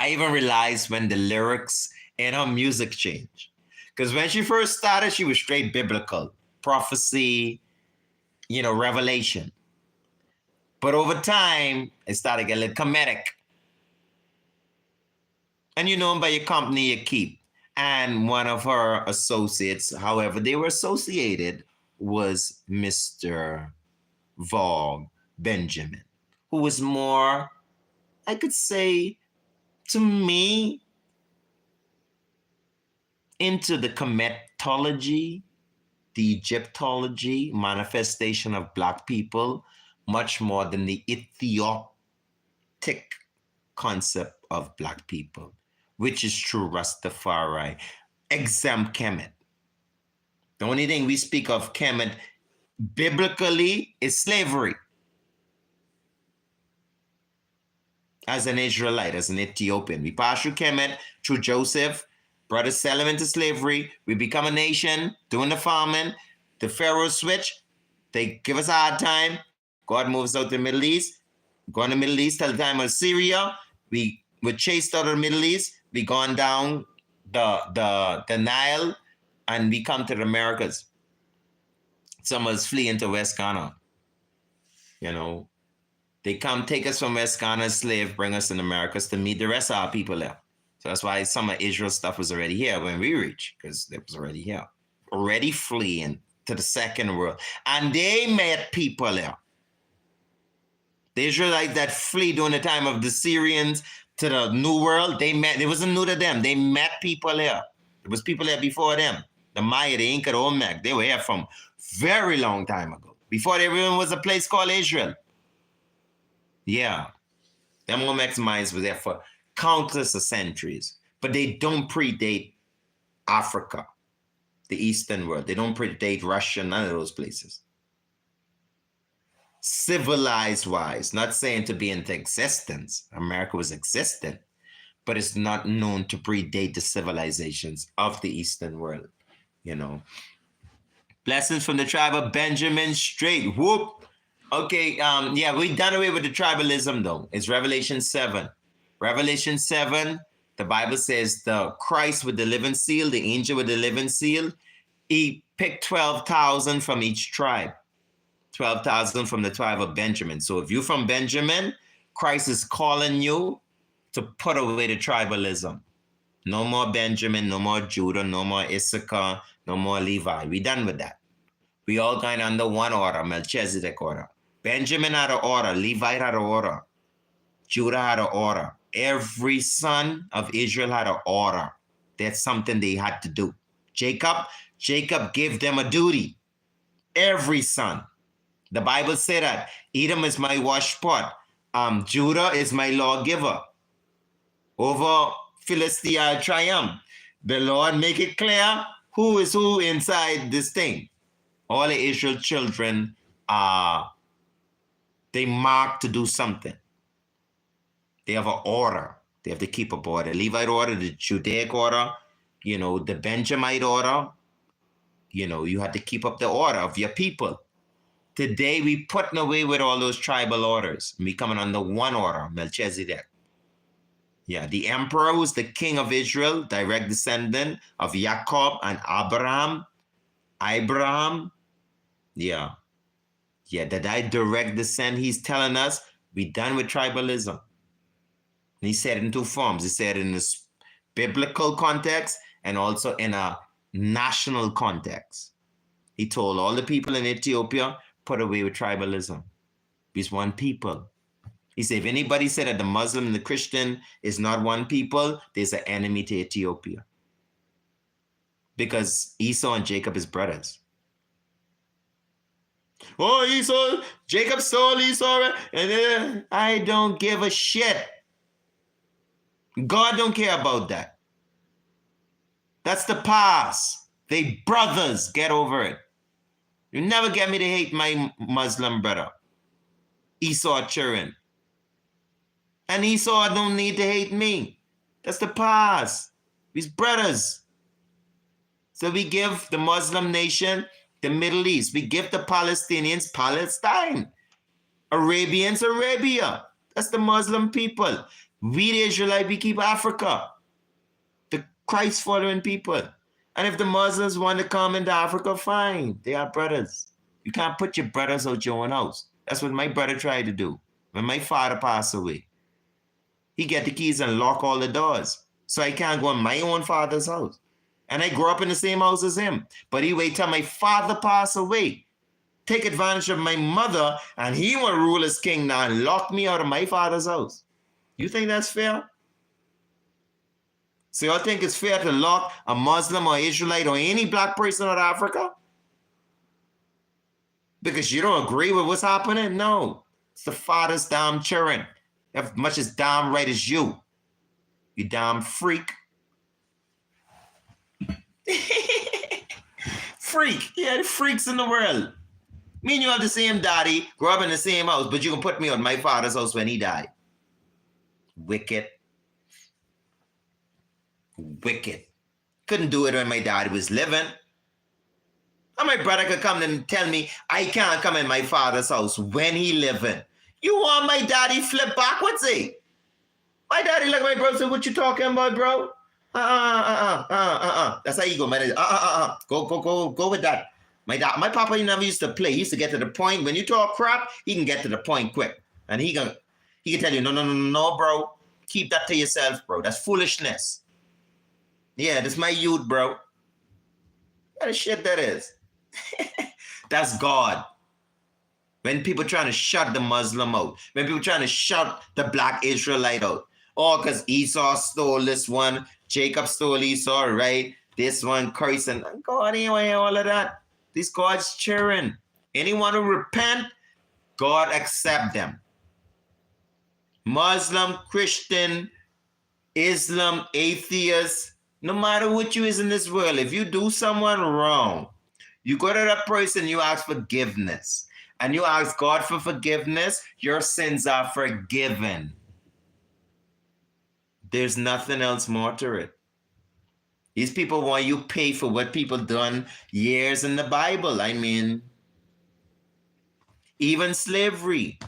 I even realized when the lyrics in her music changed. Because when she first started, she was straight biblical, prophecy, revelation. But over time, it started to get a little comedic. And by your company you keep. And one of her associates, however they were associated, was Mr. Vogue Benjamin, who was more, I could say, to me, into the Kemetology, the Egyptology, manifestation of Black people, much more than the Ethiopic concept of Black people, which is true Rastafari, exempt Kemet. The only thing we speak of Kemet biblically is slavery. As an Israelite, as an Ethiopian, we pass through Kemet, through Joseph, brothers sell him into slavery, we become a nation, doing the farming, the Pharaoh switch, they give us a hard time, God moves out to the Middle East, go in the Middle East till the time of Syria, we were chased out of the Middle East, we gone down the Nile, and we come to the Americas. Some of us flee into West Ghana. They come take us from West Ghana as slave, bring us in the Americas to meet the rest of our people there. So that's why some of Israel stuff was already here when we reached, because it was already here. Already fleeing to the second world. And they met people there. The Israelites that flee during the time of the Syrians to the New World, it wasn't new to them. They met people here. There was people there before them. The Maya, the Inca, the Olmec, they were here from very long time ago. Before there even was a place called Israel. Yeah. Them Olmec's minds were there for countless of centuries. But they don't predate Africa, the Eastern world. They don't predate Russia, none of those places. Civilized-wise, not saying to be into existence. America was existent, but it's not known to predate the civilizations of the Eastern world, Blessings from the tribe of Benjamin, straight. Whoop. Okay, we done away with the tribalism, though. It's Revelation 7. Revelation 7, the Bible says the Christ with the living seal, the angel with the living seal, he picked 12,000 from each tribe. 12,000 from the tribe of Benjamin. So if you're from Benjamin, Christ is calling you to put away the tribalism. No more Benjamin, no more Judah, no more Issachar, no more Levi. We done with that. We all kind of under one order, Melchizedek order. Benjamin had an order, Levite had an order, Judah had an order. Every son of Israel had an order. That's something they had to do. Jacob gave them a duty. Every son. The Bible said that Edom is my wash pot. Judah is my lawgiver. Over Philistia triumph. The Lord make it clear who is who inside this thing. All the Israel children they mark to do something. They have an order. They have to keep up order. Levite order, the Judaic order, the Benjamite order. You had to keep up the order of your people. Today, we putting away with all those tribal orders. We coming under one order, Melchizedek. Yeah, the emperor was the king of Israel, direct descendant of Jacob and Abraham. Yeah. Yeah, that direct descent, he's telling us, be done with tribalism. And he said it in two forms. He said it in this biblical context and also in a national context. He told all the people in Ethiopia, put away with tribalism. He's one people. He said, if anybody said that the Muslim and the Christian is not one people, there's an enemy to Ethiopia. Because Esau and Jacob is brothers. Oh, Esau, Jacob stole Esau. And I don't give a shit. God don't care about that. That's the past. They brothers. Get over it. You never get me to hate my Muslim brother. Esau children. And Esau don't need to hate me. That's the past. We're brothers. So we give the Muslim nation the Middle East. We give the Palestinians Palestine. Arabians, Arabia. That's the Muslim people. We the Israelites, we keep Africa. The Christ-following people. And if the Muslims want to come into Africa, fine. They are brothers. You can't put your brothers out your own house. That's what my brother tried to do when my father passed away. He get the keys and lock all the doors. So I can't go in my own father's house. And I grew up in the same house as him. But he wait till my father passed away. Take advantage of my mother, and he will rule as king now and lock me out of my father's house. You think that's fair? So y'all think it's fair to lock a Muslim or Israelite or any black person out of Africa? Because you don't agree with what's happening? No. It's the father's damn children. As much as damn right as you. You damn freak. Freak. Yeah, the freaks in the world. Me and you have the same daddy, grew up in the same house, but you can put me on my father's house when he died. Wicked. Wicked. Couldn't do it when my daddy was living. And my brother could come and tell me I can't come in my father's house when he living. You want my daddy flip backwards, eh? My daddy look at my brother and say, what you talking about, bro? That's how you go, man. Go with that. My papa, he never used to play. He used to get to the point. When you talk crap, he can get to the point quick. And he can tell you, no, bro. Keep that to yourself, bro. That's foolishness. Yeah, that's my youth, bro. What kind of shit that is? That's God. When people trying to shut the Muslim out. When people trying to shut the black Israelite out. Oh, because Esau stole this one. Jacob stole Esau, right? This one cursing. God ain't want all of that. These God's children. Anyone who repent, God accept them. Muslim, Christian, Islam, atheist, no matter what you is in this world, if you do someone wrong, you go to that person, you ask forgiveness. And you ask God for forgiveness, your sins are forgiven. There's nothing else more to it. These people want you pay for what people done years in the Bible. I mean, even slavery.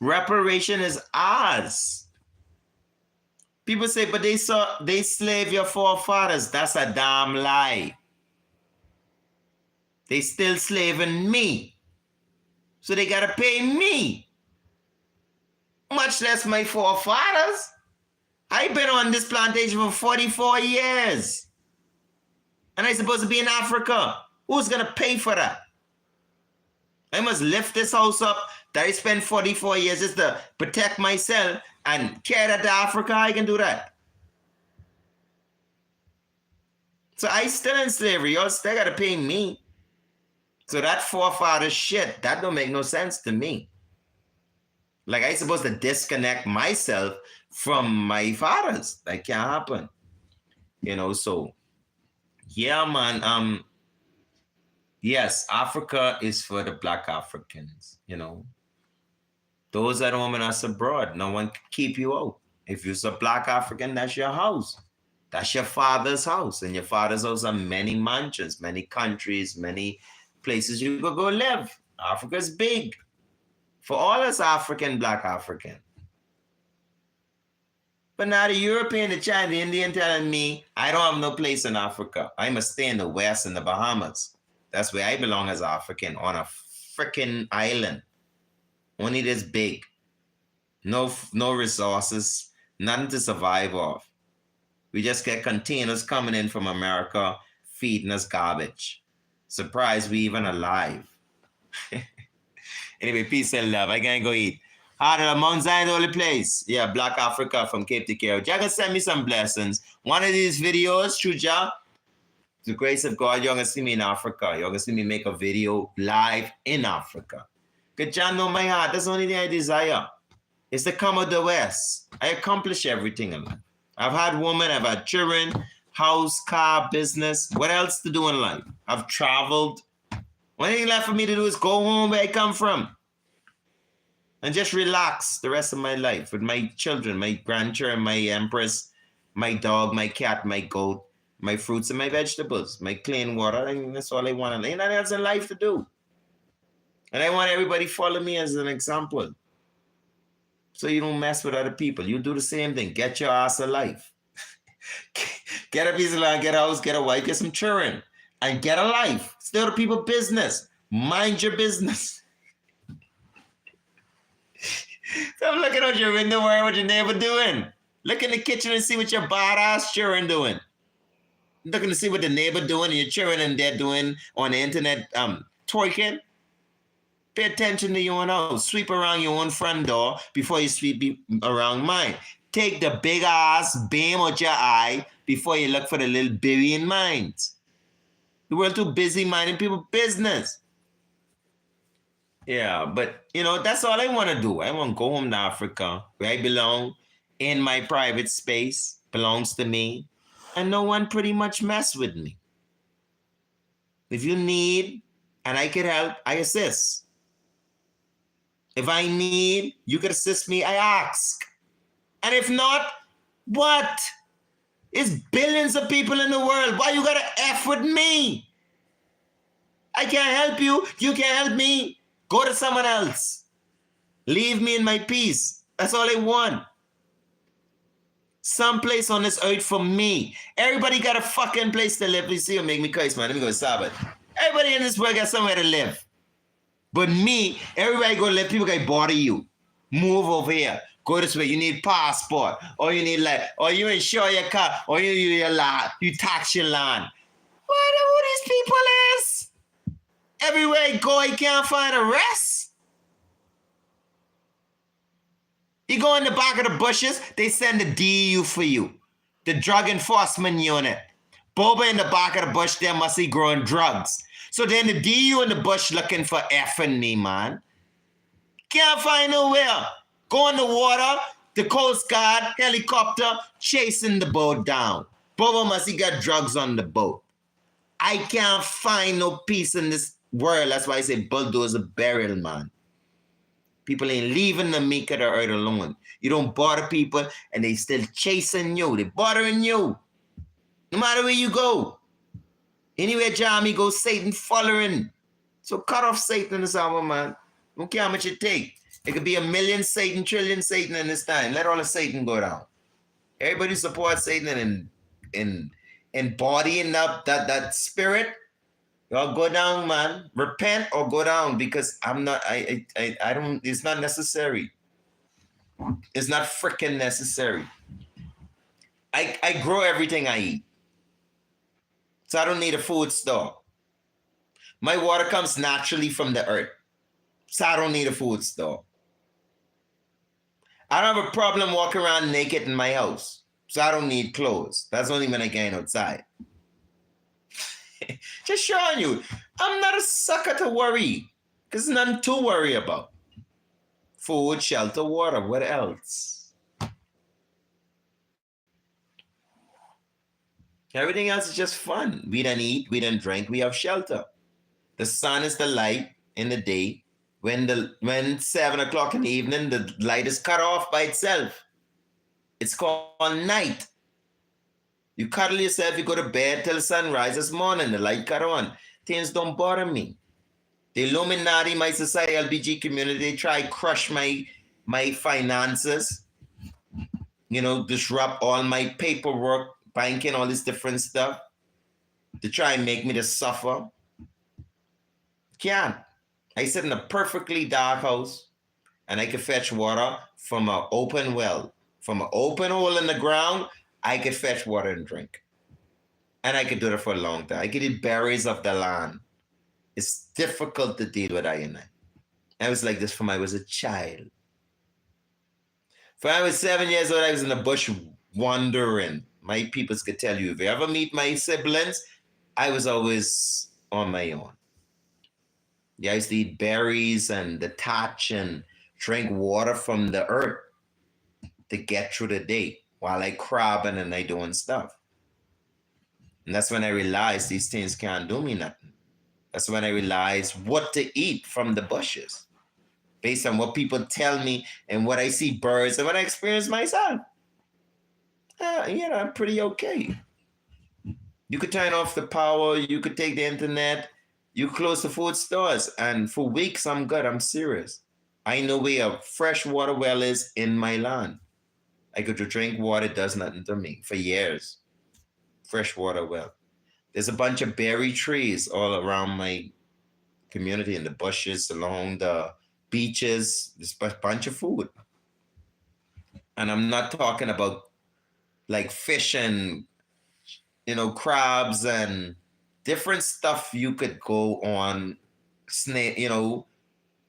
Reparation is ours. People say, but they slave your forefathers. That's a damn lie. They still slaving me. So they gotta pay me. Much less my forefathers. I've been on this plantation for 44 years. And I'm supposed to be in Africa. Who's gonna pay for that? I must lift this house up that I spent 44 years just to protect myself and carry that to Africa. I can do that. So I still in slavery. Y'all still gotta pay me. So that forefather shit, that don't make no sense to me. Like I supposed to disconnect myself from my fathers. That can't happen. You know, so yeah, man. Yes, Africa is for the black Africans, you know. Those at home and us abroad, no one can keep you out. If you're a black African, that's your house. That's your father's house. And your father's house are many mansions, many countries, many places you could go live. Africa's big. For all us African, black African. But now the European, the China, the Indian telling me, I don't have no place in Africa. I must stay in the West, in the Bahamas. That's where I belong as African on a freaking island, only this big, no resources, nothing to survive off. We just get containers coming in from America, feeding us garbage. Surprised we even alive. Anyway, peace and love. I can't go eat. Heart of Mount Zion, the only place. Yeah, Black Africa from Cape to Cairo. Jah gonna send me some blessings. One of these videos, true Jah, the grace of God, you're gonna see me in Africa. You're gonna see me make a video live in Africa. Because Jah know my heart. That's the only thing I desire. Is to come out the West. I accomplish everything in life. I've had women, I've had children, house, car, business. What else to do in life? I've traveled. One thing left for me to do is go home where I come from and just relax the rest of my life with my children, my grandchildren, my empress, my dog, my cat, my goat, my fruits and my vegetables, my clean water. And that's all I want. Ain't nothing else in life to do. And I want everybody to follow me as an example. So you don't mess with other people. You do the same thing. Get your ass a life. Get a piece of land, get a house, get a wife, get some children, and get a life. Still the people business. Mind your business. Stop looking out your window, worrying what your neighbor doing. Look in the kitchen and see what your badass children doing. Looking to see what the neighbor doing and your children and they're doing on the internet, twerking. Pay attention to your own house. Sweep around your own front door before you sweep around mine. Take the big ass beam out your eye before you look for the little baby in mines. The world too busy minding people's business. Yeah, but you know, that's all I want to do. I want to go home to Africa where I belong, in my private space, belongs to me, and no one pretty much mess with me. If you need and I can help, I assist. If I need, you can assist me, I ask. And if not, what? It's billions of people in the world. Why you gotta F with me? I can't help you. You can't help me. Go to someone else. Leave me in my peace. That's all I want. Some place on this earth for me. Everybody got a fucking place to live. You see, you make me curse, man. Let me go stop it. Everybody in this world got somewhere to live. But me, everybody go live, people can bother you. Move over here. Go this way. You need passport. Or you need or you insure your car. Or you your land. You tax your land. What who these people is? Everywhere you go, you can't find a rest. You go in the back of the bushes, they send the DU for you. The Drug Enforcement Unit. Boba in the back of the bush, there must be growing drugs. So then the DU in the bush looking for effing me, man. Can't find nowhere. Go in the water, the Coast Guard, helicopter, chasing the boat down. Boba must have got drugs on the boat. I can't find no peace in this world. That's why I say bulldozer burial, man. People ain't leaving the meek of the earth alone. You don't bother people and they still chasing you. They bothering you. No matter where you go. Anywhere Jamie goes, Satan following. So cut off Satan in this hour, man. Don't care how much it take. It could be 1 million Satan, trillion Satan in this time. Let all the Satan go down. Everybody supports Satan and embodying up that spirit. Y'all go down, man. Repent or go down, because I'm not, I don't, it's not necessary. It's not freaking necessary. I grow everything I eat. So I don't need a food store. My water comes naturally from the earth. So I don't need a food store. I don't have a problem walking around naked in my house. So I don't need clothes. That's only when I get outside. Just showing you, I'm not a sucker to worry. Because there's nothing to worry about. Food, shelter, water, what else? Everything else is just fun. We don't eat, we don't drink, we have shelter. The sun is the light in the day. When 7 o'clock in the evening, the light is cut off by itself. It's called night. You cuddle yourself, you go to bed till the sun rises morning, the light cut on. Things don't bother me. The Illuminati, my society, LBG community, they try to crush my finances, disrupt all my paperwork, banking, all this different stuff. They try and make me to suffer. Can't. I sit in a perfectly dark house, and I could fetch water from an open well. From an open hole in the ground, I could fetch water and drink. And I could do that for a long time. I could eat berries of the land. It's difficult to deal with I. I was like this from I was a child. When I was 7 years old, I was in the bush wandering. My peoples could tell you, if you ever meet my siblings, I was always on my own. Yeah, I used to eat berries and detach and drink water from the earth to get through the day while I crabbing and I doing stuff. And that's when I realized these things can't do me nothing. That's when I realized what to eat from the bushes based on what people tell me and what I see birds and what I experience myself. I'm pretty okay. You could turn off the power, you could take the internet, you close the food stores, and for weeks I'm good, I'm serious. I know where a fresh water well is in my land. I could drink water, it does nothing to me for years. Fresh water well. There's a bunch of berry trees all around my community in the bushes, along the beaches. There's a bunch of food. And I'm not talking about like fish and, crabs and different stuff you could go on, snake,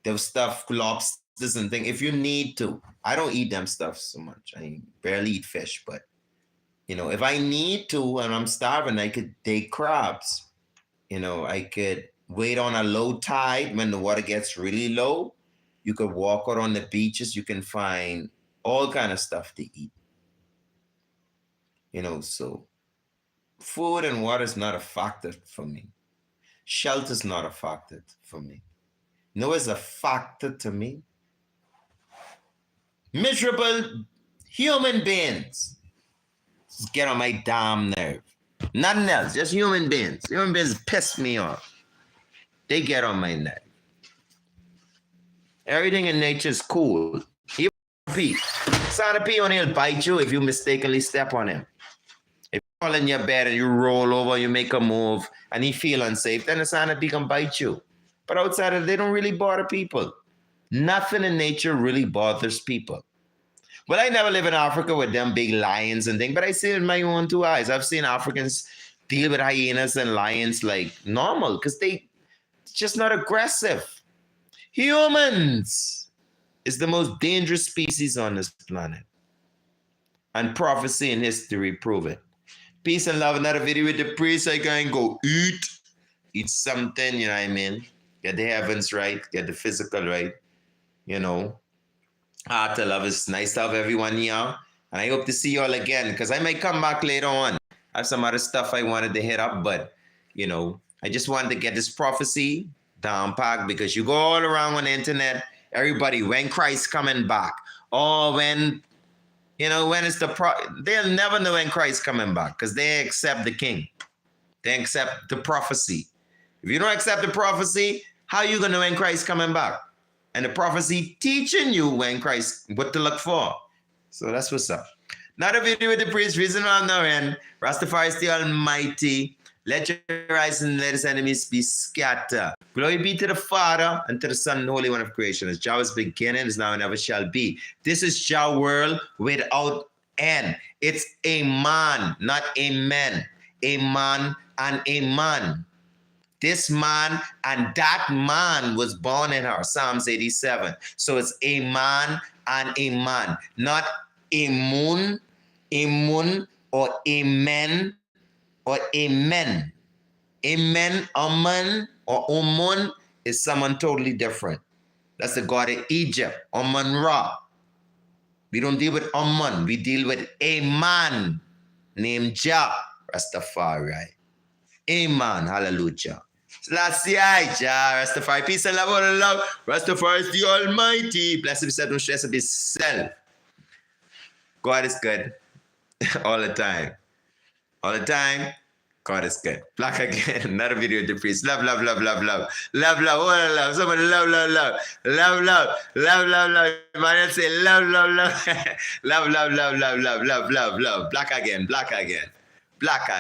those stuff, lobsters and things, if you need to. I don't eat them stuff so much. I barely eat fish, but if I need to and I'm starving, I could take crabs. I could wait on a low tide when the water gets really low. You could walk out on the beaches. You can find all kind of stuff to eat. So food and water is not a factor for me. Shelter is not a factor for me. It's a factor to me. Miserable human beings. Just get on my damn nerve. Nothing else, just human beings. Human beings piss me off. They get on my nerve. Everything in nature is cool. Even a centipede only will bite you if you mistakenly step on him. If you fall in your bed and you roll over, you make a move, and he feel unsafe, then the centipede can bite you. But outside of it, they don't really bother people. Nothing in nature really bothers people. Well, I never live in Africa with them big lions and things, but I see it in my own two eyes. I've seen Africans deal with hyenas and lions like normal because they just not aggressive. Humans is the most dangerous species on this planet. And prophecy and history prove it. Peace and love. Another video with the priest. I can go eat something, you know what I mean? Get the heavens right, get the physical right, Heart to love. It's nice to have everyone here. And I hope to see you all again because I might come back later on. I have some other stuff I wanted to hit up, but, I just wanted to get this prophecy down packed because you go all around on the internet, everybody, when Christ coming back? Or when is they'll never know when Christ coming back because they accept the king. They accept the prophecy. If you don't accept the prophecy, how are you going to know when Christ coming back? And the prophecy teaching you when Christ, what to look for. So that's what's up. Another video with the priest, reason on no end. Rastafari is the Almighty. Let your eyes and let his enemies be scattered. Glory be to the Father and to the Son and the Holy One of creation. As Jah was beginning, is now and ever shall be. This is Jah world without end. It's a man, not a man. A man and a man. This man and that man was born in her. Psalms 87. So it's a man and a man, not a moon, or a man, or a men. A men, a man, or Omun is someone totally different. That's the god of Egypt, Amun Ra. We don't deal with Amun. We deal with a man named Jah, Rastafari. Amen. Hallelujah. Selassie, Jah, Rastafari, peace and love, all the love. Rastafari is the Almighty. Blessed be self, no stress of himself. God is good all the time. All the time, God is good. Black again, another video with the priest. Love, love, love, love, love. Love, love, all the love. Somebody love, love, love. Love, love, love, love, love. Man, say love, love, love. Love, love, love, love, love, love, love, love. Black again, black again. Black again.